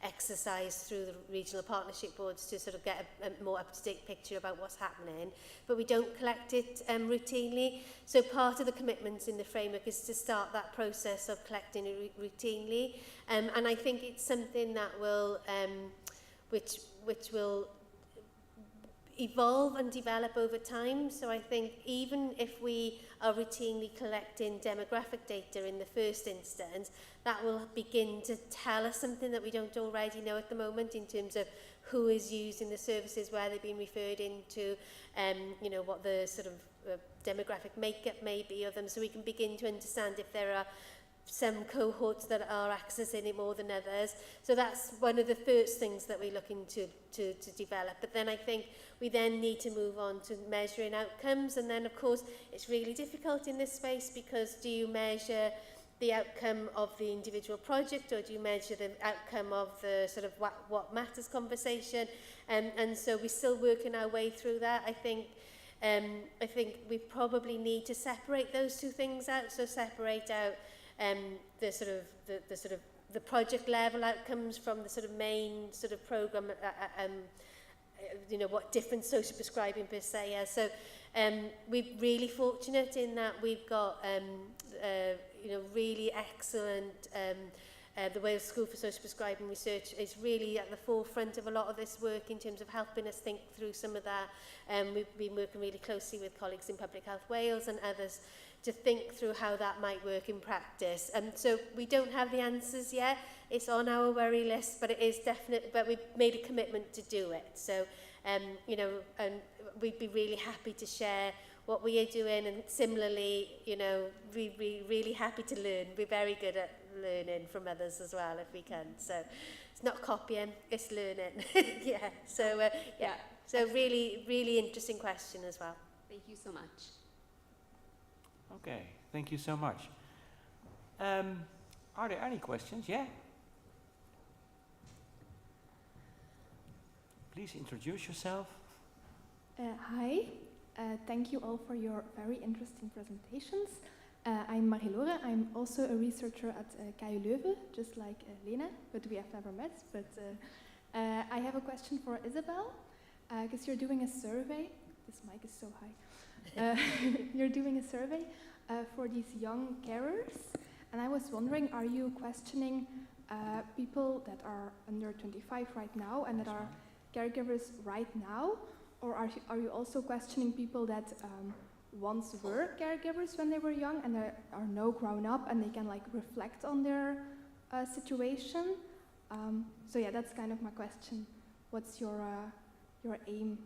exercise through the regional partnership boards to sort of get a more up-to-date picture about what's happening, but we don't collect it routinely. So part of the commitments in the framework is to start that process of collecting it routinely, and I think it's something that will, which will evolve and develop over time. So I think even if we are routinely collecting demographic data in the first instance, that will begin to tell us something that we don't already know at the moment in terms of who is using the services, where they've been referred into, what the sort of demographic makeup may be of them, so we can begin to understand if there are some cohorts that are accessing it more than others. So that's one of the first things that we're looking to develop. But then I think we then need to move on to measuring outcomes. And then, of course, it's really difficult in this space, because do you measure the outcome of the individual project, or do you measure the outcome of the sort of what matters conversation? And so we're still working our way through that. I think we probably need to separate those two things out. So separate out the project level outcomes from the sort of main sort of program, what different social prescribing per se is. So we're really fortunate in that we've got really excellent. The Wales School for Social Prescribing Research is really at the forefront of a lot of this work in terms of helping us think through some of that. We've been working really closely with colleagues in Public Health Wales and others to think through how that might work in practice. So we don't have the answers yet. It's on our worry list, but it is definitely, but we've made a commitment to do it. So, and we'd be really happy to share what we are doing, and similarly, we're really happy to learn. We're very good at learning from others as well, if we can. So it's not copying, it's learning. Yeah. So So really, really interesting question as well. Thank you so much. Okay, thank you so much. Are there any questions? Yeah? Please introduce yourself. Hi, thank you all for your very interesting presentations. I'm Marie-Laure. I'm also a researcher at KU Leuven, just like Lena, but we have never met. But I have a question for Isabel, because you're doing a survey. This mic is so high. You're doing a survey for these young carers, and I was wondering, are you questioning people that are under 25 right now and that are caregivers right now? Or are you also questioning people that once were caregivers when they were young and are now grown up and they can like reflect on their situation? So yeah, that's kind of my question. What's your aim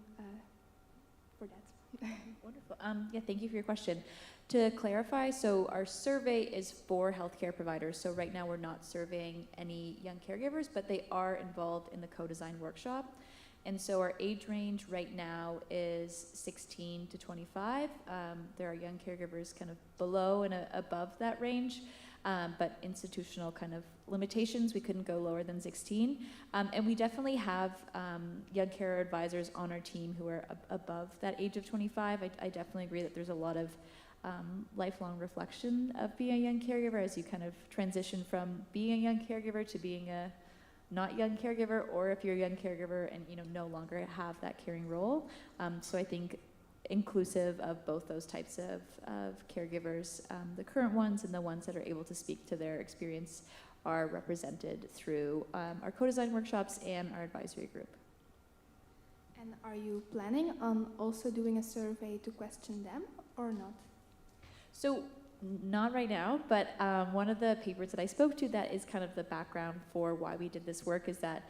for that? Wonderful. Yeah, thank you for your question. To clarify, so our survey is for healthcare providers. So right now we're not surveying any young caregivers, but they are involved in the co-design workshop. And so our age range right now is 16 to 25. There are young caregivers kind of below and above that range, but institutional kind of limitations, we couldn't go lower than 16. And we definitely have young care advisors on our team who are above that age of 25. I definitely agree that there's a lot of lifelong reflection of being a young caregiver as you kind of transition from being a young caregiver to being a not young caregiver, or if you're a young caregiver and no longer have that caring role. So I think inclusive of both those types of caregivers, the current ones and the ones that are able to speak to their experience are represented through our co-design workshops and our advisory group. And are you planning on also doing a survey to question them or not? So not right now, but one of the papers that I spoke to that is kind of the background for why we did this work is that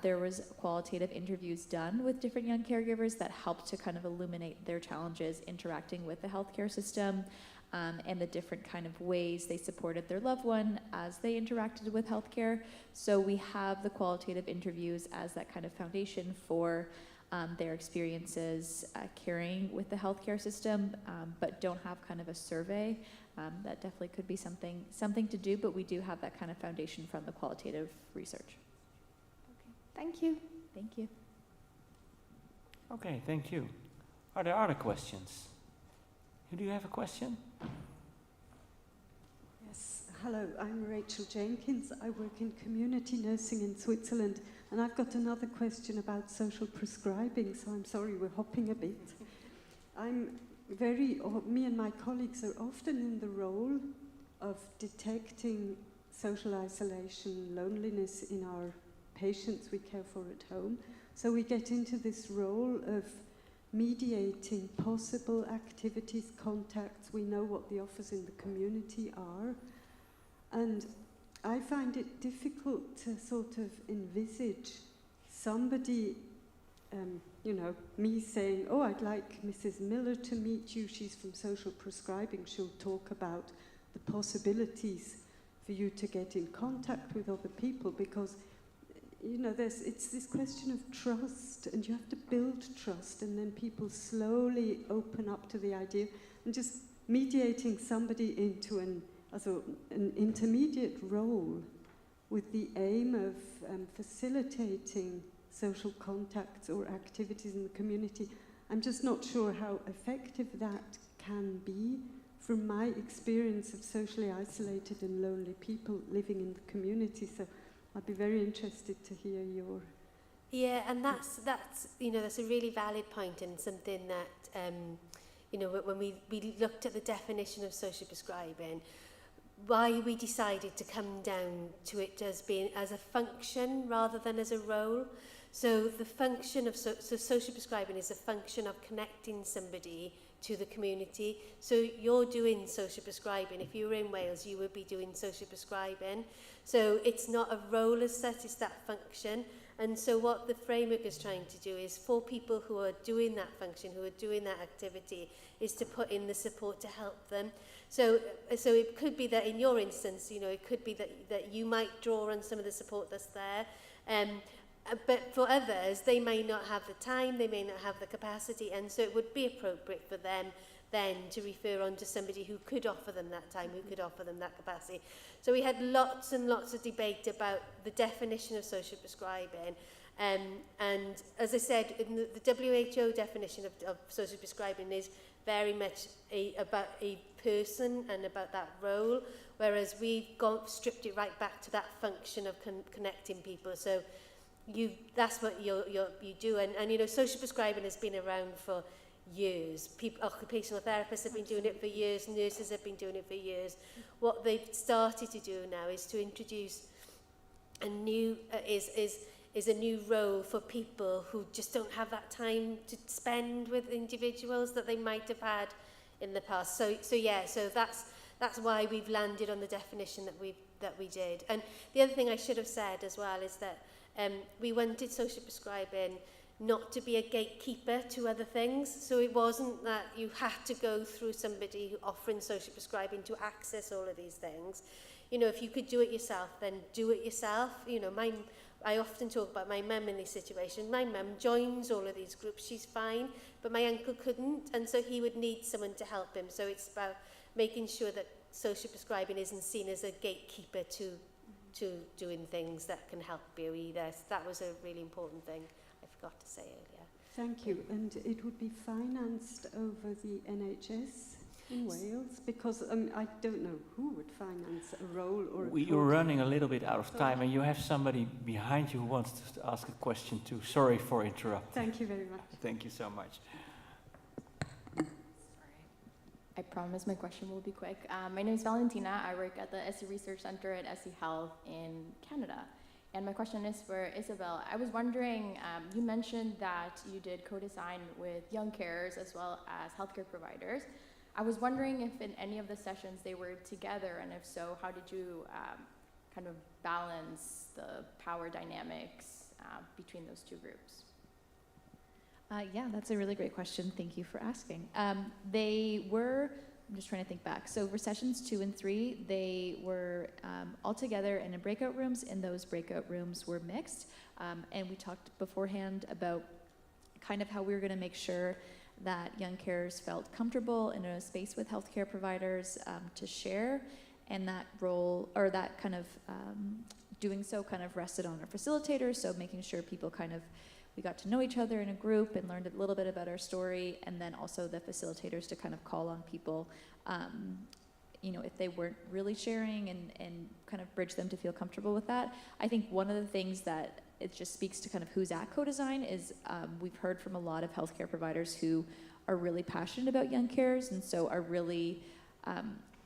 there was qualitative interviews done with different young caregivers that helped to kind of illuminate their challenges interacting with the healthcare system and the different kind of ways they supported their loved one as they interacted with healthcare. So we have the qualitative interviews as that kind of foundation for their experiences caring with the healthcare system, but don't have kind of a survey. That definitely could be something to do, but we do have that kind of foundation from the qualitative research. Thank you. Thank you. Okay, thank you. Are there other questions? Do you have a question? Yes, hello, I'm Rachel Jenkins. I work in community nursing in Switzerland, and I've got another question about social prescribing, so I'm sorry we're hopping a bit. Me and my colleagues are often in the role of detecting social isolation, loneliness in our patients we care for at home. So we get into this role of mediating possible activities, contacts. We know what the offers in the community are. And I find it difficult to sort of envisage somebody, me saying, oh, I'd like Mrs. Miller to meet you. She's from social prescribing. She'll talk about the possibilities for you to get in contact with other people because it's this question of trust, and you have to build trust, and then people slowly open up to the idea, and just mediating somebody into an intermediate role with the aim of facilitating social contacts or activities in the community. I'm just not sure how effective that can be from my experience of socially isolated and lonely people living in the community. So I'd be very interested to hear your... Yeah, and that's a really valid point, and something that, when we looked at the definition of social prescribing, why we decided to come down to it as being as a function rather than as a role. So the function of social prescribing is a function of connecting somebody to the community. So you're doing social prescribing. If you were in Wales, you would be doing social prescribing. So it's not a role as such, it's that function. And so what the framework is trying to do is for people who are doing that function, who are doing that activity, is to put in the support to help them. So it could be that in your instance, it could be that you might draw on some of the support that's there. But for others, they may not have the time, they may not have the capacity, and so it would be appropriate for them then to refer on to somebody who could offer them that time, who could offer them that capacity. So we had lots and lots of debate about the definition of social prescribing. And as I said, in the WHO definition of social prescribing is very much about a person and about that role, whereas we've stripped it right back to that function of connecting people. So that's what you do. And social prescribing has been around for years. Occupational therapists have been doing it for years, nurses have been doing it for years. What they've started to do now is to introduce is a new role for people who just don't have that time to spend with individuals that they might have had in the past. So that's why we've landed on the definition that we did. And the other thing I should have said as well is that we wanted social prescribing not to be a gatekeeper to other things. So it wasn't that you had to go through somebody offering social prescribing to access all of these things. You know, if you could do it yourself, then do it yourself. You know, I often talk about my mum in this situation. My mum joins all of these groups, she's fine, but my uncle couldn't, and so he would need someone to help him. So it's about making sure that social prescribing isn't seen as a gatekeeper to doing things that can help you either. So that was a really important thing I forgot to say earlier. Thank you. And it would be financed over the NHS in Wales? Because I don't know who would finance a role or a We're running a little bit out of time, and you have somebody behind you who wants to ask a question too. Sorry for interrupting. Thank you very much. Thank you so much. I promise my question will be quick. My name is Valentina. I work at the SE Research Center at SE Health in Canada. And my question is for Isabel. I was wondering, you mentioned that you did co-design with young carers as well as healthcare providers. I was wondering if in any of the sessions they were together, and if so, how did you kind of balance the power dynamics between those two groups? Yeah, that's a really great question. Thank you for asking. They were, I'm just trying to think back. So for sessions 2 and 3, they were all together and in breakout rooms, and those breakout rooms were mixed. And we talked beforehand about kind of how we were going to make sure that young carers felt comfortable in a space with healthcare providers to share, and that role, or that kind of doing so kind of rested on our facilitators, so making sure people kind of, we got to know each other in a group and learned a little bit about our story, and then also the facilitators to kind of call on people, you know, if they weren't really sharing, and kind of bridge them to feel comfortable with that. I think one of the things that it just speaks to kind of who's at co-design is we've heard from a lot of healthcare providers who are really passionate about young carers, and so are really,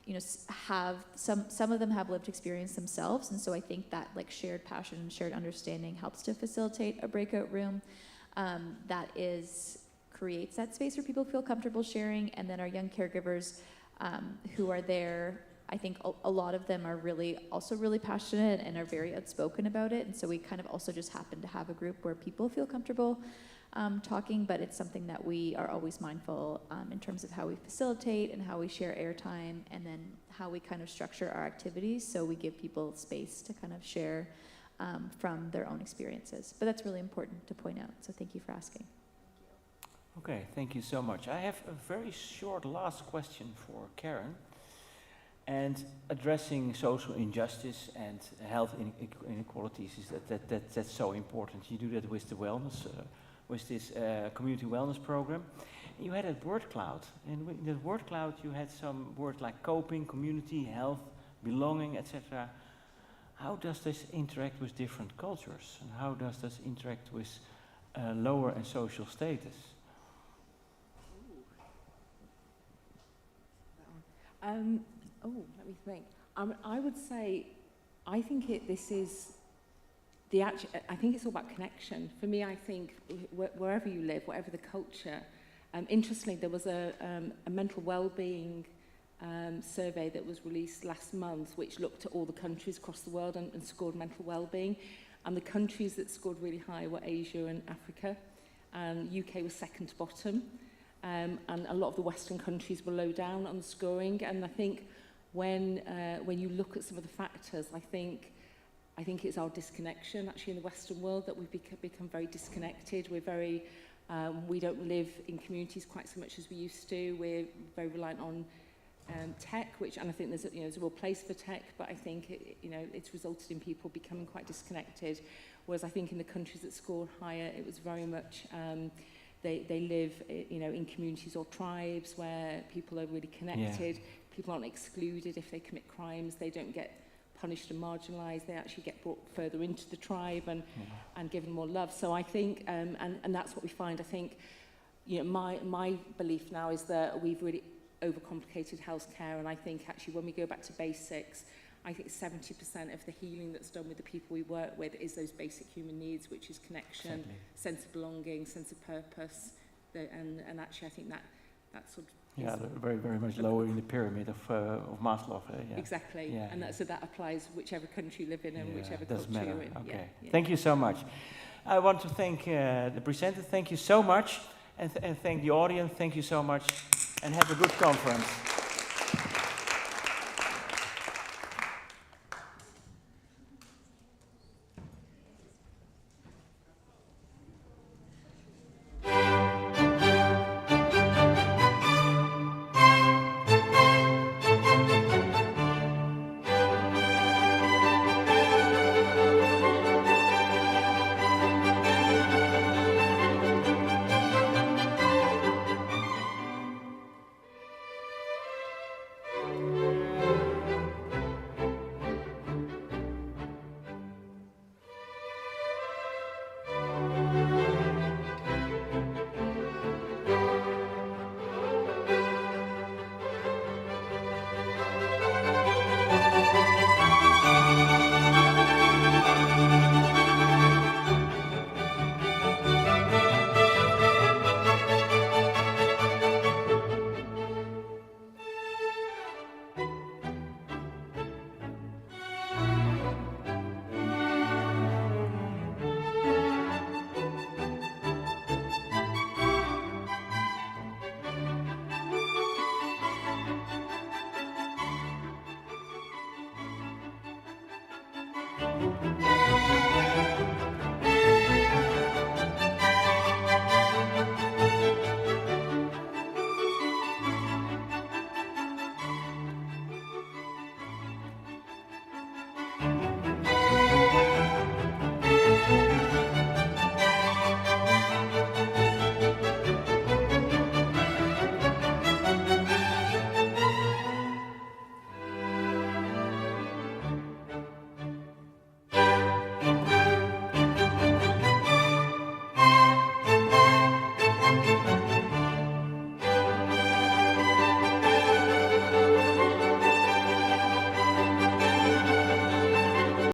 you know, have some of them have lived experience themselves, and so I think that like shared passion and shared understanding helps to facilitate a breakout room that creates that space where people feel comfortable sharing. And then our young caregivers who are there, I think a lot of them are also really passionate and are very outspoken about it, and so we kind of also just happen to have a group where people feel comfortable talking, but it's something that we are always mindful in terms of how we facilitate and how we share airtime, and then how we kind of structure our activities, so we give people space to kind of share from their own experiences. But that's really important to point out, so thank you for asking. Okay, thank you so much. I have a very short last question for Karen. And addressing social injustice and health inequalities is that's so important. You do that with the wellness, with this community wellness program. And you had a word cloud, and in that word cloud you had some words like coping, community, health, belonging, etc. How does this interact with different cultures, and how does this interact with lower and social status? Let me think. I would say, I think this is the actual. I think it's all about connection. For me, I think wherever you live, whatever the culture. Interestingly, there was a mental well-being survey that was released last month, which looked at all the countries across the world and scored mental well-being. And the countries that scored really high were Asia and Africa. UK was second to bottom. And a lot of the Western countries were low down on the scoring. And I think when you look at some of the factors, I think it's our disconnection actually in the Western world that we've become very disconnected. We're very, we don't live in communities quite so much as we used to. We're very reliant on tech, and I think there's a real place for tech, but I think it's resulted in people becoming quite disconnected. Whereas I think in the countries that scored higher, it was very much they live in communities or tribes where people are really connected. Yeah. People aren't excluded if they commit crimes. They don't get punished and marginalised. They actually get brought further into the tribe and given more love. So I think, and that's what we find. I think, my belief now is that we've really overcomplicated healthcare, and I think actually when we go back to basics, I think 70% of the healing that's done with the people we work with is those basic human needs, which is connection, Exactly. sense of belonging, sense of purpose, and actually I think that sort of Yeah, they're very, very much lower in the pyramid of Maslow. Yeah. Exactly, Yeah, and so that applies whichever country you live in and yeah, whichever doesn't culture matter. you're in. Okay. Yeah. Thank you so much. I want to thank the presenter. Thank you so much, and thank the audience. Thank you so much, and have a good conference.